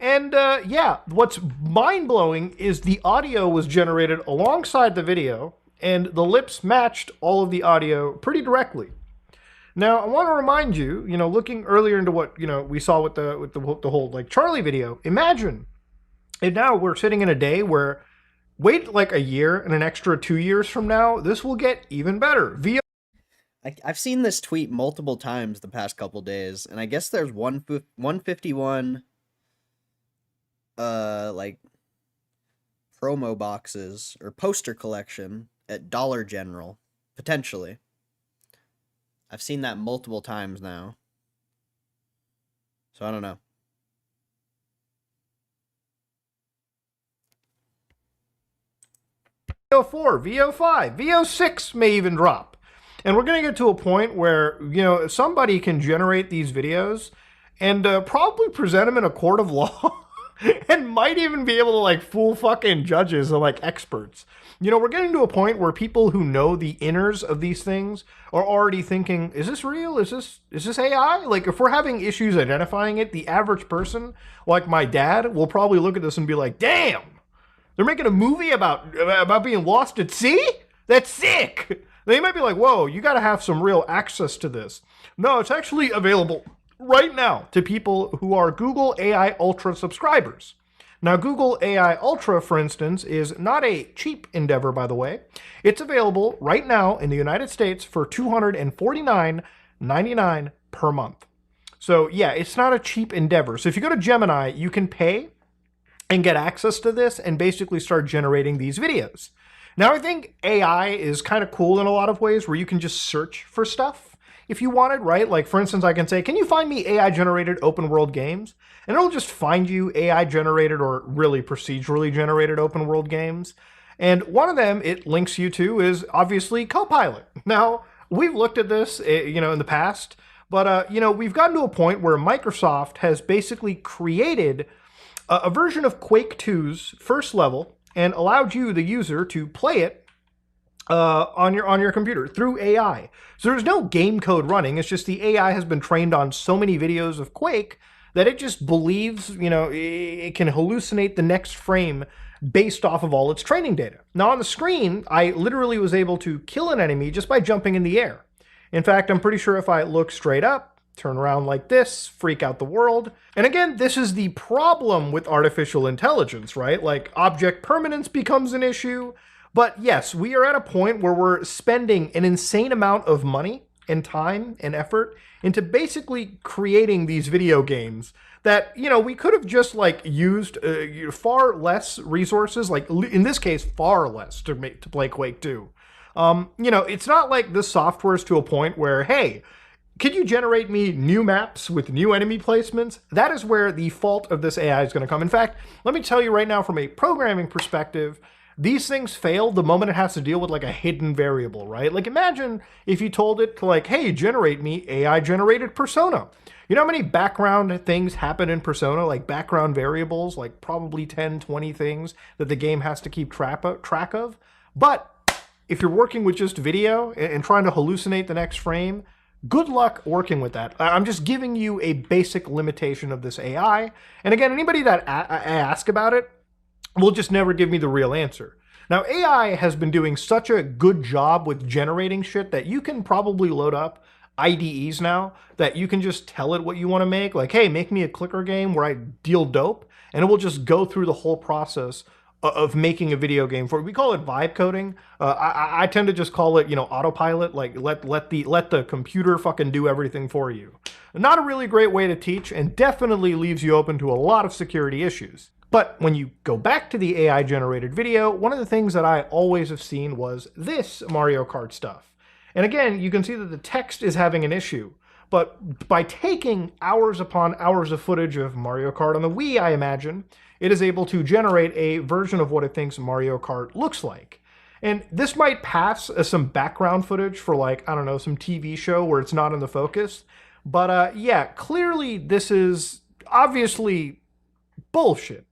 And, yeah, what's mind-blowing is the audio was generated alongside the video, and the lips matched all of the audio pretty directly. Now, I want to remind you, you know, looking earlier into what, you know, we saw with the whole, like, Charlie video, imagine if now we're sitting in a day where, wait like a year and an extra 2 years from now, this will get even better. I've seen this tweet multiple times the past couple days, and I guess there's 151, like, promo boxes or poster collection at Dollar General, potentially. I've seen that multiple times now. So I don't know. VO4, VO5, VO6 may even drop. And we're going to get to a point where, you know, somebody can generate these videos and probably present them in a court of law and might even be able to, like, fool fucking judges or, like, experts. You know, we're getting to a point where people who know the inners of these things are already thinking, is this real? Is this AI? Like, if we're having issues identifying it, the average person, like my dad, will probably look at this and be like, damn, they're making a movie about being lost at sea? That's sick. They might be like, whoa, you got to have some real access to this. No, it's actually available right now to people who are Google AI Ultra subscribers. Now, Google AI Ultra, for instance, is not a cheap endeavor, by the way. It's available right now in the United States for $249.99 per month. So, yeah, it's not a cheap endeavor. So if you go to Gemini, you can pay and get access to this and basically start generating these videos. Now, I think AI is kind of cool in a lot of ways where you can just search for stuff if you wanted, right? Like, for instance, I can say, can you find me AI-generated open-world games? And it'll just find you AI-generated or really procedurally generated open-world games. And one of them it links you to is obviously Copilot. Now, we've looked at this, you know, in the past, but, you know, we've gotten to a point where Microsoft has basically created a version of Quake 2's first level and allowed you, the user, to play it on your computer through AI. So there's no game code running. It's just the AI has been trained on so many videos of Quake that it just believes, it can hallucinate the next frame based off of all its training data. Now on the screen, I literally was able to kill an enemy just by jumping in the air. In fact, I'm pretty sure if I look straight up, turn around like this, freak out the world. And again, this is the problem with artificial intelligence, right? Like, object permanence becomes an issue. But yes, we are at a point where we're spending an insane amount of money and time and effort into basically creating these video games that, we could have just used far less resources, like in this case, far less to play Quake 2. It's not like this software is to a point where, hey, could you generate me new maps with new enemy placements? That is where the fault of this AI is going to come. In fact, let me tell you right now from a programming perspective, these things fail the moment it has to deal with a hidden variable, right? Like, imagine if you told it to hey, generate me AI-generated persona. You know how many background things happen in Persona, like background variables, like probably 10, 20 things that the game has to keep track of? But if you're working with just video and trying to hallucinate the next frame, good luck working with that. I'm just giving you a basic limitation of this AI. And again, anybody that I ask about it will just never give me the real answer. Now, AI has been doing such a good job with generating shit that you can probably load up IDEs now that you can just tell it what you want to make. Like, hey, make me a clicker game where I deal dope, and it will just go through the whole process of making a video game for it. We call it vibe coding. I tend to just call it, autopilot. Like, let the computer fucking do everything for you. Not a really great way to teach, and definitely leaves you open to a lot of security issues. But when you go back to the AI-generated video, one of the things that I always have seen was this Mario Kart stuff. And again, you can see that the text is having an issue. But by taking hours upon hours of footage of Mario Kart on the Wii, I imagine, it is able to generate a version of what it thinks Mario Kart looks like. And this might pass as some background footage for some TV show where it's not in the focus. But yeah, clearly this is obviously bullshit.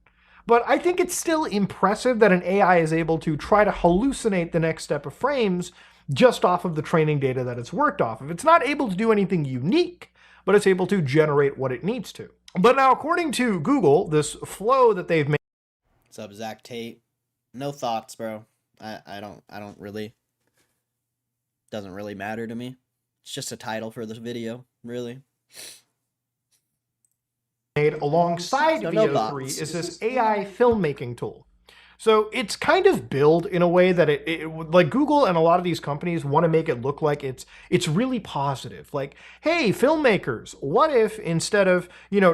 But I think it's still impressive that an AI is able to try to hallucinate the next step of frames just off of the training data that it's worked off of. It's not able to do anything unique, but it's able to generate what it needs to. But now, according to Google, this flow that they've made... What's up, Zach Tate? No thoughts, bro. I don't really... Doesn't really matter to me. It's just a title for this video, really. Alongside VO3 is this AI filmmaking tool. So it's kind of billed in a way that it like Google and a lot of these companies want to make it look like it's really positive. Like, hey, filmmakers, what if instead of,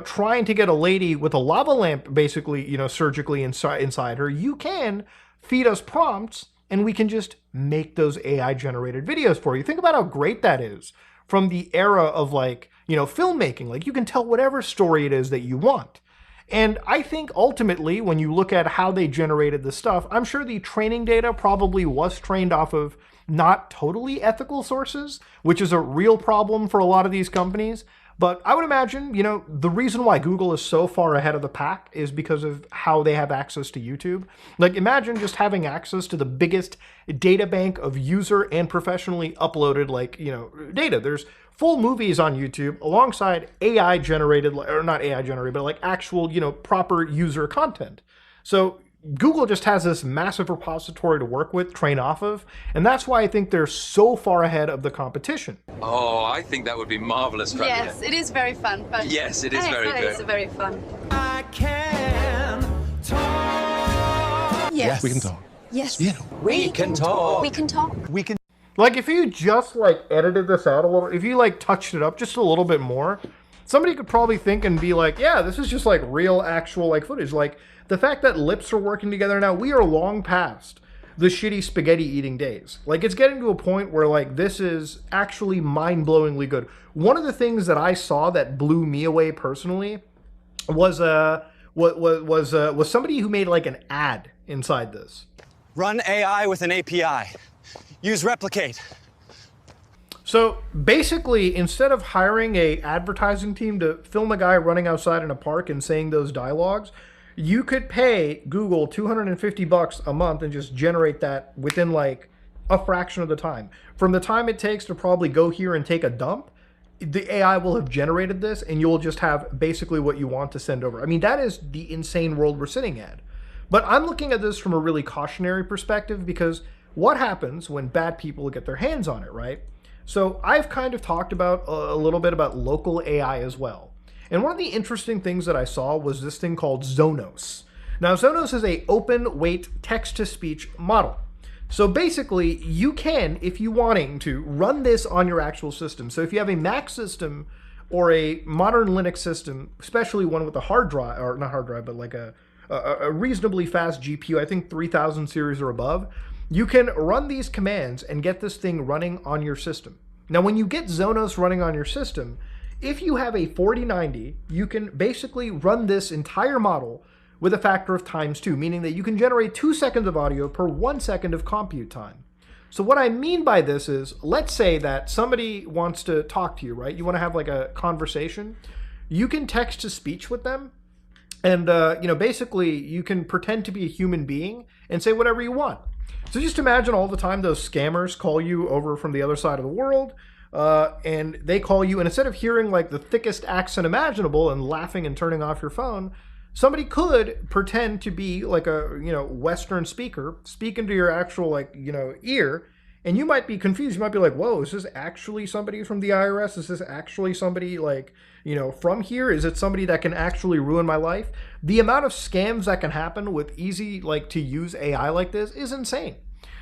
trying to get a lady with a lava lamp basically, surgically inside her, you can feed us prompts and we can just make those AI generated videos for you. Think about how great that is from the era of filmmaking. Like, you can tell whatever story it is that you want. And I think ultimately, when you look at how they generated the stuff, I'm sure the training data probably was trained off of not totally ethical sources, which is a real problem for a lot of these companies. But I would imagine, the reason why Google is so far ahead of the pack is because of how they have access to YouTube. Like, imagine just having access to the biggest data bank of user and professionally uploaded, data. There's full movies on YouTube alongside AI generated, or not AI generated, but actual, proper user content. So Google just has this massive repository to work with, train off of, and that's why I think they're so far ahead of the competition. Oh, I think that would be marvelous. Yes, it is very fun. But yes, it is very good. It's very fun. I can talk. Yes. We can talk. Yes. Yeah. We can talk. We can talk. We can. Like, if you just edited this out a little, if you touched it up just a little bit more, somebody could probably think and be like, yeah, this is just real actual footage. Like, the fact that lips are working together now, we are long past the shitty spaghetti eating days. Like, it's getting to a point where this is actually mind-blowingly good. One of the things that I saw that blew me away personally was somebody who made an ad inside this. Run AI with an API. Use replicate. So basically, instead of hiring a advertising team to film a guy running outside in a park and saying those dialogues, You could pay Google $250 a month and just generate that within like a fraction of the time. From the time it takes to probably go here and take a dump, the AI will have generated this and you'll just have basically what you want to send over. I mean, that is the insane world we're sitting at. But I'm looking at this from a really cautionary perspective, because what happens when bad people get their hands on it, right? So I've kind of talked about a little bit about local AI as well. And one of the interesting things that I saw was this thing called Zonos. Now, Zonos is a open weight text-to-speech model. So basically, you can, if you wanting to, run this on your actual system. So if you have a Mac system or a modern Linux system, especially one with a hard drive, or not hard drive, but like a reasonably fast GPU, I think 3000 series or above, you can run these commands and get this thing running on your system. Now, when you get Zonos running on your system, if you have a 4090, you can basically run this entire model with a factor of ×2, meaning that you can generate 2 seconds of audio per 1 second of compute time. So what I mean by this is, let's say that somebody wants to talk to you, right? You want to have like a conversation. You can text to speech with them. And, basically you can pretend to be a human being and say whatever you want. So just imagine all the time those scammers call you over from the other side of the world, and they call you, and instead of hearing like the thickest accent imaginable and laughing and turning off your phone, somebody could pretend to be like a, Western speaker, speak into your actual ear, and you might be confused. You might be like, whoa, is this actually somebody from the IRS? Is this actually somebody from here? Is it somebody that can actually ruin my life? The amount of scams that can happen with easy to use AI like this is insane.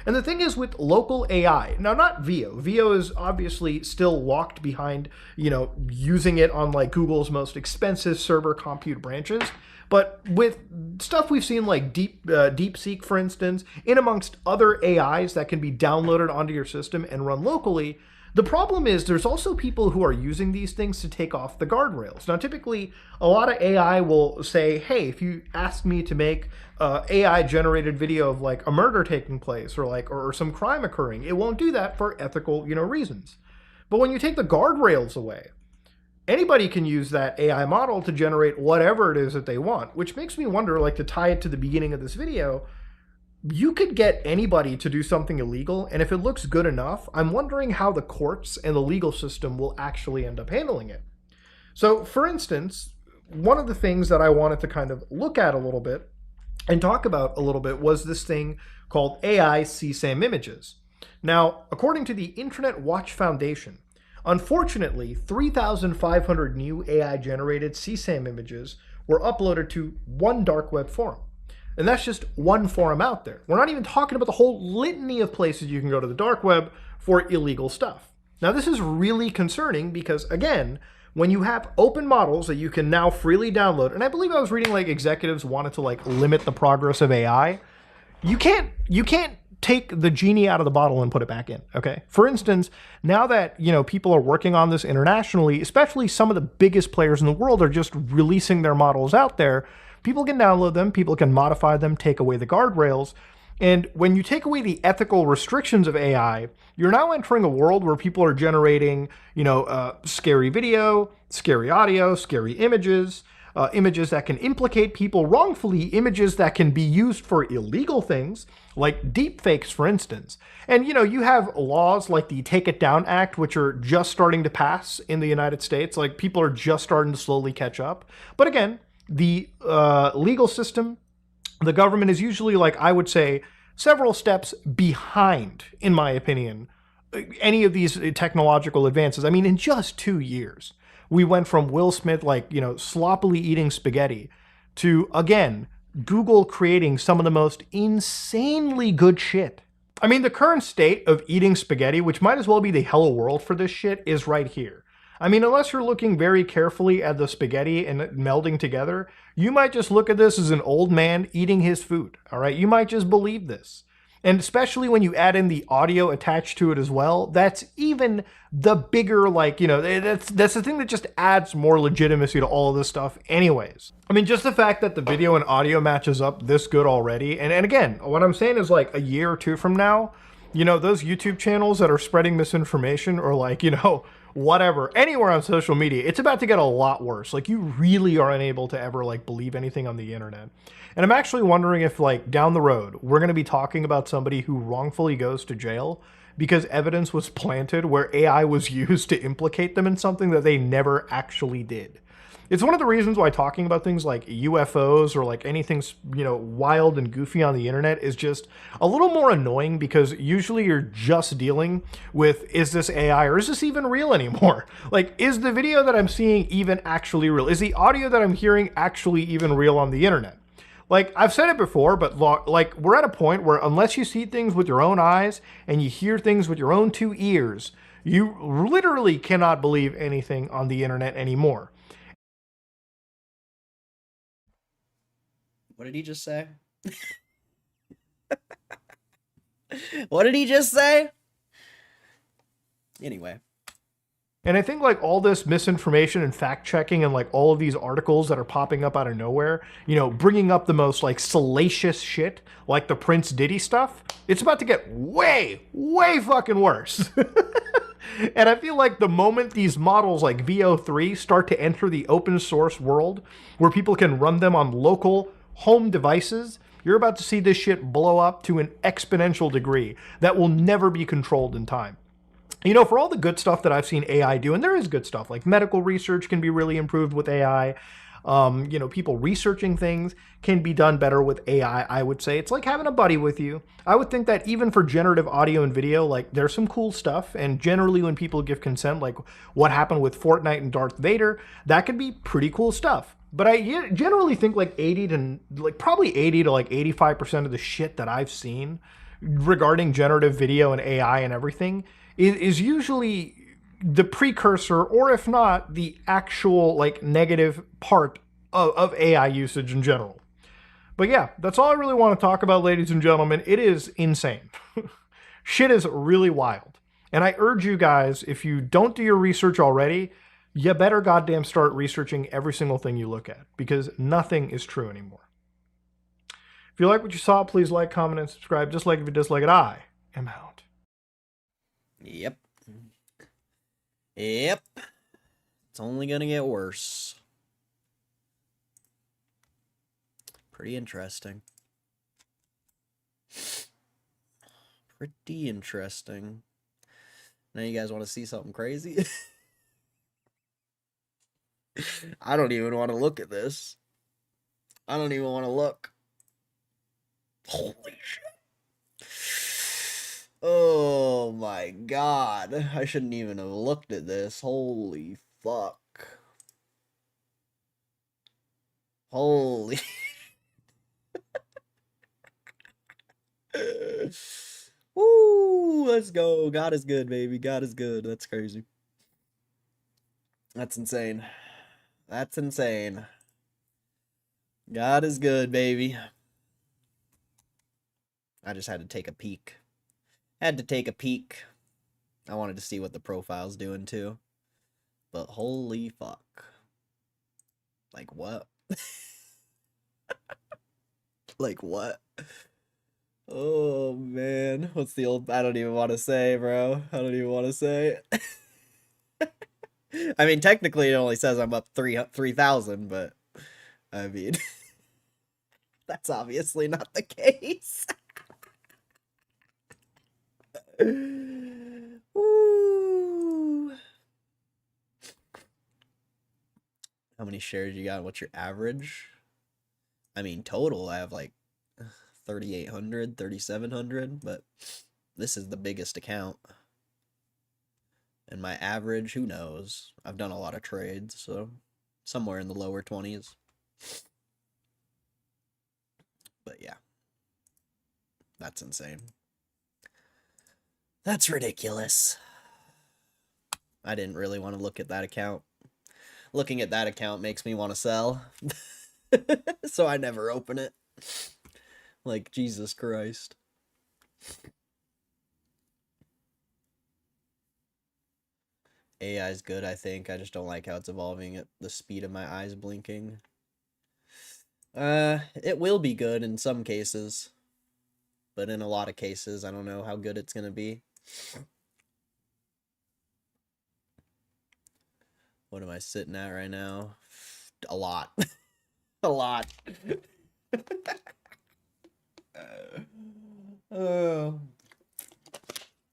And the thing is with local AI, now not Veo. Veo is obviously still locked behind, using it on Google's most expensive server compute branches. But with stuff we've seen like DeepSeek, for instance, in amongst other AIs that can be downloaded onto your system and run locally, the problem is there's also people who are using these things to take off the guardrails. Now, typically, a lot of AI will say, hey, if you ask me to make AI-generated video of a murder taking place or some crime occurring, it won't do that for ethical reasons. But when you take the guardrails away, anybody can use that AI model to generate whatever it is that they want, which makes me wonder, to tie it to the beginning of this video, you could get anybody to do something illegal, and if it looks good enough, I'm wondering how the courts and the legal system will actually end up handling it. So, for instance, one of the things that I wanted to kind of look at a little bit and talk about a little bit was this thing called AI CSAM images. Now, according to the Internet Watch Foundation, unfortunately, 3,500 new AI-generated CSAM images were uploaded to one dark web forum. And that's just one forum out there. We're not even talking about the whole litany of places you can go to the dark web for illegal stuff. Now, this is really concerning because, again, when you have open models that you can now freely download, and I believe I was reading executives wanted to limit the progress of AI, you can't take the genie out of the bottle and put it back in, okay? For instance, now that, people are working on this internationally, especially some of the biggest players in the world are just releasing their models out there, people can download them, people can modify them, take away the guardrails. And when you take away the ethical restrictions of AI, you're now entering a world where people are generating, scary video, scary audio, scary images, images that can implicate people wrongfully, images that can be used for illegal things, like deepfakes, for instance. And, you have laws like the Take It Down Act, which are just starting to pass in the United States. People are just starting to slowly catch up. But again, the legal system, the government is usually, I would say, several steps behind, in my opinion, any of these technological advances. I mean, in just 2 years, we went from Will Smith, sloppily eating spaghetti to, again, Google creating some of the most insanely good shit. I mean, the current state of eating spaghetti, which might as well be the hello world for this shit, is right here. I mean, unless you're looking very carefully at the spaghetti and it melding together, you might just look at this as an old man eating his food, all right? You might just believe this. And especially when you add in the audio attached to it as well, that's even the bigger, that's the thing that just adds more legitimacy to all of this stuff anyways. I mean, just the fact that the video and audio matches up this good already, and again, what I'm saying is a year or two from now, You know, those YouTube channels that are spreading misinformation or like, you know, whatever, anywhere on social media, it's about to get a lot worse. Like, you really are unable to ever like believe anything on the internet. And I'm actually wondering if like down the road, we're going to be talking about somebody who wrongfully goes to jail because evidence was planted where AI was used to implicate them in something that they never actually did. It's one of the reasons why talking about things like UFOs or like anything, you know, wild and goofy on the internet is just a little more annoying, because usually you're just dealing with, is this AI or is this even real anymore? Like, is the video that I'm seeing even actually real? Is the audio that I'm hearing actually even real on the internet? Like, I've said it before, but like, we're at a point where unless you see things with your own eyes and you hear things with your own two ears, you literally cannot believe anything on the internet anymore. What did he just say? What did he just say? Anyway. And I think like all this misinformation and fact checking and like all of these articles that are popping up out of nowhere, you know, bringing up the most like salacious shit, like the Prince Diddy stuff, it's about to get way, way fucking worse. And I feel like the moment these models like VO3 start to enter the open source world where people can run them on local home devices, you're about to see this shit blow up to an exponential degree that will never be controlled in time. You know, for all the good stuff that I've seen AI do, and there is good stuff, like medical research can be really improved with AI. You know, people researching things can be done better with AI, I would say. It's like having a buddy with you. I would think that even for generative audio and video, like, there's some cool stuff. And generally when people give consent, like what happened with Fortnite and Darth Vader, that could be pretty cool stuff. But I generally think like 80 to like probably 80 to like 85% of the shit that I've seen regarding generative video and AI and everything is usually the precursor, or if not, the actual like negative part of AI usage in general. But yeah, that's all I really want to talk about, ladies and gentlemen. It is insane. Shit is really wild. And I urge you guys, if you don't do your research already, you better goddamn start researching every single thing you look at, because nothing is true anymore. If you like what you saw, please like, comment, and subscribe. Dislike if you dislike it. I am out. Yep. Yep. It's only gonna get worse. Pretty interesting. Pretty interesting. Now you guys want to see something crazy? I don't even want to look at this. I don't even want to look. Holy shit. Oh my god. I shouldn't even have looked at this. Holy fuck. Holy. Woo, let's go. God is good, baby. God is good. That's crazy. That's insane. That's insane. God is good, baby. I just had to take a peek. Had to take a peek. I wanted to see what the profile's doing too. But holy fuck. Like what? Like what? Oh man. What's the old... I don't even want to say, bro. I don't even want to say it. I mean, technically it only says I'm up 3,000, but I mean, that's obviously not the case. Woo. How many shares you got? What's your average? I mean, total, I have like 3,800, 3,700, but this is the biggest account. And my average, who knows? I've done a lot of trades, so somewhere in the lower 20s. But yeah. That's insane. That's ridiculous. I didn't really want to look at that account. Looking at that account makes me want to sell. So I never open it. Like, Jesus Christ. AI is good, I think. I just don't like how it's evolving at the speed of my eyes blinking. It will be good in some cases. but in a lot of cases, I don't know how good it's going to be. What am I sitting at right now? A lot. A lot.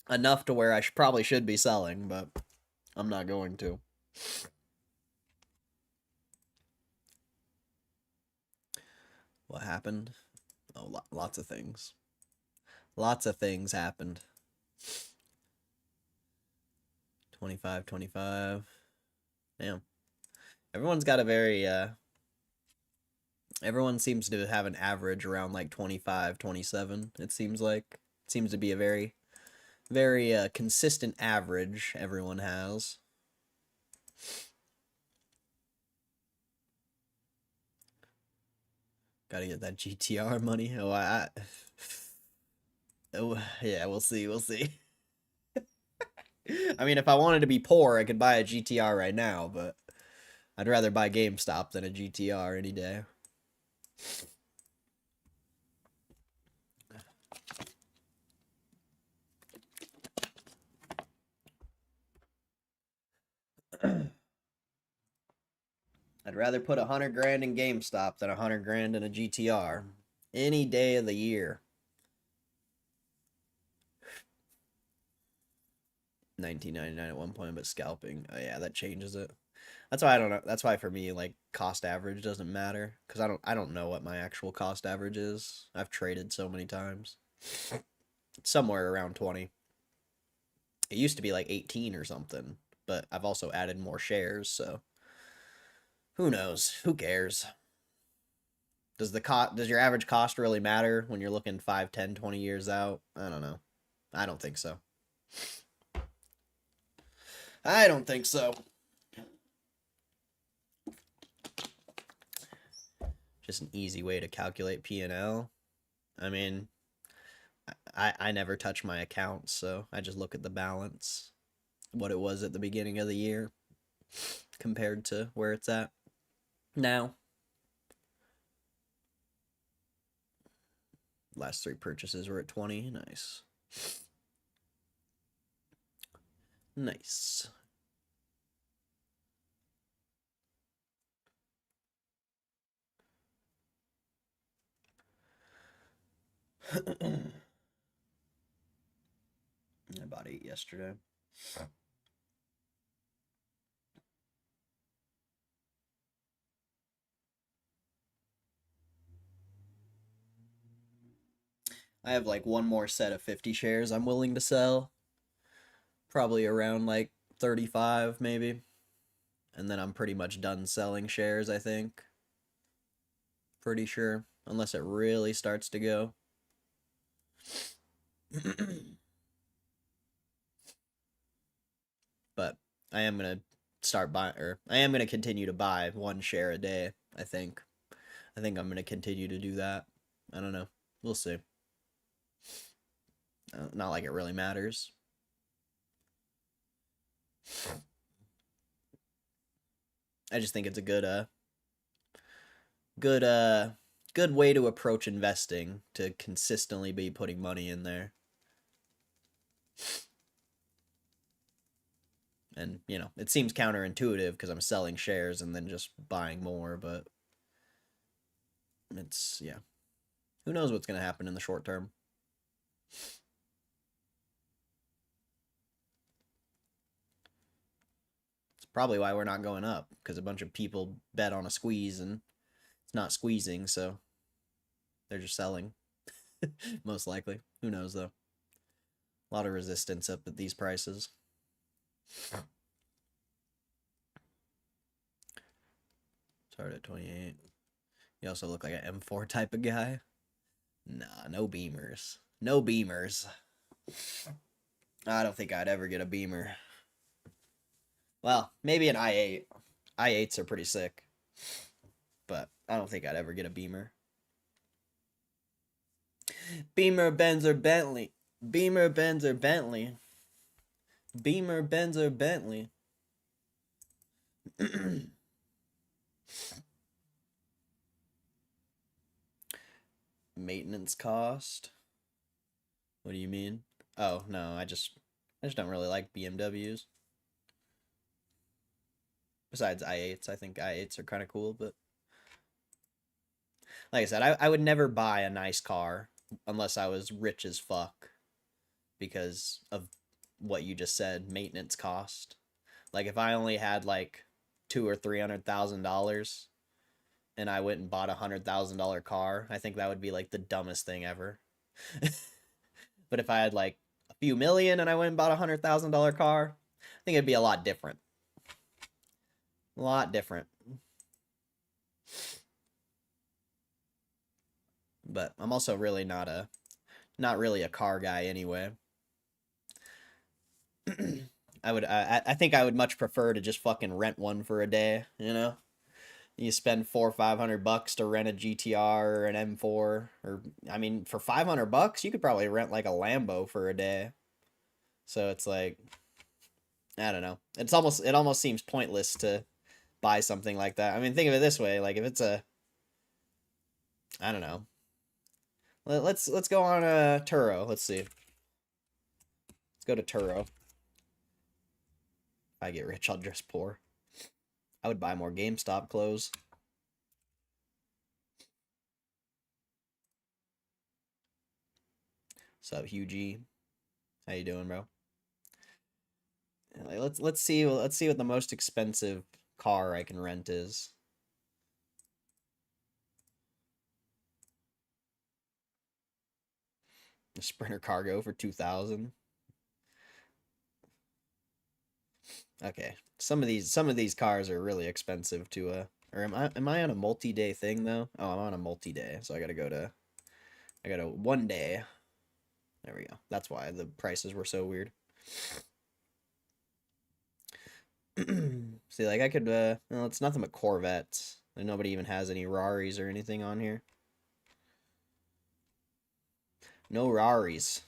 Enough to where I probably should be selling, but I'm not going to. What happened? Oh, lots of things. Lots of things happened. 25, 25. Damn. Everyone's got a very, everyone seems to have an average around like 25, 27, it seems like. It seems to be a very, very consistent average everyone has. Gotta get that GTR money. Oh, oh, yeah, we'll see, we'll see. I mean, if I wanted to be poor, I could buy a GTR right now, but I'd rather buy GameStop than a GTR any day. I'd rather put 100 grand in GameStop than 100 grand in a GTR any day of the year. 1999 at one point, but scalping, oh yeah, that changes it. That's why I don't know. That's why for me, like, cost average doesn't matter, because I don't know what my actual cost average is. I've traded so many times. It's somewhere around 20. It used to be like 18 or something, but I've also added more shares, so who knows? Who cares? Does your average cost really matter when you're looking 5, 10, 20 years out? I don't know. I don't think so. I don't think so. Just an easy way to calculate P&L. I mean, I never touch my accounts, so I just look at the balance, what it was at the beginning of the year compared to where it's at now. Last 3 purchases were at 20. Nice. Nice. I bought 8 yesterday. I have like one more set of 50 shares I'm willing to sell. Probably around like 35 maybe. And then I'm pretty much done selling shares, I think. Pretty sure. Unless it really starts to go. But I am going to start buying, or I am going to continue to buy 1 share a day, I think. I think I'm going to continue to do that. I don't know. We'll see. Not like it really matters. I just think it's a good way to approach investing, to consistently be putting money in there. And, you know, it seems counterintuitive because I'm selling shares and then just buying more, but it's, yeah. Who knows what's going to happen in the short term? It's probably why we're not going up, because a bunch of people bet on a squeeze and it's not squeezing, so they're just selling. Most likely. Who knows, though? A lot of resistance up at these prices. Start at 28. You also look like an M4 type of guy. Nah, no Beamers. No Beamers. I don't think I'd ever get a Beamer. Well, maybe an i8. i8s are pretty sick. But I don't think I'd ever get a Beamer. Beamer, Benz, or Bentley. Beamer, Benz, or Bentley. Beamer, Benz, or Bentley. Maintenance cost. What do you mean? Oh, no, I just don't really like BMWs. Besides i8s, I think i8s are kind of cool, but like I said, I would never buy a nice car unless I was rich as fuck because of what you just said, maintenance cost. Like if I only had like $200,000 or $300,000 and I went and bought $100,000 car, I think that would be like the dumbest thing ever. But if I had like a few million and I went and bought $100,000 car, I think it'd be a lot different. A lot different. But I'm also really not really a car guy anyway. I think I would much prefer to just fucking rent one for a day, you know? You spend $400 or $500 to rent a GTR or an M4, or I mean, for $500 you could probably rent like a Lambo for a day. So it's like, I don't know. It almost seems pointless to buy something like that. I mean, think of it this way: like if it's a, I don't know. Let's go on a Turo. Let's see. Let's go to Turo. If I get rich, I'll dress poor. I would buy more GameStop clothes. What's up, Hugh G? How you doing, bro? Like, let's see what the most expensive car I can rent is. A Sprinter Cargo for 2,000. Okay, some of these cars are really expensive to or am I on a multi-day thing though? Oh, I'm on a multi-day, so I gotta go 1 day. There we go. That's why the prices were so weird. See, like I could well, it's nothing but Corvettes. And nobody even has any Raris or anything on here. No Raris.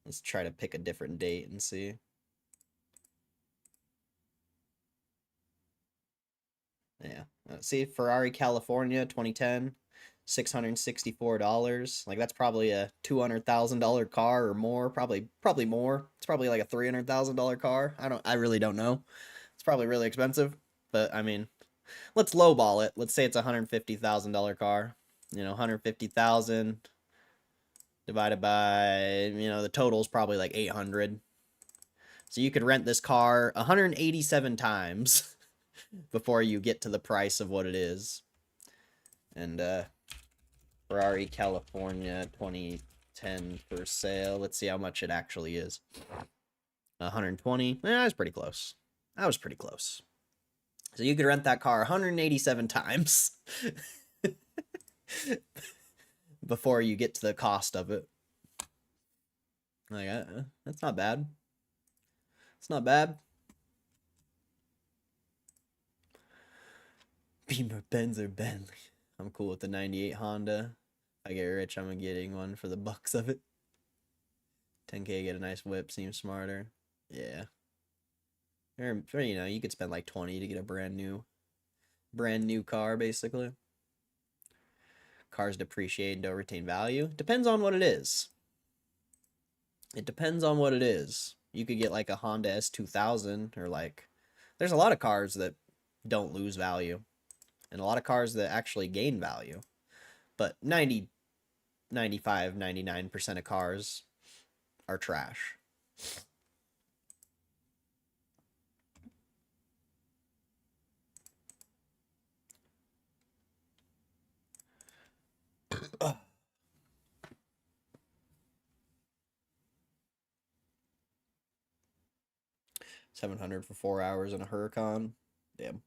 Let's try to pick a different date and see. Yeah. See, Ferrari California 2010, $664. Like that's probably a $200,000 car or more. Probably more. It's probably like a $300,000 car. I really don't know. It's probably really expensive, but I mean, let's lowball it. Let's say it's a $150,000 car. You know, 150,000 divided by, you know, the total is probably like 800. So you could rent this car 187 times before you get to the price of what it is. And Ferrari California 2010 for sale. Let's see how much it actually is. 120. That was pretty close. That was pretty close. So you could rent that car 187 times before you get to the cost of it. Like, that's not bad. It's not bad. Beamer, Benz, or Bentley. I'm cool with the 98 Honda. If I get rich, I'm getting one for the bucks of it. 10K, get a nice whip, seems smarter. Yeah. Or, you know, you could spend like 20 to get a brand new car, basically. Cars depreciate and don't retain value. Depends on what it is. It depends on what it is. You could get like a Honda S2000 or like... There's a lot of cars that don't lose value. And a lot of cars that actually gain value. But 90, 95, 99% of cars are trash. $700 for 4 hours in a Huracan. Damn.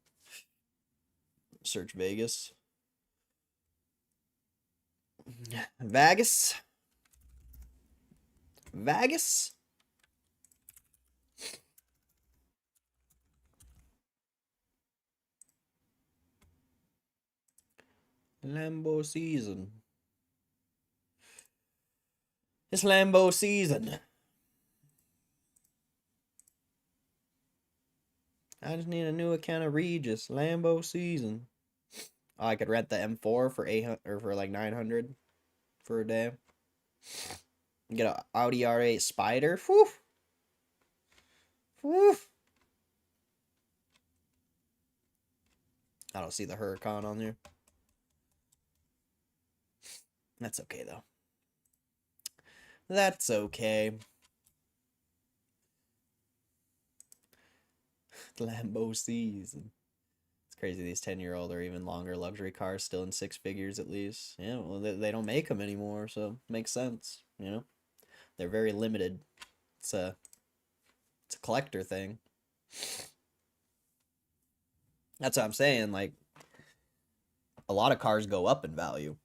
Search Vegas. Vegas. Vegas. Lambo season. It's Lambo season. I just need a new account of Regis. Lambo season. Oh, I could rent the M4 for 800 or for like 900 for a day. Get a Audi R8 Spider. Whew. Whew. I don't see the Huracan on there. That's okay, though. That's okay. Lambo season. It's crazy these 10-year-old or even longer luxury cars still in 6 figures at least. Yeah, well, they don't make them anymore, so it makes sense, you know? They're very limited. It's a collector thing. That's what I'm saying, like, a lot of cars go up in value.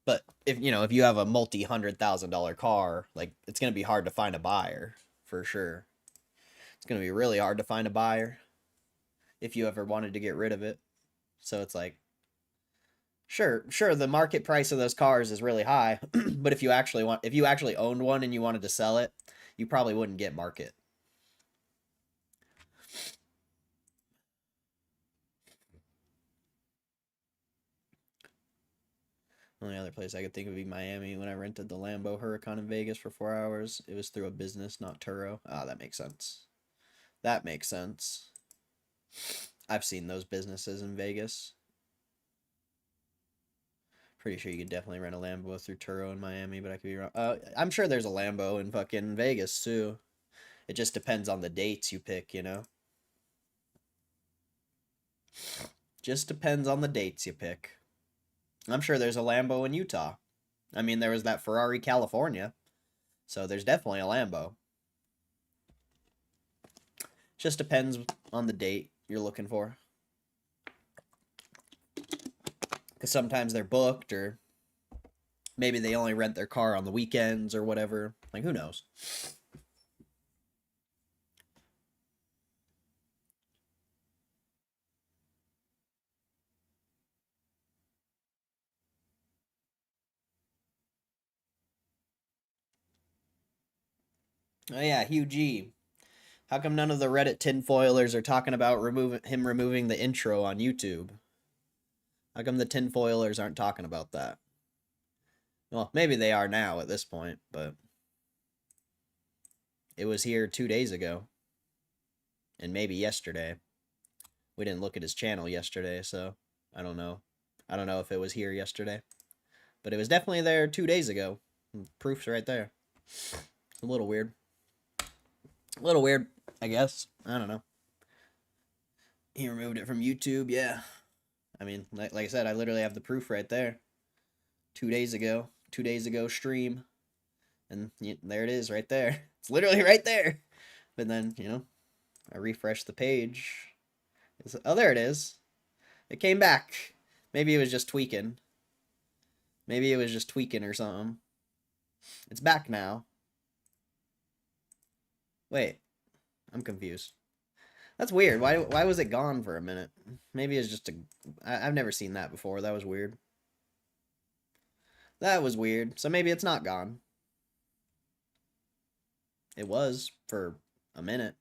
But if you have a multi-$100,000 car, like, it's going to be hard to find a buyer, for sure. It's going to be really hard to find a buyer if you ever wanted to get rid of it. So it's like, sure, the market price of those cars is really high, but if you actually owned one and you wanted to sell it, you probably wouldn't get market. Only other place I could think of would be Miami. When I rented the Lambo Huracan in Vegas for 4 hours, it was through a business, not Turo. Ah, that makes sense. That makes sense. I've seen those businesses in Vegas. Pretty sure you could definitely rent a Lambo through Turo in Miami, but I could be wrong. I'm sure there's a Lambo in fucking Vegas, too. It just depends on the dates you pick, you know? Just depends on the dates you pick. I'm sure there's a Lambo in Utah. I mean, there was that Ferrari California. So there's definitely a Lambo. Just depends on the date you're looking for. Because sometimes they're booked, or maybe they only rent their car on the weekends or whatever. Like, who knows? Oh yeah, Hugh G. How come none of the Reddit tinfoilers are talking about removing the intro on YouTube? How come the tinfoilers aren't talking about that? Well, maybe they are now at this point, but it was here 2 days ago. And maybe yesterday. We didn't look at his channel yesterday, so I don't know. I don't know if it was here yesterday. But it was definitely there 2 days ago. Proof's right there. A little weird. A little weird, I guess. I don't know. He removed it from YouTube, yeah. I mean, like I said, I literally have the proof right there. 2 days ago. 2 days ago stream. And there it is right there. It's literally right there. But then, I refresh the page. Oh, there it is. It came back. Maybe it was just tweaking. Maybe it was just tweaking or something. It's back now. Wait. I'm confused. That's weird. Why was it gone for a minute? Maybe it's just I've never seen that before. That was weird. That was weird. So maybe it's not gone. It was for a minute.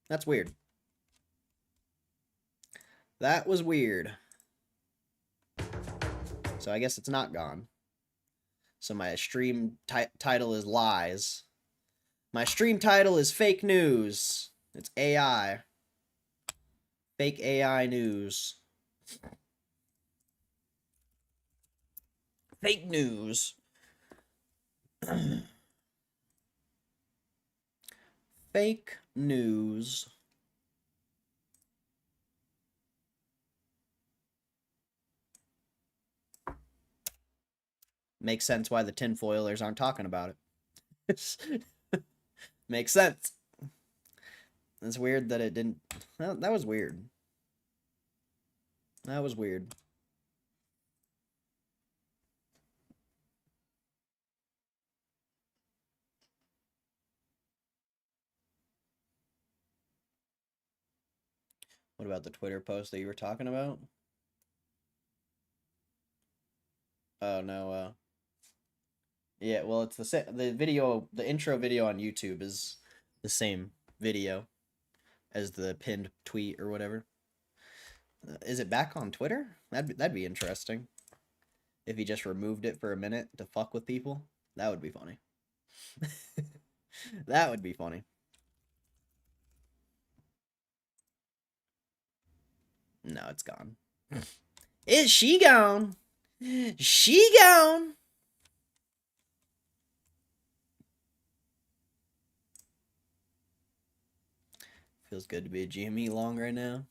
That's weird. That was weird. So I guess it's not gone. So my stream title is lies. My stream title is fake news. It's AI. Fake AI news. Fake news. Fake news. Makes sense why the tinfoilers aren't talking about it. Makes sense. It's weird that it didn't... Well, that was weird. That was weird. What about the Twitter post that you were talking about? Oh, no, yeah, well, it's the video, the intro video on YouTube is the same video as the pinned tweet or whatever. Is it back on Twitter? That'd be interesting. if he just removed it for a minute to fuck with people. That would be funny. That would be funny. No, it's gone. Is she gone? She gone. Feels good to be a GME long right now.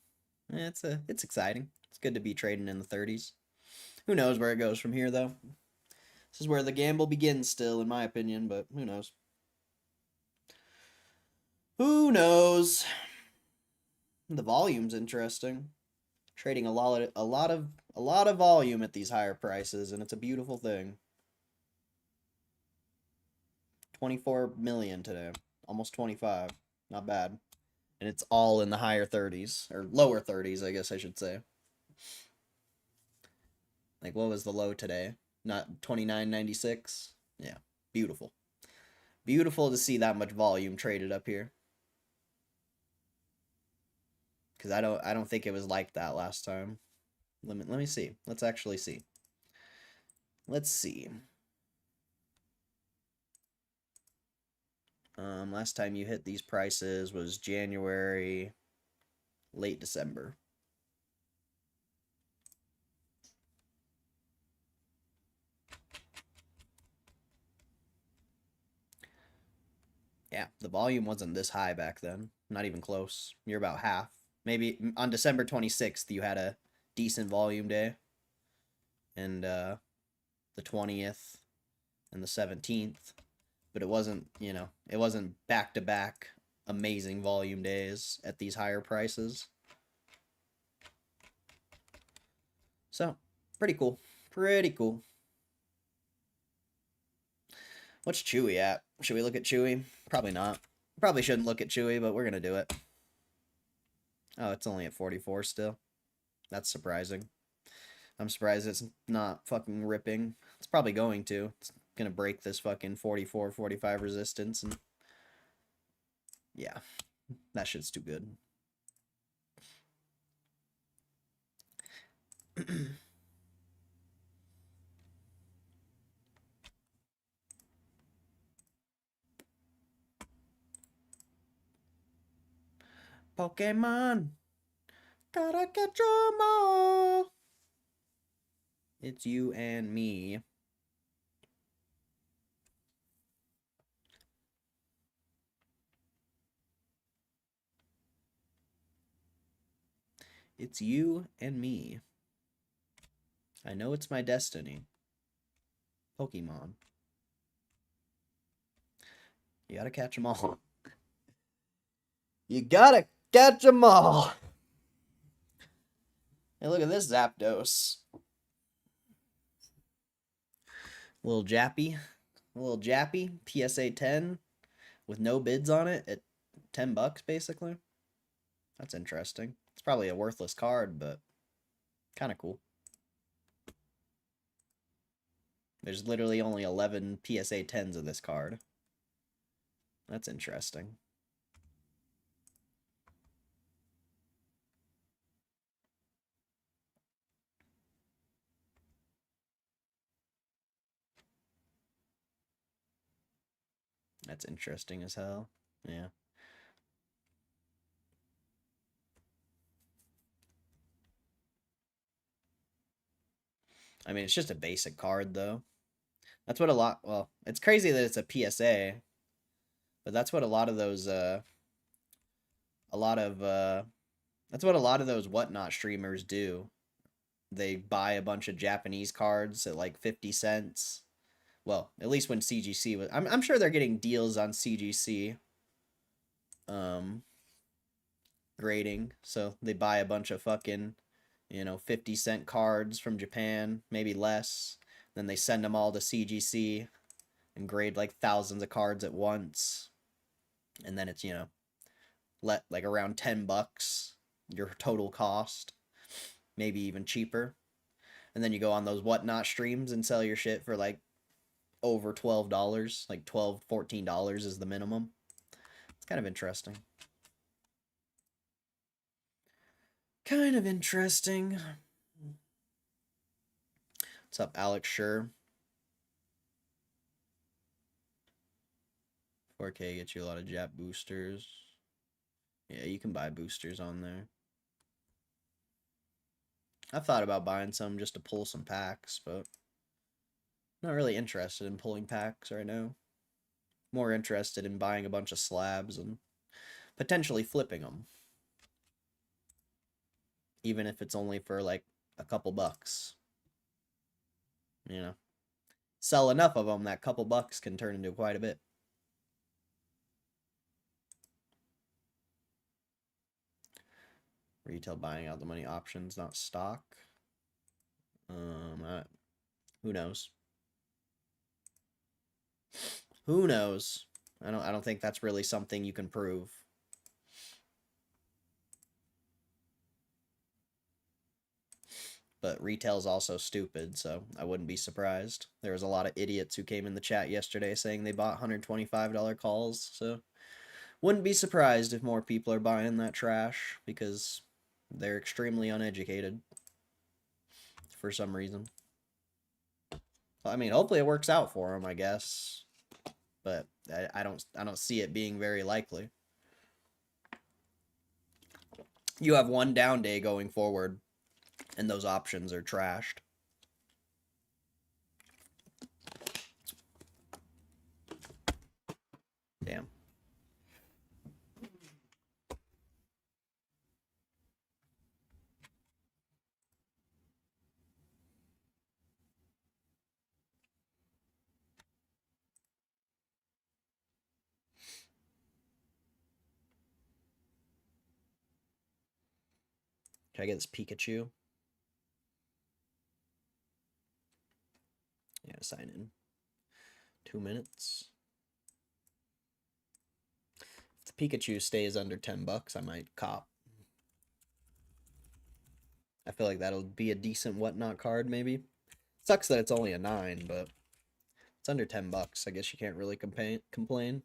It's exciting. It's good to be trading in the 30s. Who knows where it goes from here, though? This is where the gamble begins still, in my opinion, but who knows? Who knows? The volume's interesting. Trading a lot of volume at these higher prices, and it's a beautiful thing. 24 million today. Almost 25. Not bad. And it's all in the higher 30s, or lower 30s, I guess I should say. Like, what was the low today? Not 29.96? Yeah, beautiful. Beautiful to see that much volume traded up here. Because I don't think it was like that last time. Let me see. Let's actually see. Let's see. Last time you hit these prices was January, late December. Yeah, the volume wasn't this high back then. Not even close. You're about half. Maybe on December 26th, you had a decent volume day. And the 20th and the 17th. But it wasn't, you know, it wasn't back-to-back amazing volume days at these higher prices. So, pretty cool. Pretty cool. What's Chewy at? Should we look at Chewy? Probably not. Probably shouldn't look at Chewy, but we're going to do it. Oh, it's only at 44 still. That's surprising. I'm surprised it's not fucking ripping. It's probably going to. It's going to break this fucking 44, 45 resistance. And yeah, that shit's too good. Pokemon, gotta catch 'em all. It's you and me. It's you and me. I know it's my destiny. Pokemon. You gotta catch 'em all. You gotta catch 'em all. Hey, look at this Zapdos. Little Jappy. PSA 10 with no bids on it at $10 basically. That's interesting. It's probably a worthless card, but kind of cool. There's literally only 11 PSA 10s of this card. That's interesting. That's interesting as hell. Yeah. I mean, it's just a basic card, though. That's what a lot... Well, it's crazy that it's a PSA. But that's what a lot of those... That's what a lot of those Whatnot streamers do. They buy a bunch of Japanese cards at like 50 cents. Well, at least when CGC was... I'm sure they're getting deals on CGC. Grading. So they buy a bunch of fucking... 50-cent cards from Japan, maybe less. Then they send them all to CGC and grade like thousands of cards at once. And then it's, like around $10, your total cost. Maybe even cheaper. And then you go on those Whatnot streams and sell your shit for like over $12. Like $12, $14 is the minimum. It's kind of interesting. Kind of interesting. What's What's up, Alex? Sure. 4K gets you a lot of Jap boosters. Yeah, you can buy boosters on there. I've thought about buying some just to pull some packs, but not really interested in pulling packs right now. More interested in buying a bunch of slabs and potentially flipping them. Even if it's only for like a couple bucks. You know, sell enough of them, that couple bucks can turn into quite a bit. Retail buying out the money options, not stock. Who knows? Who knows? I don't think that's really something you can prove. But retail's also stupid, so I wouldn't be surprised. There was a lot of idiots who came in the chat yesterday saying they bought $125 calls, so wouldn't be surprised if more people are buying that trash because they're extremely uneducated for some reason. I mean, hopefully it works out for them, I guess. But I don't see it being very likely. You have one down day going forward, and those options are trashed. Damn. Can I get this Pikachu? Yeah, sign in. 2 minutes. If the Pikachu stays under 10 bucks, I might cop. I feel like that'll be a decent whatnot card, maybe. Sucks that it's only a 9, but it's under 10 bucks. I guess you can't really complain.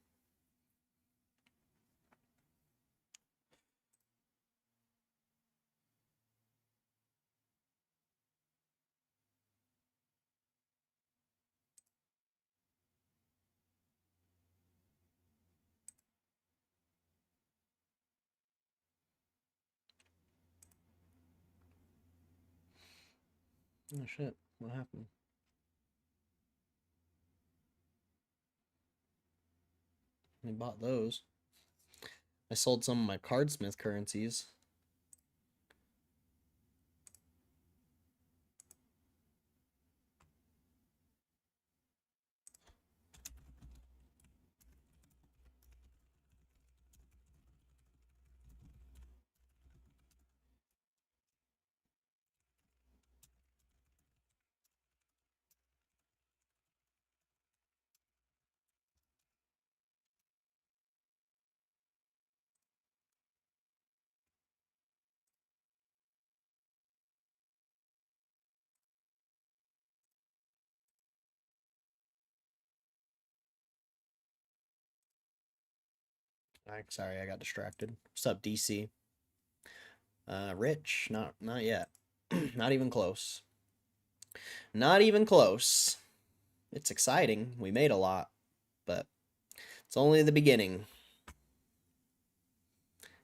Oh shit, what happened? I bought those. I sold some of my Cardsmith currencies. Sorry, I got distracted. What's up, DC? Rich? Not yet. Not even close. Not even close. It's exciting. We made a lot, but it's only the beginning.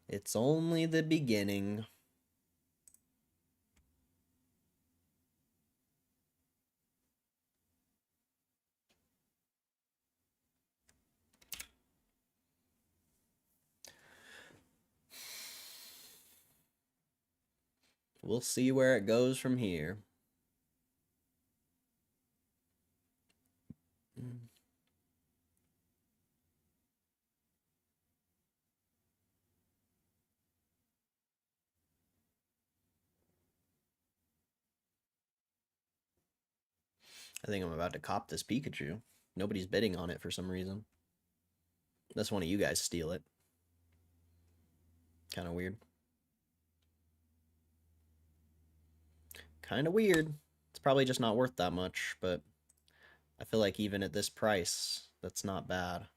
It's only the beginning. We'll see where it goes from here. I think I'm about to cop this Pikachu. Nobody's bidding on it for some reason. Unless one of you guys steal it. Kind of weird. Kind of weird. It's probably just not worth that much, but I feel like even at this price, that's not bad.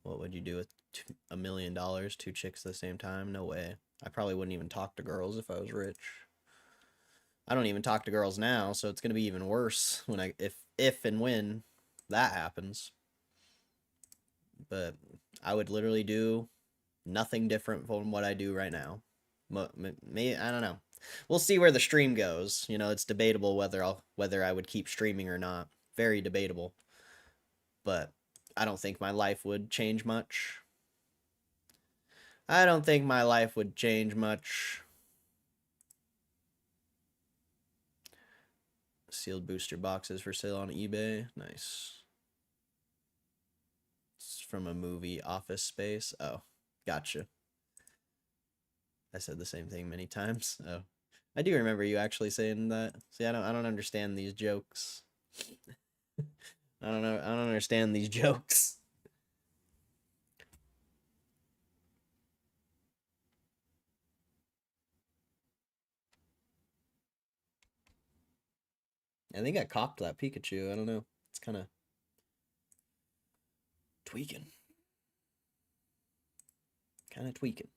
What would you do with $1 million, 2 chicks at the same time? No way. I probably wouldn't even talk to girls if I was rich. I don't even talk to girls now, so it's gonna be even worse when if and when that happens. But I would literally do nothing different from what I do right now. Maybe, I don't know. We'll see where the stream goes. You know, it's debatable whether I would keep streaming or not. Very debatable. But I don't think my life would change much. I don't think my life would change much. Sealed booster boxes for sale on eBay. Nice. It's from a movie, Office Space. Oh, gotcha. I said the same thing many times. Oh, I do remember you actually saying that. See, I don't understand these jokes. I don't know. I don't understand these jokes. I think I copped that Pikachu. I don't know. It's kind of tweaking. Kind of tweaking.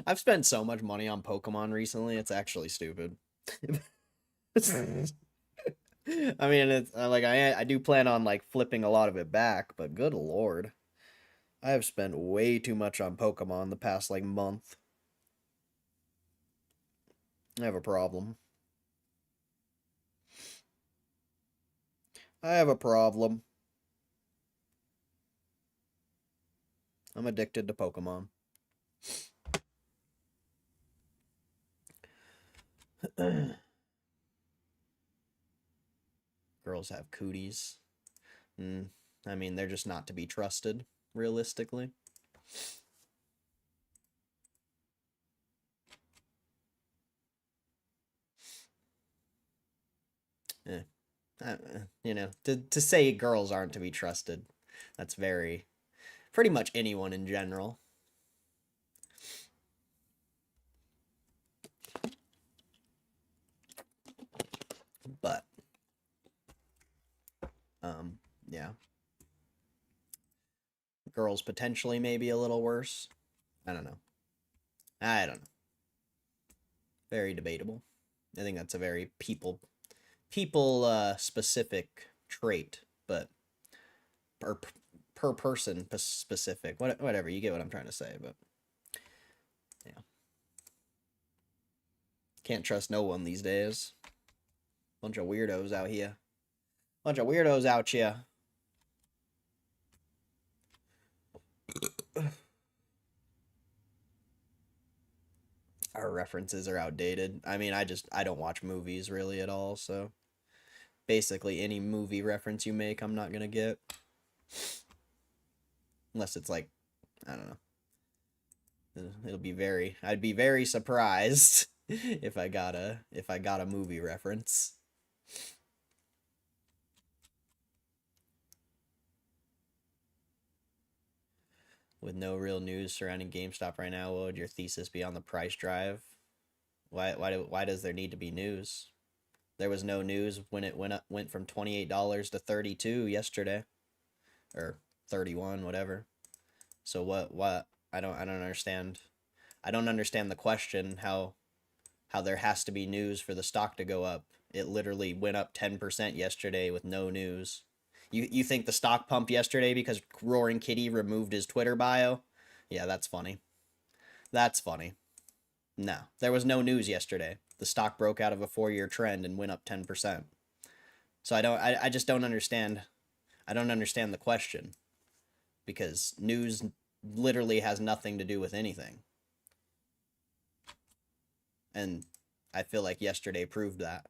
I've spent so much money on Pokemon recently, it's actually stupid. I mean, it's like I do plan on like flipping a lot of it back, but good lord. I have spent way too much on Pokemon the past like month. I have a problem. I have a problem. I'm addicted to Pokemon. Girls have cooties. I mean, they're just not to be trusted, realistically. You know, to say girls aren't to be trusted, that's pretty much anyone in general. But, yeah. Girls potentially maybe a little worse. I don't know. I don't know. Very debatable. I think that's a very people specific trait, but per person specific. Whatever, you get what I'm trying to say, but yeah. Can't trust no one these days. Bunch of weirdos out here. Bunch of weirdos out here. Our references are outdated. I mean, I don't watch movies really at all, so basically any movie reference you make, I'm not gonna get. Unless it's like, I don't know. I'd be very surprised if I got a movie reference. With no real news surrounding GameStop right now, what would your thesis be on the price drive? Why does there need to be news? There was no news when it went from $28 to $32 yesterday, or 31, whatever. So what? I don't understand. I don't understand the question how there has to be news for the stock to go up. It literally went up 10% yesterday with no news. You think the stock pumped yesterday because Roaring Kitty removed his Twitter bio? Yeah, that's funny. That's funny. No, there was no news yesterday. the stock broke out of a 4-year trend and went up 10%. So I just don't understand. I don't understand the question, because news literally has nothing to do with anything. And I feel like yesterday proved that.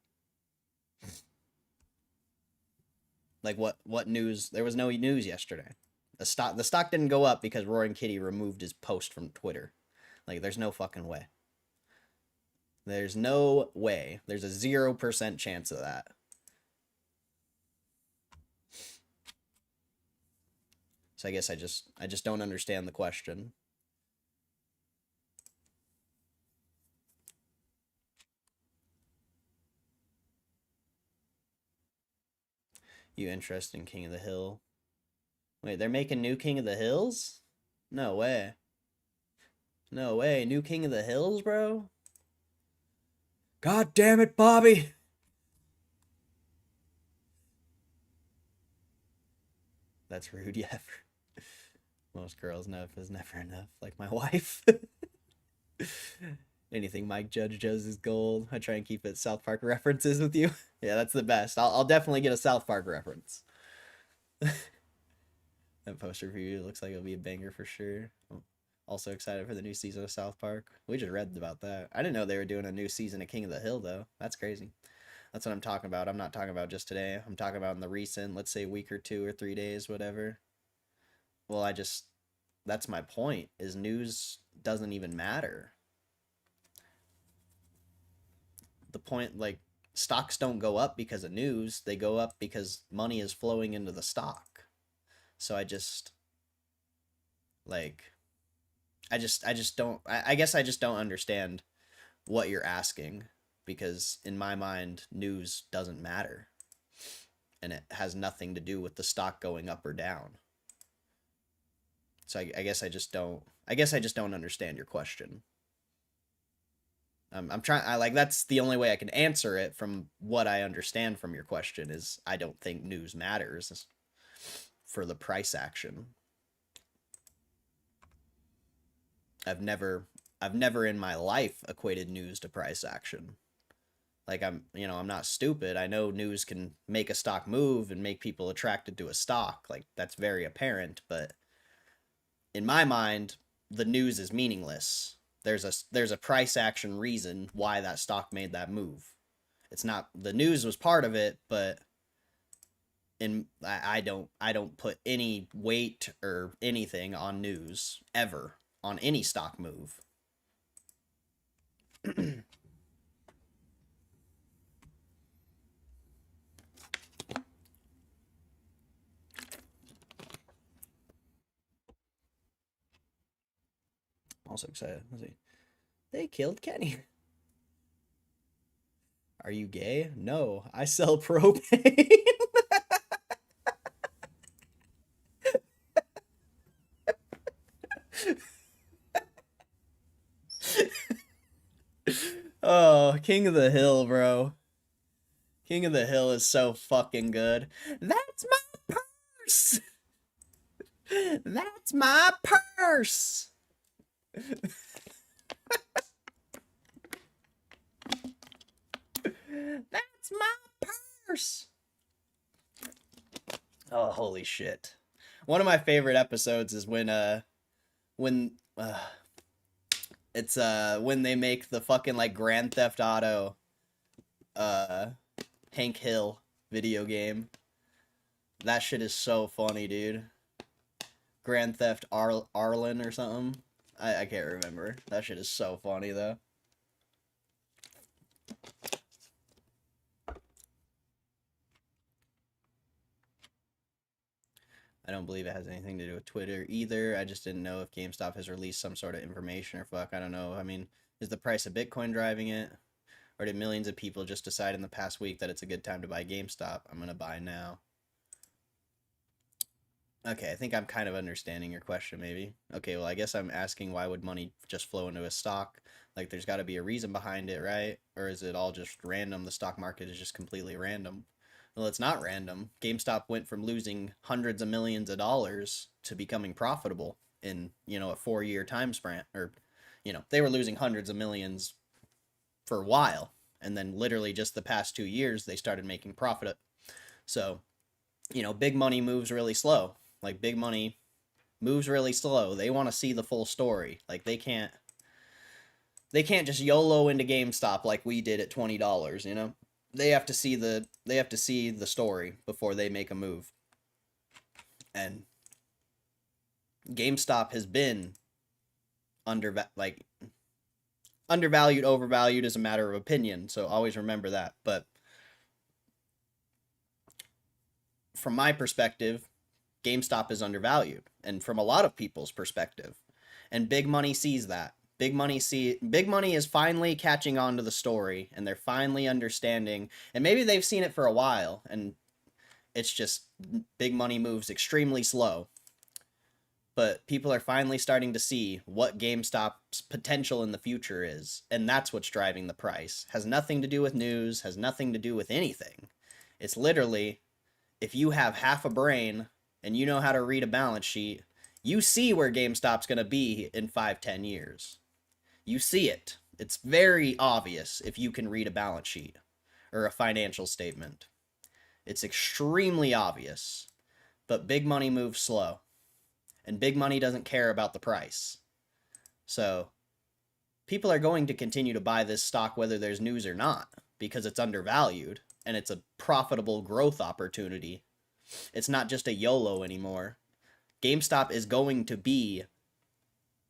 Like what news? There was no news yesterday. The stock didn't go up because Roaring Kitty removed his post from Twitter. Like, there's no fucking way. There's no way. There's a 0% chance of that. So I guess I just don't understand the question. You interested in King of the Hill? Wait, they're making new King of the Hills? No way. No way. New King of the Hills, bro? God damn it, Bobby! That's rude, yeah. Most girls know if is never enough. Like my wife. Anything Mike Judge does is gold. I try and keep it South Park references with you. Yeah, that's the best. I'll definitely get a South Park reference. That poster for you looks like it'll be a banger for sure. I'm also excited for the new season of South Park. We just read about that. I didn't know they were doing a new season of King of the Hill, though. That's crazy. That's what I'm talking about. I'm not talking about just today. I'm talking about in the recent, let's say, week or 2 or 3 days, whatever. Well, that's my point, is news doesn't even matter. The point, like, stocks don't go up because of news. They go up because money is flowing into the stock. So I guess I just don't understand what you're asking, because in my mind, news doesn't matter. And it has nothing to do with the stock going up or down. So I guess I just don't understand your question. I'm trying, that's the only way I can answer it from what I understand from your question, is I don't think news matters for the price action. I've never in my life equated news to price action. Like, I'm not stupid. I know news can make a stock move and make people attracted to a stock. Like, that's very apparent, but in my mind, the news is meaningless. There's a price action reason why that stock made that move. It's not, the news was part of it, but I don't put any weight or anything on news ever on any stock move. Also excited. Let's see. They killed Kenny. Are you gay? No, I sell propane. Oh, King of the Hill, bro. King of the Hill is so fucking good. That's my purse. That's my purse. That's my purse. Oh, holy shit. One of my favorite episodes is when it's when they make the fucking, like, Grand Theft Auto Hank Hill video game. That shit is so funny, dude. Grand Theft Arlen or something. I can't remember. That shit is so funny, though. I don't believe it has anything to do with Twitter either. I just didn't know if GameStop has released some sort of information or fuck. I don't know. I mean, is the price of Bitcoin driving it? Or did millions of people just decide in the past week that it's a good time to buy GameStop? I'm going to buy now. Okay, I think I'm kind of understanding your question, maybe. Okay, well, I guess I'm asking, why would money just flow into a stock? Like, there's got to be a reason behind it, right? Or is it all just random? The stock market is just completely random. Well, it's not random. GameStop went from losing hundreds of millions of dollars to becoming profitable in, a 4-year time span. Or, they were losing hundreds of millions for a while. And then literally just the past 2 years, they started making profit. So, you know, big money moves really slow. Like, big money moves really slow. They want to see the full story. Like, they can't just YOLO into GameStop like we did at $20, you know? They have to see the story before they make a move. And GameStop has been undervalued, overvalued is a matter of opinion, so always remember that. But from my perspective, GameStop is undervalued, and from a lot of people's perspective. And big money sees that. Big money is finally catching on to the story, and they're finally understanding, and maybe they've seen it for a while, and it's just big money moves extremely slow. But people are finally starting to see what GameStop's potential in the future is, and that's what's driving the price. Has nothing to do with news, has nothing to do with anything. It's literally, if you have half a brain and you know how to read a balance sheet, you see where GameStop's going to be in 5-10 years. You see it. It's very obvious if you can read a balance sheet or a financial statement. It's extremely obvious. But big money moves slow. And big money doesn't care about the price. So people are going to continue to buy this stock whether there's news or not, because it's undervalued and it's a profitable growth opportunity. It's not just a YOLO anymore. GameStop is going to be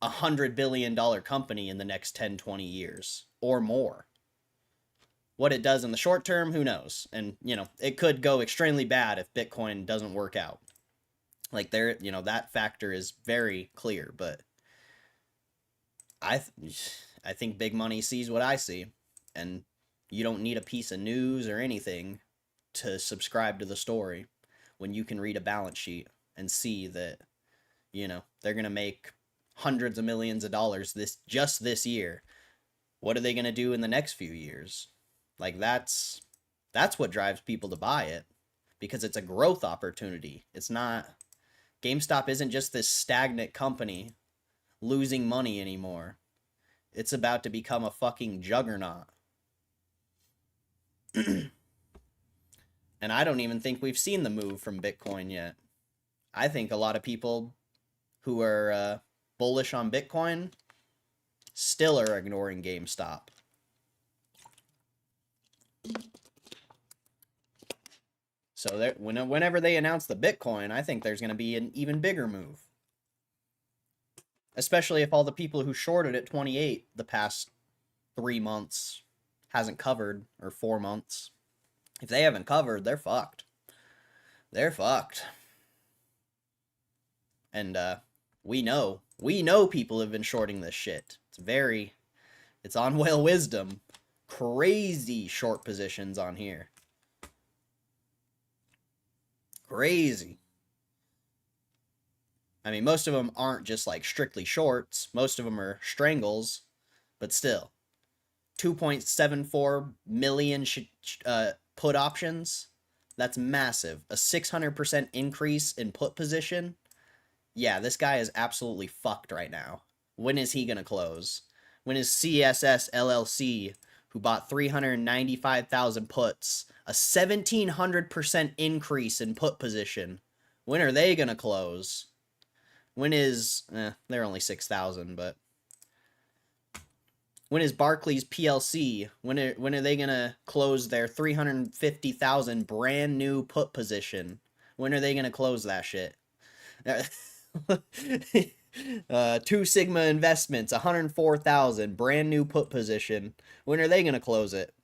a $100 billion company in the next 10-20 years or more. What it does in the short term, who knows? And, you know, it could go extremely bad if Bitcoin doesn't work out. Like, there, you know, that factor is very clear, but I think big money sees what I see, and you don't need a piece of news or anything to subscribe to the story when you can read a balance sheet and see that, you know, they're going to make hundreds of millions of dollars this year. What are they going to do in the next few years? Like, that's what drives people to buy it, because it's a growth opportunity. It's not, GameStop isn't just this stagnant company losing money anymore. It's about to become a fucking juggernaut. And I don't even think we've seen the move from Bitcoin yet. I think a lot of people who are bullish on Bitcoin still are ignoring GameStop. So whenever they announce the Bitcoin, I think there's going to be an even bigger move. Especially if all the people who shorted at 28 the past 3 months hasn't covered, or 4 months. If they haven't covered, they're fucked. They're fucked. And we know people have been shorting this shit. It's on Whale Wisdom. Crazy short positions on here. Crazy. I mean, most of them aren't just like strictly shorts. Most of them are strangles, but still. 2.74 million put options. That's massive. A 600% increase in put position. Yeah, this guy is absolutely fucked right now. When is he going to close? When is CSS LLC, who bought 395,000 puts, a 1,700% increase in put position, when are they going to close? When is, they're only 6,000, but when is Barclays PLC, when are they going to close their 350,000 brand new put position? When are they going to close that shit? Two Sigma Investments, 104,000 brand new put position. When are they going to close it?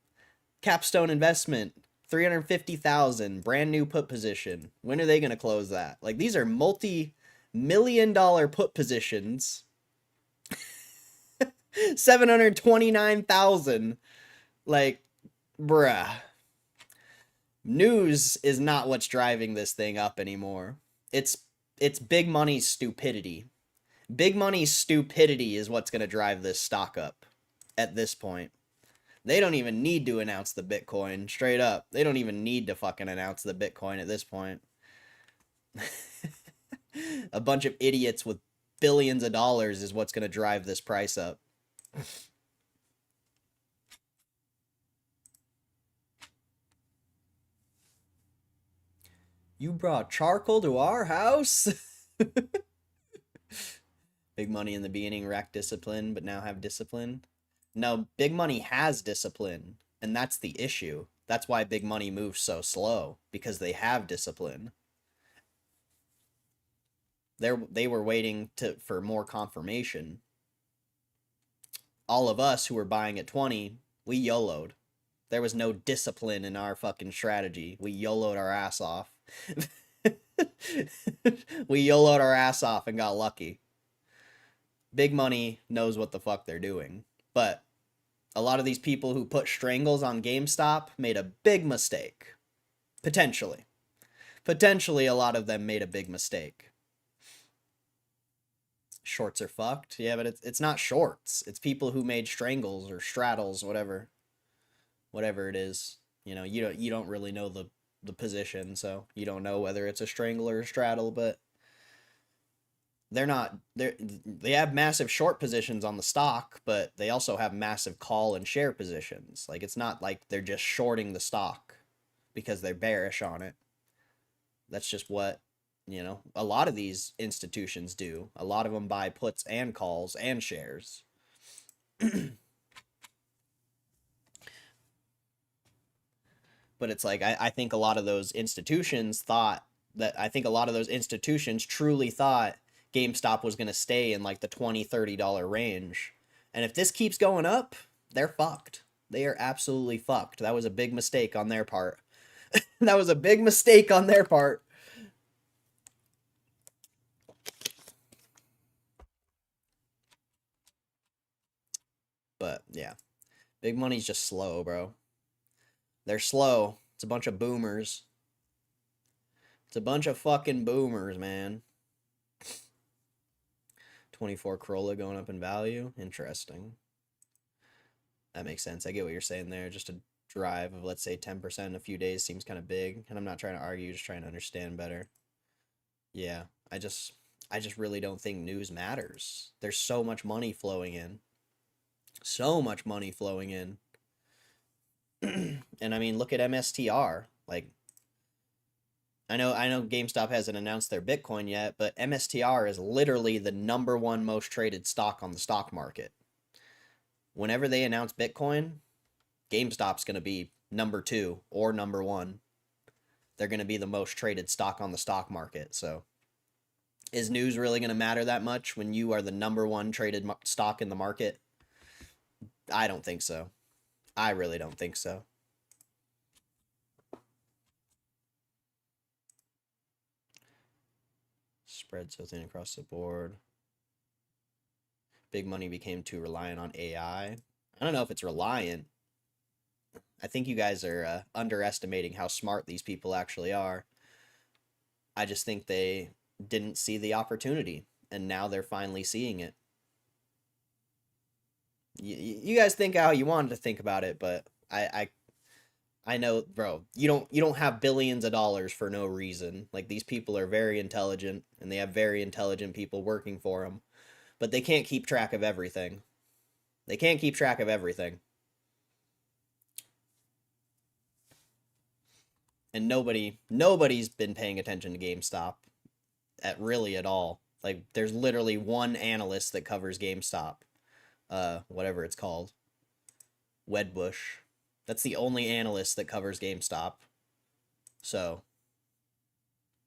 Capstone Investment, 350,000 brand new put position. When are they going to close that? Like, these are multi-million-dollar put positions. 729,000. Like, bruh. News is not what's driving this thing up anymore. It's big money's stupidity. Big money's stupidity is what's going to drive this stock up at this point. They don't even need to announce the Bitcoin, straight up. They don't even need to fucking announce the Bitcoin at this point. A bunch of idiots with billions of dollars is what's going to drive this price up. You brought charcoal to our house? Big Money in the beginning wrecked discipline, but now have discipline. No, Big Money has discipline, and that's the issue. That's why Big Money moves so slow, because they have discipline. They were waiting for more confirmation. All of us who were buying at 20, we YOLO'd. There was no discipline in our fucking strategy. We YOLO'd our ass off. We YOLO'd our ass off and got lucky. Big Money knows what the fuck they're doing. But a lot of these people who put strangles on GameStop made a big mistake. Potentially. Potentially a lot of them made a big mistake. Shorts are fucked. Yeah, but it's not shorts. It's people who made strangles or straddles, whatever it is. You know, you don't really know the position, so you don't know whether it's a strangle or a straddle, but they have massive short positions on the stock, but they also have massive call and share positions. Like, it's not like they're just shorting the stock because they're bearish on it. That's just what, you know, a lot of these institutions do. A lot of them buy puts and calls and shares. But it's like, I think a lot of those institutions truly thought GameStop was going to stay in like the $20, $30 range. And if this keeps going up, they're fucked. They are absolutely fucked. That was a big mistake on their part. That was a big mistake on their part. But yeah, Big Money's just slow, bro. They're slow. It's a bunch of boomers. It's a bunch of fucking boomers, man. 24 Corolla going up in value. Interesting. That makes sense. I get what you're saying there. Just a drive of, let's say, 10% in a few days seems kind of big. And I'm not trying to argue, just trying to understand better. Yeah, I just really don't think news matters. There's so much money flowing in. So much money flowing in. And I mean, look at MSTR. Like, I know GameStop hasn't announced their Bitcoin yet, but MSTR is literally the #1 most traded stock on the stock market. Whenever they announce Bitcoin, GameStop's going to be #2 or #1. They're going to be the most traded stock on the stock market. So, is news really going to matter that much when you are the #1 traded stock in the market? I don't think so. I really don't think so. Spread so thin across the board. Big Money became too reliant on AI. I don't know if it's reliant. I think you guys are underestimating how smart these people actually are. I just think they didn't see the opportunity, and now they're finally seeing it. You guys think how you wanted to think about it, but I know, bro, you don't have billions of dollars for no reason. Like, these people are very intelligent, and they have very intelligent people working for them, but they can't keep track of everything. They can't keep track of everything. And nobody's been paying attention to GameStop at all. Like, there's literally one analyst that covers GameStop. Whatever it's called. Wedbush. That's the only analyst that covers GameStop. So,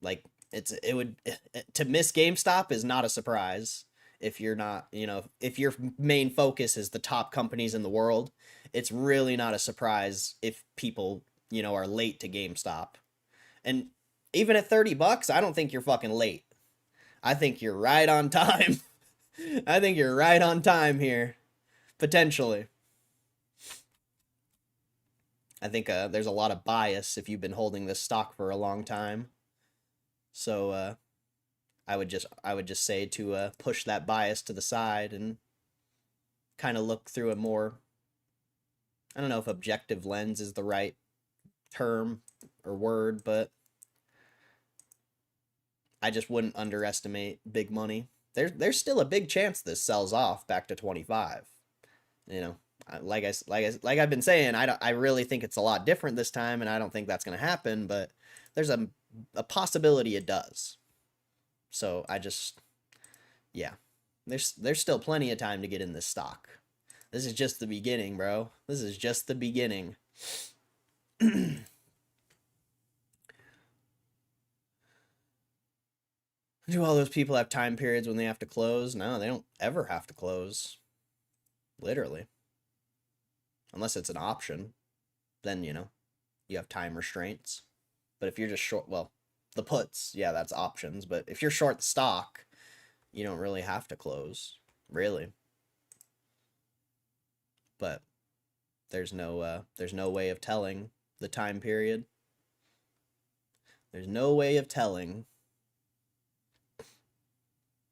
like, to miss GameStop is not a surprise. If you're not, if your main focus is the top companies in the world, it's really not a surprise if people, are late to GameStop. And even at $30, I don't think you're fucking late. I think you're right on time. I think you're right on time here. Potentially. I think there's a lot of bias if you've been holding this stock for a long time. So I would just say to push that bias to the side and kind of look through a more, I don't know if objective lens is the right term or word, but I just wouldn't underestimate Big Money. There's still a big chance this sells off back to 25. Like I've been saying, I really think it's a lot different this time, and I don't think that's going to happen, but there's a a possibility it does. So I just, yeah, there's still plenty of time to get in this stock. This is just the beginning, bro. This is just the beginning. Do all those people have time periods when they have to close? No, they don't ever have to close. Literally. Unless it's an option. Then, you know, you have time restraints. But if you're just short, well, the puts, yeah, that's options. But if you're short the stock, you don't really have to close. Really. But there's no way of telling the time period. There's no way of telling.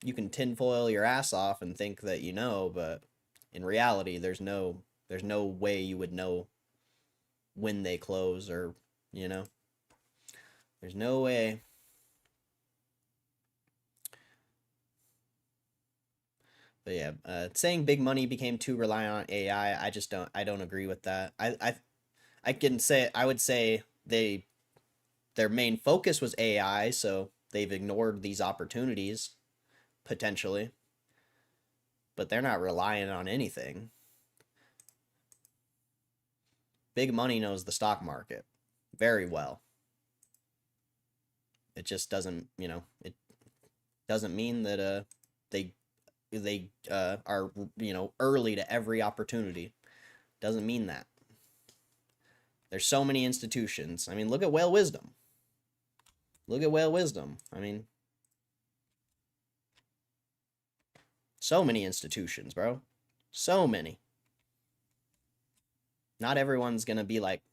You can tinfoil your ass off and think that you know, but in reality, there's no way you would know when they close, or, you know, there's no way. But yeah, saying big money became too reliant on AI, I don't agree with that. I can say, I would say their main focus was AI, so they've ignored these opportunities, potentially. But they're not relying on anything. Big money knows the stock market very well. It just doesn't, you know, it doesn't mean that they are, you know, early to every opportunity. Doesn't mean that. There's so many institutions. I mean, look at Whale Wisdom. Look at Whale Wisdom. I mean, so many institutions, bro. So many. Not everyone's gonna be like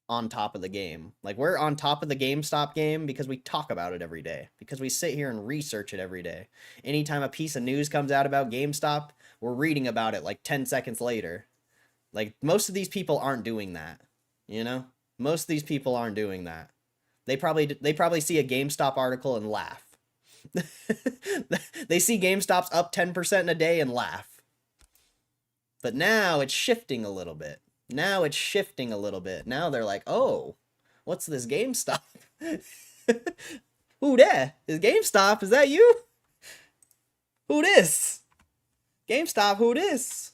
on top of the game. Like, we're on top of the GameStop game because we talk about it every day. Because we sit here and research it every day. Anytime a piece of news comes out about GameStop, we're reading about it like 10 seconds later. Like, most of these people aren't doing that. You know? Most of these people aren't doing that. They probably see a GameStop article and laugh. They see GameStop's up 10% in a day and laugh. But now it's shifting a little bit. Now it's shifting a little bit. Now they're like, oh, what's this GameStop? Who that? Is GameStop? Is that you? Who this? GameStop, who this?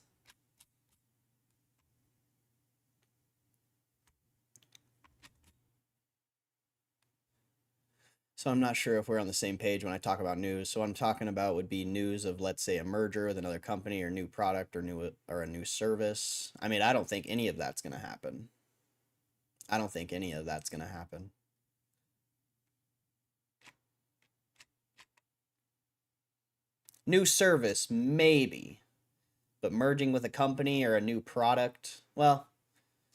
So I'm not sure if we're on the same page when I talk about news. So what I'm talking about would be news of, let's say, a merger with another company, or new product, or a new service. I mean, I don't think any of that's going to happen. I don't think any of that's going to happen. New service, maybe. But merging with a company or a new product, well,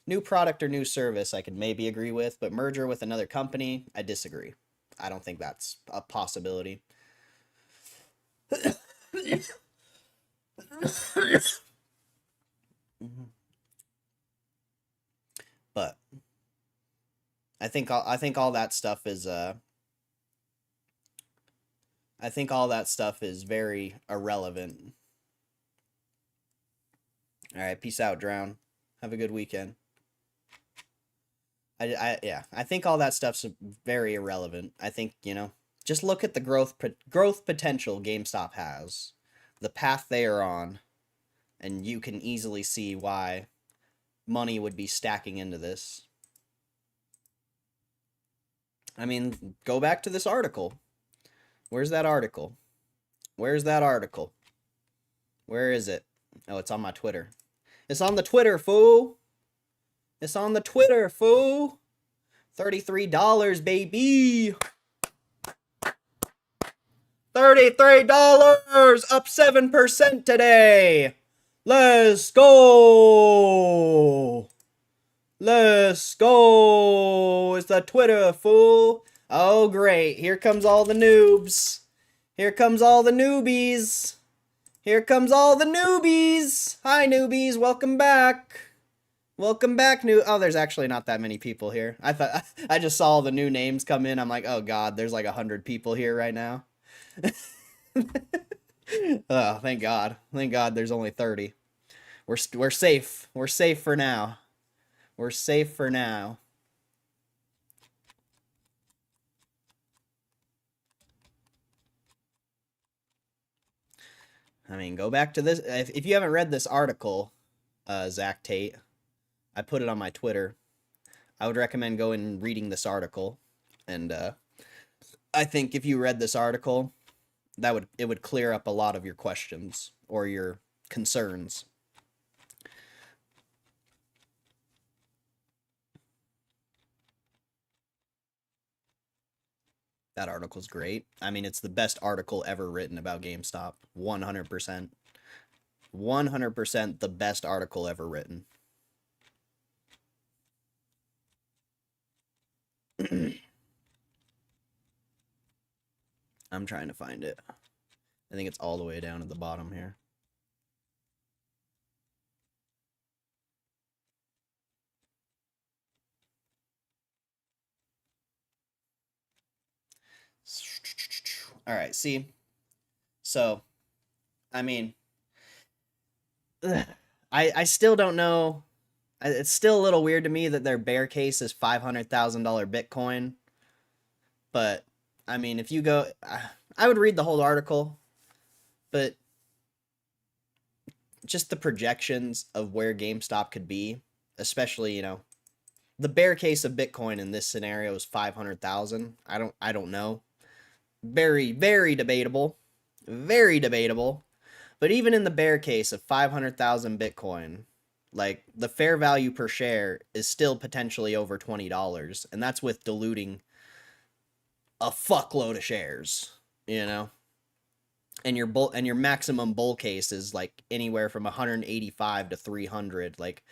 new product or new service I could maybe agree with, but merger with another company, I disagree. I don't think that's a possibility. But I think all that stuff is I think all that stuff is very irrelevant. All right, peace out, Drown. Have a good weekend. Yeah, I think all that stuff's very irrelevant. I think, you know, just look at the growth potential GameStop has, the path they are on, and you can easily see why money would be stacking into this. I mean, go back to this article. Where's that article? Where's that article? Where is it? Oh, it's on my Twitter. It's on the Twitter, fool. It's on the Twitter, fool. $33, baby. $33, up 7% today. Let's go. Let's go. It's the Twitter, fool. Oh, great. Here comes all the noobs. Here comes all the newbies. Here comes all the newbies. Hi, newbies. Welcome back. Welcome back, new. Oh, there's actually not that many people here. I just saw all the new names come in. I'm like, oh god, there's like 100 people here right now. Oh, thank God. Thank God there's only 30. We're safe. We're safe for now. We're safe for now. I mean, go back to this. If you haven't read this article, Zach Tate, I put it on my Twitter. I would recommend going and reading this article. And I think if you read this article, it would clear up a lot of your questions or your concerns. That article's great. I mean, it's the best article ever written about GameStop. 100%. 100% the best article ever written. I'm trying to find it. I think it's all the way down at the bottom here. All right, see? So, I mean, I still don't know. It's still a little weird to me that their bear case is $500,000 Bitcoin. But, I mean, if you go... I would read the whole article, but just the projections of where GameStop could be, especially, you know, the bear case of Bitcoin in this scenario is 500,000. I don't know. Very, very debatable. Very debatable. But even in the bear case of 500,000 Bitcoin, like, the fair value per share is still potentially over $20, and that's with diluting a fuckload of shares, you know? And your maximum bull case is like anywhere from 185 to 300. Like,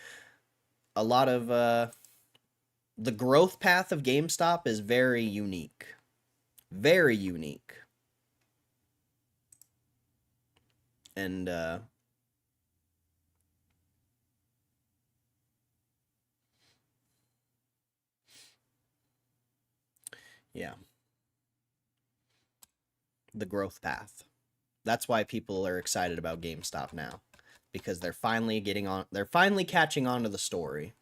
a lot of the growth path of GameStop is very unique. Very unique. And yeah. The growth path. That's why people are excited about GameStop now, because they're finally catching on to the story.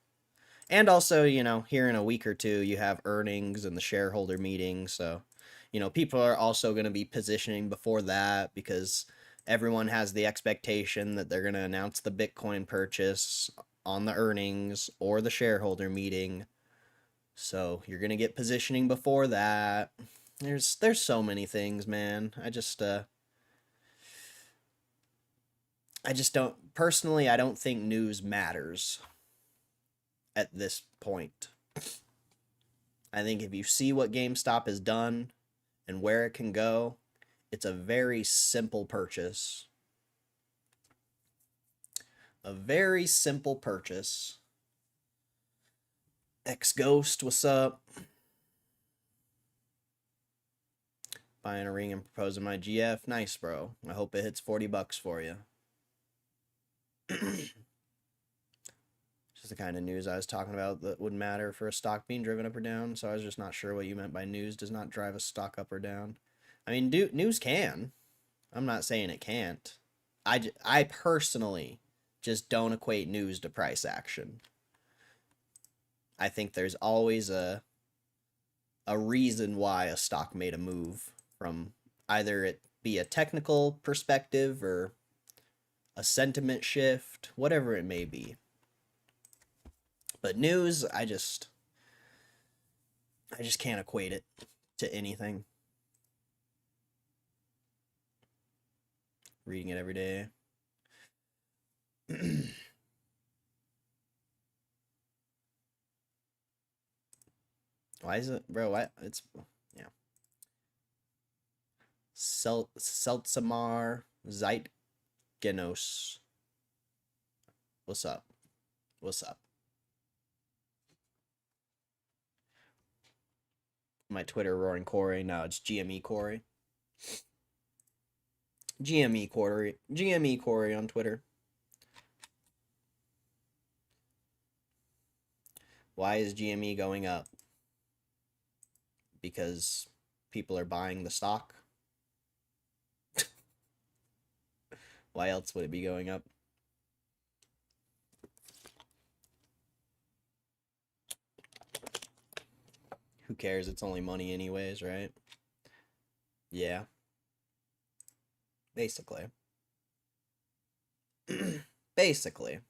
And also, you know, here in a week or two, you have earnings and the shareholder meeting, so, you know, people are also going to be positioning before that, because everyone has the expectation that they're going to announce the Bitcoin purchase on the earnings or the shareholder meeting. So you're going to get positioning before that. There's so many things, man. I just don't, personally, I don't think news matters at this point. I think if you see what GameStop has done and where it can go, it's a very simple purchase. A very simple purchase. X-Ghost, what's up? Buying a ring and proposing my GF. Nice, bro. I hope it hits $40 for you. Just the kind of news I was talking about that would matter for a stock being driven up or down, so I was just not sure what you meant by news does not drive a stock up or down. I mean, news can. I'm not saying it can't. I personally just don't equate news to price action. I think there's always a reason why a stock made a move, from either it be a technical perspective or a sentiment shift, whatever it may be. But news, I just can't equate it to anything. Reading it every day. Why is it, bro? Why it's, yeah. Seltzamar Zeitgenos. What's up? What's up? My Twitter, Roaring Corey. No, it's GME Corey. GME Corey. GME Corey on Twitter. Why is GME going up? Because people are buying the stock. Why else would it be going up? Who cares? It's only money anyways, right? Yeah. Basically. Basically.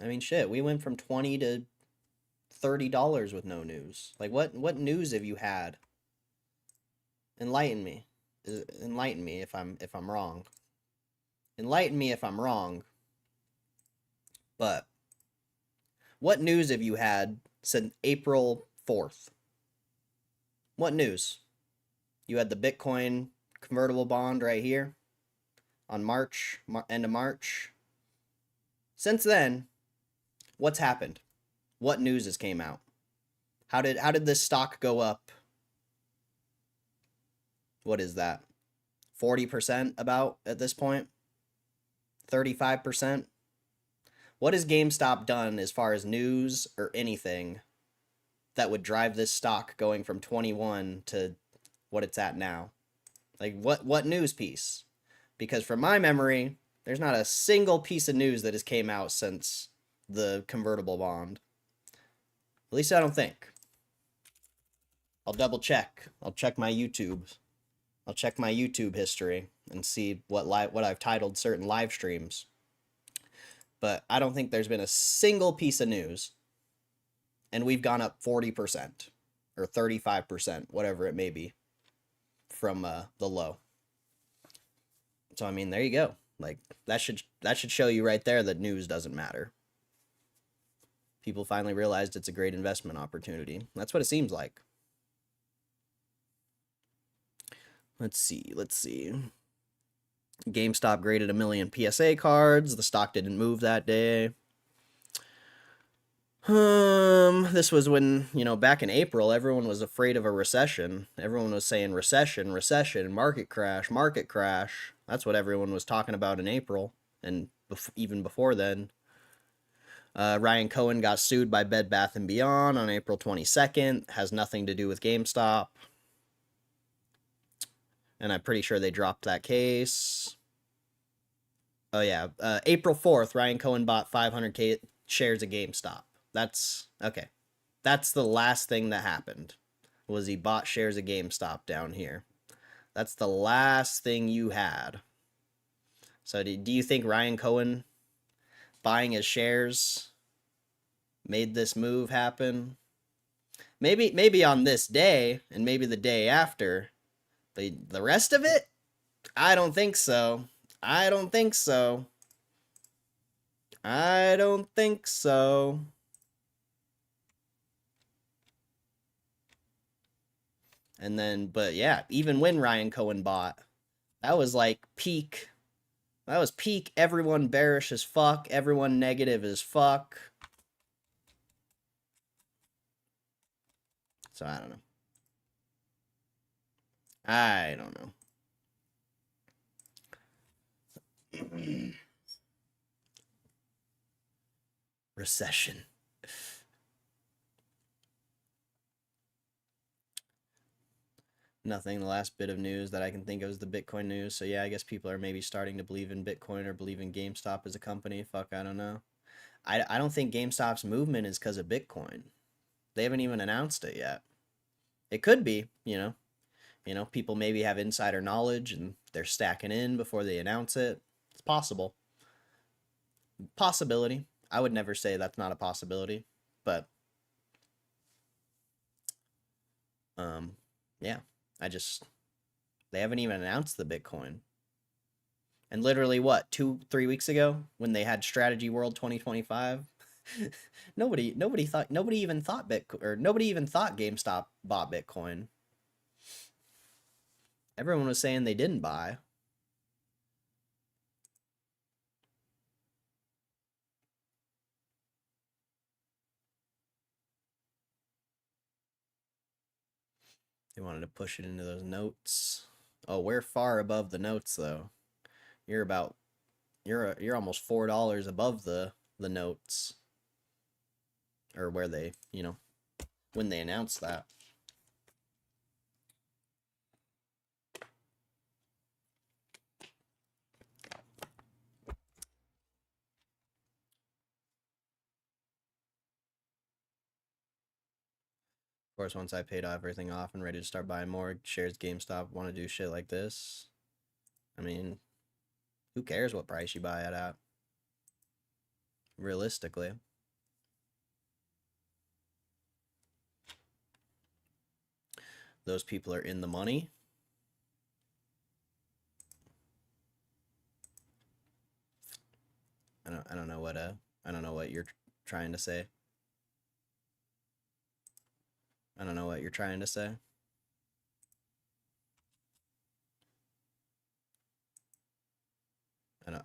I mean, shit, we went from 20 to $30 with no news. Like, what news have you had? Enlighten me. Enlighten me if I'm wrong. Enlighten me if I'm wrong. But what news have you had since April 4th? What news? You had the Bitcoin convertible bond right here on end of March. Since then, what's happened? What news has came out? How did this stock go up? What is that? 40% about at this point? 35%? What has GameStop done as far as news or anything that would drive this stock going from 21 to what it's at now? Like, what news piece? Because from my memory, there's not a single piece of news that has came out since the convertible bond. At least I don't think. I'll double check. I'll check my YouTube. I'll check my YouTube history and see what I've titled certain live streams. But I don't think there's been a single piece of news. And we've gone up 40% or 35%, whatever it may be, from the low. So I mean, there you go. Like, that should show you right there that news doesn't matter. People finally realized it's a great investment opportunity. That's what it seems like. Let's see. GameStop graded 1 million PSA cards. The stock didn't move that day. This was when, back in April, everyone was afraid of a recession. Everyone was saying recession, market crash. That's what everyone was talking about in April, and even before then. Ryan Cohen got sued by Bed Bath & Beyond on April 22nd. Has nothing to do with GameStop. And I'm pretty sure they dropped that case. Oh, yeah. April 4th, Ryan Cohen bought 500K shares of GameStop. That's okay. That's the last thing that happened, was he bought shares of GameStop down here. That's the last thing you had. So do you think Ryan Cohen buying his shares made this move happen? Maybe on this day and maybe the day after. But the rest of it? I don't think so. I don't think so. And then, but yeah, even when Ryan Cohen bought, that was like peak. That was peak. Everyone bearish as fuck. Everyone negative as fuck. So I don't know. Recession. Nothing. The last bit of news that I can think of is the Bitcoin news. So yeah, I guess people are maybe starting to believe in Bitcoin or believe in GameStop as a company. Fuck, I don't know. I don't think GameStop's movement is because of Bitcoin. They haven't even announced it yet. It could be, people maybe have insider knowledge and they're stacking in before they announce it. It's possible. Possibility. I would never say that's not a possibility, but yeah, they haven't even announced the Bitcoin. And literally what, 2-3 weeks ago when they had Strategy World 2025, nobody even thought GameStop bought Bitcoin. Everyone was saying they didn't buy. They wanted to push it into those notes. Oh, we're far above the notes though. You're almost $4 above the notes. Or where they, when they announced that. Of course, once I paid everything off and ready to start buying more shares, GameStop want to do shit like this. I mean, who cares what price you buy it at? Realistically. Those people are in the money. I don't know what you're trying to say. I don't know what you're trying to say.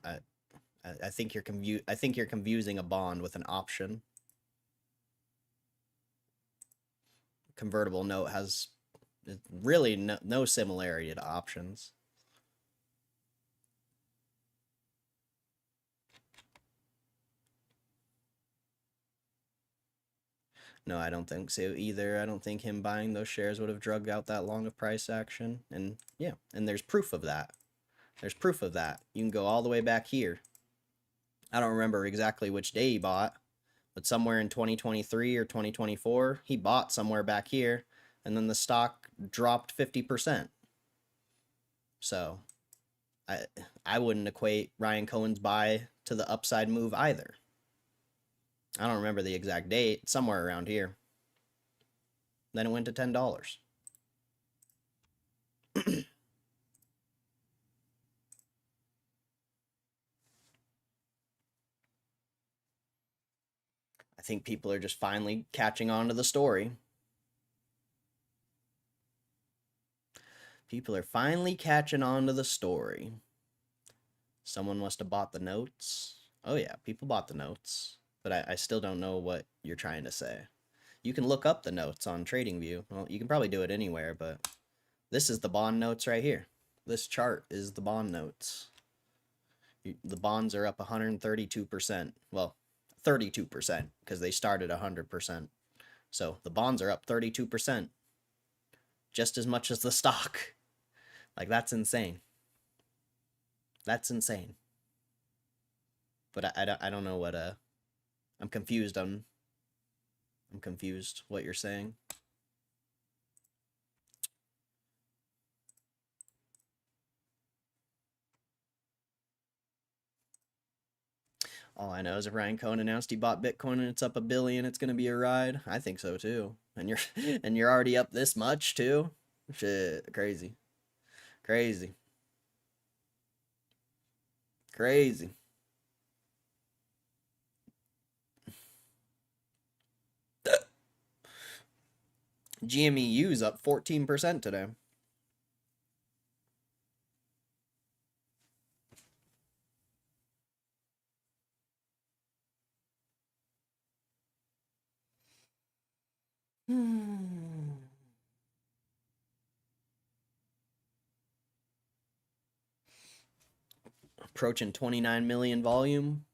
I think you're confusing a bond with an option. Convertible note has really no similarity to options. No, I don't think so either. I don't think him buying those shares would have drugged out that long of price action. And yeah, and there's proof of that. There's proof of that. You can go all the way back here. I don't remember exactly which day he bought, but somewhere in 2023 or 2024, he bought somewhere back here, and then the stock dropped 50%. So I wouldn't equate Ryan Cohen's buy to the upside move either. I don't remember the exact date, somewhere around here. Then it went to $10. I think people are just finally catching on to the story. People are finally catching on to the story. Someone must have bought the notes. Oh yeah, people bought the notes. But I still don't know what you're trying to say. You can look up the notes on TradingView. Well, you can probably do it anywhere, but this is the bond notes right here. This chart is the bond notes. The bonds are up 132%. Well, 32% because they started 100%. So the bonds are up 32%. Just as much as the stock. Like, that's insane. That's insane. But I don't know what I'm confused on. I'm confused what you're saying. All I know is if Ryan Cohen announced he bought Bitcoin and it's up $1 billion, it's gonna be a ride. I think so too. And you're already up this much too. Shit, crazy, crazy, crazy. GMEU's up 14% today. Approaching 29 million volume.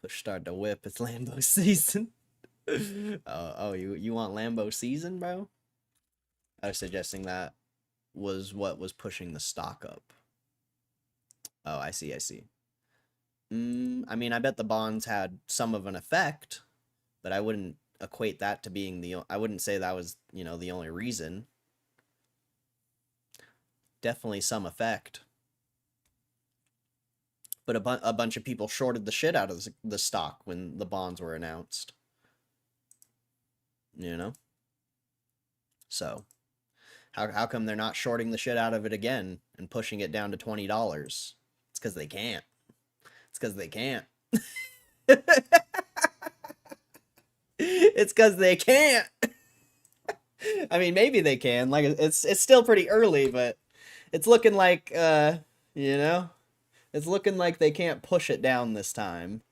Push start to whip. It's Lambo season. Oh, you want Lambo season, bro? I was suggesting that was what was pushing the stock up. Oh, I see. I mean, I bet the bonds had some of an effect, but I wouldn't equate that to being I wouldn't say that was, the only reason. Definitely some effect. But a bunch of people shorted the shit out of the stock when the bonds were announced. So, how come they're not shorting the shit out of it again and pushing it down to $20? It's because they can't. It's because they can't. It's because they can't. I mean, maybe they can. Like, it's still pretty early, but it's looking like, it's looking like they can't push it down this time.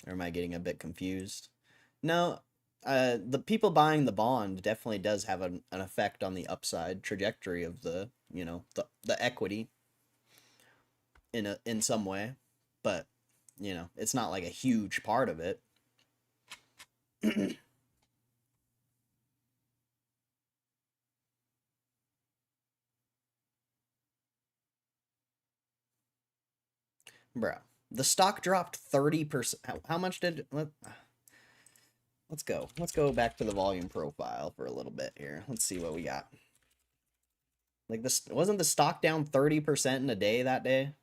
Or am I getting a bit confused? No, the people buying the bond definitely does have an effect on the upside trajectory of the equity in some way, but it's not like a huge part of it. Bro, The stock dropped 30%. How much did... Let's go. Let's go back to the volume profile for a little bit here. Let's see what we got. Like, this wasn't the stock down 30% in a day that day?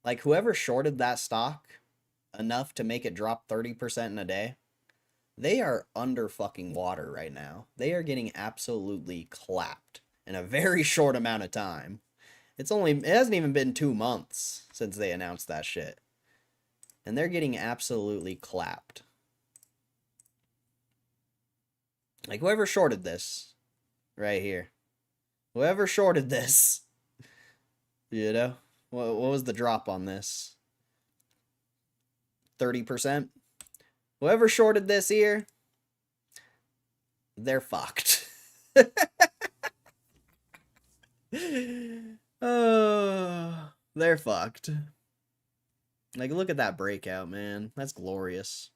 Like, whoever shorted that stock enough to make it drop 30% in a day, they are under fucking water right now. They are getting absolutely clapped in a very short amount of time. It hasn't even been 2 months since they announced that shit. And they're getting absolutely clapped. Like, whoever shorted this, right here. Whoever shorted this, you know? What was the drop on this? 30%? Whoever shorted this here, they're fucked. Oh, they're fucked. Like, look at that breakout, man. That's glorious.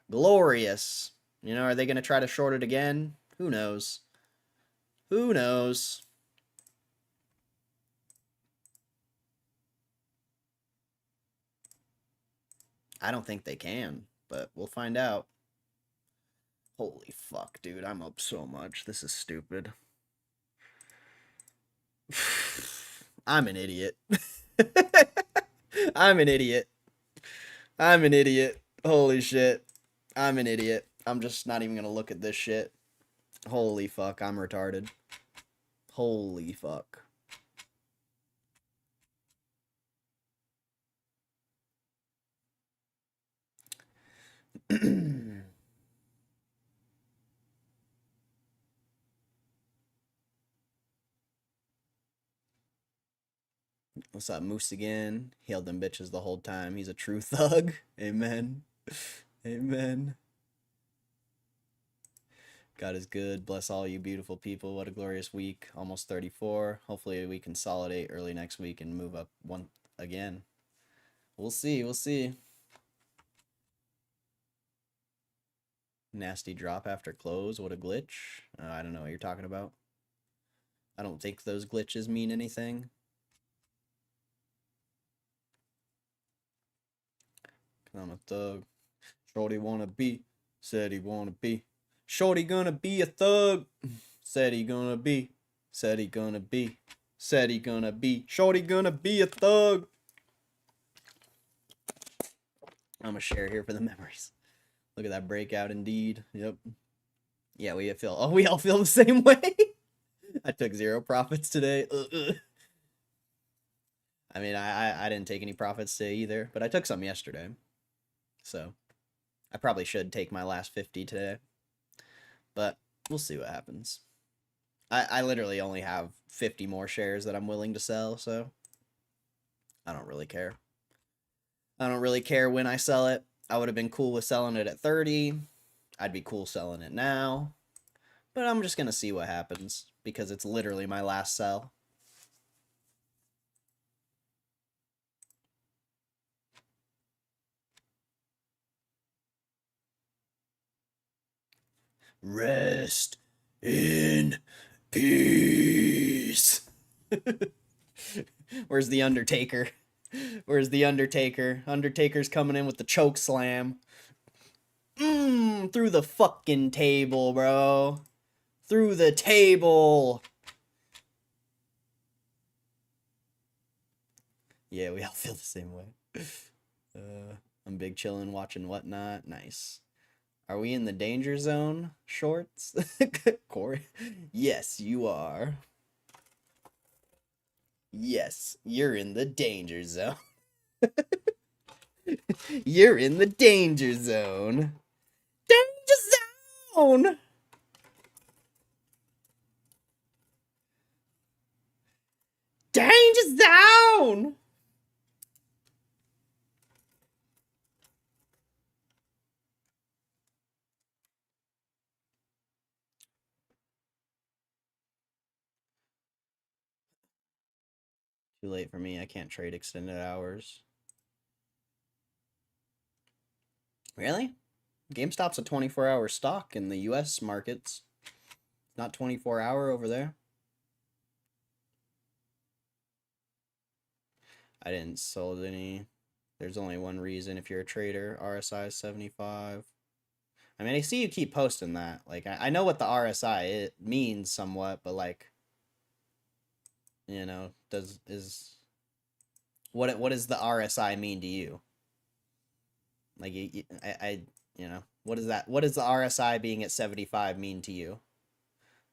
Glorious. You know, are they going to try to short it again? Who knows? Who knows? I don't think they can, but we'll find out. Holy fuck, dude. I'm up so much. This is stupid. I'm an idiot. I'm an idiot. I'm an idiot. Holy shit. I'm an idiot. I'm just not even gonna look at this shit. Holy fuck, I'm retarded. Holy fuck. What's up, Moose again? Hailed them bitches the whole time. He's a true thug. Amen. Amen. God is good. Bless all you beautiful people. What a glorious week. Almost 34. Hopefully we consolidate early next week and move up one again. We'll see. We'll see. Nasty drop after close. What a glitch. I don't know what you're talking about. I don't think those glitches mean anything. I'm a thug. Shorty wanna be. Said he wanna be. Shorty gonna be a thug. Said he gonna be. Said he gonna be. Said he gonna be. Shorty gonna be a thug. I'm gonna share here for the memories. Look at that breakout indeed. Yep. Yeah, we all feel the same way. I took 0 profits today. I mean, I didn't take any profits today either, but I took some yesterday. So, I probably should take my last 50 today. But, we'll see what happens. I literally only have 50 more shares that I'm willing to sell, so I don't really care. I don't really care when I sell it. I would have been cool with selling it at 30. I'd be cool selling it now. But I'm just going to see what happens, because it's literally my last sell. Rest in peace. Where's the Undertaker? Where's the Undertaker? Undertaker's coming in with the choke slam. Through the fucking table, bro. Through the table. Yeah, we all feel the same way. I'm big chillin', watching whatnot. Nice. Are we in the danger zone, shorts? Corey? Yes, you are. Yes, you're in the danger zone. You're in the danger zone. Danger zone! Danger zone! Too late for me. I can't trade extended hours. Really? GameStop's a 24-hour stock in the US markets. Not 24-hour over there. I didn't sold any. There's only one reason if you're a trader. RSI is 75. I mean, I see you keep posting that. Like, I know what the RSI it means somewhat, but like, you know, what does the RSI mean to you? Like, you know, what does the RSI being at 75 mean to you?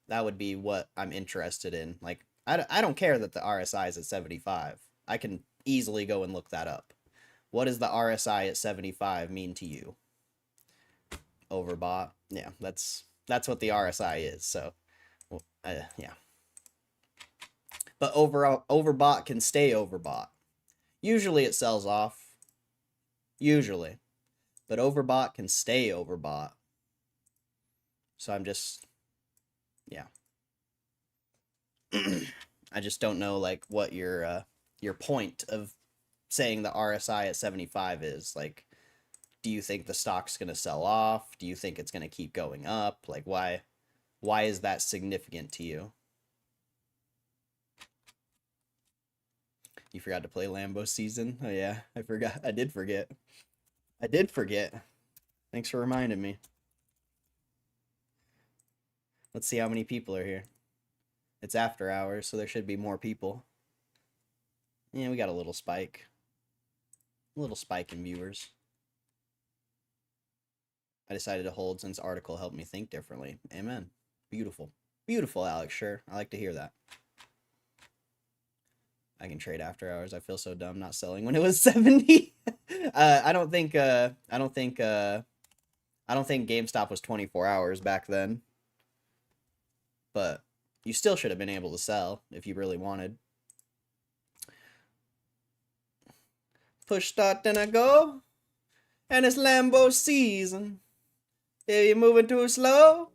That would be what I'm interested in. Like, I don't care that the RSI is at 75. I can easily go and look that up. What does the RSI at 75 mean to you? Overbought. Yeah, that's what the RSI is. So, yeah. But overbought can stay overbought. Usually it sells off. Usually. But overbought can stay overbought. So I'm just, yeah. I just don't know like what your point of saying the RSI at 75 is. Like, do you think the stock's going to sell off? Do you think it's going to keep going up? Like, why is that significant to you? You forgot to play Lambo season? Oh yeah, I forgot. I did forget. Thanks for reminding me. Let's see how many people are here. It's after hours, so there should be more people. Yeah, we got a little spike. A little spike in viewers. I decided to hold since article helped me think differently. Amen. Beautiful. Beautiful, Alex. Sure. I like to hear that. I can trade after hours. I feel so dumb not selling when it was 70. I don't think GameStop was 24 hours back then. But you still should have been able to sell if you really wanted. Push start, then I go. And it's Lambo season. If you're moving too slow,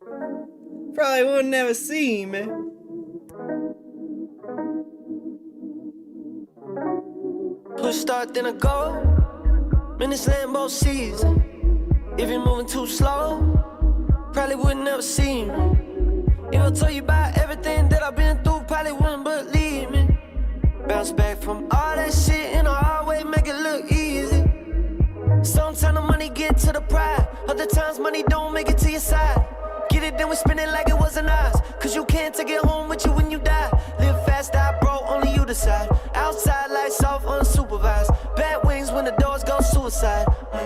probably would never see me. Push start, then I go. Man, it's Lambo season. If you're moving too slow, probably would never see me. If I tell you about everything that I've been through, probably wouldn't believe me. Bounce back from all that shit in a hard way, make it look easy. Sometimes the money get to the pride, other times money don't make it to your side. Get it, then we spend it like it wasn't ours, cause you can't take it home with you when you die. Live fast, die broke, only you decide. Outside lights off, unsupervised. Bad wings when the doors go suicide. I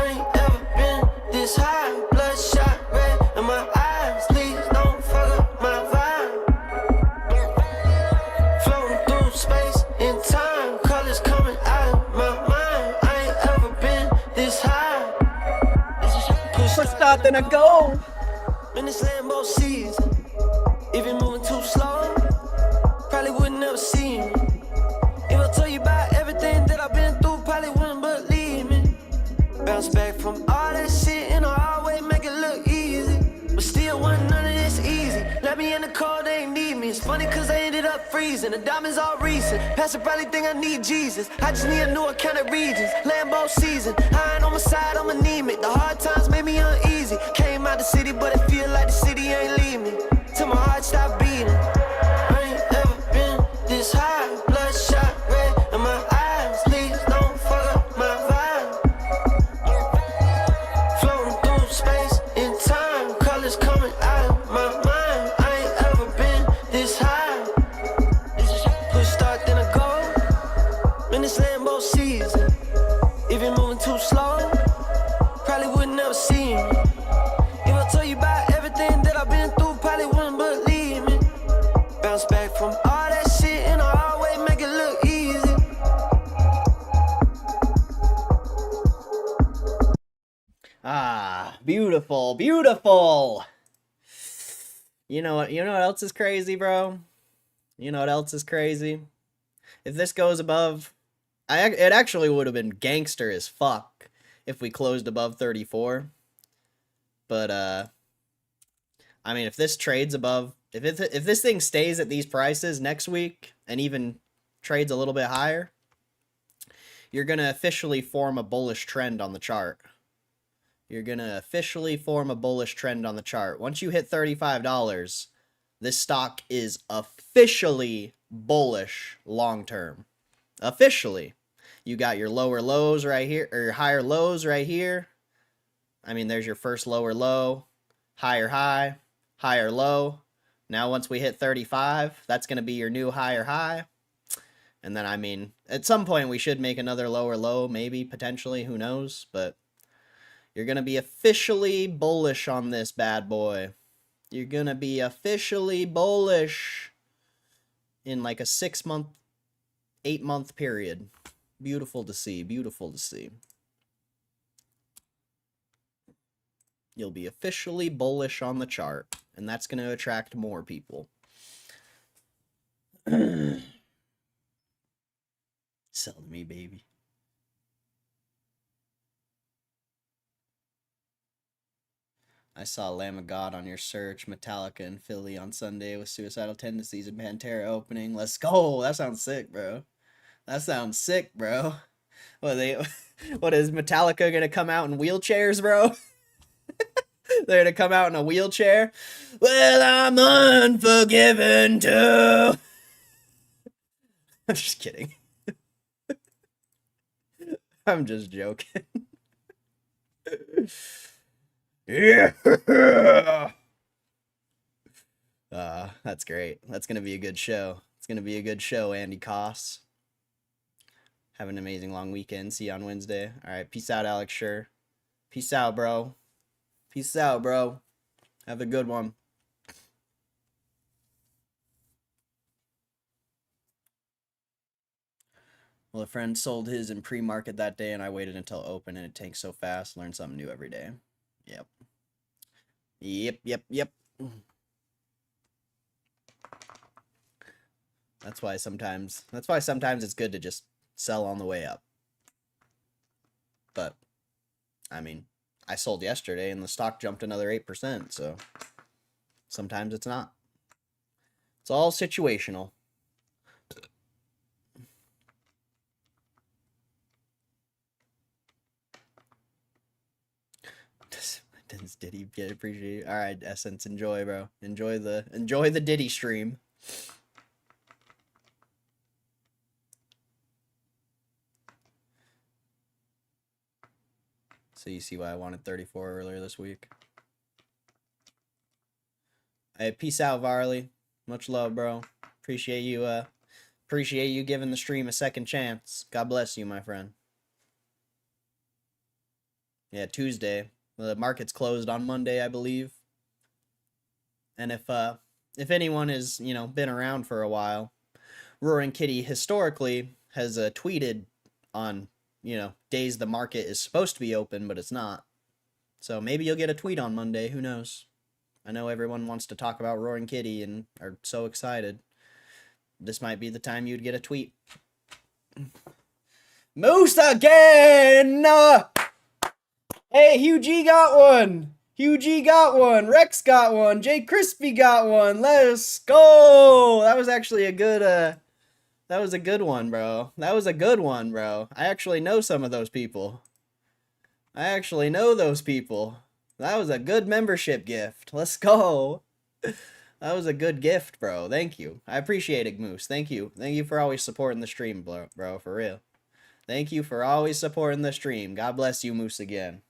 ain't ever been this high. Bloodshot red in my eyes. Please don't fuck up my vibe. Floating through space and time. Colors coming out of my mind. I ain't ever been this high. Push start, then I go. In this Lambo season. If you're moving too slow, probably wouldn't ever see me. If I tell you about everything that I've been through, probably wouldn't believe me. Bounce back from all that shit in a hard way, make it look easy. But still wasn't none of this easy. Let me in the cold, they ain't need me. It's funny cause I ended up freezing. The diamonds all recent. Pastor probably think I need Jesus. I just need a new account of regions. Lambo season. I ain't on my side, I'm anemic. The hard times made me uneasy. Came out the city, but it feel like the city ain't leave me. Till my heart stop beating. I ain't ever been this high. Bloodshot red in my eyes. Please don't fuck up my vibe. Floating through space and time. Colors coming out of my mind. I ain't ever been this high. Push start, then I go. Man, it's Lambo season. If you're moving too slow, probably wouldn't ever see me. If I tell you about everything that I've been through, probably wouldn't believe me. Bounce back from all that shit in a hard way, make it look easy. Ah, beautiful, beautiful. You know what else is crazy, bro? You know what else is crazy? If this goes above, it actually would have been gangster as fuck if we closed above 34. But I mean, if this trades above, if this thing stays at these prices next week and even trades a little bit higher, you're gonna officially form a bullish trend on the chart. You're gonna officially form a bullish trend on the chart. Once you hit $35, this stock is officially bullish long term. Officially. You got your lower lows right here, or your higher lows right here. I mean, there's your first lower low, higher high, higher low. Now once we hit 35, that's going to be your new higher high. And then, I mean, at some point we should make another lower low, maybe, potentially, who knows. But you're going to be officially bullish on this bad boy. You're going to be officially bullish in like a 6-month, 8-month period. Beautiful to see, beautiful to see. You'll be officially bullish on the chart, and that's going to attract more people. Sell to me, baby. I saw Lamb of God on your search, Metallica in Philly on Sunday with Suicidal Tendencies and Pantera opening. Let's go. That sounds sick, bro. That sounds sick, bro. What is Metallica gonna come out in wheelchairs, bro? They're gonna come out in a wheelchair? Well, I'm unforgiven too. I'm just kidding. I'm just joking. Yeah. That's great. That's gonna be a good show. It's gonna be a good show, Andy Koss. Have an amazing long weekend. See you on Wednesday. All right, peace out, Alex Schur. Peace out, bro. Peace out, bro. Have a good one. Well, a friend sold his in pre-market that day, and I waited until open, and it tanks so fast. Learn something new every day. Yep. Yep. That's why sometimes it's good to just sell on the way up. But, I mean, I sold yesterday, and the stock jumped another 8%, so sometimes it's not. It's all situational. Did he get appreciated? All right, Essence, enjoy, bro. Enjoy the Diddy stream. So you see why I wanted 34 earlier this week. Hey, peace out, Varley. Much love, bro. Appreciate you giving the stream a second chance. God bless you, my friend. Yeah, Tuesday. The market's closed on Monday, I believe. And if anyone has, been around for a while, Roaring Kitty historically has tweeted on, days the market is supposed to be open, but it's not. So maybe you'll get a tweet on Monday, who knows? I know everyone wants to talk about Roaring Kitty and are so excited. This might be the time you'd get a tweet. Moose again! Hey, Hugh G got one! Hugh G got one! Rex got one! Jay Crispy got one! Let's go! That was actually a good, that was a good one, bro. That was a good one, bro. I actually know some of those people. That was a good membership gift. Let's go! That was a good gift, bro. Thank you. I appreciate it, Moose. Thank you. Thank you for always supporting the stream, bro, for real. Thank you for always supporting the stream. God bless you, Moose again.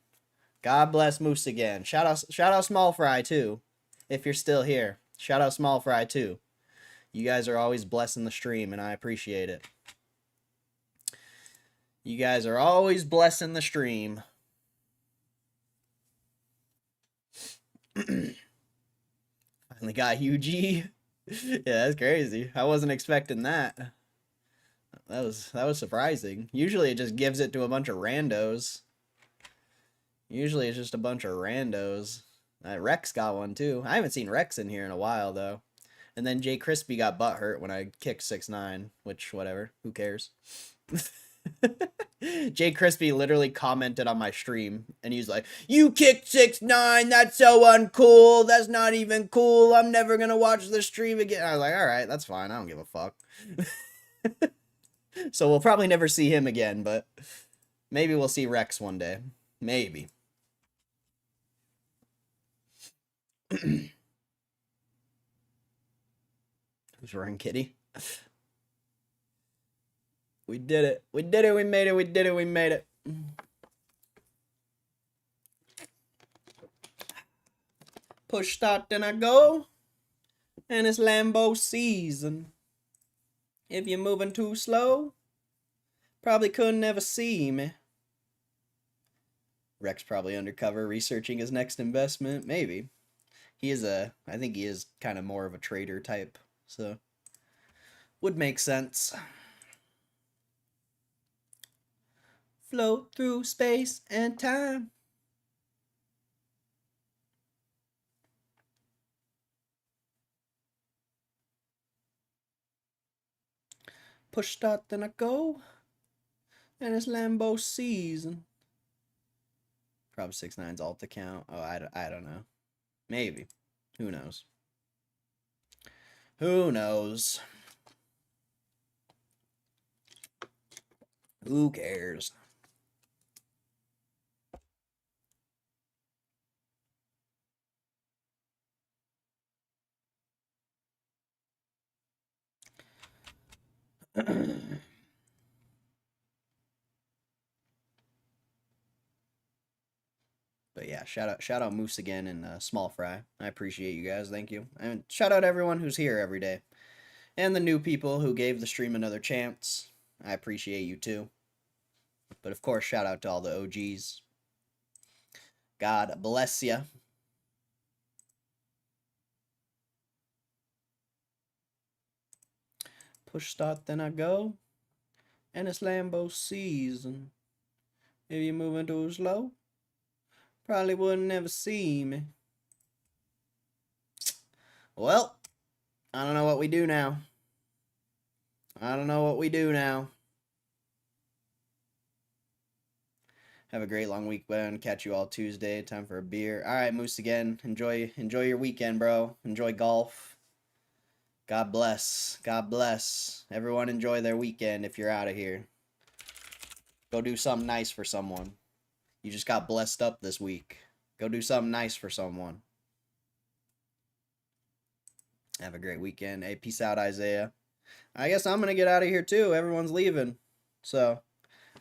God bless Moose again. Shout out Small Fry too, if you're still here. Shout out Small Fry too. You guys are always blessing the stream, and I appreciate it. You guys are always blessing the stream. Finally got Hugh G. Yeah, that's crazy. I wasn't expecting that. That was surprising. Usually it just gives it to a bunch of randos. Usually it's just a bunch of randos. Rex got one too. I haven't seen Rex in here in a while though. And then Jay Crispy got butthurt when I kicked 6ix9ine, which whatever, who cares? Jay Crispy literally commented on my stream and he's like, "You kicked 6ix9ine, that's so uncool. That's not even cool. I'm never gonna watch the stream again." I was like, all right, that's fine. I don't give a fuck. So we'll probably never see him again, but maybe we'll see Rex one day. Maybe. Who's Roaring Kitty? We did it. We did it. We made it. We did it. We made it. Push start, then I go. And it's Lambo season. If you're moving too slow, probably couldn't ever see me. Rex probably undercover researching his next investment. Maybe. I think he is kind of more of a trader type. So, would make sense. Float through space and time. Push start, then I go. And it's Lambo season. Prob 6-9's alt account. Oh, I don't know. Maybe. Who knows? Who knows? Who cares? But yeah, shout out Moose again and Small Fry. I appreciate you guys. Thank you. And shout out everyone who's here every day. And the new people who gave the stream another chance. I appreciate you too. But of course, shout out to all the OGs. God bless ya. Push start, then I go. And it's Lambo season. If you're moving too slow, probably wouldn't ever see me. Well, I don't know what we do now. I don't know what we do now. Have a great long week, man. Catch you all Tuesday. Time for a beer. All right, Moose again. Enjoy your weekend, bro. Enjoy golf. God bless. God bless. Everyone enjoy their weekend if you're out of here. Go do something nice for someone. You just got blessed up this week. Go do something nice for someone. Have a great weekend. Hey, peace out, Isaiah. I guess I'm going to get out of here too. Everyone's leaving. So,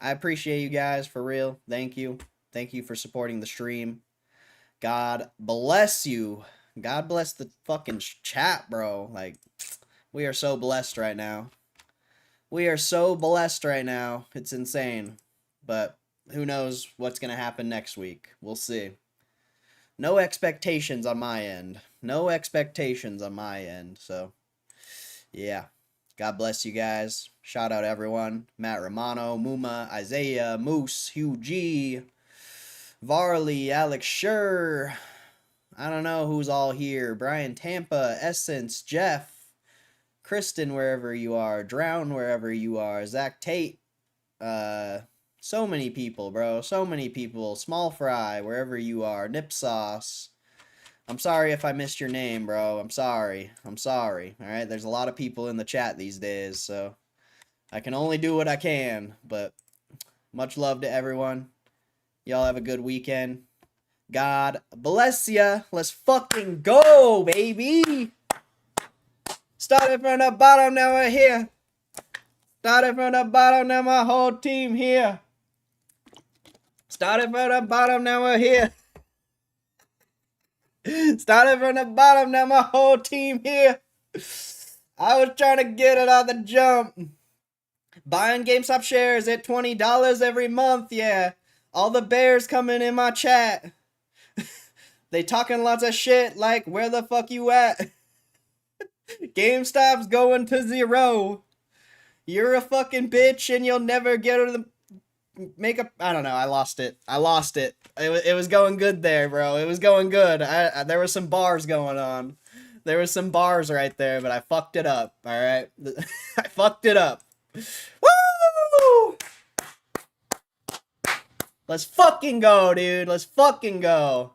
I appreciate you guys for real. Thank you. Thank you for supporting the stream. God bless you. God bless the fucking chat, bro. Like, we are so blessed right now. We are so blessed right now. It's insane. But who knows what's going to happen next week. We'll see. No expectations on my end. No expectations on my end. So, yeah. God bless you guys. Shout out everyone. Matt Romano, Muma, Isaiah, Moose, Hugh G, Varley, Alex Schur. I don't know who's all here. Brian Tampa, Essence, Jeff, Kristen, wherever you are. Drown, wherever you are. Zach Tate. So many people, bro. So many people. Small Fry, wherever you are. Nip Sauce. I'm sorry if I missed your name, bro. I'm sorry. I'm sorry. All right? There's a lot of people in the chat these days, so I can only do what I can. But much love to everyone. Y'all have a good weekend. God bless ya. Let's fucking go, baby. Started from the bottom, now we're here. Started from the bottom, now my whole team here. Started from the bottom, now we're here. Started from the bottom, now my whole team here. I was trying to get it on the jump. Buying GameStop shares at $20 every month, yeah. All the bears coming in my chat. They talking lots of shit like, where the fuck you at? GameStop's going to 0. You're a fucking bitch and you'll never get the makeup. I don't know. I lost it. It was going good there, bro. It was going good. There were some bars going on. There was some bars right there, but I fucked it up. All right. I fucked it up. Woo! Let's fucking go, dude. Let's fucking go.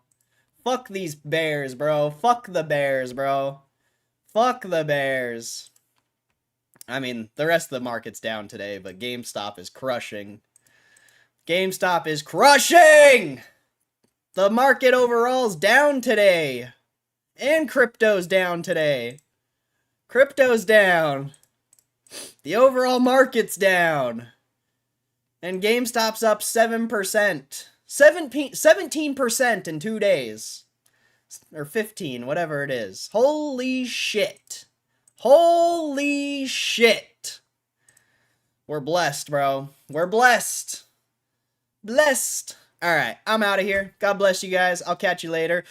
Fuck these bears, bro. Fuck the bears, bro. Fuck the bears. I mean, the rest of the market's down today, but GameStop is crushing. GameStop is crushing! The market overall's down today. And crypto's down today. Crypto's down. The overall market's down. And GameStop's up 7%. 17% in 2 days. Or 15, whatever it is. Holy shit. Holy shit. We're blessed, bro. We're blessed. Blessed. All right, I'm out of here. God bless you guys. I'll catch you later.